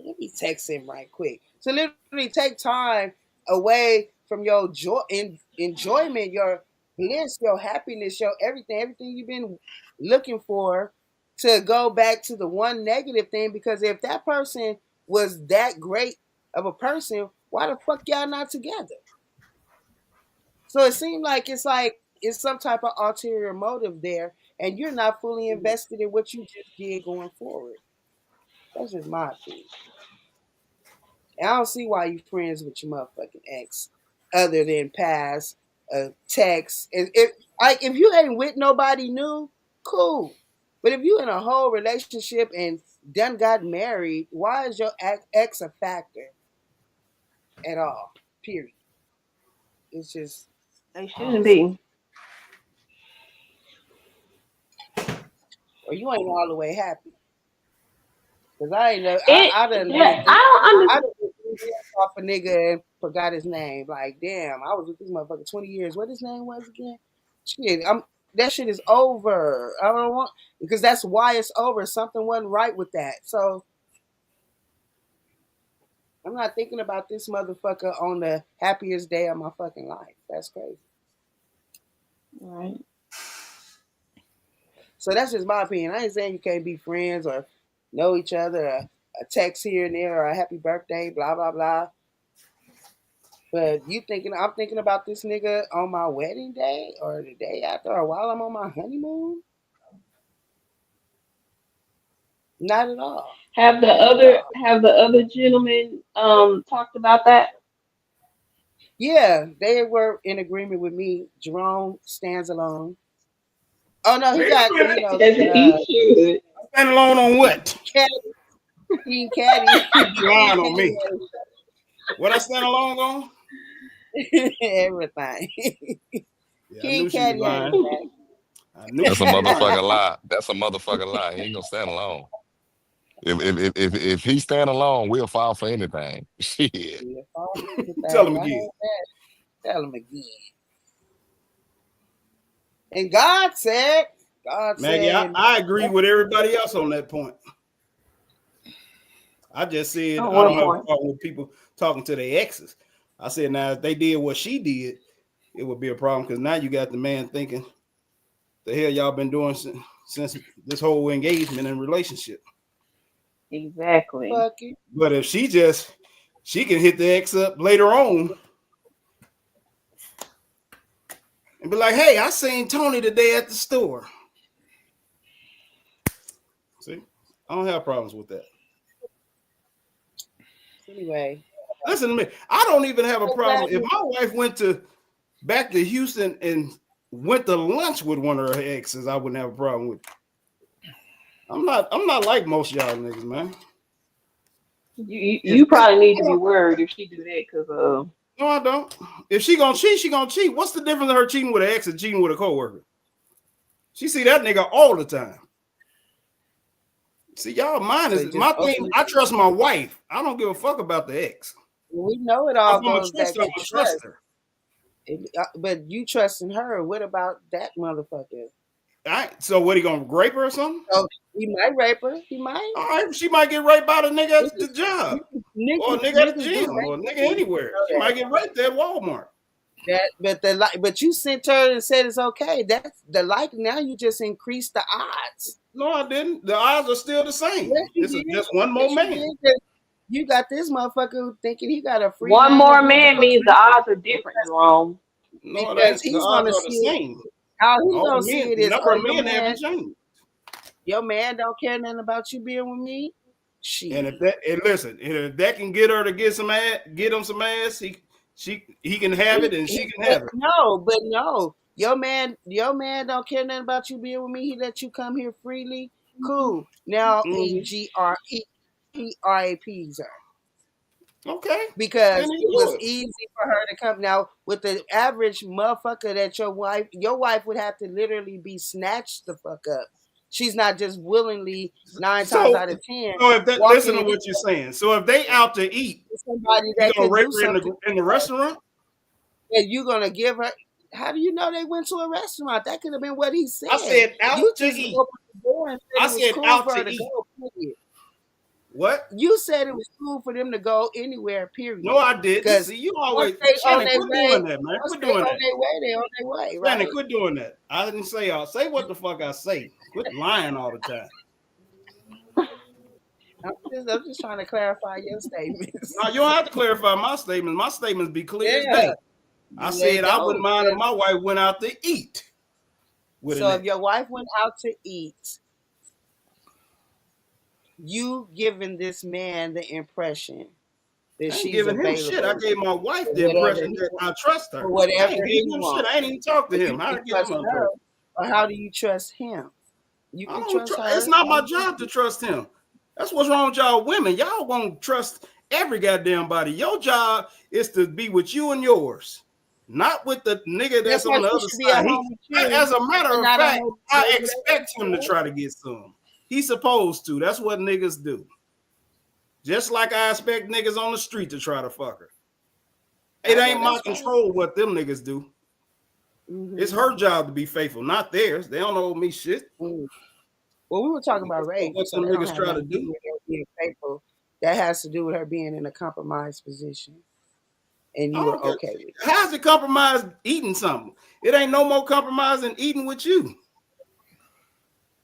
Let me text him right quick. So literally take time away from your joy enjoyment, your bliss, your happiness, your everything you've been looking for to go back to the one negative thing. Because if that person was that great of a person, why the fuck y'all not together? So it seemed like it's some type of ulterior motive there, and you're not fully invested in what you just did going forward. That's just my opinion. And I don't see why you friends with your motherfucking ex, other than past text. If you ain't with nobody new, cool. But if you in a whole relationship and done got married, why is your ex a factor at all? Period. It's just They I don't shouldn't see. be. Or you ain't all the way happy. Cause I ain't know It I done that been I through don't I understand. done been through off a nigga and forgot his name. Like, damn, I was with this motherfucker 20 years. What his name was again? Shit, that shit is over. I don't want because that's why it's over. Something wasn't right with that. So I'm not thinking about this motherfucker on the happiest day of my fucking life. That's crazy. Right. So that's just my opinion. I ain't saying you can't be friends or know each other, or a text here and there, or a happy birthday, blah blah blah. But I'm thinking about this nigga on my wedding day or the day after or while I'm on my honeymoon? Not at all. Not at all. Have the other gentlemen talked about that? Yeah, they were in agreement with me. Jerome stands alone. Oh no, he Wait a got, minute. As he should. Stand alone on what? Caddy. King Caddy. You lying King on me. Caddy What I stand alone on? everything. Yeah, I King knew she was Caddy had his lying. I knew That's she a was lying. motherfucking lie. That's a motherfucking lie. He ain't gonna stand alone. If he stand alone, we'll fall for anything. Shit. back. All the Tell things. him I again. heard that. Tell him again. And God Maggie, said, and I agree with everybody else on that point. I just said On I don't what have a point? problem with people talking to their exes. I said now if they did what she did, it would be a problem because now you got the man thinking the hell y'all been doing since this whole engagement and relationship. Exactly. fuck it. But if she can hit the ex up later on and be like, hey, I seen Tony today at the store. See, I don't have problems with that. Anyway, Listen to me. I don't even have a so glad problem if my wife went to back to Houston and went to lunch with one of her exes. I wouldn't have a problem with it. I'm not like most y'all niggas, man. You especially probably need to be worried if she do that because No, I don't. If she gonna cheat, she gonna cheat. What's the difference of her cheating with an ex and cheating with a coworker? She see that nigga all the time. See, y'all, mine so is it just my thing. ultimately I trust my wife. I don't give a fuck about the ex. we know it If all I'm gonna goes trust back her, I'm to gonna trust trust. her. But you trusting her. What about that motherfucker? All right. So what, he gonna rape her or something? So he might rape her. He might. All right, she might get raped by the nigga at the Niggas, job, or a niggas, nigga at the niggas do gym, rape or a nigga women. You anywhere. know She might get raped at Walmart. that. But you sent her and said it's okay. That's the like. Now you just increase the odds. No, I didn't. The odds are still the Yes, same. you did. Just one more Yes, you man. did. 'Cause you got this motherfucker thinking he got a free one reign to more do what the man fuck means the odds are different, Jerome. No, it because ain't. The he's odds gonna are the see it. same. How he All the gonna men, see it the is, number oh, of men haven't changed. your man don't care nothing about you being with me. And Shit. if that, and listen, and if that can get her to get some ass, get him some ass, he can have it, and she can have it. But no. Your man don't care nothing about you being with me. He let you come here freely. Cool. Now Mm-hmm. he GR he RAPs her. Okay, because then it you do was it. easy for her to come. Now with the average motherfucker that your wife would have to literally be snatched the fuck up. She's not just willingly 9 times So, out of 10 so if that walking listen to in what you're saying. So if they out to eat, somebody you that gonna could rape do her in something the for her, restaurant? and you gonna give her. How do you know they went to a restaurant? That could have been what he I said. said You out to just eat. opened the door and said I it was said cool out for to her to eat. go. Period. What? You said it was cool for them to go anywhere. No, Period. I didn't. Because See, you once always they on Shannon, their quit way, doing that, man. once Quit they doing on that. their way, they on their way, Shannon, right? quit doing that. I didn't say say what the fuck I say. Quit lying all the time. I'm just trying to clarify your statements. No, you don't have to clarify my statements. My statements be clear as Yeah, day. I they said I wouldn't don't. mind if my wife went out to eat with a So if nigga. your wife went out to eat, you giving this man the impression that I ain't she's giving him shit. I available gave my wife for the whatever impression he that I trust for her. I whatever ain't he gave him shit. wants. I ain't even talked to But him. you How can I give him trust an her, impression? or how do you trust him? You I can don't trust trust. It's her. not my job to trust him. That's what's wrong with y'all women. Y'all won't trust every goddamn body. Your job is to be with you and yours, not with the nigga Just that's on like the she other should be at side. home with you As a matter and of not on fact, no I date with expect him to her. try to get some. He's supposed to. That's what niggas do. Just like I expect niggas on the street to try to fuck her. It I know ain't my that's right. control what them niggas do. It's Mm-hmm. her job to be faithful, not theirs. They don't owe me shit. Mm. Well, we were talking about rape, What so them that don't niggas have try to nothing to do do. with her being faithful. That has to do with her being in a compromised position, and I you were don't care. okay with it. How's it compromise eating something? It ain't no more compromise than eating with you.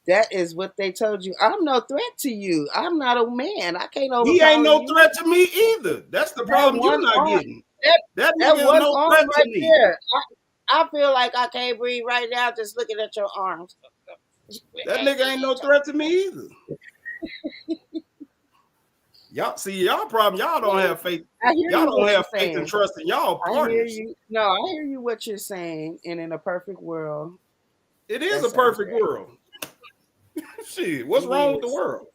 That is what they told you. I'm no threat to you. I'm not a man. I can't He ain't overpower no you. threat to me either. That's the That problem you're one not arm, getting. that That that nigga is one no arm threat to right me. there. I feel like I can't breathe right now just looking at your arms. That nigga ain't no threat to me either. Y'all see y'all problem. Y'all don't have faith. I hear Y'all you don't what you're have faith and saying. trust in y'all I hear partners. you. No, I hear you what you're saying. And in a perfect world, It is that a sounds perfect great. world. Shit, what's It wrong with the is world?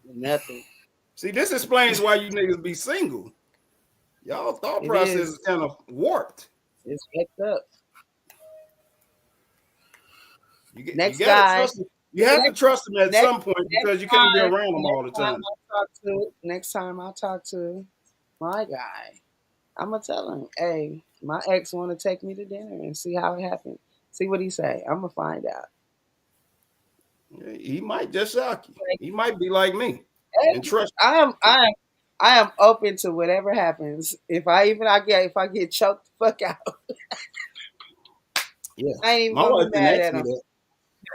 nothing. See, this explains why you niggas be single. Y'all thought It process is is. kind of warped. It's fucked up. You Next gotta guy. trust them. You have to Next trust them at next some point next because you can't be time. around them all Next the time time. I talk to my guy, I'm gonna tell him, hey, my ex want to take me to dinner and see how it happened. See what he say. I'm gonna find out. He might just shock you. He might be like me and Hey, trust I am open to whatever happens. If I get choked the fuck out, you. Yeah. I ain't even My gonna be wife didn't mad ask at me him. that.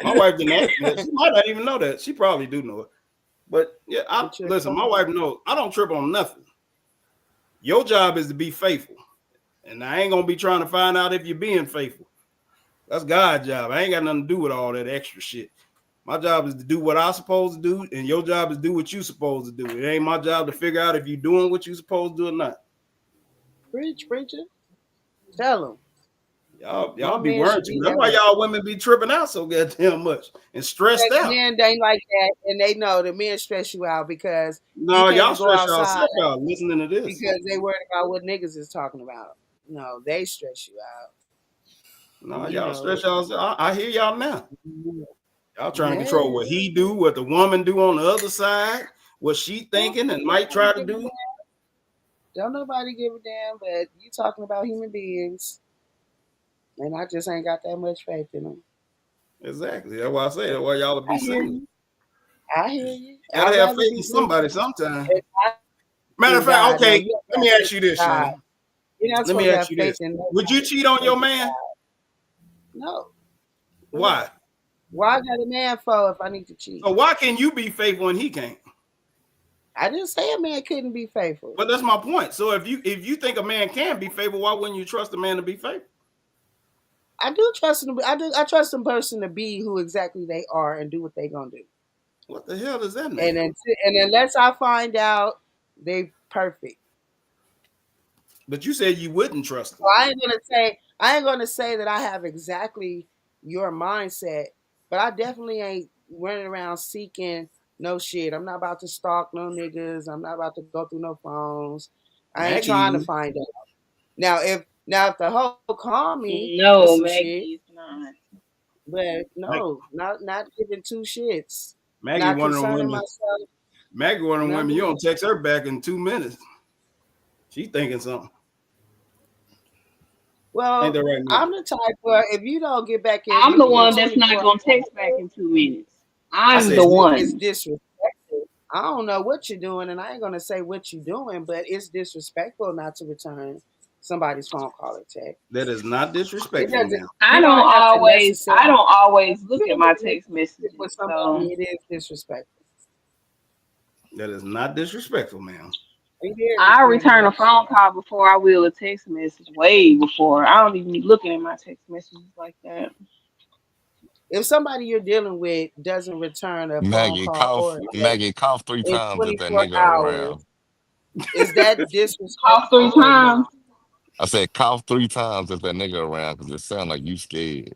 My wife didn't ask me that. She might not even know that. She probably do know it. But yeah, But you're listen, my wife knows I don't trip on nothing. Your job is to be faithful. And I ain't gonna be trying to find out if you're being faithful. That's God's job. I ain't got nothing to do with all that extra shit. My job is to do what I'm supposed to do, and your job is to do what you're supposed to do. It ain't my job to figure out if you're doing what you're supposed to do or not. preach, preacher. Tell him. Y'all My be man worrying should too. be That's that why way. y'all women be tripping out so goddamn much and stressed Because out. men ain't like that, and they know the men stress you out because you No, can't y'all even go stress outside yourself out listening to this. because they worried about what niggas is talking about. No, they stress you out. No, You y'all know stress it. y'all. I hear y'all now. Y'all trying to control Yeah. what he do, what the woman do on the other side, what she Don't thinking and might nobody try to give a do. damn. Don't nobody give a damn, but you talking about human beings, and I just ain't got that much faith in them. Exactly. That's why I say that's why y'all will be I hear single. you. I hear you. Gotta I'd have rather faith be in single somebody sometime. than not Matter of in fact, God. Now okay, you have to let have me faith ask you in this, God. Shannon. You're not Let me supposed to ask have you faith this. in Would you nobody. cheat on Faith your in man? God. No. For Why? what? Why I got a man for if I need to cheat? So why can you be faithful and he can't? I didn't say a man couldn't be faithful. But that's my point. So if you think a man can be faithful, why wouldn't you trust a man to be faithful? I do trust them. I trust a person to be who exactly they are and do what they gonna do. What the hell does that And mean? unless I find out they perfect, But you said you wouldn't trust so him. I ain't gonna say that I have exactly your mindset, but I definitely ain't running around seeking no shit. I'm not about to stalk no niggas. I'm not about to go through no phones. I ain't Maggie, trying to find out. Now if the hoe call me for some No, shit, Maggie is not. but Mag- no, not giving two shits. Maggie, Not one of them concerning women. myself. Maggie, one of them None women. of You that. don't text her back in 2 minutes. She thinking something. Ain't Well, that right, Maggie? I'm the type where if you don't get back I'm the in one that's not 24 gonna text back hours, in 2 minutes. I I'm said the it's one. disrespectful. I don't know what you're doing, and I ain't gonna say what you're doing, but it's disrespectful not to return somebody's phone call or text. that is not It disrespectful, doesn't. ma'am. You don't have to I necessarily don't always look at feel my the text relationship messages. with somebody. So It is disrespectful. That is not disrespectful, ma'am. It is. It's I very return a much so. phone call before I will a text message. Way before. I don't even be looking at my text messages like that. If somebody you're dealing with doesn't return a phone Maggie, call or cough. a text Maggie, cough three in times if that 24 nigga hours, around. is that Call three disrespectful or times. no? I said cough three times if that nigga around because it sound like you scared.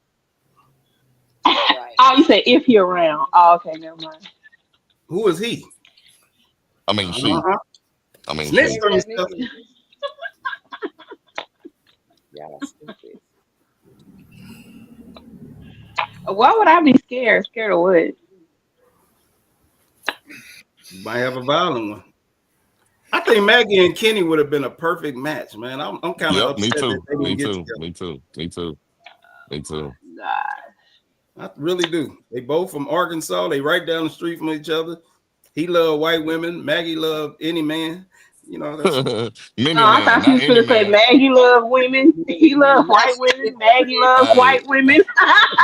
Right. Oh, you said if you're around. Oh, okay, never mind. Who is he? I mean she. Uh-huh. I mean Snitch she. Whoever on that yourself. nigga is. Y'all stupid. Why would I be scared? Scared of what? You might have a violent one. I think Maggie and Kenny would have been a perfect match, man. I'm kind of Yep, me upset that too. they Me didn't get too. together. Me too. Me too. Me too. God. I really do. They both from Arkansas. They right down the street from each other. He loved white women. Maggie loved any man. You know, that's Oh, Many I man, thought you not was any gonna say man. Maggie love women. He love Not white shit women. Maggie loves Hey, white women.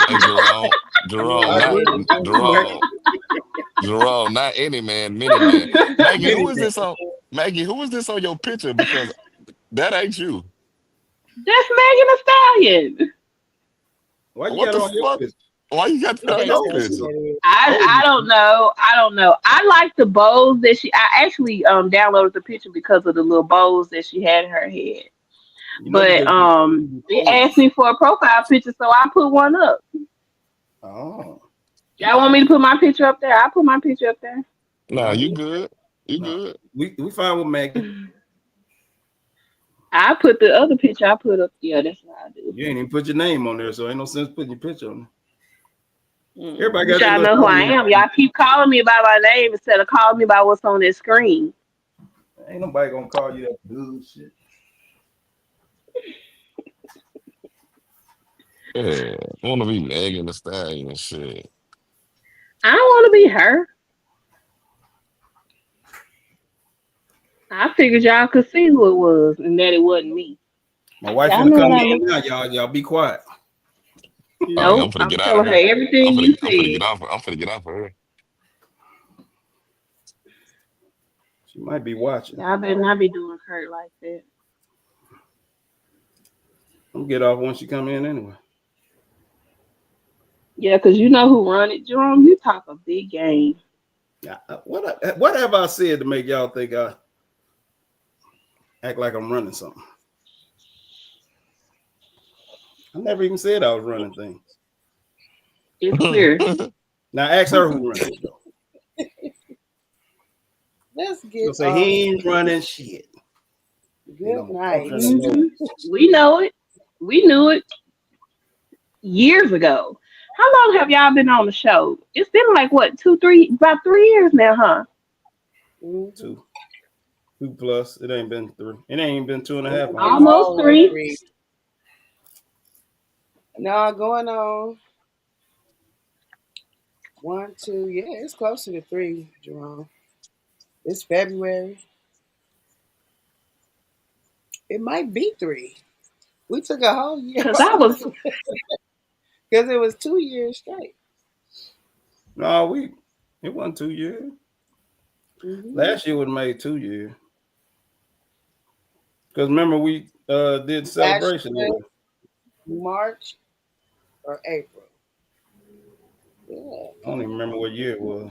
hey, Jerome. yeah, Jerome, I not agree many with men. Jerome. Jerome, not any man, many man. Maggie, who many is men. this on? Maggie, who is this on your picture? Because that ain't you. That's Megan Thee Stallion. Why you What got the on your fuck? picture? Why you got He that on can't your tell who Told picture? that is. I you. don't know. I don't know. I like the bows that she. I actually downloaded the picture because of the little bows that she had in her head. You know But because you it old. asked me for a profile picture, so I put one up. Oh, Y'all want me to put my picture up there? I put my picture up there. Nah, no, you good. You no. good. We fine with Maggie. I put the other picture I put up. Yeah, that's what I do. You ain't even put your name on there, so ain't no sense putting your picture on there. Mm. Everybody But got their y'all little know who I thing. am. Y'all keep calling me by my name instead of calling me by what's on this screen. Ain't nobody gonna call you that bullshit. Yeah, I want to be Megan Thee Stallion and shit. I don't want to be her. I figured y'all could see who it was and that it wasn't me. My wife Y'all finna know come what I in look. now, y'all. Y'all be quiet. All right, I'm Nope, finna I'm get out of telling her here. everything you I'm finna get said. off. I'm finna get off of here. She might be watching. Y'all better not be doing Kurt like that. I'm gonna get off when she come in anyway. Yeah, 'cause you know who run it, Jerome. You talk a big game. Yeah, what have I said to make y'all think I act like I'm running something? I never even said I was running things. It's clear. Now ask her who running it though. Let's She gonna get say off. he ain't running shit. Then Good I'm gonna punch her in the night. nose. We know it. We knew it years ago. How long have y'all been on the show? It's been like what, two, three, about 3 years now, huh? Mm-hmm. Two, 2 plus. It ain't been three. It ain't even been two and a It half ain't been almost. Almost all the way three. three. No, going on one, two. Yeah, it's closer to three, Jerome. It's February. It might be three. We took a whole year Cause I off was because it was 2 years straight. No, it wasn't 2 years. Hmm. Last year would have made 2 years. Because remember we did Last celebration year, there. March or April. Yeah, I don't even remember what year it was.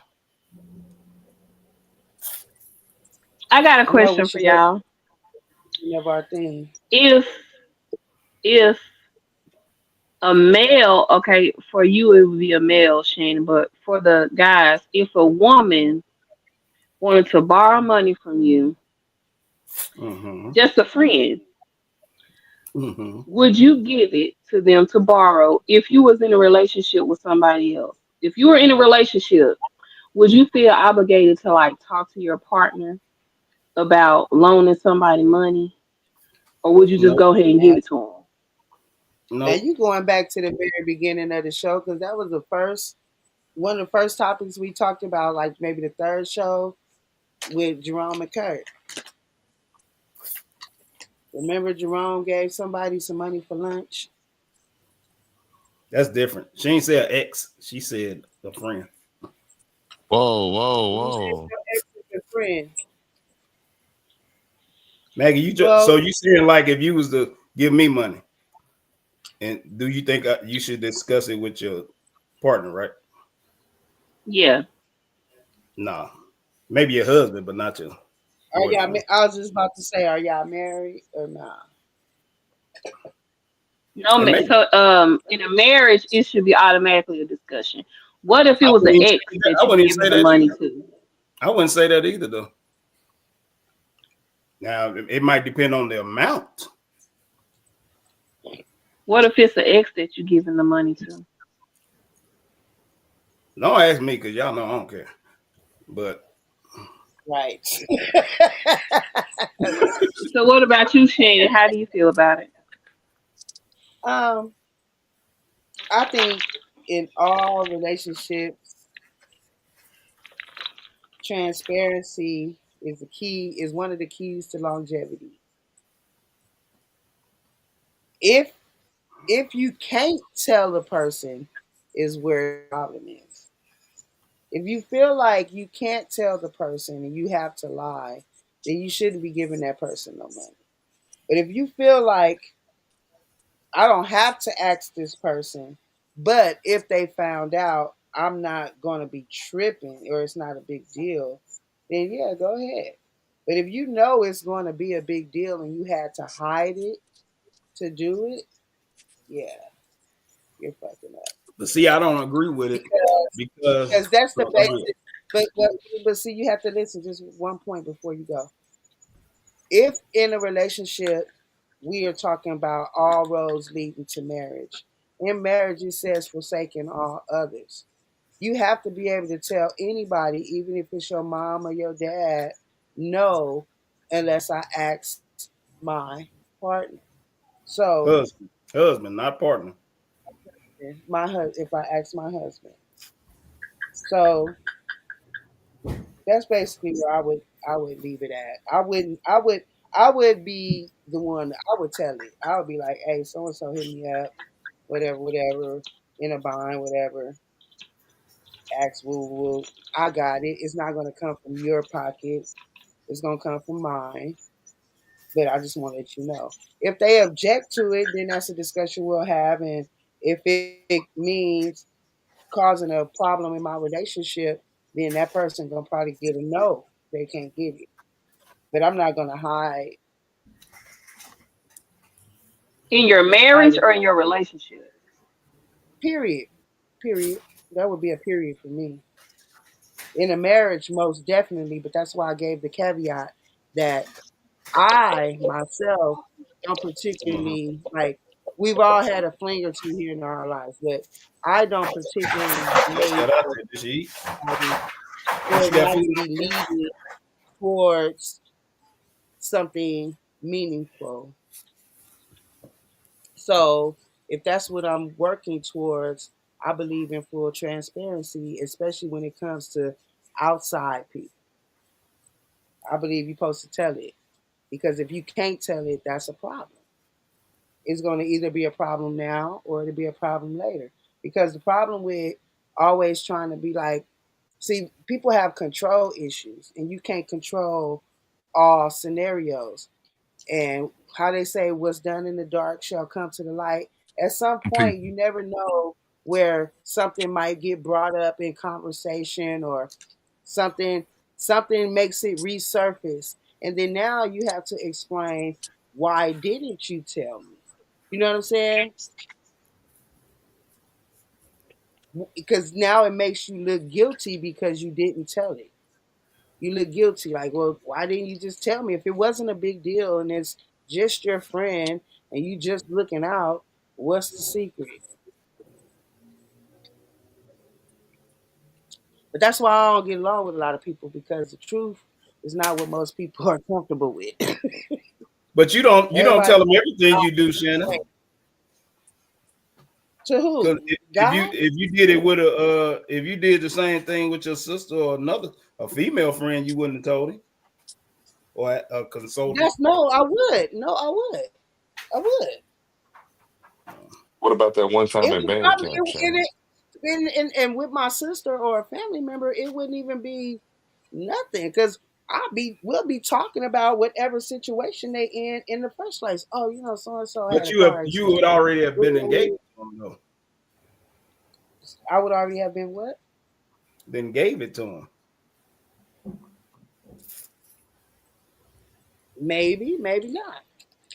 I got a I know we question for should go y'all. of our thing. If if A male, okay, for you it would be a male, Shane, but for the guys, if a woman wanted to borrow money from you, Mm-hmm. just a friend, Mm-hmm. would you give it to them to borrow if you was in a relationship with somebody else? If you were in a relationship, would you feel obligated to like talk to your partner about loaning somebody money, or would you just Nope. go ahead and Now, give it to them? now Nope. you going back to the very beginning of the show because that was the first one of the first topics we talked about, like maybe the third show with Jerome and Kurt. Remember, Jerome gave somebody some money for lunch. That's different. She ain't say an ex. She said a friend. Whoa, whoa, You said whoa. your ex is your friend. Maggie, you just so Well, you saying like if you was to give me money, and do you think you should discuss it with your partner, right? Yeah. Nah, maybe your husband, but not your are y'all? boyfriend. I was just about to say, are y'all married or not? No, And maybe so in a marriage, it should be automatically a discussion. What if it I was an wouldn't even ex say that. that I you wouldn't even giving say the that money either. to? I wouldn't say that either, though. Now it might depend on the amount. What if it's an ex that you giving the money to? Don't ask me because y'all know I don't care. But Right. So what about you, Shannon? How do you feel about it? um, I think in all relationships, transparency is the key. Is one of the keys to longevity. If you can't tell the person, is where the problem is. If you feel like you can't tell the person and you have to lie, then you shouldn't be giving that person no money. But if you feel like I don't have to ask this person, but if they found out, I'm not going to be tripping or it's not a big deal, then yeah, go ahead. But if you know it's going to be a big deal and you had to hide it to do it, yeah, you're fucking up. see, I don't agree with it Because because that's the oh, go ahead. basis. But see, you have to listen. Just one point before you go. If in a relationship we are talking about all roads leading to marriage, in marriage it says forsaking all others. You have to be able to tell anybody, even if it's your mom or your dad, no, unless I ask my partner. So Husband, not partner. if I ask my husband. So that's basically where I would leave it at. I would be the one I would tell it. I would be like, hey, so and so hit me up, whatever, in a bind, whatever. Ask woo woo. I got it. It's not gonna come from your pockets. It's gonna come from mine. But I just want to let you know. If they object to it, then that's a discussion we'll have. And if it means causing a problem in my relationship, then that person gonna probably get a no. They can't give it. But I'm not gonna In your hide marriage it. or in your relationship? Period. Period. That would be a period for me. In a marriage, most definitely, but that's why I gave the caveat that I myself don't Mm-hmm. particularly like. We've all had a fling or two here in our lives, but I don't particularly date What I or said, did she eat? anybody What or you got want food? to be leading towards something meaningful. So if that's what I'm working towards, I believe in full transparency, especially when it comes to outside people. I believe you're supposed to tell it because if you can't tell it, that's a problem. It's going to either be a problem now or it'll be a problem later. Because the problem with always trying to be like, see, people have control issues and you can't control all scenarios. And how they say what's done in the dark shall come to the light. At some Peace. point, you never know where something might get brought up in conversation or something makes it resurface, and then now you have to explain why didn't you tell me? You know what I'm saying? because now it makes you look guilty because you didn't tell it. You look guilty, like, well, why didn't you just tell me? If it wasn't a big deal and it's just your friend and you just looking out, what's the secret? But that's why I don't get along with a lot of people because the truth is not what most people are comfortable with. But you don't Everybody tell them everything you do, Shannon. to Because who? if God? you did it with a if you did the same thing with your sister or a female friend, you wouldn't have told him or consulted. That's no, I would. No, I would. I would. What about that one time It at would band probably camp, Shannon? and with my sister or a family member, it wouldn't even be nothing because we'll be talking about whatever situation they in the first place. Oh, so and so had But a you car you accident. would already have been engaged to him though. I would already have been what? Then gave it to him. Maybe, maybe not.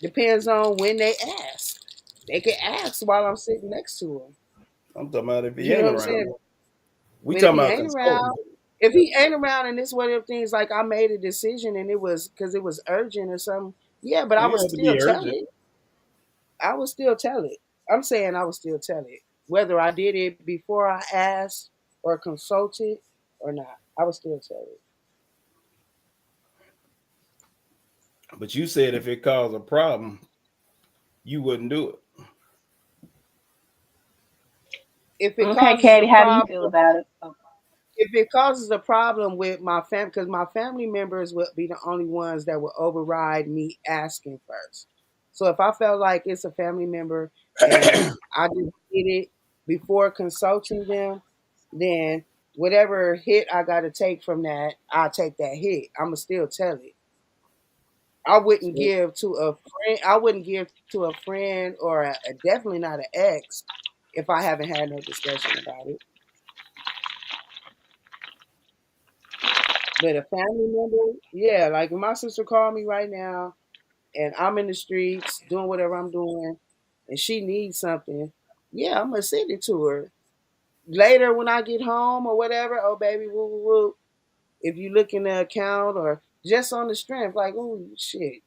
Depends on when they ask. They can ask while I'm sitting next to them. I'm talking about if he You know ain't what I'm around. saying? We But if talking he about ain't around, consulting. if he ain't around and it's one of the things like I made a decision and it was because it was urgent or something, yeah, but I It would had to still be tell urgent. it. I would still tell it. I'm saying I would still tell it. Whether I did it before I asked or consulted or not, I would still tell it. But you said if it caused a problem, you wouldn't do it. If it Okay, causes a Katie, how do you problem, feel about it? Oh, if it causes a problem with my family, because my family members will be the only ones that will override me asking first. So if I felt like it's a family member and I just did it before consulting them, then whatever hit I got to take from that, I'll take that hit. I'ma still tell it. I wouldn't So, give to a friend. I wouldn't give to a friend or definitely not an ex if I haven't had no discussion about it. But a family member, yeah, like when my sister called me right now and I'm in the streets doing whatever I'm doing and she needs something, yeah, I'm gonna send it to her. Later when I get home or whatever, oh baby, woo woo woo. If you look in the account or just on the strength, like, oh shit,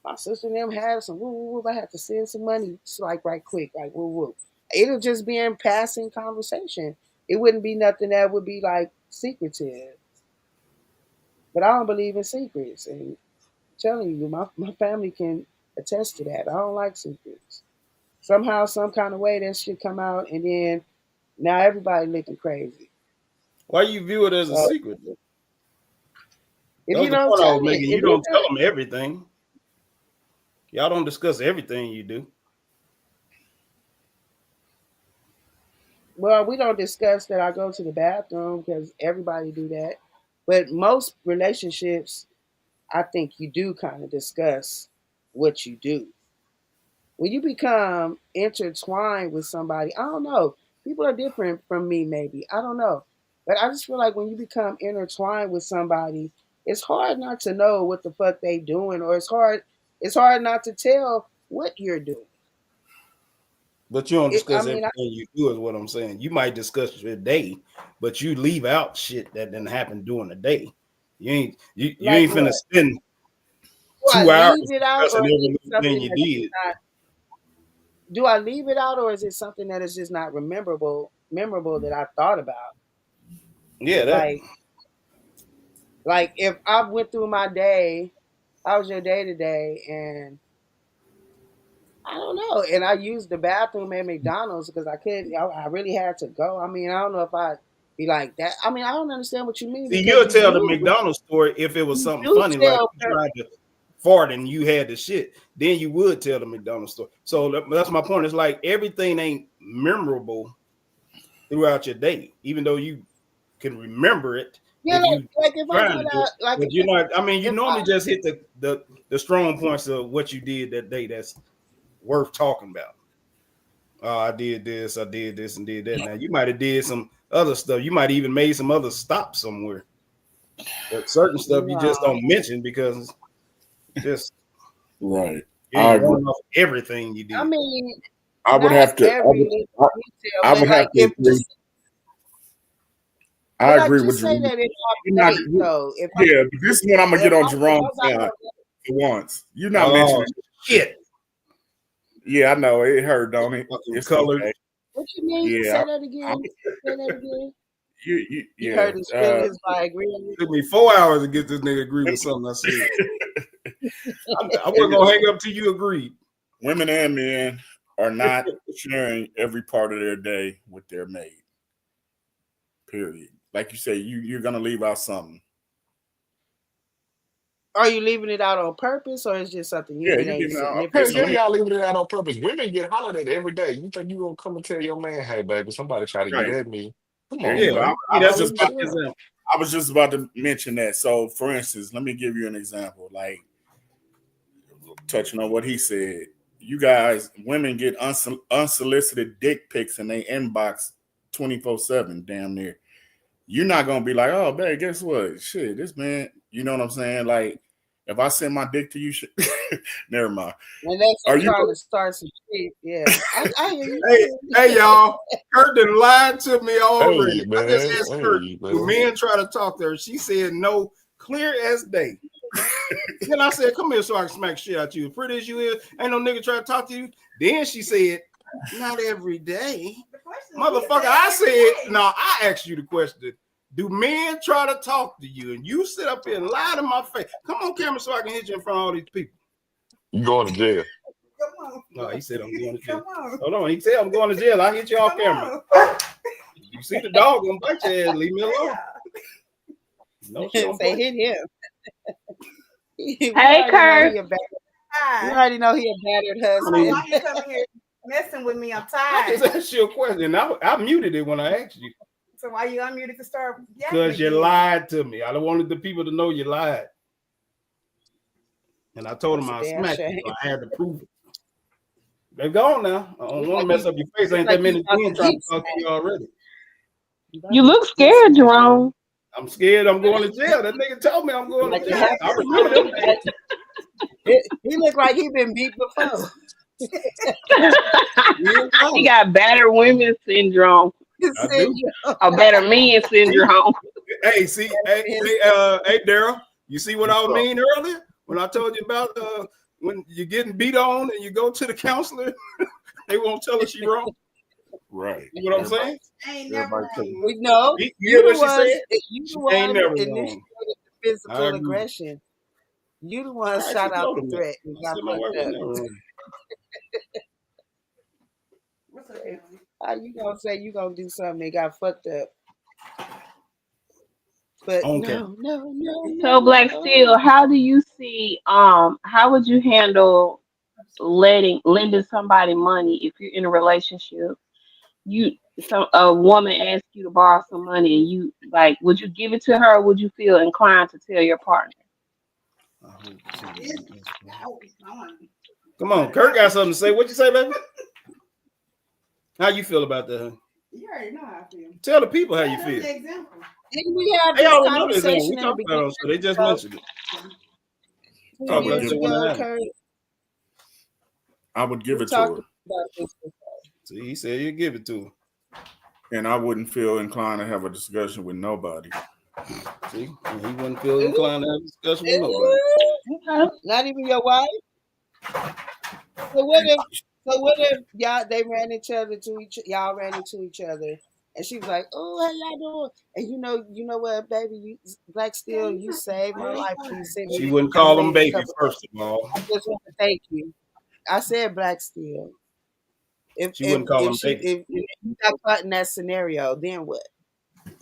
my sister and them had some woo woo woo. I had to send some money like right quick, like woo woo. It'll just be in passing conversation. It wouldn't be nothing that would be like secretive. But I don't believe in secrets. And telling you, my family can attest to that. I don't like secrets. Somehow, some kind of way, that shit come out, and then now everybody looking crazy. why you view it as a So secret? if That you was the don't point I tell was it, making. if You you don't tell don't, them everything. Y'all don't discuss everything you do. well, we don't discuss that I go to the bathroom because everybody do that. But most relationships, I think you do kind of discuss what you do. When you become intertwined with somebody, I don't know. People are different from me, maybe. I don't know. But I just feel like when you become intertwined with somebody, it's hard not to know what the fuck they doing, or it's hard not to tell what you're doing. But you don't I discuss mean, everything you do, is what I'm saying. You might discuss your day, but you leave out shit that didn't happen during the day. You like ain't finna what? spend Do I 2 hours leave it out, discussing or is every it little thing something you that's did. not? Do I leave it out, or is it something that is just not memorable that I thought about? Yeah, that. Like, if I went through my day, how was your day today? And I don't know. And I used the bathroom at McDonald's because I couldn't. I really had to go. I mean, I don't know if I be like that. I mean, I don't understand what you mean See, because you'll you tell the do. McDonald's story if it was You something do funny, like tell. you tried to fart and you had the shit. Then you would tell the McDonald's story. So that's my point. It's like everything ain't memorable throughout your day, even though you can remember it Yeah, if you like if I trying find to do it. out, like But you're not. I mean, you if normally I just hit the strong points of what you did that day. That's worth talking about. Oh, I did this, and did that. Now you might have did some other stuff. You might even made some other stops somewhere. But certain stuff you just no, don't mention because just Right. you I ain't agree. going off everything you I did. mean I would not have to. every little detail, I but would have like to if agree. I But like agree you with say Jerome. that in You're our not, faith though. yeah, but this is what I'm gonna If get on I if Jerome's I got side no, for once. You're not Oh mentioning. shit! Yeah, I know it hurt, don't it? Fucking It's colored. okay. what you mean? Yeah, Say that I'm, again. Say that again. You yeah. hurt his feelings by agreeing with Took me 4 hours to get this nigga to agree with something I said. I wasn't gonna hang up till you agreed. Women and men are not sharing every part of their day with their mate. Period. Like you say, you're gonna leave out something. Are you leaving it out on purpose, or is just something Yeah, it you're ain't leaving out. Hell Okay, significant? so yeah, let me. y'all leaving it out on purpose. Women get hollered at every day. You think you gonna come and tell your man, hey baby, somebody try to get Right at me. Come there you on, Yeah, go. man. I was that's a just good about. Chill. example. I was just about to mention that. So, for instance, let me give you an example. Like touching on what he said, you guys, women get unsolicited dick pics in their inbox 24/7, damn near. You're not gonna be like, oh, babe, guess what? Shit, this man, you know what I'm saying? Like, if I send my dick to you, never mind. And that's Are him you? trying to start some shit. Yeah, I hear you. Hey, y'all. Kurt done lied to me already. Hey I just man. asked Kurt, Hey do man. men try to talk to her? She said no, clear as day. Then I said, come here so I can smack shit out you. As pretty as you is, ain't no nigga try to talk to you. Then she said, not every day. Motherfucker, I said, no, I asked you the question. Do men try to talk to you? And you sit up here and lie to my face. Come on camera so I can hit you in front of all these people. You going to jail. No, he said I'm going to jail. Hold on, he said I'm going to jail. I'll hit you off camera. You see the dog gonna bite your ass, leave me alone. No, she don't Say play. hit him. We Hey, already know Kurt. he a bad. We Hi. already know he a battered Why husband. you coming here messing with me? I'm I just tired. asked you a question. I muted it when I asked you. So why you unmuted to start Because you again? lied to me. I don't wanted the people to know you lied. And I told them That's a I'll damn smack shame. you. So I had to prove it. They're gone now. I don't It's want to like mess up your face. it's Ain't like that you many about men to trying get to talk to you smacked. already. You about You to look get scared, smacked, bro. Jerome. I'm scared I'm going to jail. That nigga told me I'm going Like to it jail. I remember them days. happened. He looked like he been beat before. You He know, got battered women syndrome I do. or better men syndrome. Hey, see, hey, Daryl, you see what I What's was up? mean earlier when I told you about when you're getting beat on and you go to the counselor, they won't tell us you wrong. Right. You know what I'm Everybody. saying? I ain't never Everybody take wrong. We know You you hear the what she said? ones. You She the ain't one never wrong. initiated the I physical agree. aggression. You the one I actually shot out told the him that. threat and I got said my wife fucked ain't up. never wrong. What's up, y'all? How you gonna say you gonna do something and got fucked up? I But don't care. no, no, no, So no, Black Steel, no. how do you see how would you handle lending somebody money if you're in a relationship? You some a woman asks you to borrow some money and you like would you give it to her or would you feel inclined to tell your partner? I hope she It's don't ask me. out. I want Come on, Kirk got something to say. What you say, baby? How you feel about that? Huh? You already know how I feel. Tell the people how Yeah, you that's feel. the example. Didn't we have They this already know this. We conversation in the talked about beginning it, so they just of mentioned it. the 2 I Talk would about years give. it when it ago, happens. Kurt? I would give We it to talked her, about this before. See, he said you give it to her. and I wouldn't feel inclined to have a discussion with nobody. See, and he wouldn't feel inclined to have a discussion with nobody. Okay. Not even your wife. So what And if? So what if they ran each other to y'all ran into each other, and she was like, "Oh, how y'all doing?" And you know what, baby, you Black Steel, you saved my life when you sent She me wouldn't some call him money a baby, couple of first days. of all. I just want to thank you. I said Black Steel. If She if wouldn't call if him she baby. if you got caught in that scenario, then what?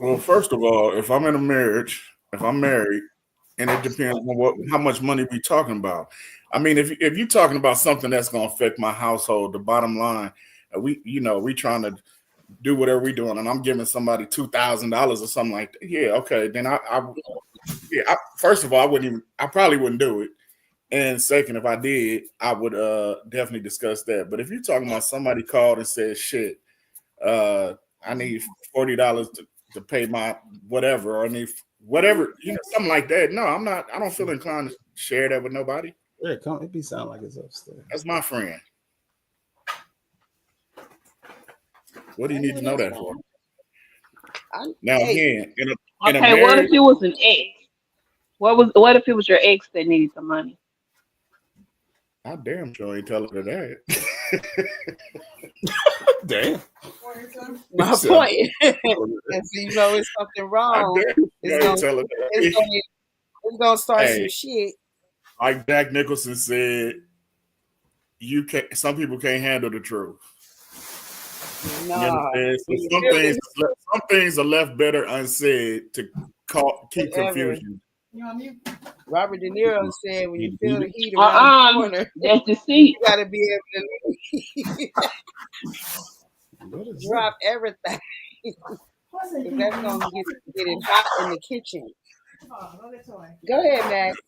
well, first of all, if I'm in a marriage, if I'm married, and it depends on how much money we talking about. I mean, if you're talking about something that's going to affect my household, the bottom line, we trying to do whatever we doing, and I'm giving somebody $2,000 or something like that. Yeah, okay, then first of all, I probably wouldn't do it. And second, if I did, I would definitely discuss that. But if you're talking about somebody called and said, shit, I need $40 to pay my whatever, or I need whatever, something like that. No, I'm not. I don't feel inclined to share that with nobody. Yeah, come. It be sound like it's upstairs. That's my friend. What do you need Oh, to know that's that fine. for? Now hey, again, in a Okay, what if marriage, it was an ex? What if it was your ex that needed the money? I damn sure ain't telling her that. Damn. my So, point. And so you know it's something I wrong. damn It's sure ain't gonna telling her it's that. gonna it's gonna start some Hey, shit. like Jack Nicholson said, you can't. Some people can't handle the truth. You Nah, understand? So when you feel the heat, some things are left better unsaid to keep whatever. confusion. You on mute? Robert De Niro said, when you Need to feel beat the it. heat around the corner, That's you deceit. got to be able to What is that? drop everything What's that because thing that's for you? gonna get it hot in the kitchen. Oh, go get toy. Go ahead, Max.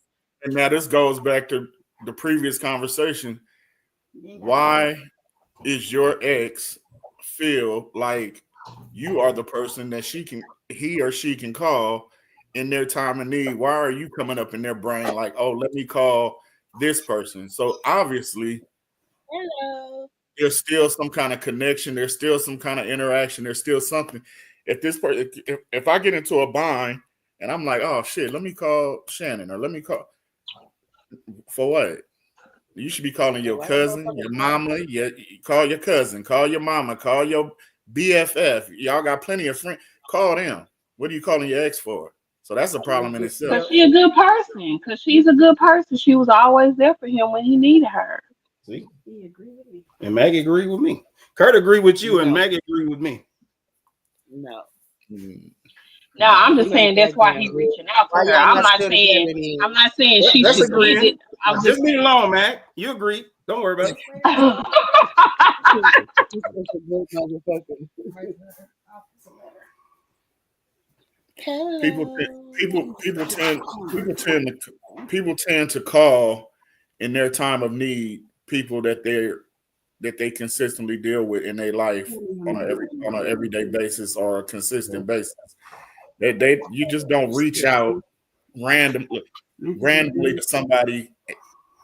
And now this goes back to the previous conversation. You ain't got to go. Why is your ex feel like you are the person that he or she can call in their time of need? Why are you coming up in their brain like, oh, let me call this person? So obviously Hello. there's still some kind of connection, there's still some kind of interaction, there's still something. If this person, if I get into a bind and I'm like, oh shit, let me call Shannon or let me call for what? You should be calling So your why that cousin, your motherfucker call? mama. Call your cousin, call your mama, call your BFF. Y'all got plenty of friends. Call them. What are you calling your ex for? So that's a problem in itself. Cause she a good person. Cause she's a good person. She was always there for him when he needed her. See? He agree with me. And Maggie agreed with me. Kurt agreed with you, and No, Maggie agreed with me. no, Hmm. Now I'm you just ain't saying that's that why damn he good. reaching out to Why her. y'all I'm not not still saying together then? she That's just agreeing. needed. I'm Just just leave it alone, Mac. You agree. Don't worry about it. Wait a minute. saying. He's such a good motherfucker. Right, I'll put some letter. People, Hello. people tend to call in their time of need people that they consistently deal with in their life on a everyday basis or a consistent basis. You just don't reach out randomly randomly to somebody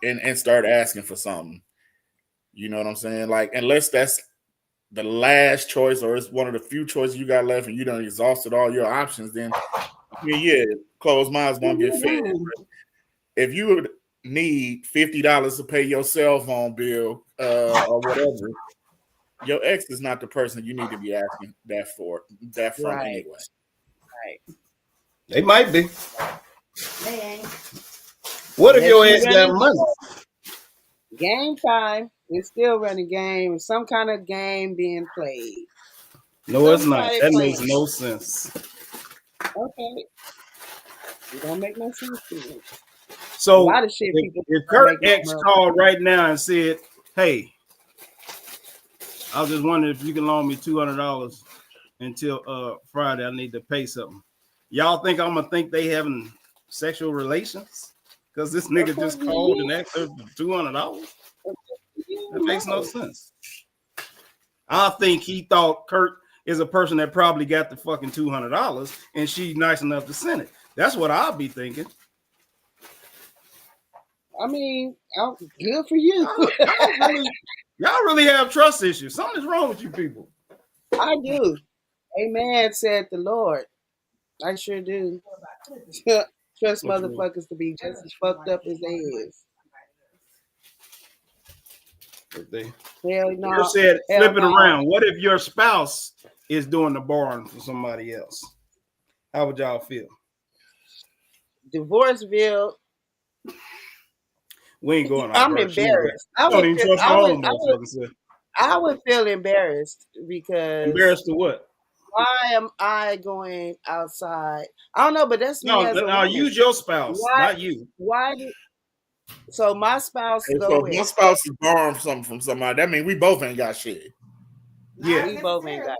and start asking for something. You know what I'm saying? Like unless that's the last choice or it's one of the few choices you got left and you done exhausted all your options, then I mean, yeah, closed minds don't get fed. If you would need $50 to pay your cell phone bill or whatever, your ex is not the person you need to be asking that from Right, anyway. right. They might be. They ain't. What if Unless your you ex got running money? game time, it's still running game. Some kind of game being played. No, it's not. Somebody That makes playing. no sense. Okay, it don't make no sense to me. A So lot of shit if, people if don't Kurt make no X motherfucking called right now and said, "Hey, I was just wondering if you can loan me $200 until Friday. I need to pay something." Y'all think I'm gonna think they having sexual relations because this sense. Of nigga course just called you and asked her for $200? That makes no know. sense. I think he thought Kurt is a person that probably got the fucking $200 and she's nice enough to send it. That's what I'll be thinking. I mean, good for you. Y'all really have trust issues. Something's wrong with you people. I do. Amen, said the Lord. I sure do. Trust What you mean? motherfuckers to be just as fucked up as they is. If they Hell Peter no. said, Hell flip it no. around. What if your spouse is doing the borrowing for somebody else? How would y'all feel? Divorceville. We ain't going out I'm her. She don't, embarrassed. I she don't would even feel. trust her own motherfucking self. I would feel embarrassed because Embarrassed to what? why am I going outside? I don't know, but that's me No, as a no, woman. use your spouse, Why? not you. Why? So my spouse And go so if with. my spouse is borrowing something from somebody, that means we both ain't got shit. Yeah. We both ain't got.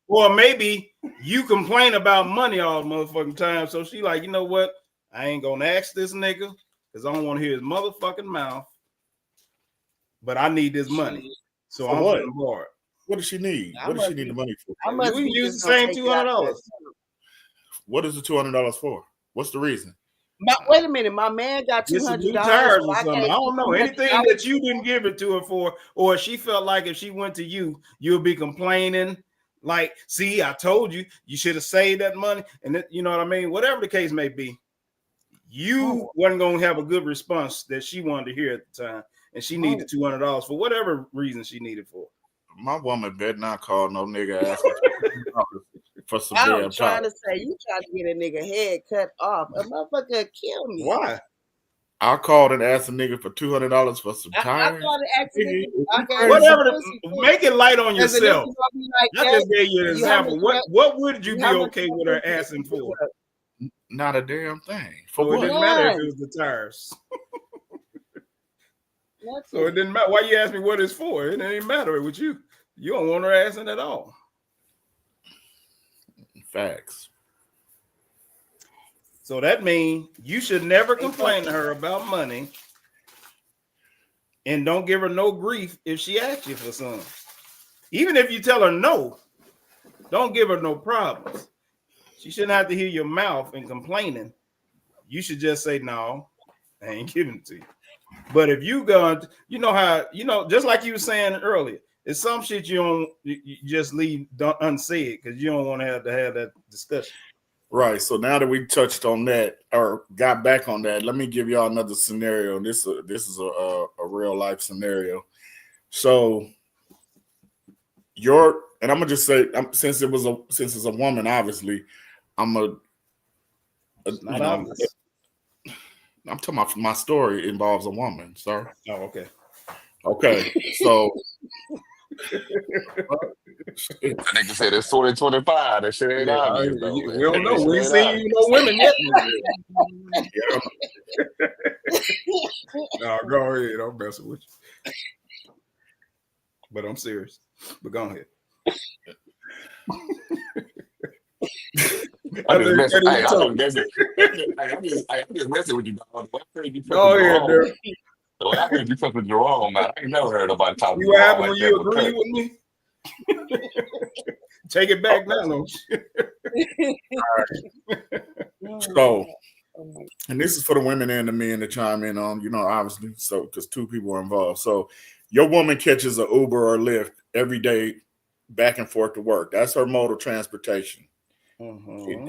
Or maybe you complain about money all the motherfucking time. So she like, you know what? I ain't gonna ask this nigga because I don't want to hear his motherfucking mouth. But I need this money. Shit. So For I'm what? gonna borrow it. What does she need? I What does she must need be. the money for? I You must can be use just the gonna same take it out $200. there. What is the $200 for? What's the reason? Wait a minute, my man got Get some new $200, tires so or I something. I can't don't get know. Anything $200. that you didn't give it to her for, or she felt like if she went to you, you'll be complaining Like, see, I told you, you should have saved that money, and you know what I mean. Whatever the case may be, you wasn't gonna have a good response that she wanted to hear at the time, and she needed $200 for whatever reason she needed for. My woman better not call no nigga asking for some I'm damn trying time. to say, you trying to get a nigga head cut off. A motherfucker kill me. Why? I called and asked a nigga for $200 for some I tires. called an accident. I gave Crazy. him some Whatever. pussy too. Make it light on As a nigga yourself. gonna be like I that, just gave you an you how example. much What would you be how much okay that with her pussy asking for? Not a damn thing. For So it what? didn't matter if None. it was the tires. Nothing. So it didn't matter. Why you ask me what it's for? It didn't matter with you. You don't want her asking at all. Facts. So that means you should never complain to her about money, and don't give her no grief if she asks you for some. Even if you tell her no, don't give her no problems. She shouldn't have to hear your mouth and complaining. You should just say, no, I ain't giving it to you. But if you go, you know how, just like you were saying earlier, it's some shit you just leave unsaid because you don't want to have that discussion. Right. So now that we touched on that or got back on that, let me give y'all another scenario. This is a real life scenario. So and I'm gonna just say, since it's a woman, obviously, I'm Not obvious. I'm talking about my story involves a woman, sir. Oh, okay. Okay. So That nigga said it's 2025. That shit ain't obvious though. We don't know. That We shit ain't ain't seen obvious. no women yet. No, go ahead. I'm messing with you. But I'm serious. But go ahead. I'm just messing. Hey, I'm just messing with you, dog. Go ahead, dude. The way I heard you fuck with Jerome, man, I ain't never heard nobody talk to See what Jerome happened like when that. you agree with me? Take it back now, don't you? So, and this is for the women and the men to chime in on, obviously, so because two people are involved. So, your woman catches an Uber or Lyft every day, back and forth to work. That's her mode of transportation. Mm-hmm.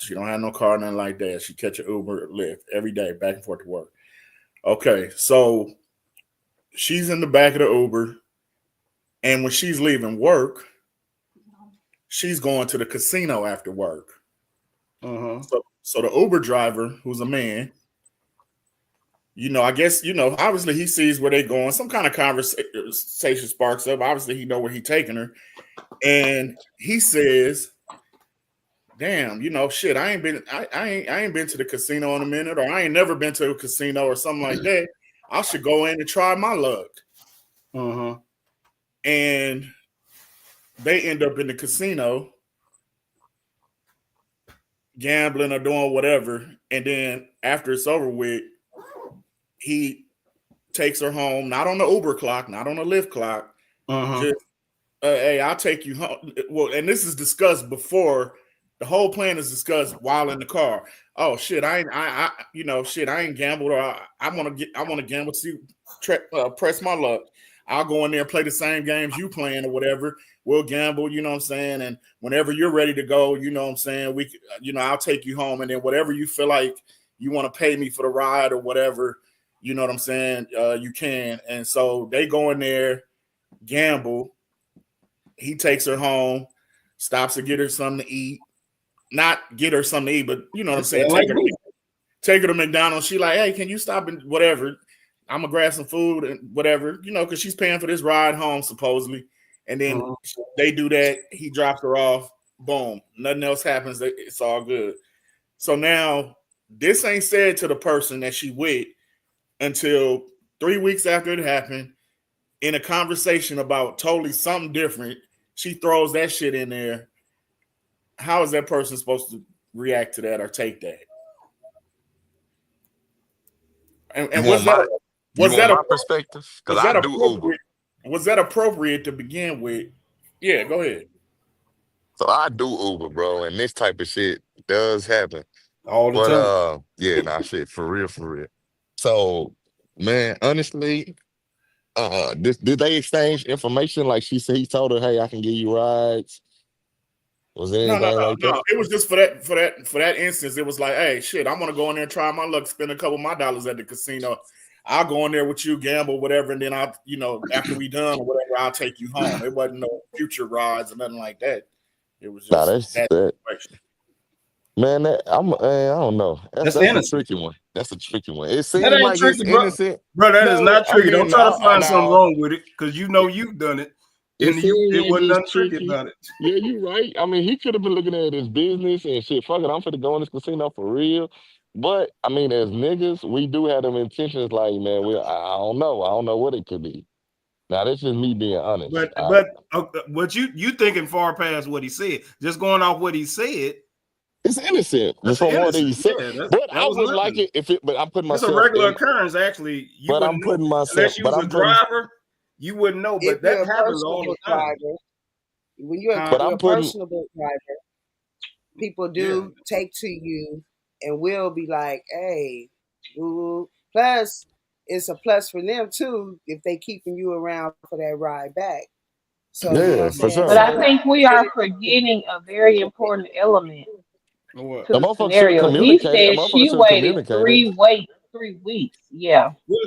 She don't have no car, nothing like that. She catch an Uber or Lyft every day, back and forth to work. Okay, so she's in the back of the Uber, and when she's leaving work, she's going to the casino after work. Mm-hmm. So the Uber driver, who's a man, I guess, obviously he sees where they're going. Some kind of conversation sparks up. Obviously he know where he's taking her. And he says, damn, shit, I ain't been to the casino in a minute, or I ain't never been to a casino or something like that. I should go in and try my luck. Mm-hmm. And they end up in the casino gambling or doing whatever. And then after it's over with, he takes her home, not on the Uber clock, not on the Lyft clock. Mm-hmm. Just, hey, I'll take you home. Well, and this is discussed before. The whole plan is discussed while in the car. Oh shit, I ain't gambled, or I want to gamble to press my luck. I'll go in there and play the same games you playing or whatever. We'll gamble, you know what I'm saying? And whenever you're ready to go, you know what I'm saying, I'll take you home, and then whatever you feel like you want to pay me for the ride or whatever, you know what I'm saying, you can. And so they go in there, gamble. He takes her home, stops to get her something to eat. Not get her something to eat, but you know what I'm saying. Take her to McDonald's. She like, hey, can you stop and whatever? I'm gonna grab some food and whatever, because she's paying for this ride home supposedly. And then they do that. He drops her off. Boom. Nothing else happens. It's all good. So now this ain't said to the person that she with until 3 weeks after it happened. In a conversation about totally something different, she throws that shit in there. How is that person supposed to react to that or take that? And You want my perspective? Because I do Uber. Was that appropriate to begin with? Yeah, go ahead. So I do Uber, bro, and this type of shit does happen. All the But time. yeah, nah, shit, for real, for real. So, man, honestly, did they exchange information? Like he told her, hey, I can give you rides. Was there No, no, anything no, like that? no. It was just for that instance. It was like, hey, shit, I'm gonna go in there and try my luck, spend a couple of my dollars at the casino. I'll go in there with you, gamble, whatever, and then I'll, after we done or whatever, I'll take you home. It wasn't no future rides or nothing like that. It was Nah, just that's that that. situation. Man, I don't know. That's That's a innocent. tricky one. That's a tricky one. It That seems ain't like it's tricky, bro. innocent. Bro, that is No, not I tricky. Don't mean, try to no, find something no. wrong with it, because you know you've done it, It and seems it like wasn't it's nothing tricky tricky. about it. Yeah, you're right. I mean, he could have been looking at it as business and shit. Fuck it, I'm finna go in this casino for real. But I mean, as niggas, we do have them intentions. Like, man, I don't know. I don't know what it could be. Now, this is me being honest. But you thinking far past what he said. Just going off what he said, It's innocent that's from what innocent. he said. Yeah, But that I was wouldn't like nothing. it if it. But I'm putting It's a myself regular in. occurrence. Actually, you But wouldn't I'm know putting myself. unless you But was a I'm putting. driver. You wouldn't know, If but that you're a happens all personable the time. driver, when you're Huh? But you're I'm a putting. personable driver, people Yeah. do take to you and will be like, "Hey, ooh." Plus, it's a plus for them too if they keeping you around for that ride back. So you know what Yeah, I'm for saying. But sure. I So think we are forgetting a very important element What? to A the motherfucker should have scenario. He communicated. A said motherfucker she should have waited communicated. 3 weeks. Yeah. Well,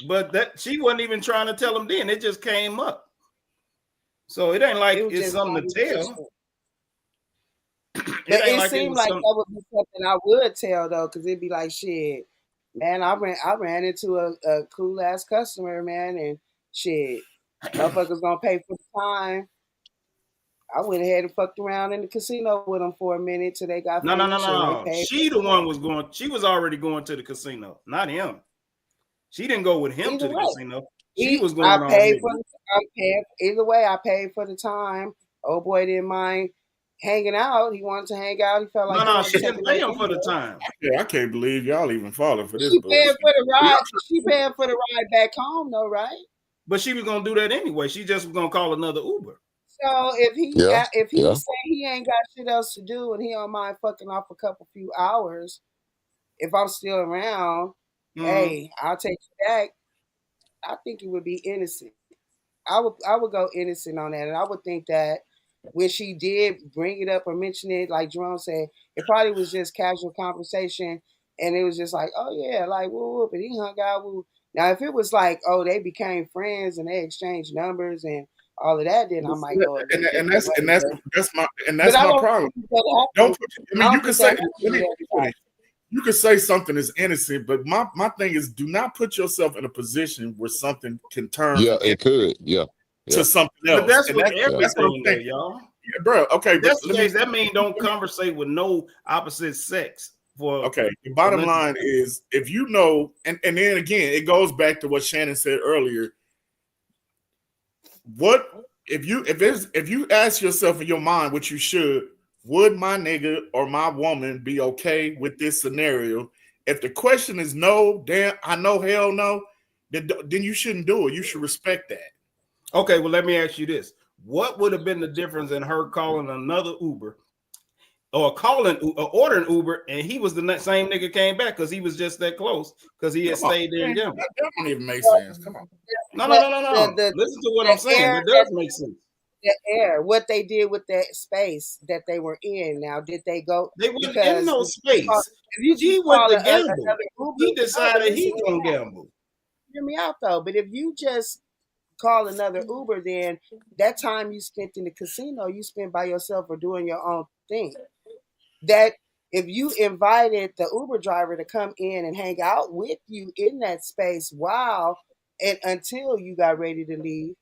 but that she wasn't even trying to tell him then. It just came up. So it ain't it like was it's just something to tell. conversation. It But ain't it like it seemed was like something. that would be something I would tell though, because it'd be like, shit, man, I ran into a cool ass customer, man, and shit, motherfuckers gonna pay for the time. I went ahead and fucked around in the casino with them for a minute till they got No, no, no, finished and they no. paid for She the the time. one was going. She was already going to the casino, not him. She didn't go with him to Either the way, casino. She he was I going paid for already. the I'm paying either way. I paid for the time. Oh boy, didn't mind hanging out. He wanted to hang out. He felt like No, he no, wanted she to take a didn't pay nap him for the anyway. time. Yeah, I can't believe y'all even falling for this She paying bullshit. for the ride. She paying for the ride back home, though, right? But she was gonna do that anyway. She just was gonna call another Uber. So Yeah, if he yeah. say he ain't got shit else to do and he don't mind fucking off a couple few hours, if I'm still around, Mm-hmm. hey, I'll take you back. I think it would be innocent. I would go innocent on that, and I would think that when she did bring it up or mention it, like Jerome said, it probably was just casual conversation, and it was just like, oh yeah, like whoop, and he hung out. Woo. Now, if it was like, oh, they became friends and they exchanged numbers and all of that, then I might go a And, little and different that's way. and that's that's my and But that's I my don't problem. think that Don't happens. put, I I mean, you don't can think say, that happens with everybody. you can say something is innocent, but my thing is, do not put yourself in a position where something can turn Yeah, from it could. Yeah, to yeah, something But else, that's and with yeah. that's what I'm everything, though, saying. y'all. Yeah, bro, okay, If but that's the let me. case, that means don't conversate with no opposite sex for Okay, the a bottom length of line time. is, if you know, and then again, it goes back to what Shannon said earlier. What if you ask yourself in your mind, what you should, would my nigga or my woman be okay with this scenario? If the question is no, damn, I know hell no, then you shouldn't do it. You should respect that. Okay, well, let me ask you this: what would have been the difference in her calling another Uber or ordering Uber, and he was the same nigga came back because he was just that close because he had Come on, stayed there and man. gambled? That don't even make sense. Come on. No, no, The no, no, the no. the, Listen to what the I'm saying. air That does make sense. the air, what they did with that space that they were in. Now, did they go They wasn't in because no space. if you She just went call to gamble. another Uber? He No, but decided listen, he gonna gamble. hear me out though. But if you just call another Uber, then that time you spent in the casino, you spent by yourself or doing your own thing. That if you invited the Uber driver to come in and hang out with you in that space while and until you got ready to leave,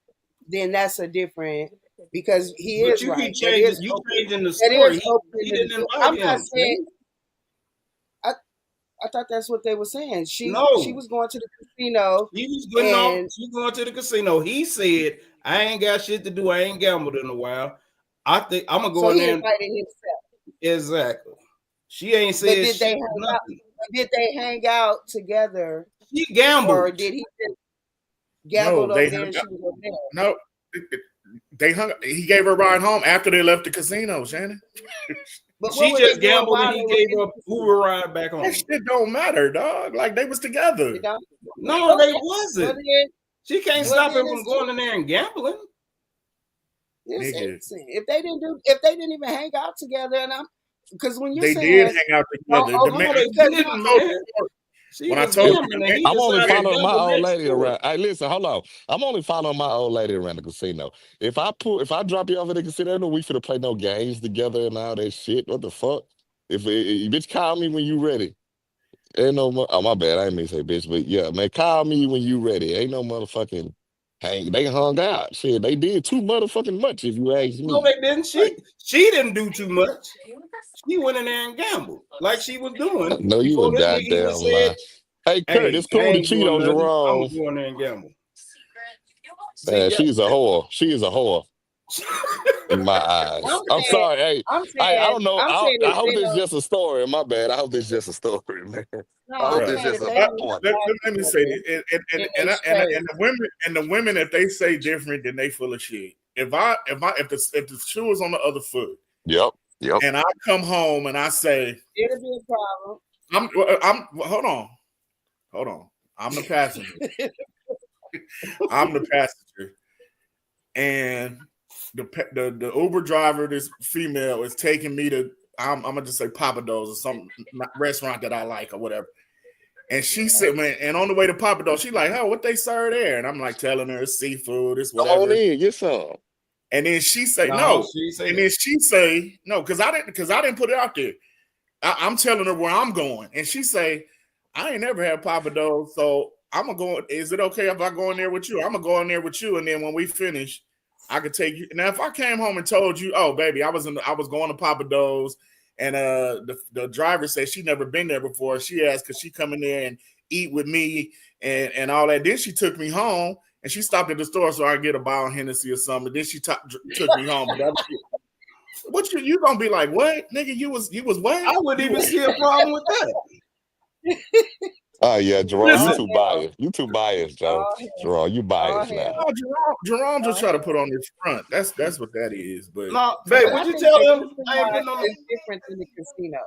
then that's a different because he But is you keep right. changing. You changing the That story. is opening He the didn't door. invite I'm not him. saying See? I, I thought that's what they were saying. She No, was going to the casino he was getting off. and She going to the casino. He said, "I ain't got shit to do. I ain't gambled in a while. I think I'm gonna go so in he there and invited himself. exactly." She ain't But said did they shit, hang out? nothing. Did they hang out together, She or gambled. did he just No, gambled they over hung there and up. she was over there? No, they hung. He gave her a ride home after they left the casino. Shannon, But what She were they just doing gambled and while he they were gave in her the casino? Uber ride back that home. shit don't matter, dog. Like they was They together. don't. No, they Okay. Well wasn't. then, She can't well stop then him from it's true. going in there and gambling. It's Nigga, innocent. If they didn't even hang out together, and I'm because when you're they did saying, hang out together. oh, The man, No, they because didn't, I told man. you, She when I was told If, you, the gambling. man, He I'm only decided to following my gamble old next lady to her. around. Hey, listen, hold on. I'm only following my old lady around the casino. If I drop you off at the casino, no, we finna play no games together and all that shit. What the fuck? If bitch, call me when you ready. Ain't no, oh my bad, I didn't mean to say bitch, but yeah, man, call me when you ready. Ain't no motherfucking hang. They hung out. Shit, they did too motherfucking much. If you ask No, me. they didn't. She didn't do too much. She went in there and gambled like she was I doing know you a before this nigga even goddamn said, lie. Hey, Kurt, "Hey, it's I cool to ain't cheat doing on nothing. I'm Jerome. gonna go in there and gamble." See, Man, yeah. she's a whore. She is a whore in my I'm eyes. I'm saying, sorry. Hey, I'm I saying, don't know. I'm saying I if hope they this is don't, just a story. My bad. I hope this is just a story, man. no, I hope I'm this bruh. is saying just if a they don't point. Let me hang out say together this, and they straight, and the women, if they say different, then they full of shit. If the shoe is on the other foot, Yep. Yep. and I come home and I say, it'll be a problem. I'm hold on, I'm the passenger, I'm the passenger, and the Uber driver, this female, is taking me to I'm gonna just say Papa Do's or some restaurant that I like or whatever. And she said, man, and on the way to Papa Do's, she like, oh, what they serve there? And I'm like telling her it's seafood, it's Come on whatever. in. Get some. And then she say No, no. she said And it. then she say no, because I didn't put it out there. I'm telling her where I'm going, and she say, I ain't never had Papa Do's, so I'm gonna go. Is it okay if I go in there with you? I'm gonna go in there with you, and then when we finish, I could take you. Now, if I came home and told you, oh baby, I was going to Papa Do's, and the driver said she never been there before. She asked, could she come in there and eat with me and all that? Then she took me home. And she stopped at the store so I could get a bottle of Hennessy or something. Then she took me home. But that was, what you gonna be like? What nigga? You was what? I wouldn't You even was, see a problem with that. Oh yeah, Jerome, you All Listen, too hell, biased. You too biased, Joe. all hell, Jerome, you all biased now. hell, oh, Jerome just all try to put hell. on his front. That's what that is. But no, babe, But would I you think tell the them I ain't restaurant putting on is different than the casino.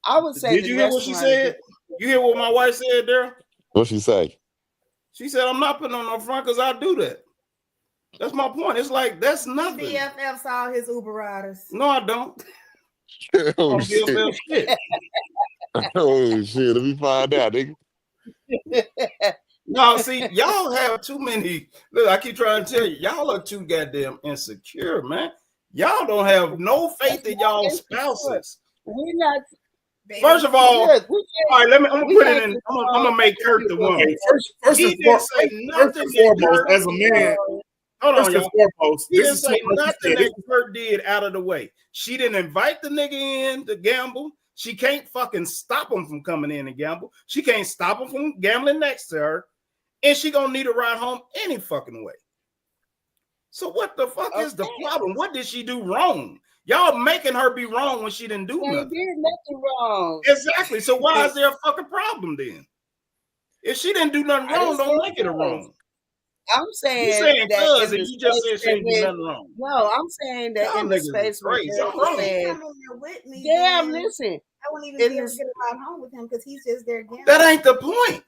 I would say Did the you hear what she restaurant is said? different. You hear what my wife said there? What she say? She said, I'm not putting on no front because I do that. That's my point. It's like, that's nothing. BFFs all his Uber riders. No, I don't. Oh On shit. BFF shit. Oh shit. Let me find out, nigga. No, see, y'all have too many. Look, I keep trying to tell you, y'all are too goddamn insecure, man. Y'all don't have no That's faith in not y'all insecure. spouses. We're not. First of all, Look, all right, I'm gonna we put it can't in. I'm control gonna make other Kurt the people's one. hey, first He didn't say nothing and that foremost, Kurt as a man, control. hold first on, and y'all. foremost, He this didn't is too say like you nothing said. that Kurt did out of the way. She didn't invite the nigga in to gamble. She can't fucking stop him from coming in and gamble. She can't stop him from gambling next to her. And she gonna need a ride home any fucking way. So what the fuck is the Okay, problem? What did she do wrong? Y'all making her be wrong when she didn't do they nothing. did nothing wrong. Exactly. So why is there a fucking problem then? If she didn't do nothing I didn't wrong, say don't it make it a was. wrong. I'm You saying saying that cuz in and the you just space said she that didn't do when nothing wrong. no, I'm saying that Y'all in the niggas is space when crazy. Daryl Something If wrong. he said, come in there with me, "Damn, then listen," I wouldn't even in be able to this, get a ride home with him because he's just there gambling. That ain't the point.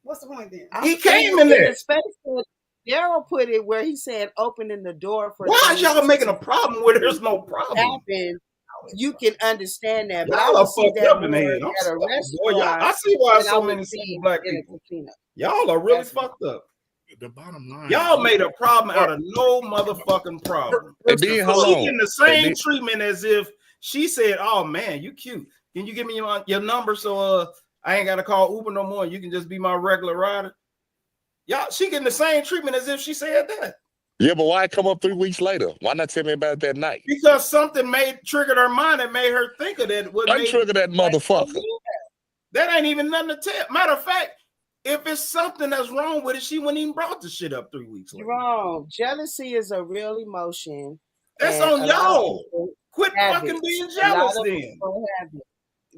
What's the point then? I'm He saying came in in there. the space that Daryl put it, where he said opening the door for Why is things y'all making a to problem where there's no problem? happen. You can understand that, but I Y'all would are see fucked that up in the more head. I'm at a sorry, boy. Y'all, restaurant I see why than I so would many single see black in a people. casino. Y'all are really That's all. fucked up. The bottom line is Y'all made a problem out of no motherfucking problem. Hey, first and then So hold she foremost. on. getting the Hey, same then, treatment as if she said, "Oh man, you cute. Can you give me your number so I ain't got to call Uber no more? And you can just be my regular rider." Y'all, she getting the same treatment as if she said that. yeah, but why come up 3 weeks later? Why not tell me about that night? Because something triggered her mind and made her think of that. What made Untrigger that like, oh motherfucker. yeah, that ain't even nothing to tell. Matter of fact, if it's something that's wrong with it, she wouldn't even brought the shit up 3 weeks later. Wrong. Jealousy is a real emotion, That's and on a lot of y'all. people Quit have fucking it. being A lot jealous of then. people have it.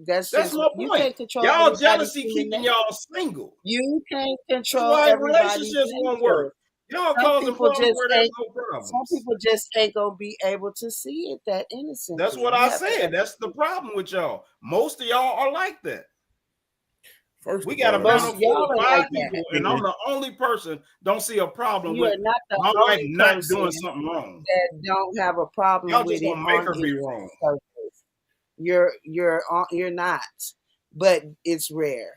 That's That's just my you point. can't control Y'all everybody's jealousy human keeping nature. y'all single. You can't That's control why everybody's relationships won't nature. work. Y'all Some causing people problems just where there's ain't. no Some problems. people just ain't gonna be able to see it that That's innocently. what You I have to. said. That's the problem with y'all. Most of y'all are like that. First We of got a all, Most panel of full y'all of are five like that. people, and I'm the only person don't see a problem You with are not the my wife only not person doing something wrong. that don't have a problem Y'all with just it gonna make on her be its wrong. surface. You're not, but it's rare.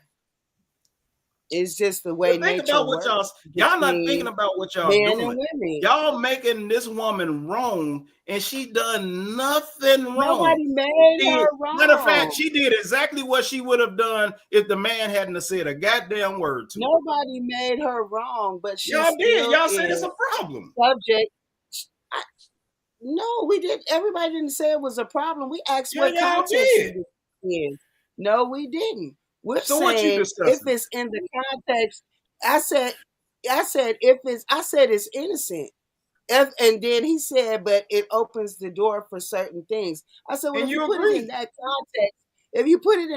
It's just the way But think nature about what works y'all not thinking between about what y'all men and doing. women. Y'all making this woman wrong, and she done nothing wrong. Nobody made her Matter of fact, wrong. she did exactly what she would have done if the man hadn't have said a goddamn word to her. Nobody made her wrong, but she Y'all did. still Y'all said it's is a problem. subject. I, no, we did. Everybody didn't say it was a problem. We asked Yeah, what y'all context did. it was in. No, we didn't. We're So what you saying if discussing? it's in the context. I said if it's. I said it's innocent. And then he said, but it opens the door for certain things. I said, well, And if you you put it in agree.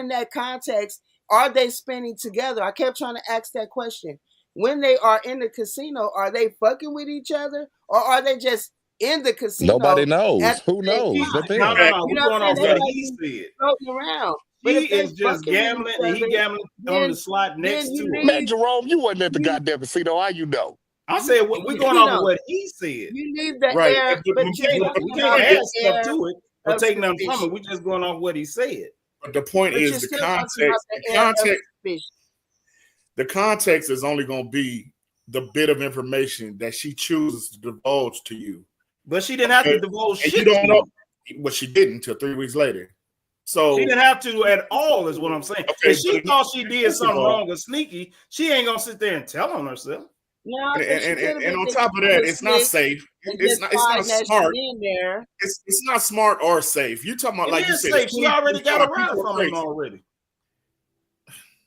that context, are they spending together? I kept trying to ask that question. When they are in the casino, are they fucking with each other, or are they just in the Nobody casino at knows. the Who same knows? time? No, Depends. no, no. You We're know what going I'm saying? off They what might he be said. floating around. But He if they is just fucking with each gambling, and he other, gambling on the then slot then next you to her. Man, leave Jerome, you wasn't at the you goddamn casino. How you know? I you, said we're going you off of know what he said. you leave the right. air, but We you're can't But talking we the can't about point add the is, stuff air to it or of take nothing from it. suspicion. We're just going off what he said. but the point But you're is the still talking about context. the The air of context. suspicion. The context is only going to be the bit of information that she chooses to divulge to you. But she didn't have to Okay? divulge And you shit to don't know you. what she didn't until 3 weeks later. She So, didn't have to at all, is what I'm saying. If okay, she thought she did first of something all, wrong or sneaky, she ain't gonna sit there and tell on herself. No, and, because she and, could and, have and been on thinking top of she that, was it's not slick safe. and It's just not. It's not sliding that shit smart. in there. It's not smart or safe. You talking about It like you is said, it's safe. She already got a 2025. ride People are from him crazy. already.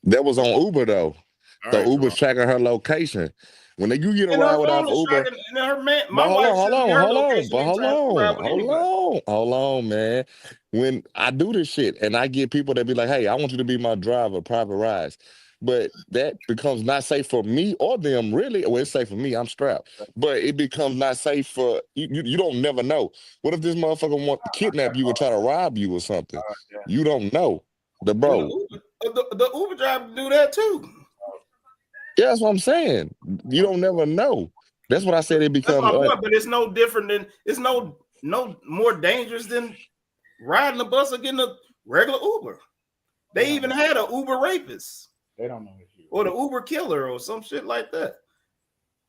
That was on Uber though. All So right, Uber's Jerome. tracking her location. When you get a And her ride with phone off is Uber, tracking, and her man, but my wife sends me her location hold anytime she ride on, with anybody. hold on, man. When I do this shit and I get people that be like, hey, I want you to be my driver, private rides. But that becomes not safe for me or them, really. Well, it's safe for me, I'm strapped. But it becomes not safe for you don't never know. What if this motherfucker want to kidnap you and try to rob you or something? You don't know. The When bro. The Uber driver do that too. Yeah, that's what I'm saying. You don't never know. That's what I said. It That's becomes my point. But it's no different than it's no more dangerous than riding a bus or getting a regular Uber. They even had a Uber rapist They don't know if you. or the Uber killer or some shit like that.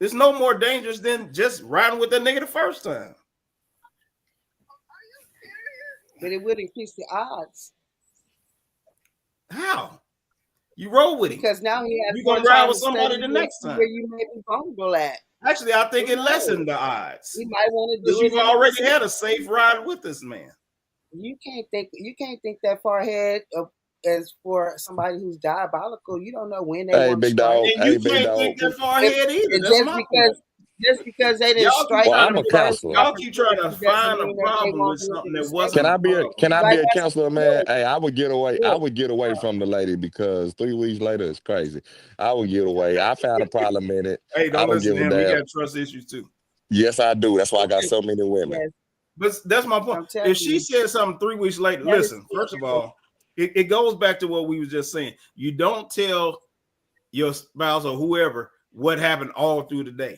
It's no more dangerous than just riding with that nigga the first time. But it would increase the odds How? You roll with him. because now he has You more gonna ride time with to study somebody the you and next see where time. you may be vulnerable at. Actually, I think Who it knows? lessened the odds He might want to because do it you've in the already casino. had a safe ride with this man. You can't think that far ahead of as for somebody who's diabolical. You don't know when they hey, want to big strike. dog. And Hey, you big can't dog. think that far And, ahead either. and That's my point. just because they didn't Y'all keep strike Well, trying on to I'm the a do first counselor. y'all keep trying to opportunity doesn't find a mean that they problem won't with do it something the that second. wasn't Can a I be a problem. can I be Like a I said, counselor, man? look, Hey, I would get away. I look, would get away from the lady because 3 weeks later is crazy. I would get away. I found a problem in it. Hey, I don't don't listen give to a him. He damn. got trust issues too. Yes, I do. That's why I got Okay. so many women. yes, But that's my point. I'm telling If she you, said something 3 weeks later, that is listen, first of all, it goes back to what we was just saying. You don't tell your spouse or whoever what happened all through the day.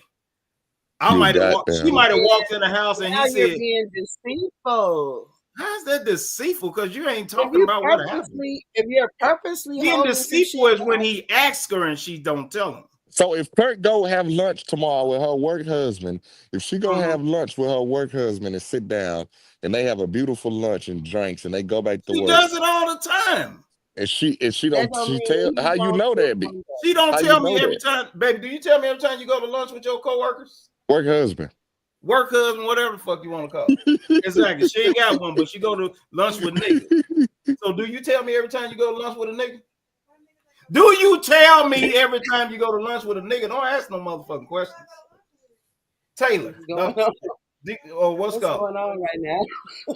You She goddamn. might have walked in the house and now he you're said, being deceitful. how's that deceitful? Because you ain't talking about what happened. If you're purposely Being holding some deceitful shit is when he asks her and she don't tell him. So if Kurt go have lunch tomorrow with her work husband, if she go Mhm. have lunch with her work husband and sit down and they have a beautiful lunch and drinks and they go back to She work does it all the time. and she that don't don't she mean tell he how you won't know do it that be one day. She don't how you tell me know every that time, baby. Do you tell me every time you go to lunch with your coworkers? work husband. Work husband, whatever the fuck you want to call it. Exactly. She ain't got one, but she go to lunch with niggas. So do you tell me every time you go to lunch with a nigga? Do you tell me every time you go to lunch with a nigga? Don't ask no motherfucking questions. Taylor, What's no, going on? or what's What's called? going on right now?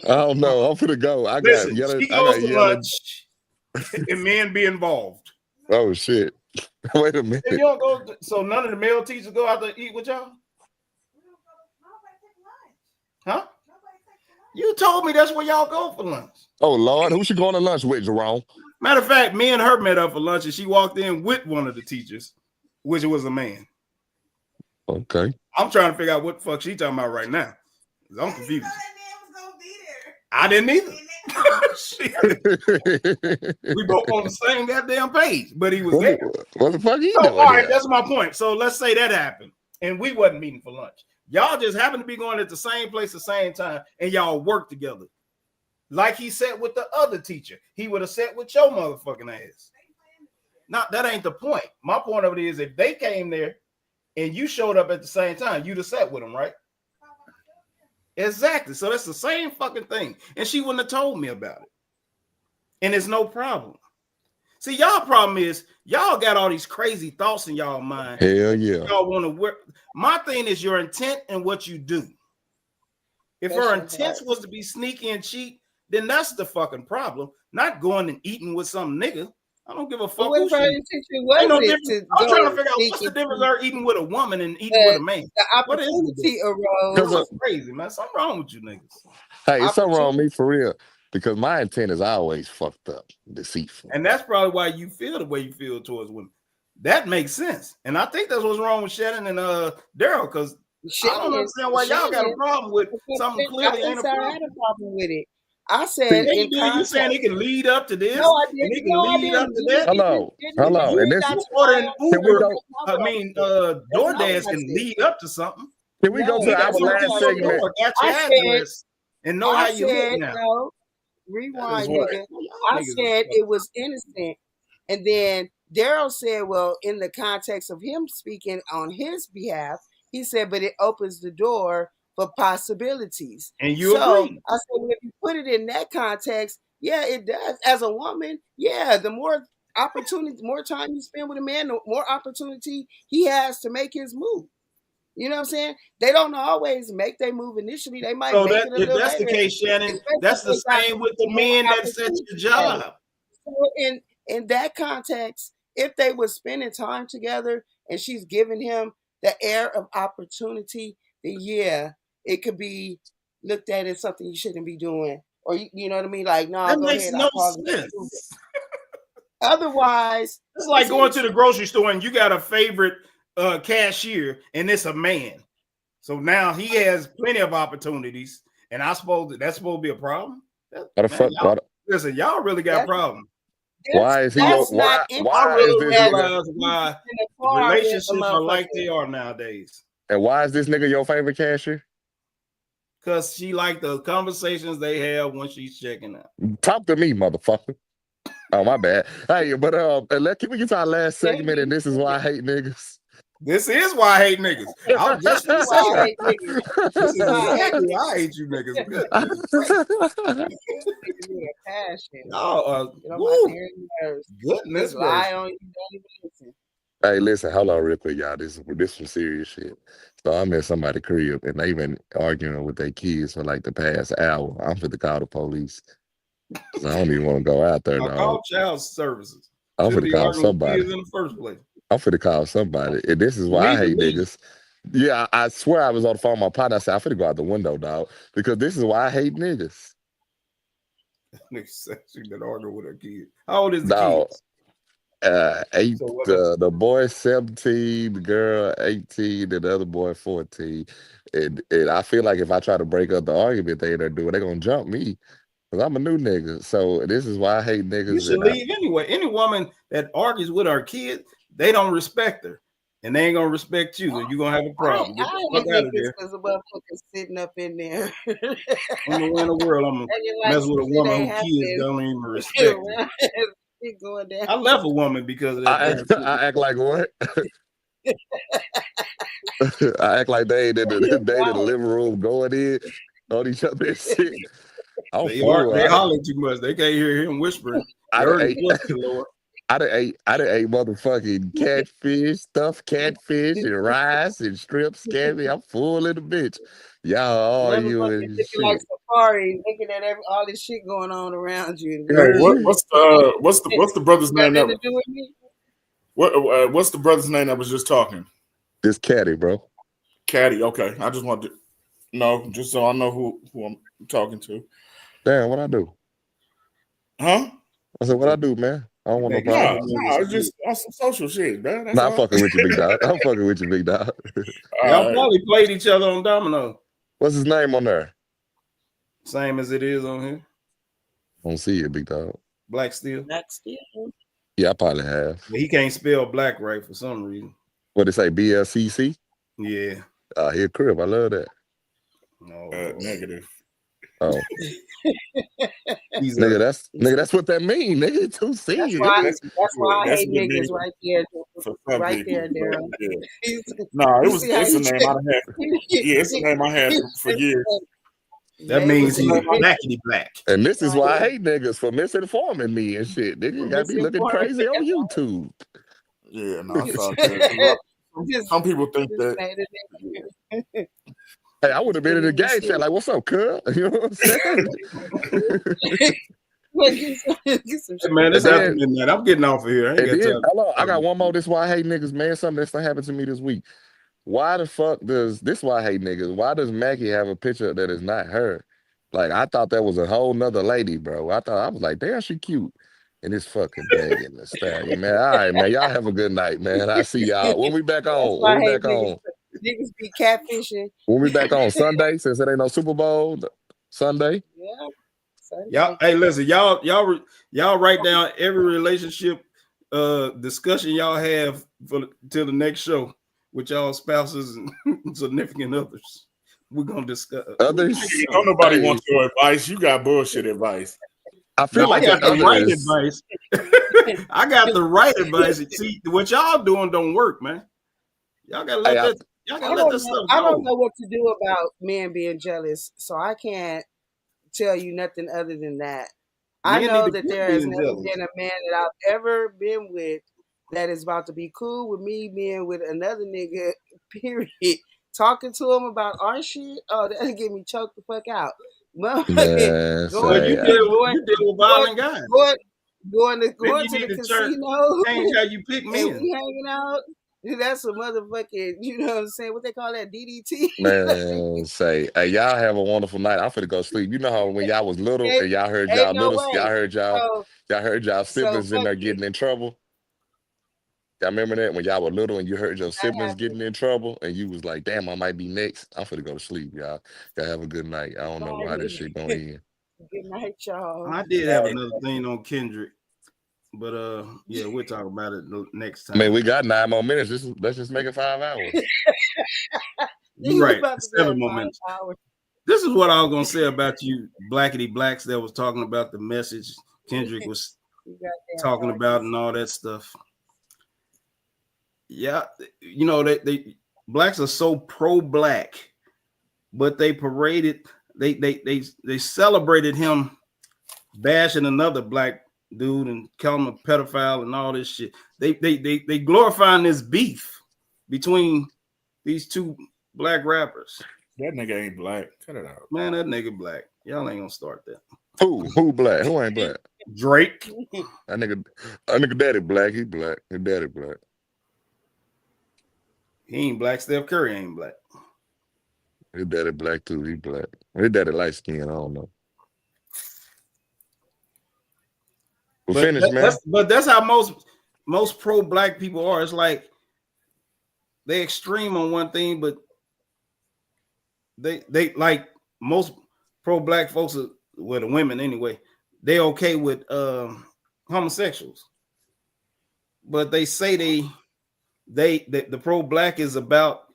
I don't know. I'm finna go. Listen, she I goes got to yelling. lunch and men be involved. Oh shit. Wait a If you minute. don't go, so none of the male teachers go out to eat with y'all? Huh? You told me that's where y'all go for lunch. Oh Lord, who she going to lunch with, Jerome? Matter of fact, me and her met up for lunch, and she walked in with one of the teachers, which was a man. Okay. I'm trying to figure out what the fuck she talking about right now. I'm confused. I didn't either. We both on the same goddamn page, but he was there. What the fuck he So, doing all right, here? that's my point. So let's say that happened, and we wasn't meeting for lunch. Y'all just happened to be going at the same place at the same time, and y'all work together. Like he said with the other teacher, he would have sat with your motherfucking ass. Now, that ain't the point. My point of it is, if they came there and you showed up at the same time, you'd have sat with them, right? Exactly. So that's the same fucking thing. And she wouldn't have told me about it. And it's no problem. See, y'all problem is y'all got all these crazy thoughts in y'all mind. Hell yeah. Y'all want to work. My thing is your intent and what you do. If her intent was to be sneaky and cheat, then that's the fucking problem. Not going and eating with some nigga. I don't give a fuck. What if her intention was no it difference. to I'm go trying to figure out sneak what's the and difference cheat? of her eating with a woman and eating with a man. The What is opportunity this arose. is crazy, man. Something wrong with you niggas. Hey, it's something wrong with me for real. Because my intent is always fucked up, deceitful. And that's probably why you feel the way you feel towards women. That makes sense. And I think that's what's wrong with Shannon and Daryl, because I don't understand why y'all got a problem with something clearly ain't a problem. I had a problem with it. I said you saying it can lead up to this? No, I didn't. And it can lead up to that? Hello. And this ordering can we Uber. go? I mean, DoorDash can lead up to something. Can we go to our last segment? Got your address and know how you live now. No, rewind, nigga. I said it was innocent. And then Daryl said, well, in the context of him speaking on his behalf, he said, but it opens the door for possibilities. And you agree. I said, well, if you put it in that context, yeah, it does. As a woman, yeah, the more opportunity, the more time you spend with a man, the more opportunity he has to make his move. You know what I'm saying? They don't always make their move initially. They might make it a little later. If that's the case, Shannon, that's the same with the men that set your job. So in that context, if they were spending time together and she's giving him the air of opportunity, then yeah, it could be looked at as something you shouldn't be doing. Or you know what I mean? Like, no, that go makes ahead. No sense. Otherwise, it's like going to the grocery store and you got a favorite cashier and it's a man. So now he has plenty of opportunities, and I suppose that's supposed to be a problem. Listen, y'all really got problems. Why is he? Why is this realize why relationships are like they are nowadays. And why is this nigga your favorite cashier? Because she like the conversations they have when she's checking out. Talk to me, motherfucker. Oh, my bad. Hey, but can we get to our last segment? And this is why I hate niggas. This is why I hate niggas. I was just gonna say that. This is exactly why I hate you niggas. Good. Goodness. Lie on you, don't even listen. Hey, listen, hold on real quick, y'all. This some serious shit. So I'm at somebody's crib and they've been arguing with their kids for like the past hour. I'm finna call the police. So I don't even want to go out there. I call child services. I'm finna call somebody. In the first place. I'm finna call somebody. And this is why I hate niggas. Yeah, I swear I was on the phone with my partner. I said, I'm finna go out the window, dog. Because this is why I hate niggas. Nigga said she been arguing with her kid. How old is the kid? 8. The boy 17, the girl 18, and the other boy 14. And I feel like if I try to break up the argument they're doing, they're gonna jump me. Because I'm a new nigga. So this is why I hate niggas. You should leave anyway. Any woman that argues with her kid, they don't respect her. And they ain't gonna respect you, and you're gonna have a problem. I ain't think this was a motherfucker sitting up in there. In the world, I'm gonna mess with a woman whose kids don't even respect her. Going down. I left a woman because of that. I act like what? I act like they in the living room going in on each other and shit. They holler too much. They can't hear him whispering. I done ate motherfucking catfish, stuffed catfish, and rice and shrimp scampi. I'm full in the bitch. Y'all arguing and shit. Like Safari, looking at all this shit going on around you. Hey, what's the brother's name? What's the brother's name that was just talking? This Caddy, bro. Caddy. Okay, I just wanted to know, just so I know who I'm talking to. Damn, what I do? Huh? I said, what I do, man? I don't want no Back in problems. No, it's just on some social shit, bro. That's Nah, I'm all. fucking with you, big dog. I'm fucking with you, big dog. Y'all All right. probably played each other on Domino. What's his name on there? Same as it is on here. I don't see it, big dog. Black Steel. Black Steel. Yeah, I probably have. But he can't spell black right for some reason. What they say, BLCC? Yeah. Here, crib. I love that. No. Negative. Oh, He's nigga, a that's what that mean, nigga. Two C. That's why. That's, That's why I that's hate what it niggas means right there, for some right people. there, But Daryl. yeah. No, You see how it's a he name I had. Yeah, it's a name I had for years. that They means was he's blackity black. And this is why I hate niggas for misinforming me and shit. Nigga got me looking misinformed. crazy on YouTube. Yeah, no, it's all good. 'Cause Just, some people think just that. made it. Yeah. Hey, I would have been in the Didn't even game see chat like, what's up, cuz? You know what I'm saying? Look, get some Hey, shit. man, it's And after then, midnight. I'm getting off of here. I ain't and got then, time. hello, I got one more. This is why I hate niggas, man. Something that's happened to me this week. Why the fuck does this? Is why I hate niggas. Why does Mackie have a picture that is not her? Like I thought that was a whole nother lady, bro. I was like, damn, she cute. And it's fucking Megan Thee Stallion, man. All right, man. Y'all have a good night, man. I see y'all. When we back That's on? why When I we hate back niggas. on? Niggas be catfishing. When we back on Sunday? Since it ain't no Super Bowl Sunday. Yeah, Y'all, Sunday. hey, listen, y'all write down every relationship discussion y'all have for till the next show with y'all spouses and significant others. We're gonna discuss. Others, Don't nobody hey, wants your advice. You got bullshit advice. I No, feel I like got that the right others. advice. I got the right advice. See, what y'all doing don't work, man. Y'all gotta Hey, let that. Y'all I gotta let don't that know. stuff I don't go. know what to do about men being jealous, so I can't tell you nothing other than that. I Men need know to that quit there has being never jealous. been a man that I've ever been with that is about to be cool with me being with another nigga, period. Talking to him about our shit, oh, that'll get me choked the fuck out. Motherfucking Man, Well, going, you say deal going, you deal with going, violent guys. going, Maybe going you to need the to casino change how you pick and men. we hanging out. That's a motherfucking, you know what I'm saying? What they call that, DDT? man, say, hey, y'all have a wonderful night. I'm finna go sleep. You know how when y'all was little ain't, and y'all heard ain't y'all no little, way. So, y'all heard y'all so siblings in fuck there you. getting in trouble. Y'all remember that when y'all were little and you heard your That siblings happened. getting in trouble and you was like, damn, I might be next. I'm finna go to sleep, y'all. Y'all have a good night. I don't know Bye. why this shit gonna end. Good night, y'all. I did have another thing on Kendrick, but yeah, we'll talk about it next I mean, time. we got 9 more minutes. Let's just make it 5 hours. You're You right. about to be at 7 more minutes. 5 hours. This is what I was gonna say about you, blackity blacks, that was talking about the message Kendrick was You goddamn talking about darkies. and all that stuff. Yeah, you know they blacks are so pro-black, but they paraded, they celebrated him bashing another black dude and calling him a pedophile and all this shit. They glorifying this beef between these two black rappers. That nigga ain't black. Cut it out. Man, that nigga black. Y'all ain't gonna start that. Who black? Who ain't black? Drake. That nigga daddy black. He black. His daddy black. He ain't black. Steph Curry ain't black. His daddy black too. He black. His daddy light skin. I don't know. We But finished, man. that's how most pro-black people are. It's like they extreme on one thing, but they like most pro-black folks are, well, the women anyway, they okay with homosexuals, but they say the pro-black is about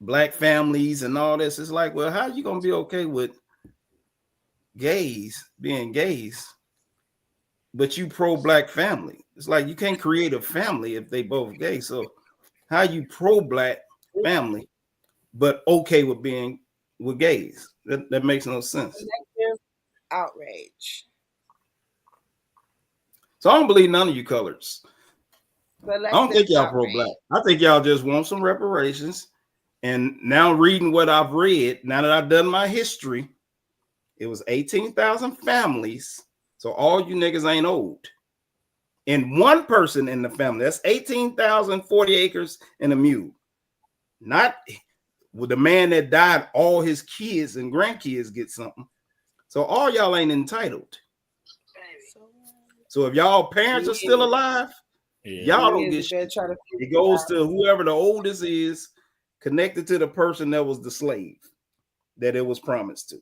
black families and all this. It's like, well, how are you gonna be okay with gays being gays, but you pro-black family? It's like you can't create a family if they both gay. So how you pro-black family but okay with being with gays? That makes no sense. Outrage. So I don't believe none of you colors. I don't Collective think y'all pro-black. outrage. I think y'all just want some reparations. And now reading what I've read, now that I've done my history, it was 18,000 families. So all you niggas ain't old. And one person in the family, that's 18,040 acres and a mule. Not with the man that died, all his kids and grandkids get something. So all y'all ain't entitled. So if y'all parents are still alive, y'all don't get shit. It goes to whoever the oldest is, connected to the person that was the slave that it was promised to.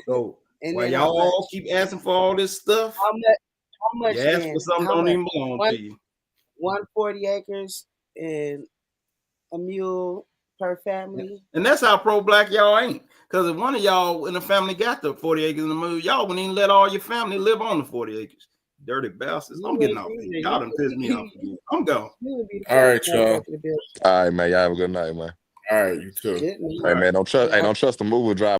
So while y'all all keep asking for all this stuff, how much you ask for something don't even belong to you. 140 acres and a mule per family. And that's how pro-black y'all ain't. Because if one of y'all in the family got the 40 acres and a mule, y'all wouldn't even let all your family live on the 40 acres. Dirty bastards. I'm getting off here. Y'all done pissed me off again. I'm gone. All right, y'all. All right, man. Y'all have a good night, man. All right, you too. Hey, man, don't trust the Uber driver.